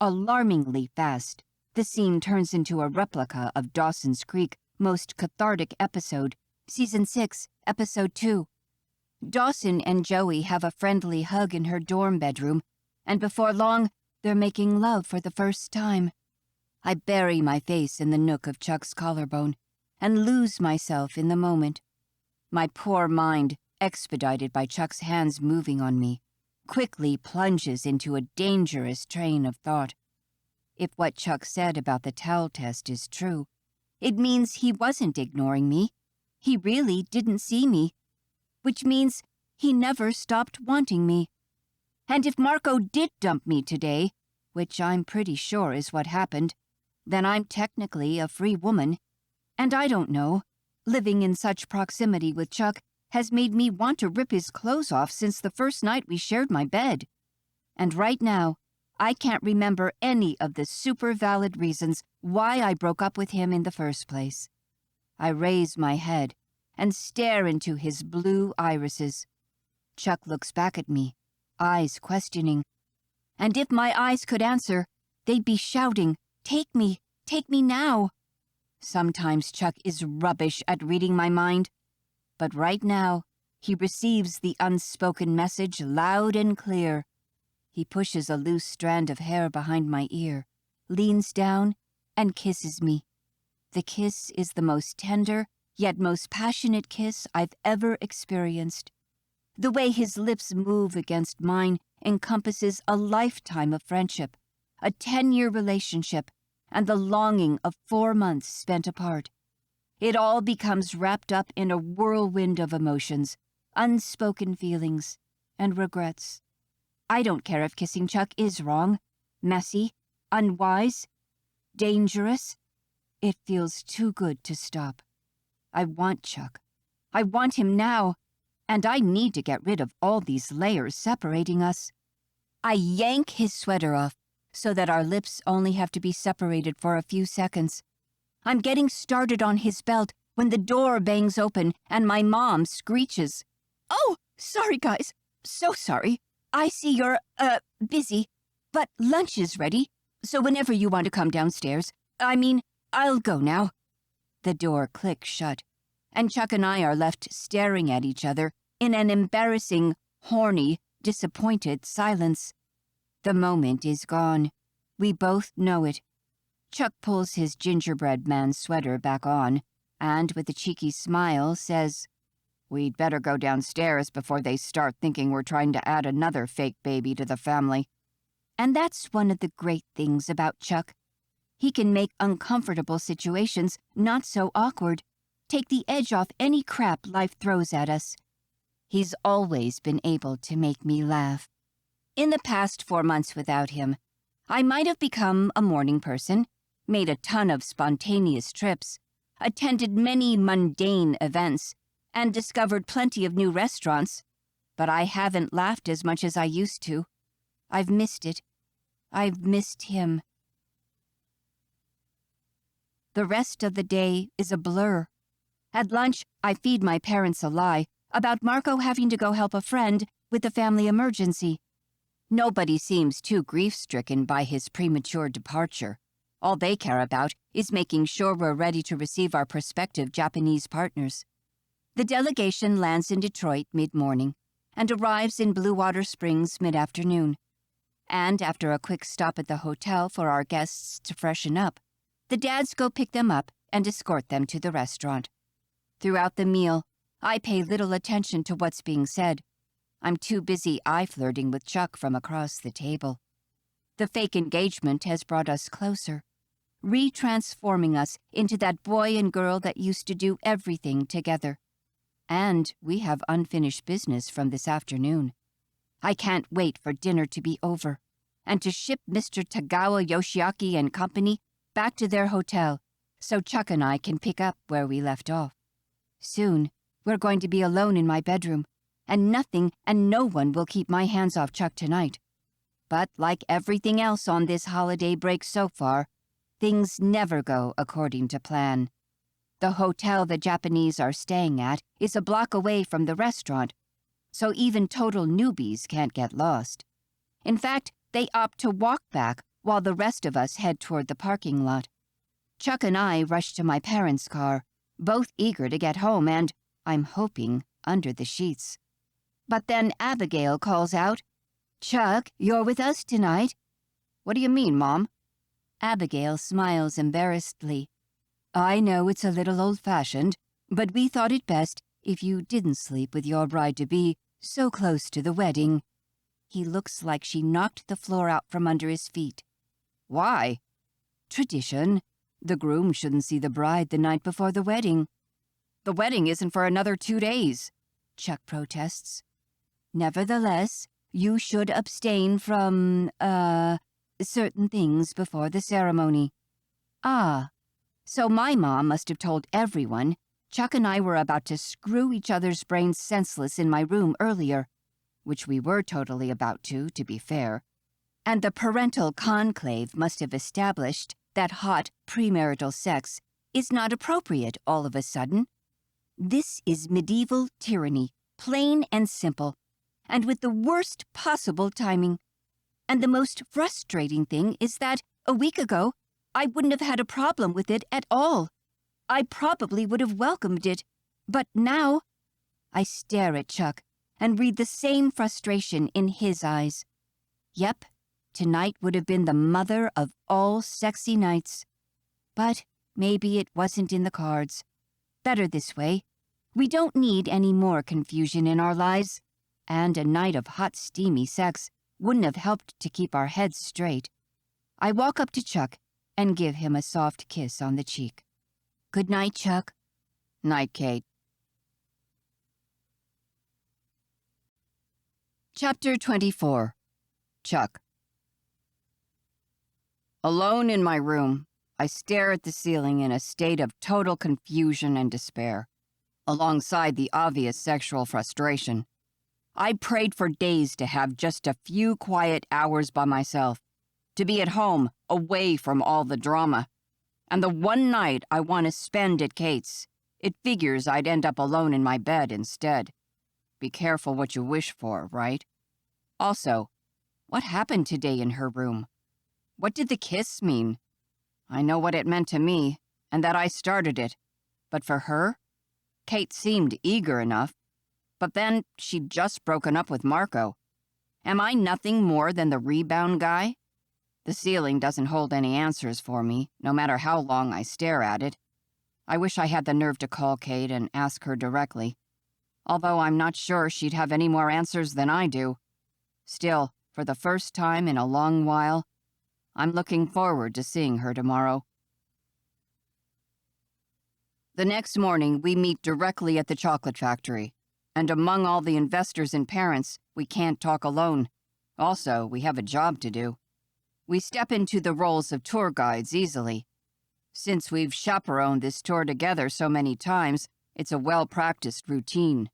Alarmingly fast, the scene turns into a replica of Dawson's Creek most cathartic episode, Season 6, Episode 2. Dawson and Joey have a friendly hug in her dorm bedroom, and before long, they're making love for the first time. I bury my face in the nook of Chuck's collarbone and lose myself in the moment. My poor mind, expedited by Chuck's hands moving on me, quickly plunges into a dangerous train of thought. If what Chuck said about the towel test is true, it means he wasn't ignoring me. He really didn't see me, which means he never stopped wanting me. And if Marco did dump me today, which I'm pretty sure is what happened, then I'm technically a free woman. And I don't know, living in such proximity with Chuck has made me want to rip his clothes off since the first night we shared my bed. And right now, I can't remember any of the super valid reasons why I broke up with him in the first place. I raise my head and stare into his blue irises. Chuck looks back at me, eyes questioning. And if my eyes could answer, they'd be shouting, take me now." Sometimes Chuck is rubbish at reading my mind, but right now he receives the unspoken message loud and clear. He pushes a loose strand of hair behind my ear, leans down, and kisses me. The kiss is the most tender, yet most passionate kiss I've ever experienced. The way his lips move against mine encompasses a lifetime of friendship, a 10-year relationship, and the longing of 4 months spent apart. It all becomes wrapped up in a whirlwind of emotions, unspoken feelings, and regrets. I don't care if kissing Chuck is wrong, messy, unwise, dangerous. It feels too good to stop. I want Chuck. I want him now, and I need to get rid of all these layers separating us. I yank his sweater off so that our lips only have to be separated for a few seconds. I'm getting started on his belt when the door bangs open and my mom screeches. "Oh, sorry guys, so sorry. I see you're, busy, but lunch is ready, so whenever you want to come downstairs, I'll go now." The door clicks shut, and Chuck and I are left staring at each other in an embarrassing, horny, disappointed silence. The moment is gone. We both know it. Chuck pulls his gingerbread man sweater back on and, with a cheeky smile, says, "We'd better go downstairs before they start thinking we're trying to add another fake baby to the family." And that's one of the great things about Chuck. He can make uncomfortable situations not so awkward, take the edge off any crap life throws at us. He's always been able to make me laugh. In the past 4 months without him, I might have become a morning person, made a ton of spontaneous trips, attended many mundane events, and discovered plenty of new restaurants, but I haven't laughed as much as I used to. I've missed it. I've missed him. The rest of the day is a blur. At lunch, I feed my parents a lie about Marco having to go help a friend with a family emergency. Nobody seems too grief-stricken by his premature departure. All they care about is making sure we're ready to receive our prospective Japanese partners. The delegation lands in Detroit mid-morning and arrives in Blue Water Springs mid-afternoon. And after a quick stop at the hotel for our guests to freshen up, the dads go pick them up and escort them to the restaurant. Throughout the meal, I pay little attention to what's being said. I'm too busy eye-flirting with Chuck from across the table. The fake engagement has brought us closer, retransforming us into that boy and girl that used to do everything together. And we have unfinished business from this afternoon. I can't wait for dinner to be over and to ship Mr. Tagawa Yoshiaki and company back to their hotel so Chuck and I can pick up where we left off. Soon, we're going to be alone in my bedroom, and nothing and no one will keep my hands off Chuck tonight. But like everything else on this holiday break so far, things never go according to plan. The hotel the Japanese are staying at is a block away from the restaurant, so even total newbies can't get lost. In fact, they opt to walk back while the rest of us head toward the parking lot. Chuck and I rush to my parents' car, both eager to get home and, I'm hoping, under the sheets. But then Abigail calls out, "Chuck, you're with us tonight." "What do you mean, Mom?" Abigail smiles embarrassedly. "I know it's a little old-fashioned, but we thought it best if you didn't sleep with your bride-to-be so close to the wedding." He looks like she knocked the floor out from under his feet. "Why?" "Tradition. The groom shouldn't see the bride the night before the wedding." "The wedding isn't for another 2 days," Chuck protests. "Nevertheless, you should abstain from, certain things before the ceremony." Ah, so my mom must have told everyone Chuck and I were about to screw each other's brains senseless in my room earlier, which we were totally about to be fair. And the parental conclave must have established that hot premarital sex is not appropriate all of a sudden. This is medieval tyranny, plain and simple, and with the worst possible timing. And the most frustrating thing is that, a week ago, I wouldn't have had a problem with it at all. I probably would have welcomed it, but now... I stare at Chuck and read the same frustration in his eyes. Yep, tonight would have been the mother of all sexy nights. But maybe it wasn't in the cards. Better this way. We don't need any more confusion in our lives, and a night of hot, steamy sex wouldn't have helped to keep our heads straight. I walk up to Chuck and give him a soft kiss on the cheek. "Good night, Chuck." "Night, Kate." Chapter 24. Chuck. Alone in my room, I stare at the ceiling in a state of total confusion and despair, alongside the obvious sexual frustration. I prayed for days to have just a few quiet hours by myself, to be at home, away from all the drama. And the one night I want to spend at Kate's, it figures I'd end up alone in my bed instead. Be careful what you wish for, right? Also, what happened today in her room? What did the kiss mean? I know what it meant to me, and that I started it. But for her? Kate seemed eager enough. But then she'd just broken up with Marco. Am I nothing more than the rebound guy? The ceiling doesn't hold any answers for me, no matter how long I stare at it. I wish I had the nerve to call Kate and ask her directly, although I'm not sure she'd have any more answers than I do. Still, for the first time in a long while, I'm looking forward to seeing her tomorrow. The next morning, we meet directly at the chocolate factory, and among all the investors and parents, we can't talk alone. Also, we have a job to do. We step into the roles of tour guides easily. Since we've chaperoned this tour together so many times, it's a well-practiced routine.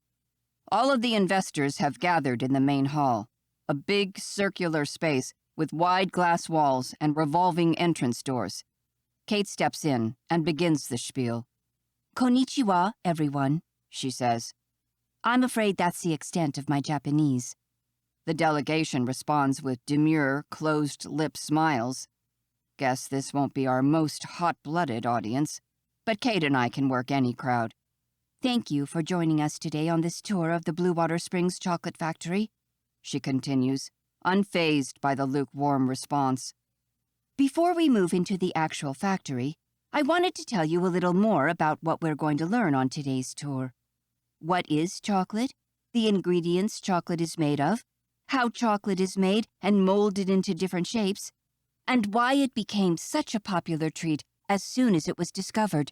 All of the investors have gathered in the main hall, a big circular space with wide glass walls and revolving entrance doors. Kate steps in and begins the spiel. Konnichiwa, everyone, she says. I'm afraid that's the extent of my Japanese. The delegation responds with demure, closed-lip smiles. Guess this won't be our most hot-blooded audience, but Kate and I can work any crowd. Thank you for joining us today on this tour of the Blue Water Springs Chocolate Factory, she continues, unfazed by the lukewarm response. Before we move into the actual factory, I wanted to tell you a little more about what we're going to learn on today's tour. What is chocolate? The ingredients chocolate is made of, how chocolate is made and molded into different shapes, and why it became such a popular treat as soon as it was discovered.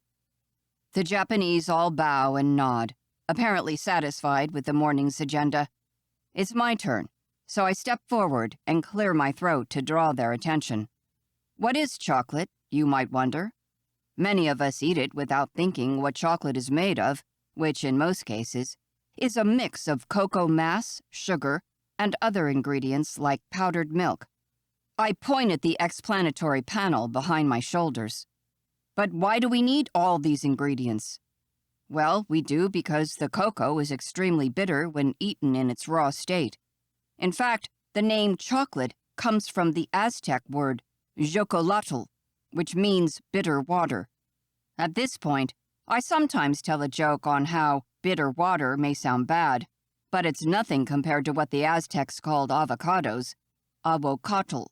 The Japanese all bow and nod, apparently satisfied with the morning's agenda. It's my turn, so I step forward and clear my throat to draw their attention. What is chocolate, you might wonder? Many of us eat it without thinking what chocolate is made of, which, in most cases, is a mix of cocoa mass, sugar, and other ingredients like powdered milk. I point at the explanatory panel behind my shoulders. But why do we need all these ingredients? Well, we do because the cocoa is extremely bitter when eaten in its raw state. In fact, the name chocolate comes from the Aztec word xocolotl, which means bitter water. At this point, I sometimes tell a joke on how bitter water may sound bad, but it's nothing compared to what the Aztecs called avocados, avocatl,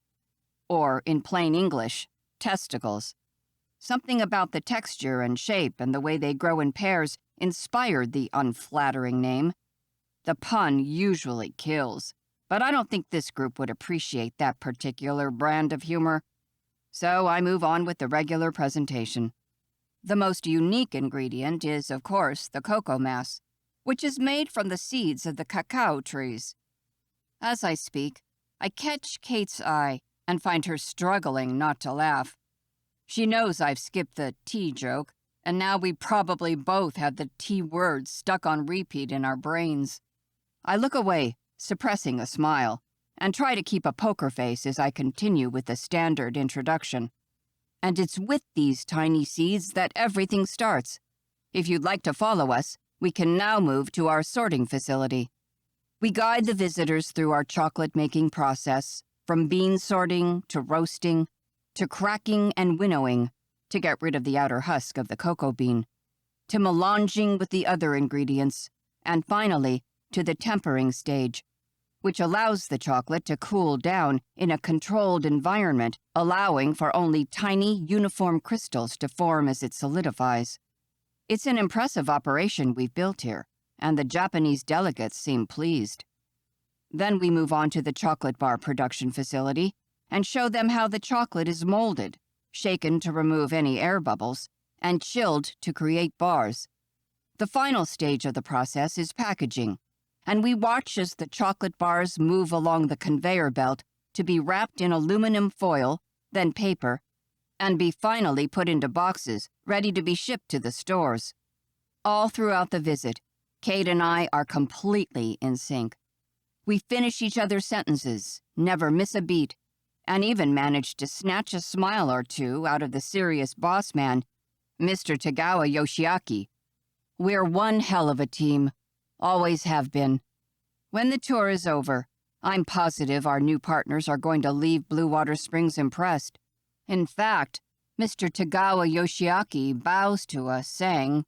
or in plain English, testicles. Something about the texture and shape and the way they grow in pairs inspired the unflattering name. The pun usually kills, but I don't think this group would appreciate that particular brand of humor. So I move on with the regular presentation. The most unique ingredient is, of course, the cocoa mass, which is made from the seeds of the cacao trees. As I speak, I catch Kate's eye and find her struggling not to laugh. She knows I've skipped the tea joke, and now we probably both have the tea word stuck on repeat in our brains. I look away, suppressing a smile, and try to keep a poker face as I continue with the standard introduction. And it's with these tiny seeds that everything starts. If you'd like to follow us, we can now move to our sorting facility. We guide the visitors through our chocolate-making process, from bean sorting to roasting, to cracking and winnowing, to get rid of the outer husk of the cocoa bean, to melanging with the other ingredients, and finally, to the tempering stage, which allows the chocolate to cool down in a controlled environment, allowing for only tiny, uniform crystals to form as it solidifies. It's an impressive operation we've built here, and the Japanese delegates seem pleased. Then we move on to the chocolate bar production facility and show them how the chocolate is molded, shaken to remove any air bubbles, and chilled to create bars. The final stage of the process is packaging, and we watch as the chocolate bars move along the conveyor belt to be wrapped in aluminum foil, then paper, and be finally put into boxes ready to be shipped to the stores. All throughout the visit, Kate and I are completely in sync. We finish each other's sentences, never miss a beat, and even manage to snatch a smile or two out of the serious boss man, Mr. Tagawa Yoshiaki. We're one hell of a team, always have been. When the tour is over, I'm positive our new partners are going to leave Blue Water Springs impressed. In fact, Mr. Tagawa Yoshiaki bows to us, saying,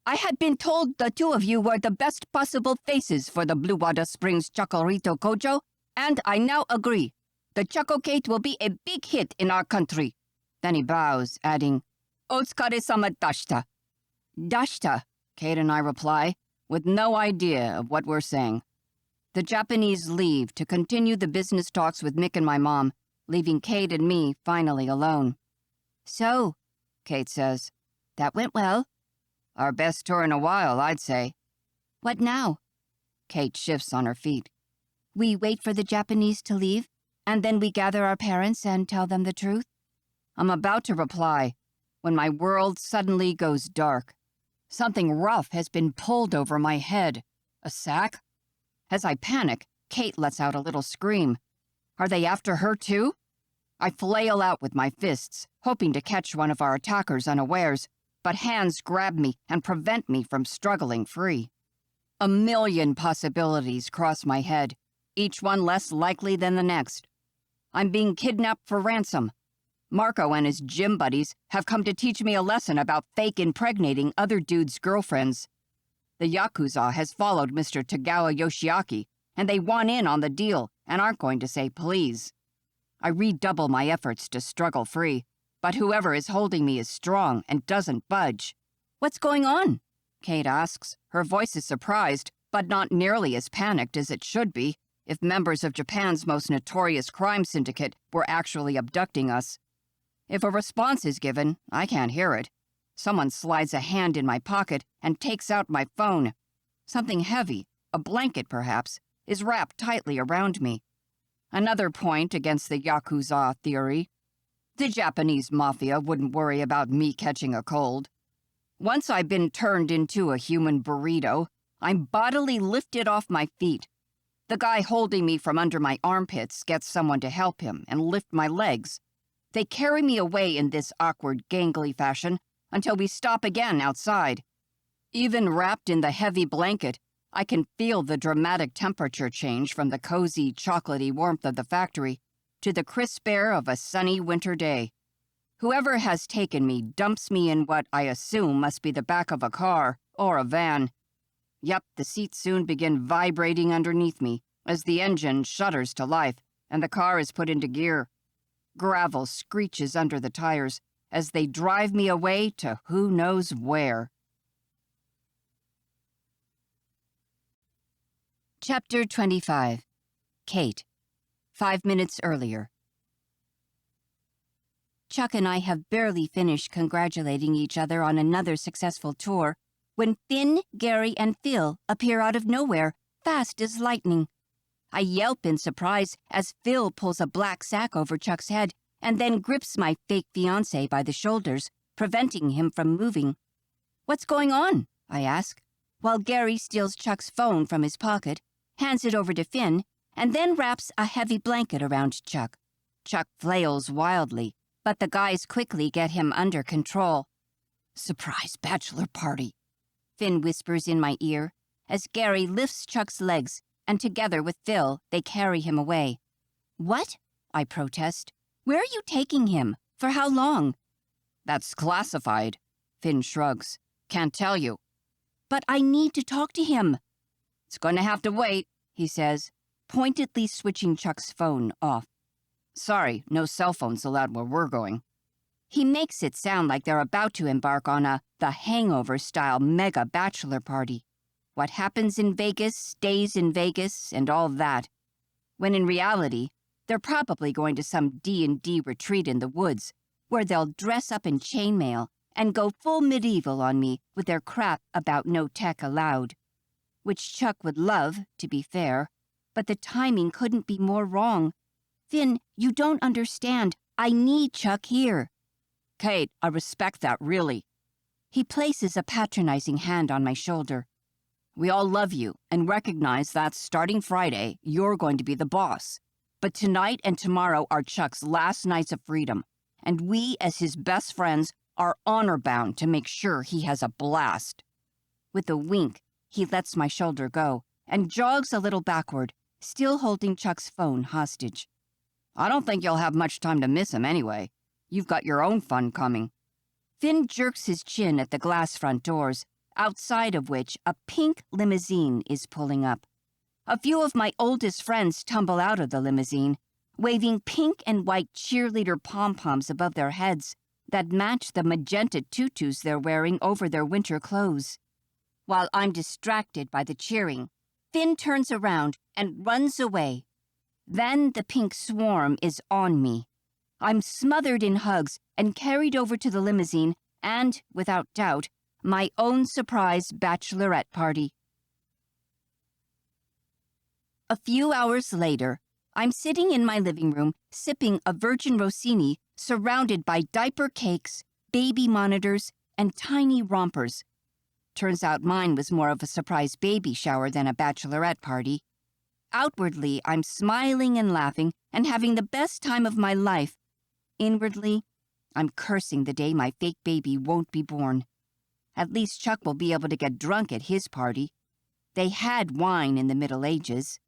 "I had been told the two of you were the best possible faces for the Blue Water Springs Chocorito Kojo, And I now agree. The Chocokate will be a big hit in our country. Then he bows, adding, Otsukare-sama dashita. Dashita, Kate and I reply, with no idea of what we're saying. The Japanese leave to continue the business talks with Mick and my mom, leaving Kate and me finally alone. So, Kate says, that went well. Our best tour in a while, I'd say. What now? Kate shifts on her feet. We wait for the Japanese to leave, and then we gather our parents and tell them the truth? I'm about to reply when my world suddenly goes dark. Something rough has been pulled over my head. A sack? As I panic, Kate lets out a little scream. Are they after her too? I flail out with my fists, hoping to catch one of our attackers unawares, but hands grab me and prevent me from struggling free. A million possibilities cross my head, each one less likely than the next. I'm being kidnapped for ransom. Marco and his gym buddies have come to teach me a lesson about fake impregnating other dudes' girlfriends. The Yakuza has followed Mr. Tagawa Yoshiaki, and they want in on the deal and aren't going to say please. I redouble my efforts to struggle free, but whoever is holding me is strong and doesn't budge. What's going on? Kate asks. Her voice is surprised, but not nearly as panicked as it should be if members of Japan's most notorious crime syndicate were actually abducting us. If a response is given, I can't hear it. Someone slides a hand in my pocket and takes out my phone. Something heavy, a blanket perhaps, is wrapped tightly around me. Another point against the Yakuza theory. The Japanese mafia wouldn't worry about me catching a cold. Once I've been turned into a human burrito, I'm bodily lifted off my feet. The guy holding me from under my armpits gets someone to help him and lift my legs. They carry me away in this awkward, gangly fashion until we stop again outside. Even wrapped in the heavy blanket, I can feel the dramatic temperature change from the cozy, chocolatey warmth of the factory to the crisp air of a sunny winter day. Whoever has taken me dumps me in what I assume must be the back of a car or a van. Yep, the seats soon begin vibrating underneath me as the engine shudders to life and the car is put into gear. Gravel screeches under the tires as they drive me away to who knows where. Chapter 25. Kate. 5 minutes earlier. Chuck and I have barely finished congratulating each other on another successful tour when Finn, Gary, and Phil appear out of nowhere, fast as lightning. I yelp in surprise as Phil pulls a black sack over Chuck's head and then grips my fake fiancé by the shoulders, preventing him from moving. "What's going on?" I ask, while Gary steals Chuck's phone from his pocket, hands it over to Finn, and then wraps a heavy blanket around Chuck. Chuck flails wildly, but the guys quickly get him under control. "Surprise bachelor party," Finn whispers in my ear as Gary lifts Chuck's legs, and together with Phil, they carry him away. "What?" I protest. "Where are you taking him? For how long?" "That's classified," Finn shrugs. "Can't tell you." "But I need to talk to him." "It's going to have to wait," he says, pointedly switching Chuck's phone off. "Sorry, no cell phones allowed where we're going." He makes it sound like they're about to embark on The Hangover-style mega bachelor party. What happens in Vegas stays in Vegas and all that. When in reality, they're probably going to some D&D retreat in the woods, where they'll dress up in chainmail and go full medieval on me with their crap about no tech allowed. Which Chuck would love, to be fair, but the timing couldn't be more wrong. Finn, you don't understand. I need Chuck here. "Kate, I respect that, really." He places a patronizing hand on my shoulder. "We all love you and recognize that starting Friday, you're going to be the boss. But tonight and tomorrow are Chuck's last nights of freedom, and we, as his best friends, are honor-bound to make sure he has a blast." With a wink, he lets my shoulder go and jogs a little backward, still holding Chuck's phone hostage. "I don't think you'll have much time to miss him anyway. You've got your own fun coming." Finn jerks his chin at the glass front doors, outside of which a pink limousine is pulling up. A few of my oldest friends tumble out of the limousine, waving pink and white cheerleader pom-poms above their heads that match the magenta tutus they're wearing over their winter clothes. While I'm distracted by the cheering, Finn turns around and runs away. Then the pink swarm is on me. I'm smothered in hugs and carried over to the limousine and, without doubt, my own surprise bachelorette party. A few hours later, I'm sitting in my living room sipping a Virgin Rossini surrounded by diaper cakes, baby monitors, and tiny rompers. Turns out mine was more of a surprise baby shower than a bachelorette party. Outwardly, I'm smiling and laughing and having the best time of my life. Inwardly, I'm cursing the day my fake baby won't be born. At least Chuck will be able to get drunk at his party. They had wine in the Middle Ages.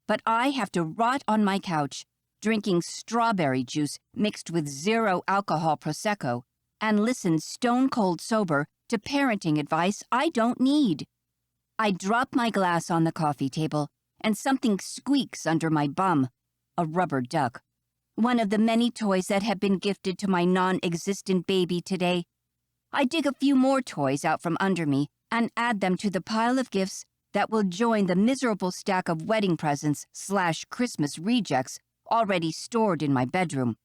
But I have to rot on my couch, drinking strawberry juice mixed with zero-alcohol Prosecco, and listen stone-cold sober to parenting advice I don't need. I drop my glass on the coffee table, and something squeaks under my bum. A rubber duck. One of the many toys that have been gifted to my non-existent baby today. I dig a few more toys out from under me and add them to the pile of gifts that will join the miserable stack of wedding presents / Christmas rejects already stored in my bedroom.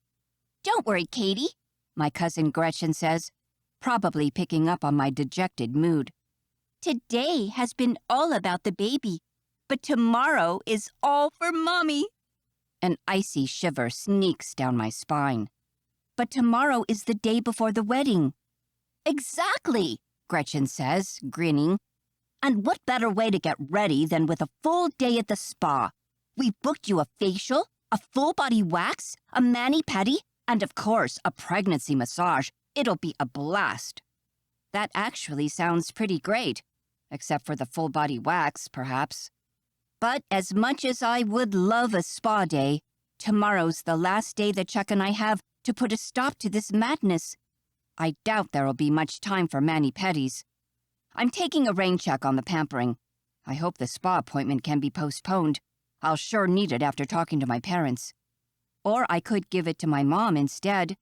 "Don't worry, Katie," my cousin Gretchen says, probably picking up on my dejected mood. "Today has been all about the baby, but tomorrow is all for Mommy." An icy shiver sneaks down my spine. But tomorrow is the day before the wedding. "Exactly," Gretchen says, grinning. "And what better way to get ready than with a full day at the spa? We've booked you a facial, a full-body wax, a mani-pedi, and of course, a pregnancy massage. It'll be a blast." That actually sounds pretty great, except for the full-body wax, perhaps. But as much as I would love a spa day, tomorrow's the last day that Chuck and I have to put a stop to this madness. I doubt there'll be much time for mani-pedis. I'm taking a rain check on the pampering. I hope the spa appointment can be postponed. I'll sure need it after talking to my parents. Or I could give it to my mom instead.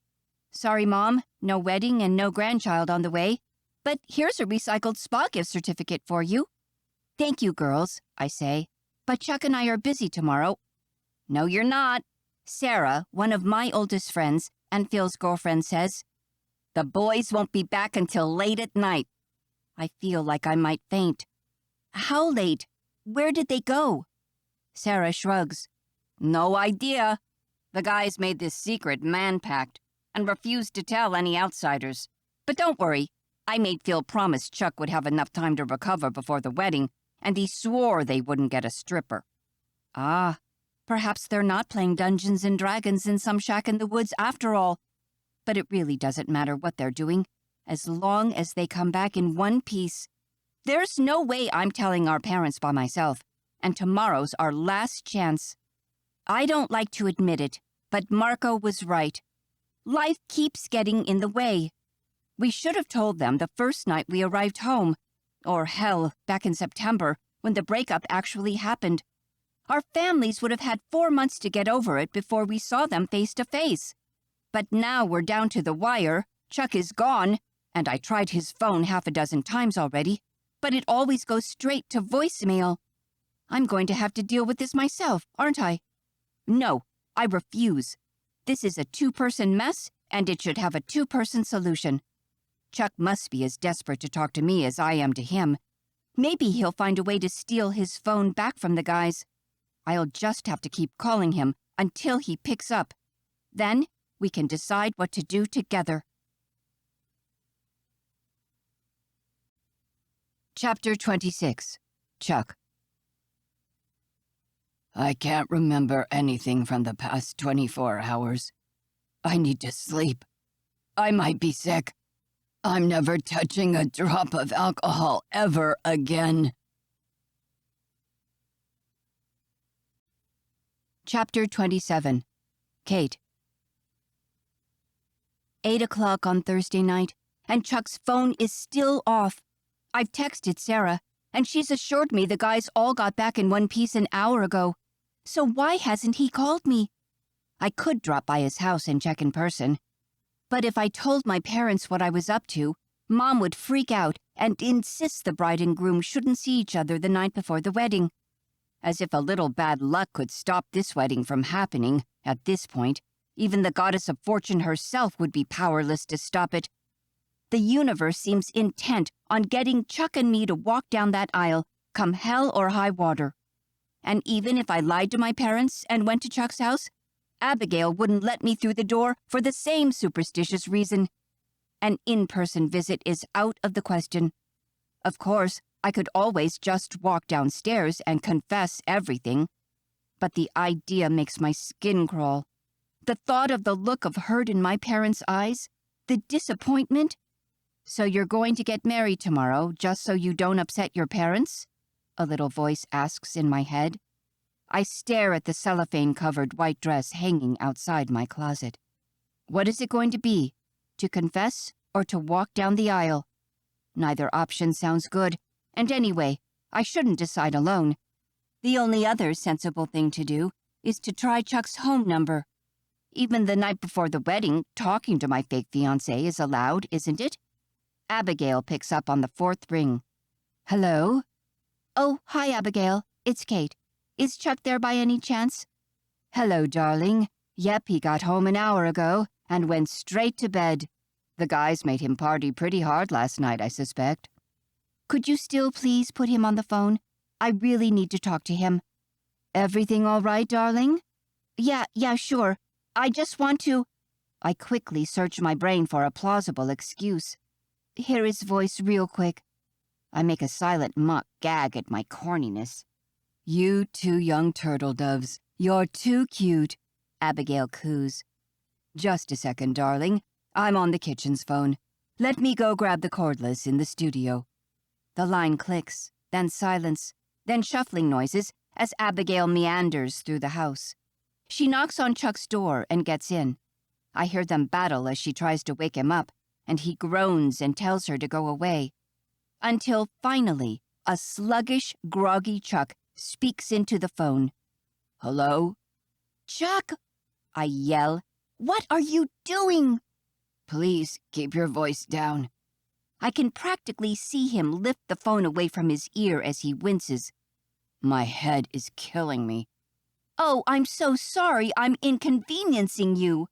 "Sorry, Mom, no wedding and no grandchild on the way. But here's a recycled spa gift certificate for you." "Thank you, girls," I say. "But Chuck and I are busy tomorrow." "No, you're not," Sarah, one of my oldest friends and Phil's girlfriend, says. "The boys won't be back until late at night." I feel like I might faint. "How late? Where did they go?" Sarah shrugs. "No idea. The guys made this secret man pact and refused to tell any outsiders. But don't worry, I made Phil promise Chuck would have enough time to recover before the wedding, and he swore they wouldn't get a stripper." Ah, perhaps they're not playing Dungeons and Dragons in some shack in the woods after all. But it really doesn't matter what they're doing, as long as they come back in one piece. There's no way I'm telling our parents by myself, and tomorrow's our last chance. I don't like to admit it, but Marco was right. Life keeps getting in the way. We should have told them the first night we arrived home, or hell, back in September, when the breakup actually happened. Our families would have had 4 months to get over it before we saw them face to face. But now we're down to the wire, Chuck is gone, and I tried his phone 6 times already, but it always goes straight to voicemail. I'm going to have to deal with this myself, aren't I? No, I refuse. This is a 2-person mess, and it should have a 2-person solution. Chuck must be as desperate to talk to me as I am to him. Maybe he'll find a way to steal his phone back from the guys. I'll just have to keep calling him until he picks up. Then we can decide what to do together. Chapter 26. Chuck. I can't remember anything from the past 24 hours. I need to sleep. I might be sick. I'm never touching a drop of alcohol ever again. Chapter 27. Kate. 8 o'clock on Thursday night, and Chuck's phone is still off. I've texted Sarah, and she's assured me the guys all got back in one piece an hour ago. So why hasn't he called me? I could drop by his house and check in person. But if I told my parents what I was up to, Mom would freak out and insist the bride and groom shouldn't see each other the night before the wedding. As if a little bad luck could stop this wedding from happening, at this point, even the goddess of fortune herself would be powerless to stop it. The universe seems intent on getting Chuck and me to walk down that aisle, come hell or high water. And even if I lied to my parents and went to Chuck's house, Abigail wouldn't let me through the door for the same superstitious reason. An in-person visit is out of the question. Of course, I could always just walk downstairs and confess everything. But the idea makes my skin crawl. The thought of the look of hurt in my parents' eyes, the disappointment. So you're going to get married tomorrow just so you don't upset your parents? A little voice asks in my head. I stare at the cellophane-covered white dress hanging outside my closet. What is it going to be? To confess or to walk down the aisle? Neither option sounds good, and anyway, I shouldn't decide alone. The only other sensible thing to do is to try Chuck's home number. Even the night before the wedding, talking to my fake fiancé is allowed, isn't it? Abigail picks up on the fourth ring. Hello? Oh, hi, Abigail. It's Kate. Is Chuck there by any chance? Hello, darling. Yep, he got home an hour ago and went straight to bed. The guys made him party pretty hard last night, I suspect. Could you still please put him on the phone? I really need to talk to him. Everything all right, darling? Yeah, sure. I just want to... I quickly search my brain for a plausible excuse. Hear his voice real quick. I make a silent mock gag at my corniness. You two young turtle doves. You're too cute, Abigail coos. Just a second, darling. I'm on the kitchen's phone. Let me go grab the cordless in the studio. The line clicks, then silence, then shuffling noises as Abigail meanders through the house. She knocks on Chuck's door and gets in. I hear them battle as she tries to wake him up, and he groans and tells her to go away. Until finally, a sluggish, groggy Chuck speaks into the phone. Hello? Chuck! I yell. What are you doing? Please keep your voice down. I can practically see him lift the phone away from his ear as he winces. My head is killing me. Oh, I'm so sorry I'm inconveniencing you.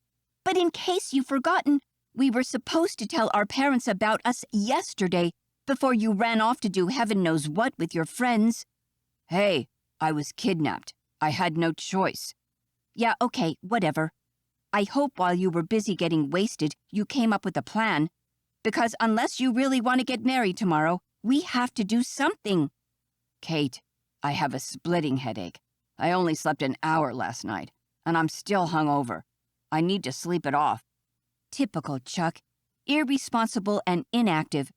But in case you've forgotten, we were supposed to tell our parents about us yesterday before you ran off to do heaven knows what with your friends. Hey, I was kidnapped. I had no choice. Yeah, okay, whatever. I hope while you were busy getting wasted, you came up with a plan. Because unless you really want to get married tomorrow, we have to do something. Kate, I have a splitting headache. I only slept an hour last night, and I'm still hungover. I need to sleep it off. Typical Chuck. Irresponsible and inactive.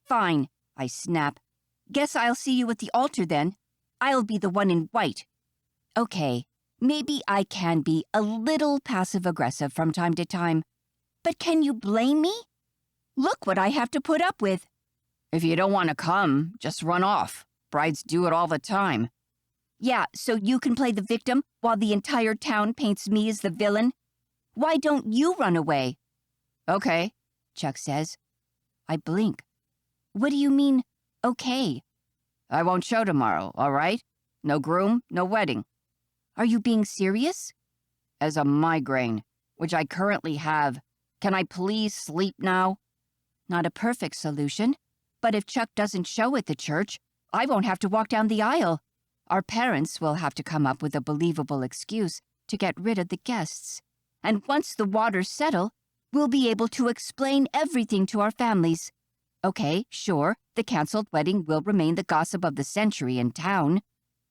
Fine, I snap. Guess I'll see you at the altar then. I'll be the one in white. Okay, maybe I can be a little passive-aggressive from time to time. But can you blame me? Look what I have to put up with. If you don't want to come, just run off. Brides do it all the time. Yeah, so you can play the victim while the entire town paints me as the villain? Why don't you run away? Okay, Chuck says. I blink. What do you mean, okay? I won't show tomorrow, all right? No groom, no wedding. Are you being serious? As a migraine, which I currently have, can I please sleep now? Not a perfect solution, but if Chuck doesn't show at the church, I won't have to walk down the aisle. Our parents will have to come up with a believable excuse to get rid of the guests. And once the waters settle, we'll be able to explain everything to our families. Okay, sure, the canceled wedding will remain the gossip of the century in town.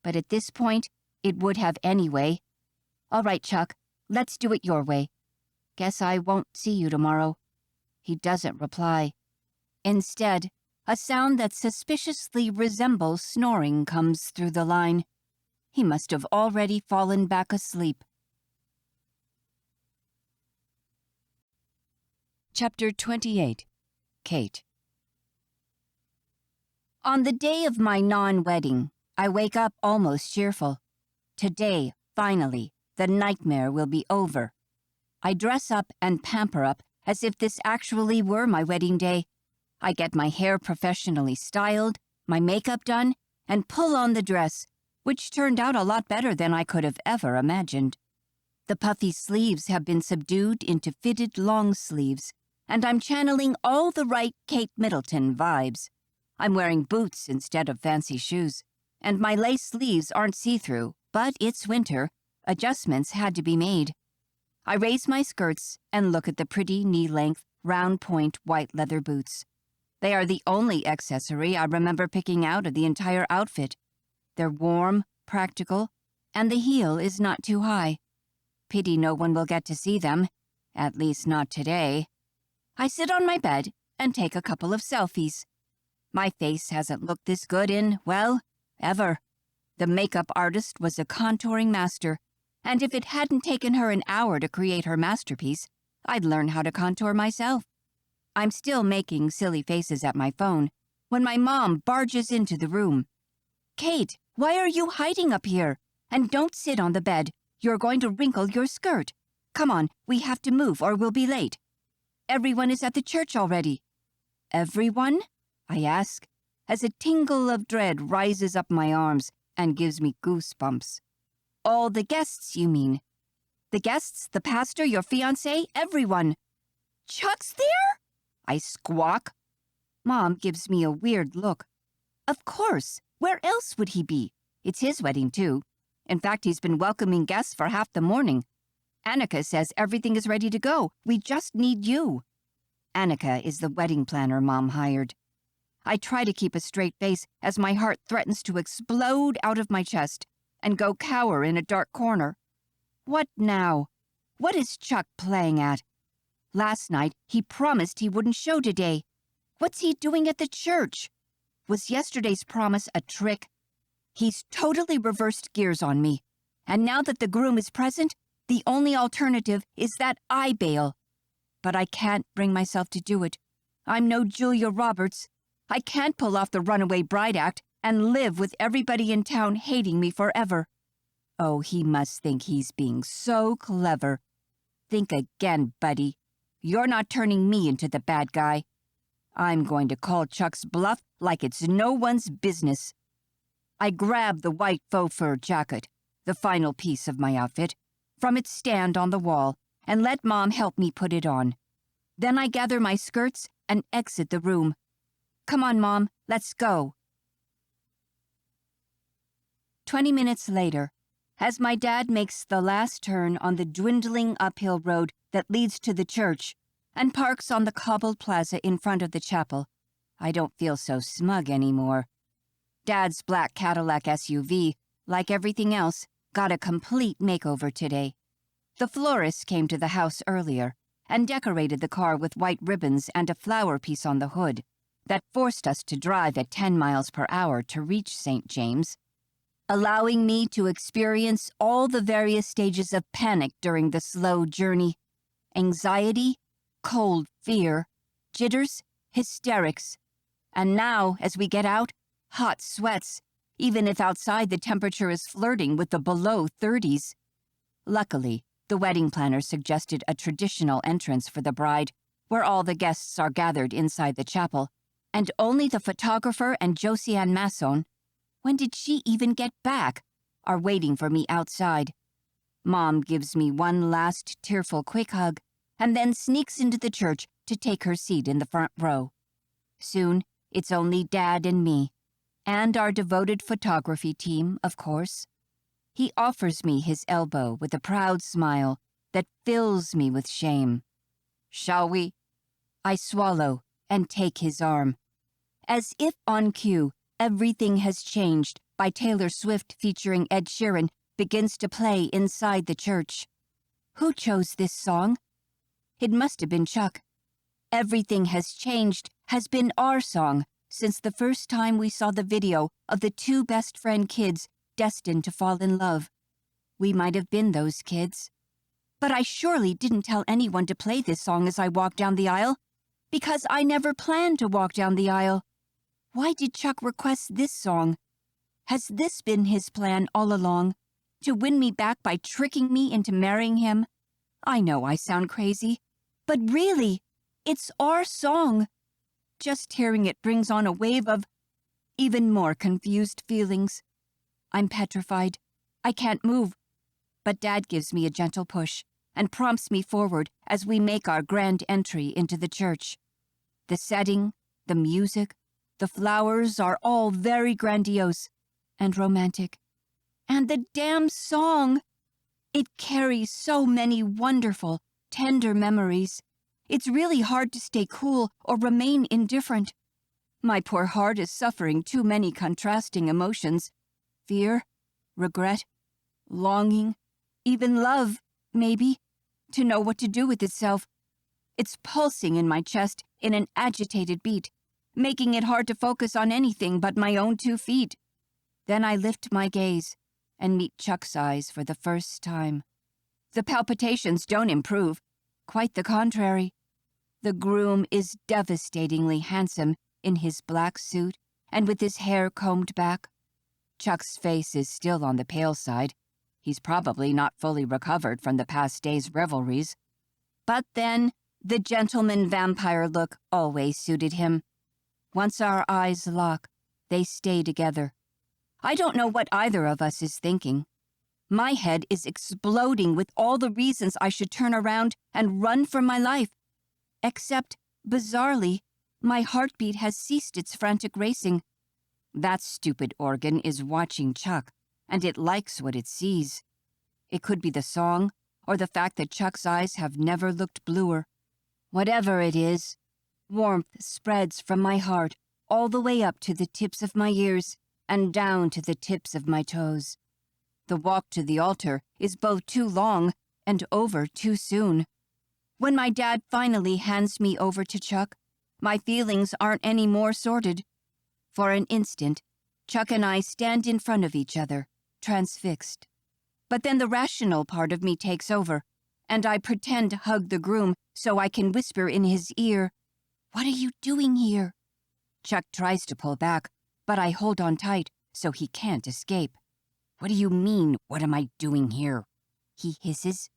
But at this point, it would have anyway. All right, Chuck, let's do it your way. Guess I won't see you tomorrow. He doesn't reply. Instead, a sound that suspiciously resembles snoring comes through the line. He must have already fallen back asleep. Chapter 28. Kate. On the day of my non-wedding, I wake up almost cheerful. Today, finally, the nightmare will be over. I dress up and pamper up as if this actually were my wedding day. I get my hair professionally styled, my makeup done, and pull on the dress, which turned out a lot better than I could have ever imagined. The puffy sleeves have been subdued into fitted long sleeves, and I'm channeling all the right Kate Middleton vibes. I'm wearing boots instead of fancy shoes, and my lace sleeves aren't see-through, but it's winter. Adjustments had to be made. I raise my skirts and look at the pretty knee-length, round-point white leather boots. They are the only accessory I remember picking out of the entire outfit. They're warm, practical, and the heel is not too high. Pity no one will get to see them, at least not today. I sit on my bed and take a couple of selfies. My face hasn't looked this good in, well, ever. The makeup artist was a contouring master, and if it hadn't taken her an hour to create her masterpiece, I'd learn how to contour myself. I'm still making silly faces at my phone when my mom barges into the room. "Kate, why are you hiding up here? And don't sit on the bed. You're going to wrinkle your skirt. Come on, we have to move or we'll be late. Everyone is at the church already." "Everyone?" I ask, as a tingle of dread rises up my arms and gives me goosebumps. "All the guests, you mean? The guests, the pastor, your fiancé, everyone." "Chuck's there?" I squawk. Mom gives me a weird look. "Of course. Where else would he be? It's his wedding, too. In fact, he's been welcoming guests for half the morning. Annika says everything is ready to go. We just need you." Annika is the wedding planner Mom hired. I try to keep a straight face as my heart threatens to explode out of my chest and go cower in a dark corner. What now? What is Chuck playing at? Last night, he promised he wouldn't show today. What's he doing at the church? Was yesterday's promise a trick? He's totally reversed gears on me. And now that the groom is present, the only alternative is that I bail. But I can't bring myself to do it. I'm no Julia Roberts. I can't pull off the runaway bride act and live with everybody in town hating me forever. Oh, he must think he's being so clever. Think again, buddy. You're not turning me into the bad guy. I'm going to call Chuck's bluff like it's no one's business. I grab the white faux fur jacket, the final piece of my outfit, from its stand on the wall and let Mom help me put it on. Then I gather my skirts and exit the room. "Come on, Mom, let's go." 20 minutes later, as my dad makes the last turn on the dwindling uphill road that leads to the church and parks on the cobbled plaza in front of the chapel, I don't feel so smug anymore. Dad's black Cadillac SUV, like everything else, got a complete makeover today. The florist came to the house earlier and decorated the car with white ribbons and a flower piece on the hood that forced us to drive at 10 miles per hour to reach St. James, allowing me to experience all the various stages of panic during the slow journey: anxiety, cold fear, jitters, hysterics, and now, as we get out, hot sweats, even if outside the temperature is flirting with the below 30s. Luckily, the wedding planner suggested a traditional entrance for the bride, where all the guests are gathered inside the chapel, and only the photographer and Josiane Masson, when did she even get back, are waiting for me outside. Mom gives me one last tearful quick hug, and then sneaks into the church to take her seat in the front row. Soon, it's only Dad and me, and our devoted photography team, of course. He offers me his elbow with a proud smile that fills me with shame. "Shall we?" I swallow and take his arm. As if on cue, Everything Has Changed by Taylor Swift featuring Ed Sheeran begins to play inside the church. Who chose this song? It must have been Chuck. Everything Has Changed has been our song since the first time we saw the video of the two best friend kids destined to fall in love. We might have been those kids. But I surely didn't tell anyone to play this song as I walked down the aisle, because I never planned to walk down the aisle. Why did Chuck request this song? Has this been his plan all along? To win me back by tricking me into marrying him? I know I sound crazy, but really, it's our song. Just hearing it brings on a wave of even more confused feelings. I'm petrified. I can't move. But Dad gives me a gentle push and prompts me forward as we make our grand entry into the church. The setting, the music, the flowers are all very grandiose and romantic. And the damn song! It carries so many wonderful, tender memories. It's really hard to stay cool or remain indifferent. My poor heart is suffering too many contrasting emotions. Fear, regret, longing, even love, maybe, to know what to do with itself. It's pulsing in my chest in an agitated beat, making it hard to focus on anything but my own 2 feet. Then I lift my gaze and meet Chuck's eyes for the first time. The palpitations don't improve. Quite the contrary. The groom is devastatingly handsome in his black suit and with his hair combed back. Chuck's face is still on the pale side. He's probably not fully recovered from the past day's revelries. But then, the gentleman vampire look always suited him. Once our eyes lock, they stay together. I don't know what either of us is thinking. My head is exploding with all the reasons I should turn around and run for my life. Except, bizarrely, my heartbeat has ceased its frantic racing. That stupid organ is watching Chuck, and it likes what it sees. It could be the song, or the fact that Chuck's eyes have never looked bluer. Whatever it is, warmth spreads from my heart all the way up to the tips of my ears and down to the tips of my toes. The walk to the altar is both too long and over too soon. When my dad finally hands me over to Chuck, my feelings aren't any more sordid. For an instant, Chuck and I stand in front of each other, transfixed. But then the rational part of me takes over, and I pretend to hug the groom so I can whisper in his ear, "What are you doing here?" Chuck tries to pull back, but I hold on tight so he can't escape. "What do you mean, what am I doing here?" he hisses.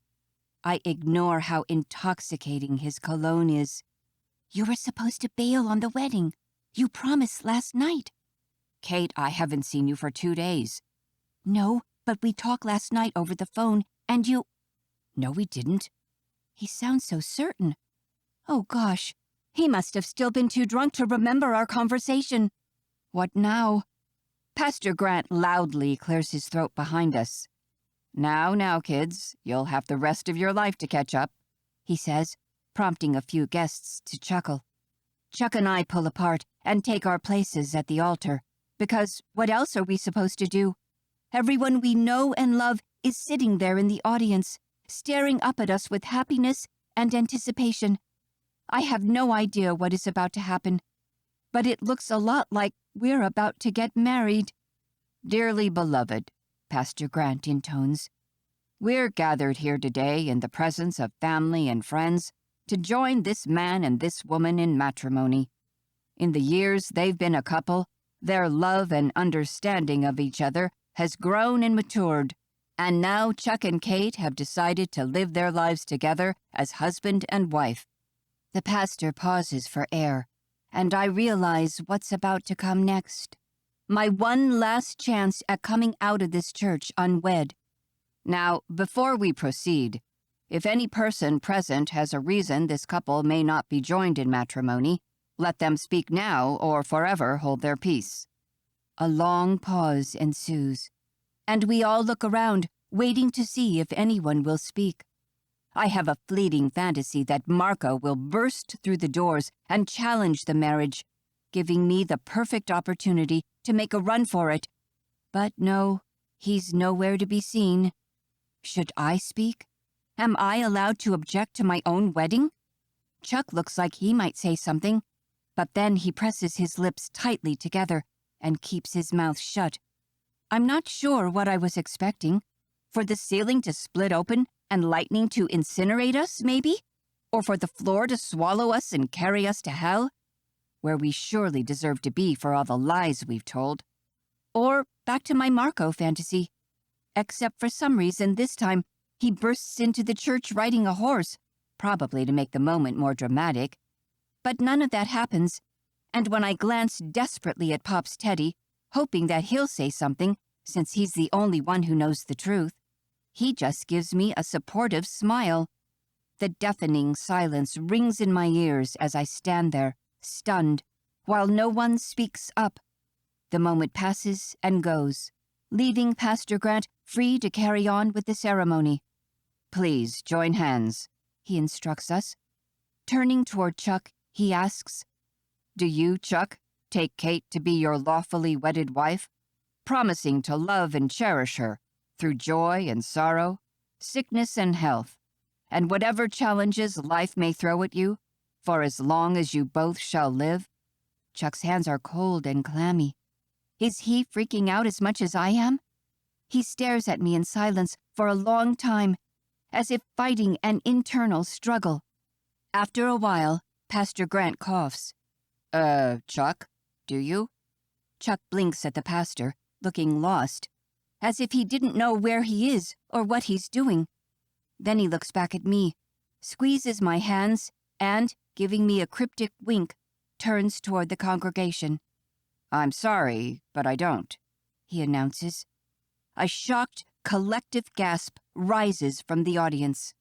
I ignore how intoxicating his cologne is. "You were supposed to bail on the wedding. You promised last night." "Kate, I haven't seen you for 2 days. "No, but we talked last night over the phone, and you—" "No, we didn't." He sounds so certain. Oh gosh, he must have still been too drunk to remember our conversation. What now? Pastor Grant loudly clears his throat behind us. Now, kids, you'll have the rest of your life to catch up," he says, prompting a few guests to chuckle. Chuck and I pull apart and take our places at the altar, because what else are we supposed to do? Everyone we know and love is sitting there in the audience, staring up at us with happiness and anticipation. I have no idea what is about to happen, but it looks a lot like we're about to get married. "Dearly beloved," Pastor Grant intones, "we're gathered here today in the presence of family and friends to join this man and this woman in matrimony. In the years they've been a couple, their love and understanding of each other has grown and matured, and now Chuck and Kate have decided to live their lives together as husband and wife." The pastor pauses for air, and I realize what's about to come next. My one last chance at coming out of this church unwed. Now, before we proceed, if any person present has a reason this couple may not be joined in matrimony, let them speak now or forever hold their peace. A long pause ensues, and we all look around, waiting to see if anyone will speak. I have a fleeting fantasy that Marco will burst through the doors and challenge the marriage, giving me the perfect opportunity to make a run for it. But no, he's nowhere to be seen. Should I speak? Am I allowed to object to my own wedding? Chuck looks like he might say something, but then he presses his lips tightly together and keeps his mouth shut. I'm not sure what I was expecting. For the ceiling to split open and lightning to incinerate us, maybe? Or for the floor to swallow us and carry us to hell? where we surely deserve to be for all the lies we've told. Or back to my Marco fantasy. Except for some reason this time, he bursts into the church riding a horse, probably to make the moment more dramatic. But none of that happens, and when I glance desperately at Pop's Teddy, hoping that he'll say something, since he's the only one who knows the truth, he just gives me a supportive smile. The deafening silence rings in my ears as I stand there, stunned, while no one speaks up. The moment passes and goes, leaving Pastor Grant free to carry on with the ceremony. Please join hands, he instructs us. Turning toward Chuck, he asks, Do you, Chuck, take Kate to be your lawfully wedded wife, promising to love and cherish her through joy and sorrow, sickness and health, and whatever challenges life may throw at you, for as long as you both shall live? Chuck's hands are cold and clammy. Is he freaking out as much as I am? He stares at me in silence for a long time, as if fighting an internal struggle. After a while, Pastor Grant coughs. Chuck, do you? Chuck blinks at the pastor, looking lost, as if he didn't know where he is or what he's doing. Then he looks back at me, squeezes my hands, and, giving me a cryptic wink, turns toward the congregation. I'm sorry, but I don't, he announces. A shocked, collective gasp rises from the audience.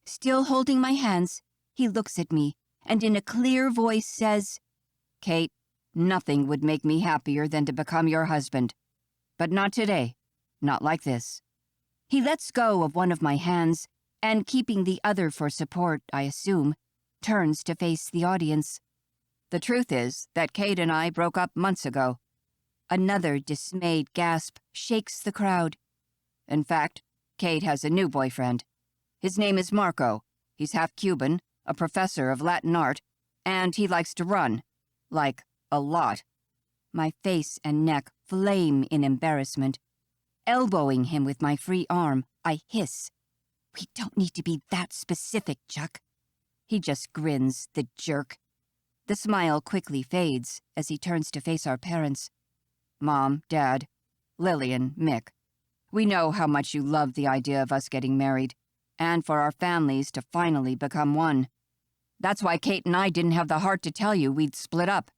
Still holding my hands, he looks at me, and in a clear voice says, Kate, nothing would make me happier than to become your husband. But not today. Not like this. He lets go of one of my hands, and keeping the other for support, I assume, turns to face the audience. The truth is that Kate and I broke up months ago. Another dismayed gasp shakes the crowd. In fact, Kate has a new boyfriend. His name is Marco. He's half Cuban, a professor of Latin art, and he likes to run. Like, a lot. My face and neck flame in embarrassment. Elbowing him with my free arm, I hiss. We don't need to be that specific, Chuck. He just grins, the jerk. The smile quickly fades as he turns to face our parents. Mom, Dad, Lillian, Mick. We know how much you love the idea of us getting married, and for our families to finally become one. That's why Kate and I didn't have the heart to tell you we'd split up.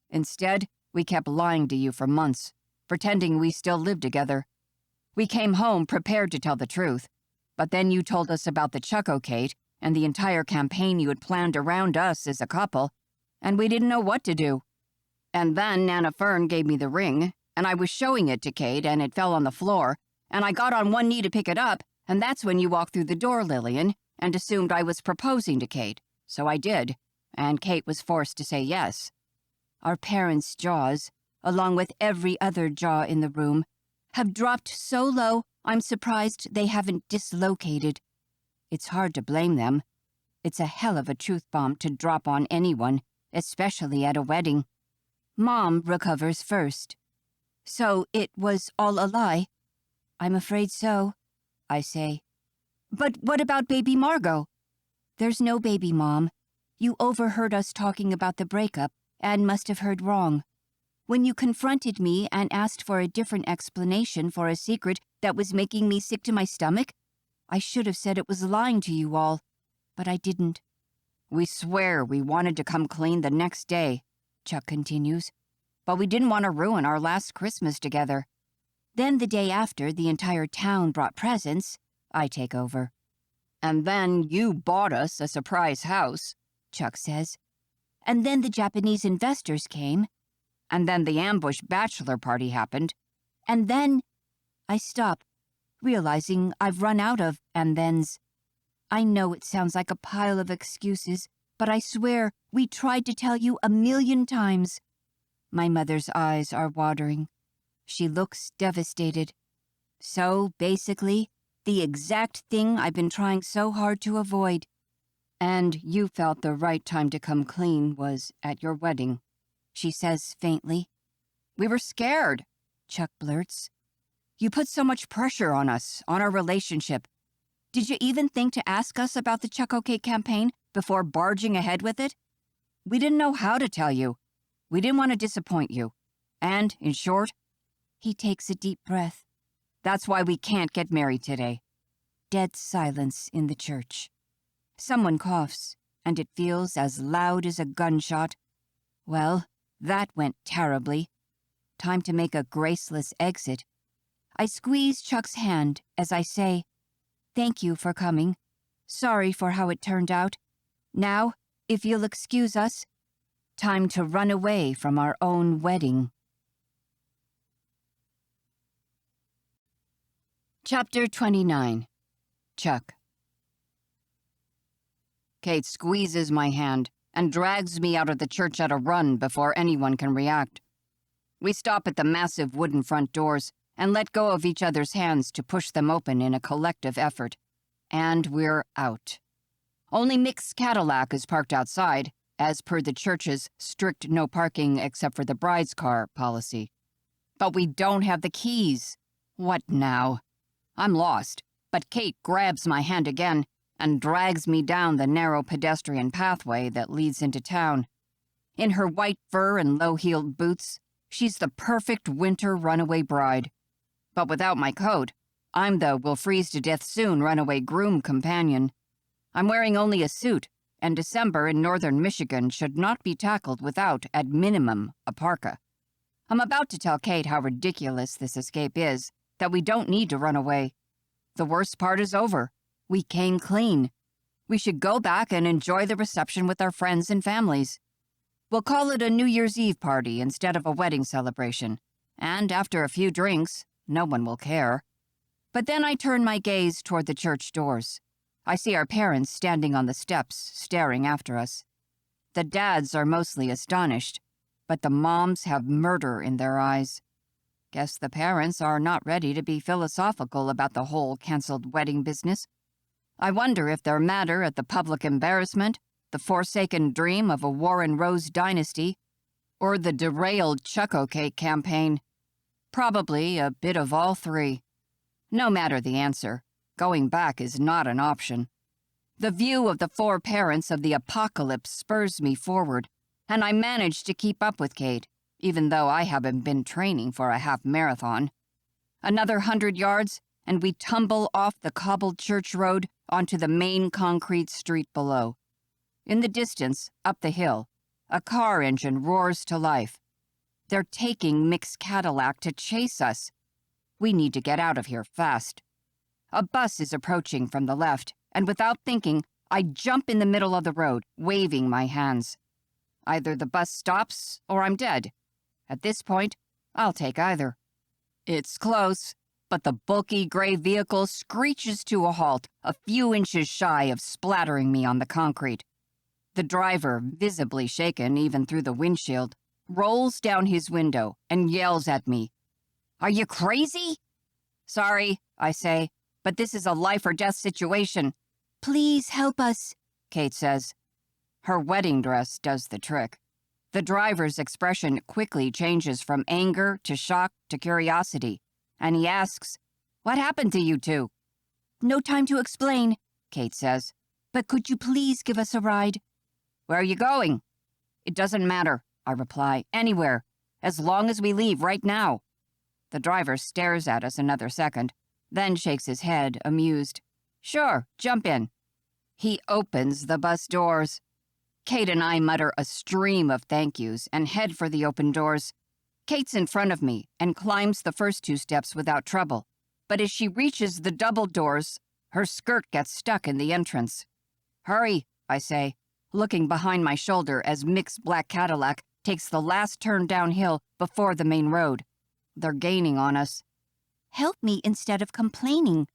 Instead, we kept lying to you for months, pretending we still lived together. We came home prepared to tell the truth, but then you told us about the Chucko Kate and the entire campaign you had planned around us as a couple, and we didn't know what to do. And then Nana Fern gave me the ring, and I was showing it to Kate, and it fell on the floor, and I got on one knee to pick it up, and that's when you walked through the door, Lillian, and assumed I was proposing to Kate. So I did, and Kate was forced to say yes. Our parents' jaws, along with every other jaw in the room, have dropped so low I'm surprised they haven't dislocated. It's hard to blame them. It's a hell of a truth bomb to drop on anyone, especially at a wedding. Mom recovers first. So it was all a lie? I'm afraid so, I say. But what about baby Margot? There's no baby, Mom. You overheard us talking about the breakup and must have heard wrong. When you confronted me and asked for a different explanation for a secret that was making me sick to my stomach, I should have said it was lying to you all, but I didn't. We swear we wanted to come clean the next day, Chuck continues, but we didn't want to ruin our last Christmas together. Then the day after the entire town brought presents, I take over. And then you bought us a surprise house, Chuck says. And then the Japanese investors came. And then the ambush bachelor party happened. And then I stop, realizing I've run out of and-thens. I know it sounds like a pile of excuses, but I swear we tried to tell you 1,000,000 times. My mother's eyes are watering. She looks devastated. So, basically, the exact thing I've been trying so hard to avoid. And you felt the right time to come clean was at your wedding, she says faintly. We were scared, Chuck blurts. You put so much pressure on us, on our relationship. Did you even think to ask us about the Chucko Cake campaign before barging ahead with it? We didn't know how to tell you, We didn't want to disappoint you. And, in short, He takes a deep breath. that's why we can't get married today. Dead silence in the church. Someone coughs, and it feels as loud as a gunshot. Well, that went terribly. Time to make a graceless exit. I squeeze Chuck's hand as I say, "Thank you for coming. Sorry for how it turned out. Now, if you'll excuse us, time to run away from our own wedding." Chapter 29. Chuck. Kate squeezes my hand and drags me out of the church at a run before anyone can react. We stop at the massive wooden front doors and let go of each other's hands to push them open in a collective effort. And we're out. Only Mick's Cadillac is parked outside, as per the church's strict no parking except for the bride's car policy. But we don't have the keys. What now? I'm lost, but Kate grabs my hand again and drags me down the narrow pedestrian pathway that leads into town. In her white fur and low-heeled boots, she's the perfect winter runaway bride. But without my coat, I'm the will-freeze-to-death-soon runaway groom companion. I'm wearing only a suit, and December in northern Michigan should not be tackled without, at minimum, a parka. I'm about to tell Kate how ridiculous this escape is, that we don't need to run away. The worst part is over. We came clean. We should go back and enjoy the reception with our friends and families. We'll call it a New Year's Eve party instead of a wedding celebration, and after a few drinks, no one will care. But then I turn my gaze toward the church doors. I see our parents standing on the steps, staring after us. The dads are mostly astonished, but the moms have murder in their eyes. Guess the parents are not ready to be philosophical about the whole canceled wedding business. I wonder if they're madder at the public embarrassment, the forsaken dream of a Warren Rose dynasty, or the derailed Choco Cake campaign. Probably a bit of all three. No matter the answer, going back is not an option. The view of the four parents of the apocalypse spurs me forward, and I manage to keep up with Kate, even though I haven't been training for a half marathon. Another 100 yards, and we tumble off the cobbled church road onto the main concrete street below. In the distance, up the hill, a car engine roars to life. They're taking Mick's Cadillac to chase us. We need to get out of here fast. A bus is approaching from the left, and without thinking, I jump in the middle of the road, waving my hands. Either the bus stops or I'm dead. At this point, I'll take either. It's close, but the bulky gray vehicle screeches to a halt, a few inches shy of splattering me on the concrete. The driver, visibly shaken even through the windshield, rolls down his window and yells at me. "Are you crazy?" "Sorry," I say, "but this is a life-or-death situation." "Please help us," Kate says. Her wedding dress does the trick. The driver's expression quickly changes from anger to shock to curiosity, and he asks, "What happened to you two?" "No time to explain," Kate says. "but could you please give us a ride?" "Where are you going?" "It doesn't matter," I reply. "Anywhere, as long as we leave right now." The driver stares at us another second, then shakes his head, amused. "Sure, jump in." He opens the bus doors. Kate and I mutter a stream of thank yous and head for the open doors. Kate's in front of me and climbs the first 2 steps without trouble, but as she reaches the double doors, her skirt gets stuck in the entrance. "Hurry," I say, looking behind my shoulder as Mick's black Cadillac takes the last turn downhill before the main road. They're gaining on us. "Help me instead of complaining,"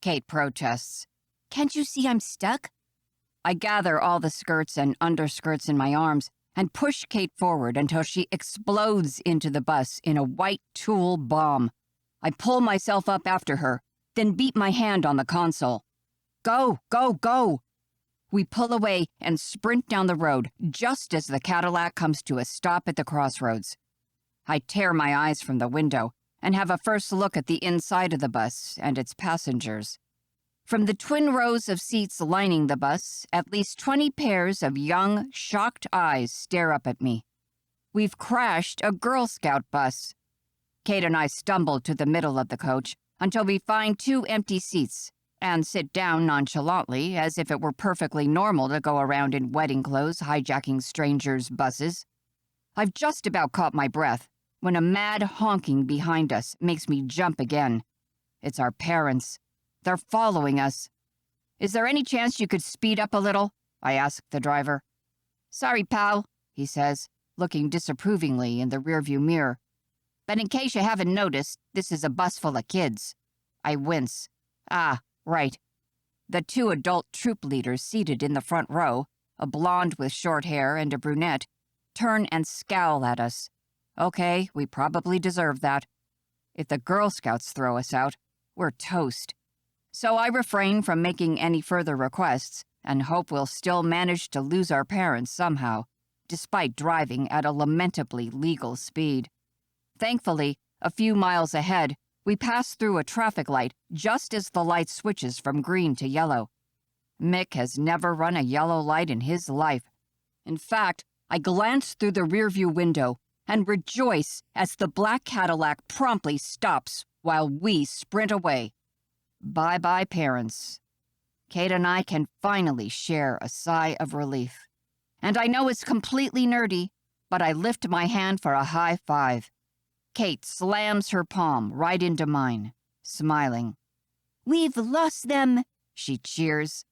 Kate protests. "Can't you see I'm stuck?" I gather all the skirts and underskirts in my arms and push Kate forward until she explodes into the bus in a white tulle bomb. I pull myself up after her, then beat my hand on the console. "Go, go, go!" We pull away and sprint down the road just as the Cadillac comes to a stop at the crossroads. I tear my eyes from the window and have a first look at the inside of the bus and its passengers. From the twin rows of seats lining the bus, at least 20 pairs of young, shocked eyes stare up at me. We've crashed a Girl Scout bus. Kate and I stumbled to the middle of the coach until we find 2 empty seats and sit down nonchalantly as if it were perfectly normal to go around in wedding clothes hijacking strangers' buses. I've just about caught my breath when a mad honking behind us makes me jump again. It's our parents. They're following us. Is there any chance you could speed up a little? I asked the driver. Sorry, pal, he says, looking disapprovingly in the rearview mirror. But in case you haven't noticed, this is a bus full of kids. I wince. Ah, right. The 2 adult troop leaders seated in the front row, a blonde with short hair and a brunette, turn and scowl at us. Okay, we probably deserve that. If the Girl Scouts throw us out, we're toast. So I refrain from making any further requests and hope we'll still manage to lose our parents somehow, despite driving at a lamentably legal speed. Thankfully, a few miles ahead, we pass through a traffic light just as the light switches from green to yellow. Mick has never run a yellow light in his life. In fact, I glance through the rearview window and rejoice as the black Cadillac promptly stops while we sprint away. Bye-bye, parents. Kate and I can finally share a sigh of relief. And I know it's completely nerdy, but I lift my hand for a high five. Kate slams her palm right into mine, smiling. We've lost them, She cheers.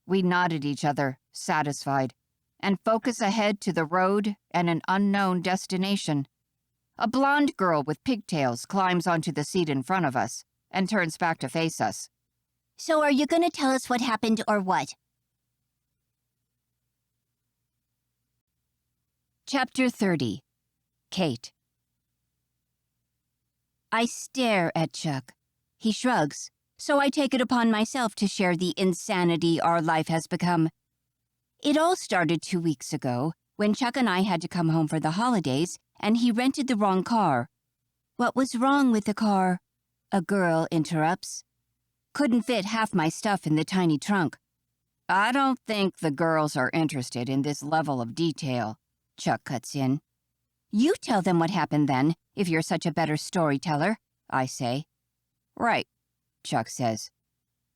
We nod at each other, satisfied, and focus ahead to the road and an unknown destination. A blonde girl with pigtails climbs onto the seat in front of us and turns back to face us. So are you going to tell us what happened or what? Chapter 30. Kate. I stare at Chuck. He shrugs, so I take it upon myself to share the insanity our life has become. It all started 2 weeks ago, when Chuck and I had to come home for the holidays, and he rented the wrong car. What was wrong with the car? A girl interrupts. Couldn't fit half my stuff in the tiny trunk. I don't think the girls are interested in this level of detail, Chuck cuts in. You tell them what happened then, if you're such a better storyteller, I say. Right, Chuck says.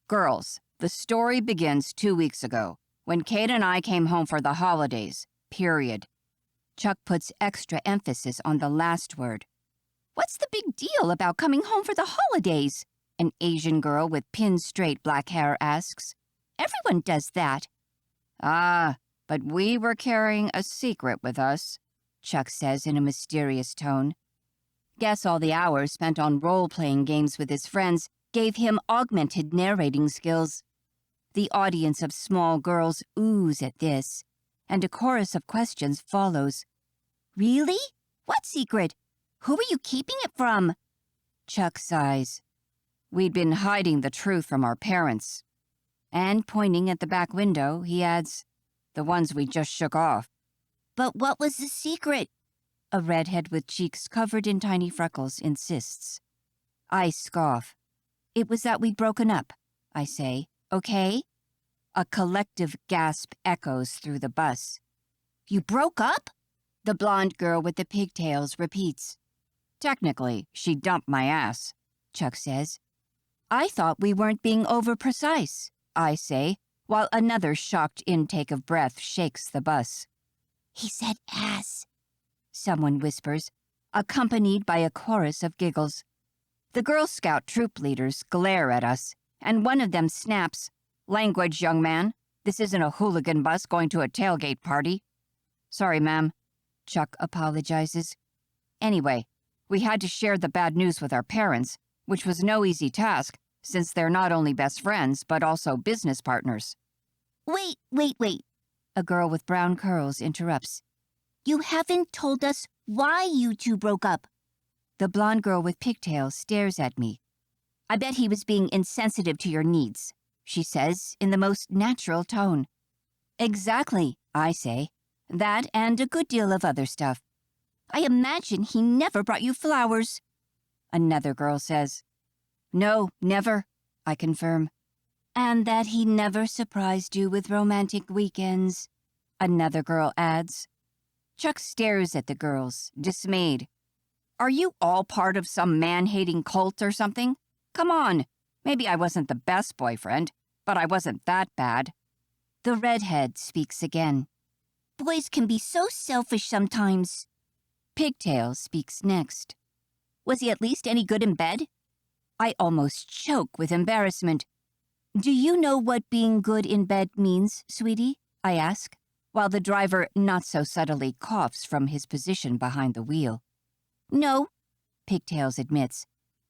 Girls, the story begins 2 weeks ago, when Kate and I came home for the holidays, period. Chuck puts extra emphasis on the last word. What's the big deal about coming home for the holidays? An Asian girl with pin-straight black hair asks. Everyone does that. Ah, but we were carrying a secret with us, Chuck says in a mysterious tone. Guess all the hours spent on role-playing games with his friends gave him augmented narrating skills. The audience of small girls ooze at this, and a chorus of questions follows. Really? What secret? Who are you keeping it from? Chuck sighs. We'd been hiding the truth from our parents. And pointing at the back window, he adds, the ones we just shook off. But what was the secret? A redhead with cheeks covered in tiny freckles insists. I scoff. It was that we'd broken up, I say. Okay? A collective gasp echoes through the bus. You broke up? The blonde girl with the pigtails repeats. Technically, she dumped my ass, Chuck says. I thought we weren't being over-precise, I say, while another shocked intake of breath shakes the bus. He said ass, someone whispers, accompanied by a chorus of giggles. The Girl Scout troop leaders glare at us, and one of them snaps, Language, young man. This isn't a hooligan bus going to a tailgate party. Sorry, ma'am. Chuck apologizes. Anyway, we had to share the bad news with our parents, which was no easy task, since they're not only best friends, but also business partners. Wait. A girl with brown curls interrupts. You haven't told us why you two broke up. The blonde girl with pigtails stares at me. I bet he was being insensitive to your needs, she says in the most natural tone. Exactly, I say. That and a good deal of other stuff. I imagine he never brought you flowers. Another girl says. No, never, I confirm. And that he never surprised you with romantic weekends, another girl adds. Chuck stares at the girls, dismayed. Are you all part of some man-hating cult or something? Come on. Maybe I wasn't the best boyfriend, but I wasn't that bad. The redhead speaks again. Boys can be so selfish sometimes. Pigtail speaks next. Was he at least any good in bed? I almost choke with embarrassment. Do you know what being good in bed means, sweetie? I ask, while the driver not so subtly coughs from his position behind the wheel. No, Pigtails admits.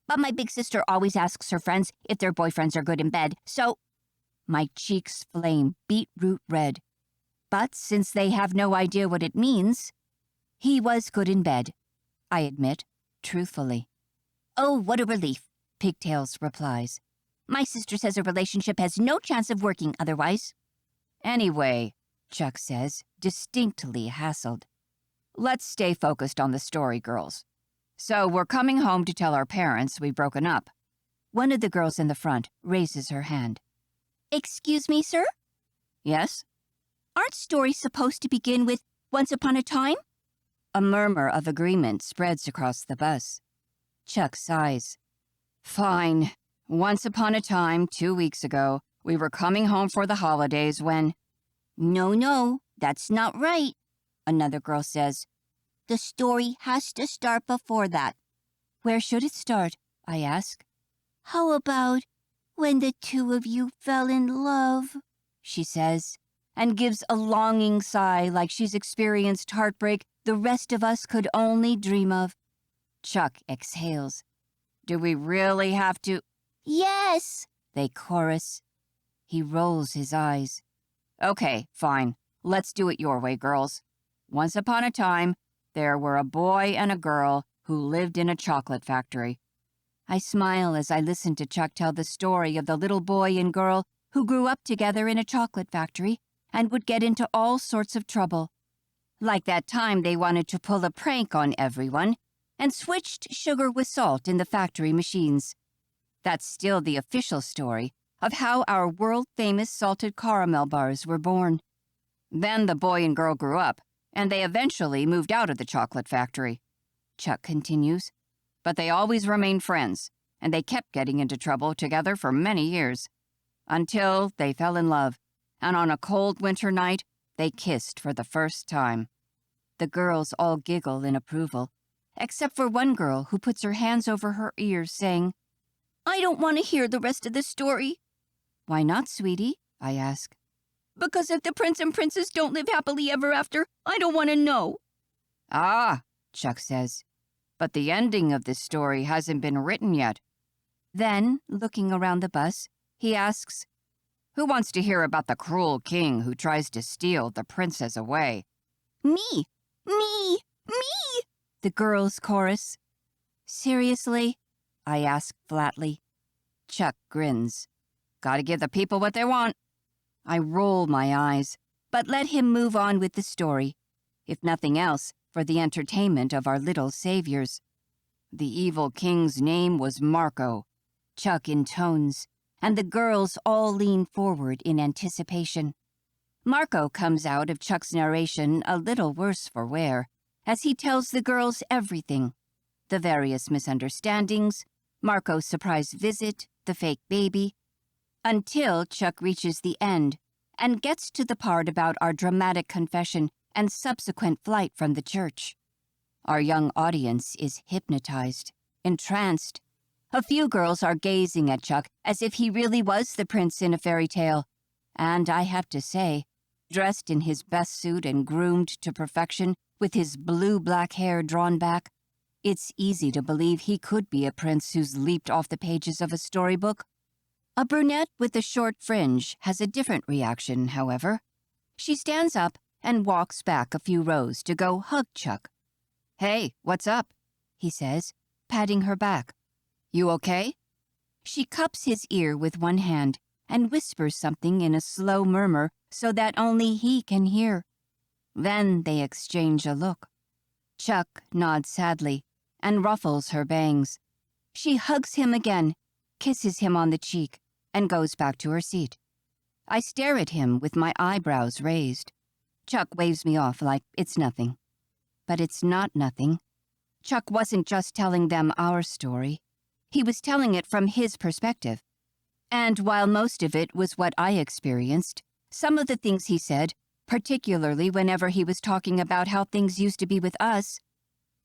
But my big sister always asks her friends if their boyfriends are good in bed, so... My cheeks flame beetroot red. But since they have no idea what it means, he was good in bed, I admit, truthfully. Oh, what a relief, Pigtails replies. My sister says a relationship has no chance of working otherwise. Anyway, Chuck says, distinctly hassled. Let's stay focused on the story, girls. So we're coming home to tell our parents we've broken up. One of the girls in the front raises her hand. Excuse me, sir? Yes? Aren't stories supposed to begin with once upon a time? A murmur of agreement spreads across the bus. Chuck sighs. Fine. Once upon a time, 2 weeks ago, we were coming home for the holidays when... No, that's not right, another girl says. The story has to start before that. Where should it start? I ask. How about when the two of you fell in love? She says, and gives a longing sigh like she's experienced heartbreak the rest of us could only dream of. Chuck exhales. Do we really have to... Yes, they chorus. He rolls his eyes. Okay, fine. Let's do it your way, girls. Once upon a time, there were a boy and a girl who lived in a chocolate factory. I smile as I listen to Chuck tell the story of the little boy and girl who grew up together in a chocolate factory and would get into all sorts of trouble. Like that time they wanted to pull a prank on everyone and switched sugar with salt in the factory machines. That's still the official story of how our world-famous salted caramel bars were born. Then the boy and girl grew up, and they eventually moved out of the chocolate factory. Chuck continues. But they always remained friends, and they kept getting into trouble together for many years. Until they fell in love, and on a cold winter night, they kissed for the first time. The girls all giggle in approval, except for one girl who puts her hands over her ears, saying, I don't want to hear the rest of the story. Why not, sweetie? I ask. Because if the prince and princess don't live happily ever after, I don't want to know. Ah, Chuck says. But the ending of this story hasn't been written yet. Then, looking around the bus, he asks, Who wants to hear about the cruel king who tries to steal the princess away? Me! The girls chorus. Seriously? I ask flatly. Chuck grins. Gotta give the people what they want. I roll my eyes, but let him move on with the story. If nothing else, for the entertainment of our little saviors. The evil king's name was Marco, Chuck intones, and the girls all lean forward in anticipation. Marco comes out of Chuck's narration a little worse for wear, as he tells the girls everything. The various misunderstandings, Marco's surprise visit, the fake baby, until Chuck reaches the end and gets to the part about our dramatic confession and subsequent flight from the church. Our young audience is hypnotized, entranced. A few girls are gazing at Chuck as if he really was the prince in a fairy tale, and I have to say, dressed in his best suit and groomed to perfection with his blue-black hair drawn back, it's easy to believe he could be a prince who's leaped off the pages of a storybook. A brunette with a short fringe has a different reaction, however. She stands up and walks back a few rows to go hug Chuck. Hey, what's up? He says, patting her back. You okay? She cups his ear with one hand and whispers something in a slow murmur so that only he can hear. Then they exchange a look. Chuck nods sadly and ruffles her bangs. She hugs him again, kisses him on the cheek, and goes back to her seat. I stare at him with my eyebrows raised. Chuck waves me off like it's nothing. But it's not nothing. Chuck wasn't just telling them our story. He was telling it from his perspective. And while most of it was what I experienced, some of the things he said, particularly whenever he was talking about how things used to be with us,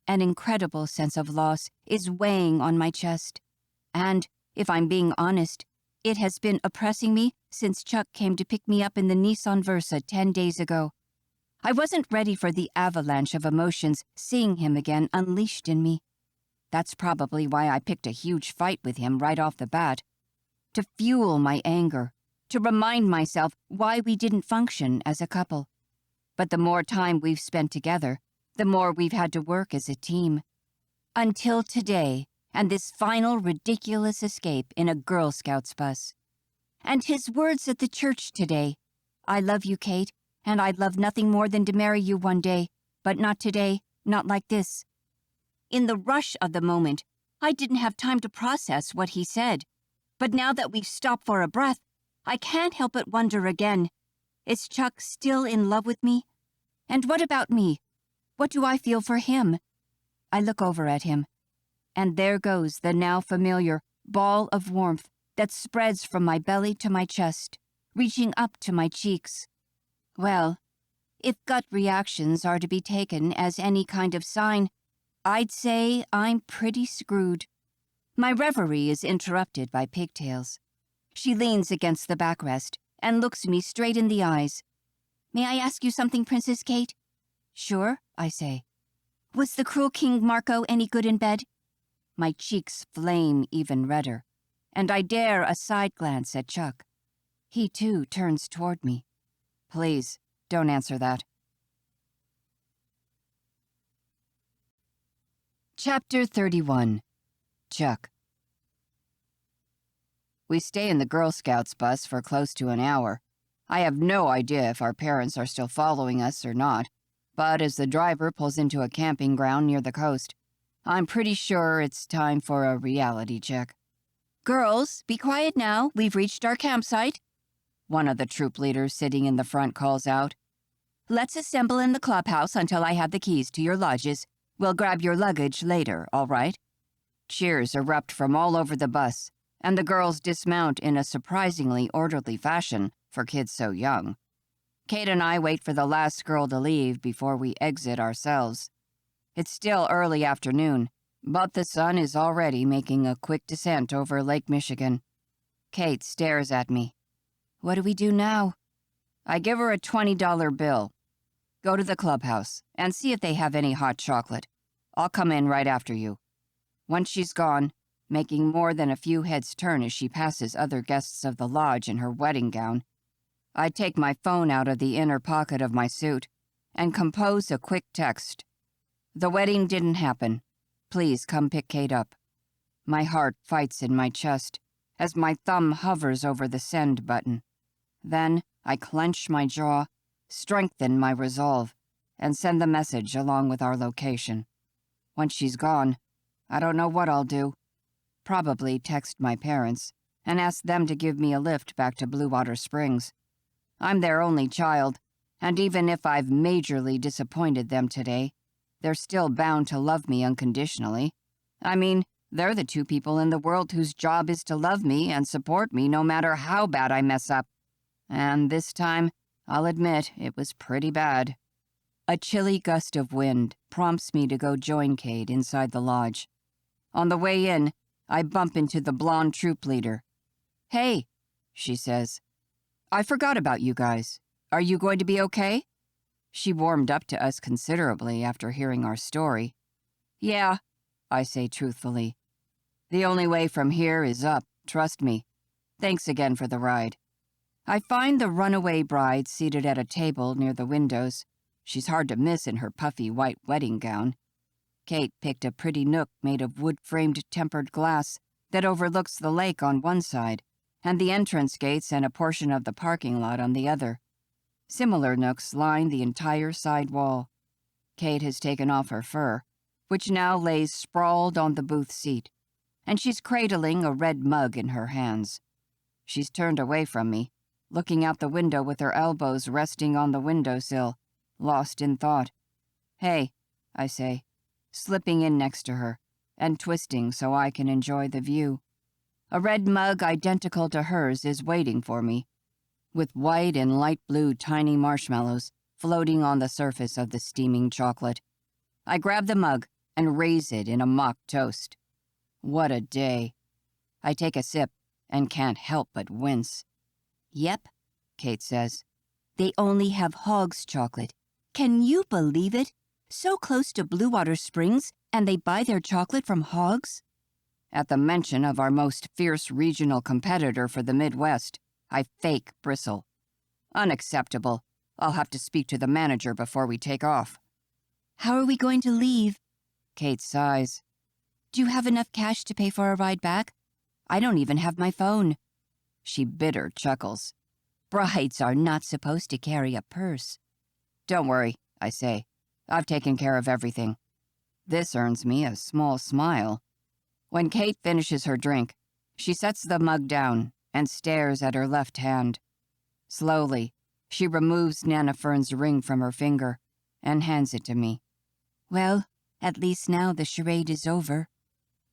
an incredible sense of loss is weighing on my chest. And, if I'm being honest, it has been oppressing me since Chuck came to pick me up in the Nissan Versa 10 days ago. I wasn't ready for the avalanche of emotions seeing him again unleashed in me. That's probably why I picked a huge fight with him right off the bat. To fuel my anger, to remind myself why we didn't function as a couple. But the more time we've spent together, the more we've had to work as a team. Until today, and this final ridiculous escape in a Girl Scouts bus. And his words at the church today, "I love you, Kate, and I'd love nothing more than to marry you one day, but not today, not like this." In the rush of the moment, I didn't have time to process what he said. But now that we've stopped for a breath, I can't help but wonder again, is Chuck still in love with me? And what about me? What do I feel for him? I look over at him, and there goes the now familiar ball of warmth that spreads from my belly to my chest, reaching up to my cheeks. Well, if gut reactions are to be taken as any kind of sign, I'd say I'm pretty screwed. My reverie is interrupted by Pigtails. She leans against the backrest and looks me straight in the eyes. "May I ask you something, Princess Kate?" "Sure," I say. "Was the cruel King Marco any good in bed?" My cheeks flame even redder, and I dare a side glance at Chuck. He too turns toward me. "Please, don't answer that." Chapter 31. Chuck. We stay in the Girl Scouts bus for close to an hour. I have no idea if our parents are still following us or not, but as the driver pulls into a camping ground near the coast, I'm pretty sure it's time for a reality check. "Girls, be quiet now. We've reached our campsite," one of the troop leaders sitting in the front calls out. "Let's assemble in the clubhouse until I have the keys to your lodges. We'll grab your luggage later, all right?" Cheers erupt from all over the bus, and the girls dismount in a surprisingly orderly fashion for kids so young. Kate and I wait for the last girl to leave before we exit ourselves. It's still early afternoon, but the sun is already making a quick descent over Lake Michigan. Kate stares at me. "What do we do now?" I give her a $20 bill. "Go to the clubhouse and see if they have any hot chocolate. I'll come in right after you." Once she's gone, making more than a few heads turn as she passes other guests of the lodge in her wedding gown, I take my phone out of the inner pocket of my suit and compose a quick text. "The wedding didn't happen. Please come pick Kate up." My heart fights in my chest as my thumb hovers over the send button. Then I clench my jaw, strengthen my resolve, and send the message along with our location. Once she's gone, I don't know what I'll do. Probably text my parents and ask them to give me a lift back to Blue Water Springs. I'm their only child, and even if I've majorly disappointed them today, they're still bound to love me unconditionally. I mean, they're the two people in the world whose job is to love me and support me no matter how bad I mess up. And this time, I'll admit, it was pretty bad. A chilly gust of wind prompts me to go join Kate inside the lodge. On the way in, I bump into the blonde troop leader. "Hey," she says. "I forgot about you guys. Are you going to be okay?" She warmed up to us considerably after hearing our story. "Yeah," I say truthfully. "The only way from here is up, trust me. Thanks again for the ride." I find the runaway bride seated at a table near the windows. She's hard to miss in her puffy white wedding gown. Kate picked a pretty nook made of wood-framed tempered glass that overlooks the lake on one side, and the entrance gates and a portion of the parking lot on the other. Similar nooks line the entire side wall. Kate has taken off her fur, which now lays sprawled on the booth seat, and she's cradling a red mug in her hands. She's turned away from me, looking out the window with her elbows resting on the windowsill, lost in thought. "Hey, I say, slipping in next to her and twisting so I can enjoy the view. A red mug identical to hers is waiting for me, with white and light blue tiny marshmallows floating on the surface of the steaming chocolate. I grab the mug and raise it in a mock toast. What a day. I take a sip and can't help but wince. Yep, Kate says. they only have Hogg's chocolate. Can you believe it? So close to Blue Water Springs, and they buy their chocolate from Hogg's? At the mention of our most fierce regional competitor for the Midwest, I fake bristle. Unacceptable. I'll have to speak to the manager before we take off. How are we going to leave? Kate sighs. Do you have enough cash to pay for a ride back? I don't even have my phone. She bitter chuckles. Brides are not supposed to carry a purse. Don't worry, I say. I've taken care of everything. This earns me a small smile. When Kate finishes her drink, she sets the mug down and stares at her left hand. Slowly, she removes Nana Fern's ring from her finger and hands it to me. Well, at least now the charade is over.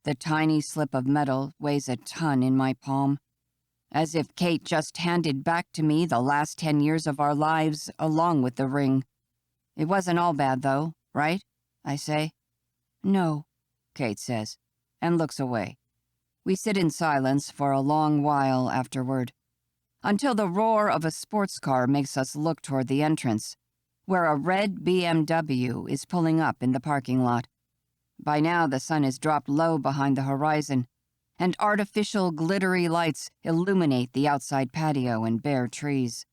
The tiny slip of metal weighs a ton in my palm, as if Kate just handed back to me the last 10 years of our lives along with the ring. It wasn't all bad, though, right? I say. No, Kate says, and looks away. We sit in silence for a long while afterward, until the roar of a sports car makes us look toward the entrance, where a red BMW is pulling up in the parking lot. By now the sun has dropped low behind the horizon, and artificial glittery lights illuminate the outside patio and bare trees.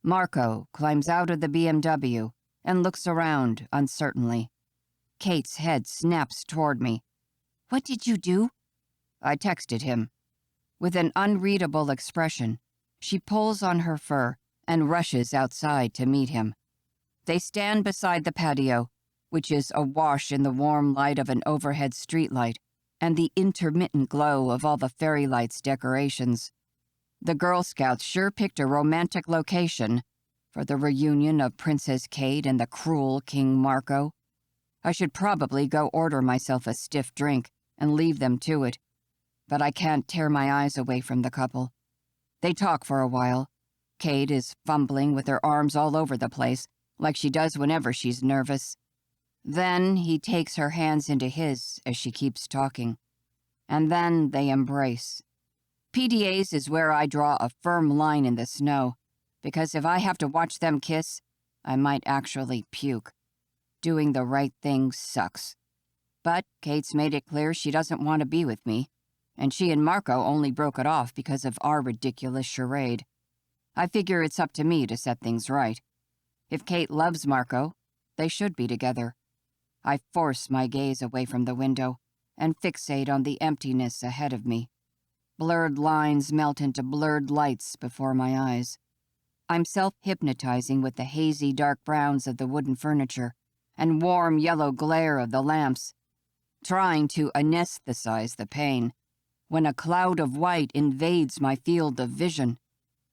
Marco climbs out of the BMW and looks around uncertainly. Kate's head snaps toward me. What did you do? I texted him. With an unreadable expression, she pulls on her fur and rushes outside to meet him. They stand beside the patio, which is awash in the warm light of an overhead streetlight and the intermittent glow of all the fairy lights decorations. The Girl Scouts sure picked a romantic location for the reunion of Princess Kate and the cruel King Marco. I should probably go order myself a stiff drink and leave them to it, but I can't tear my eyes away from the couple. They talk for a while. Kate is fumbling with her arms all over the place, like she does whenever she's nervous. Then he takes her hands into his as she keeps talking, and then they embrace. PDA's is where I draw a firm line in the snow, because if I have to watch them kiss, I might actually puke. Doing the right thing sucks. But Kate's made it clear she doesn't want to be with me, and she and Marco only broke it off because of our ridiculous charade. I figure it's up to me to set things right. If Kate loves Marco, they should be together. I force my gaze away from the window and fixate on the emptiness ahead of me. Blurred lines melt into blurred lights before my eyes. I'm self-hypnotizing with the hazy dark browns of the wooden furniture and warm yellow glare of the lamps, trying to anesthetize the pain, when a cloud of white invades my field of vision,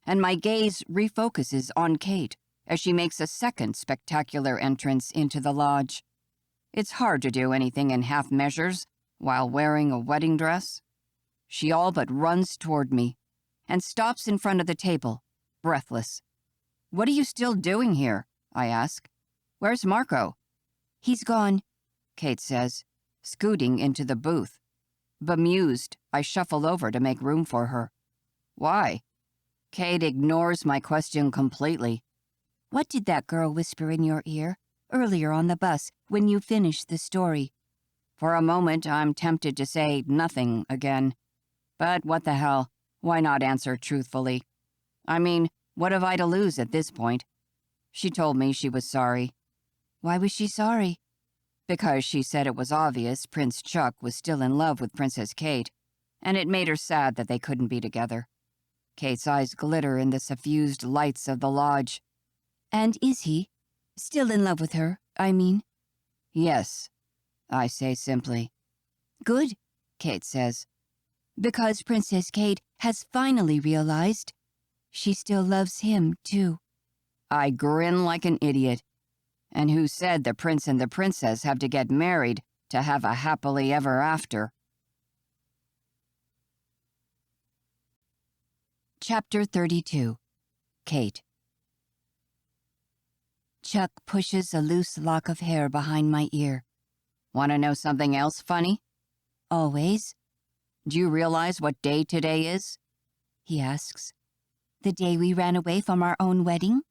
and my gaze refocuses on Kate as she makes a second spectacular entrance into the lodge. It's hard to do anything in half measures while wearing a wedding dress. She all but runs toward me and stops in front of the table, breathless. "What are you still doing here?" I ask. "Where's Marco?" He's gone, Kate says, scooting into the booth. Bemused, I shuffle over to make room for her. "Why?" Kate ignores my question completely. What did that girl whisper in your ear earlier on the bus when you finished the story? For a moment, I'm tempted to say nothing again. But what the hell? Why not answer truthfully? I mean, what have I to lose at this point? She told me she was sorry. Why was she sorry? Because she said it was obvious Prince Chuck was still in love with Princess Kate, and it made her sad that they couldn't be together. Kate's eyes glitter in the suffused lights of the lodge. And is he? Still in love with her, I mean? Yes, I say simply. Good, Kate says. Because Princess Kate has finally realized she still loves him, too. I grin like an idiot. And who said the prince and the princess have to get married to have a happily ever after? Chapter 32. Kate. Chuck pushes a loose lock of hair behind my ear. Want to know something else funny? Always? Do you realize what day today is? He asks. The day we ran away from our own wedding?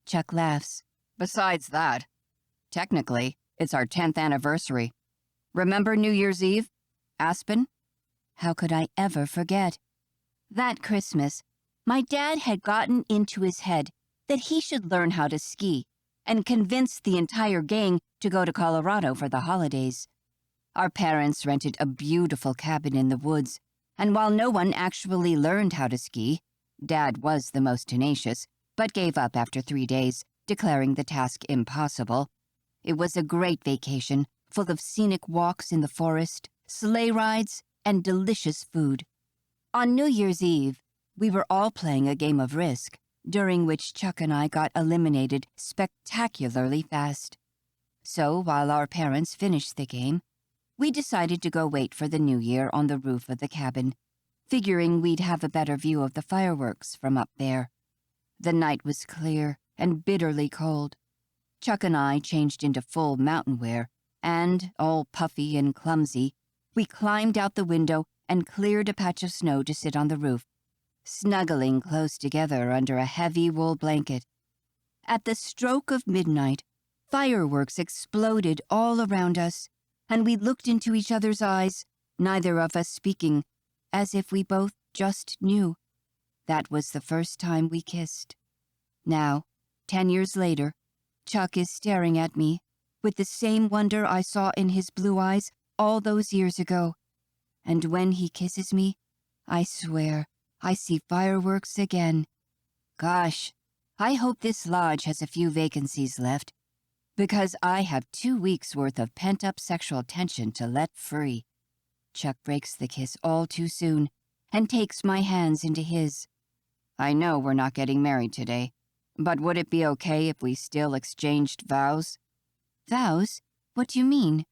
Chuck laughs. Besides that, technically, it's our 10th anniversary. Remember New Year's Eve? Aspen? How could I ever forget? That Christmas, my dad had gotten into his head that he should learn how to ski and convinced the entire gang to go to Colorado for the holidays. Our parents rented a beautiful cabin in the woods, and while no one actually learned how to ski, Dad was the most tenacious, but gave up after 3 days, declaring the task impossible. It was a great vacation, full of scenic walks in the forest, sleigh rides, and delicious food. On New Year's Eve, we were all playing a game of Risk, during which Chuck and I got eliminated spectacularly fast. So, while our parents finished the game, we decided to go wait for the new year on the roof of the cabin, figuring we'd have a better view of the fireworks from up there. The night was clear and bitterly cold. Chuck and I changed into full mountain wear, and, all puffy and clumsy, we climbed out the window and cleared a patch of snow to sit on the roof, snuggling close together under a heavy wool blanket. At the stroke of midnight, fireworks exploded all around us, and we looked into each other's eyes, neither of us speaking, as if we both just knew. That was the first time we kissed. Now, 10 years later, Chuck is staring at me with the same wonder I saw in his blue eyes all those years ago. And when he kisses me, I swear I see fireworks again. Gosh, I hope this lodge has a few vacancies left, because I have 2 weeks' worth of pent-up sexual tension to let free. Chuck breaks the kiss all too soon and takes my hands into his. I know we're not getting married today, but would it be okay if we still exchanged vows? Vows? What do you mean?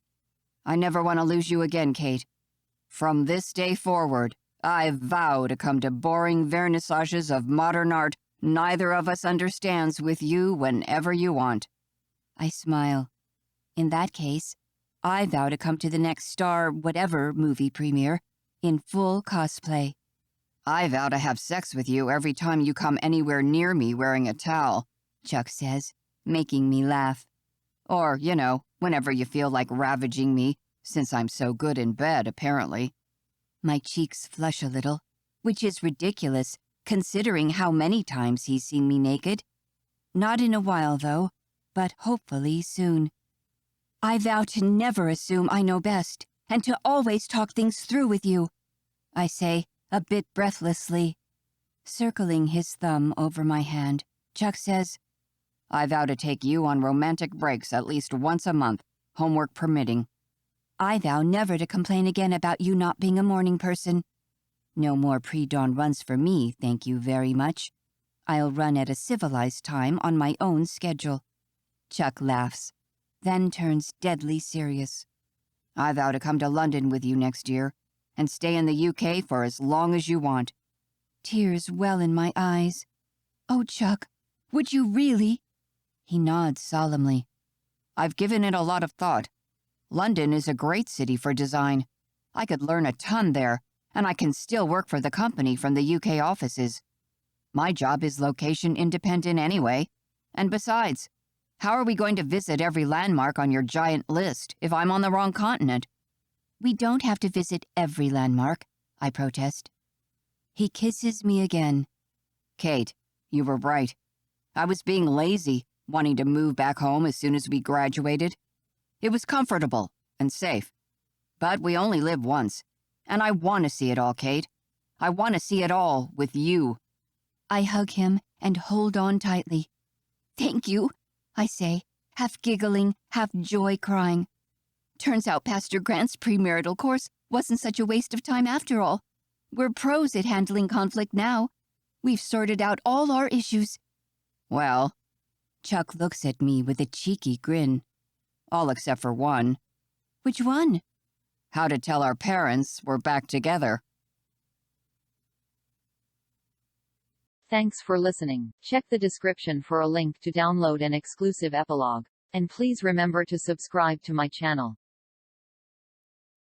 I never want to lose you again, Kate. From this day forward, I vow to come to boring vernissages of modern art neither of us understands with you whenever you want. I smile. In that case, I vow to come to the next Star whatever movie premiere in full cosplay. I vow to have sex with you every time you come anywhere near me wearing a towel, Chuck says, making me laugh. Or, whenever you feel like ravaging me, since I'm so good in bed, apparently. My cheeks flush a little, which is ridiculous, considering how many times he's seen me naked. Not in a while, though, but hopefully soon. I vow to never assume I know best, and to always talk things through with you, I say, a bit breathlessly. Circling his thumb over my hand, Chuck says, I vow to take you on romantic breaks at least once a month, homework permitting. I vow never to complain again about you not being a morning person. No more pre-dawn runs for me, thank you very much. I'll run at a civilized time on my own schedule. Chuck laughs, then turns deadly serious. I vow to come to London with you next year and stay in the UK for as long as you want. Tears well in my eyes. Oh, Chuck, would you really? He nods solemnly. I've given it a lot of thought. London is a great city for design. I could learn a ton there, and I can still work for the company from the UK offices. My job is location independent anyway. And besides, how are we going to visit every landmark on your giant list if I'm on the wrong continent? We don't have to visit every landmark, I protest. He kisses me again. Kate, you were right. I was being lazy, wanting to move back home as soon as we graduated. It was comfortable and safe. But we only live once, and I want to see it all, Kate. I want to see it all with you. I hug him and hold on tightly. Thank you, I say, half giggling, half joy crying. Turns out Pastor Grant's premarital course wasn't such a waste of time after all. We're pros at handling conflict now. We've sorted out all our issues. Well, Chuck looks at me with a cheeky grin. All except for one. Which one? How to tell our parents we're back together. Thanks for listening. Check the description for a link to download an exclusive epilogue. And please remember to subscribe to my channel.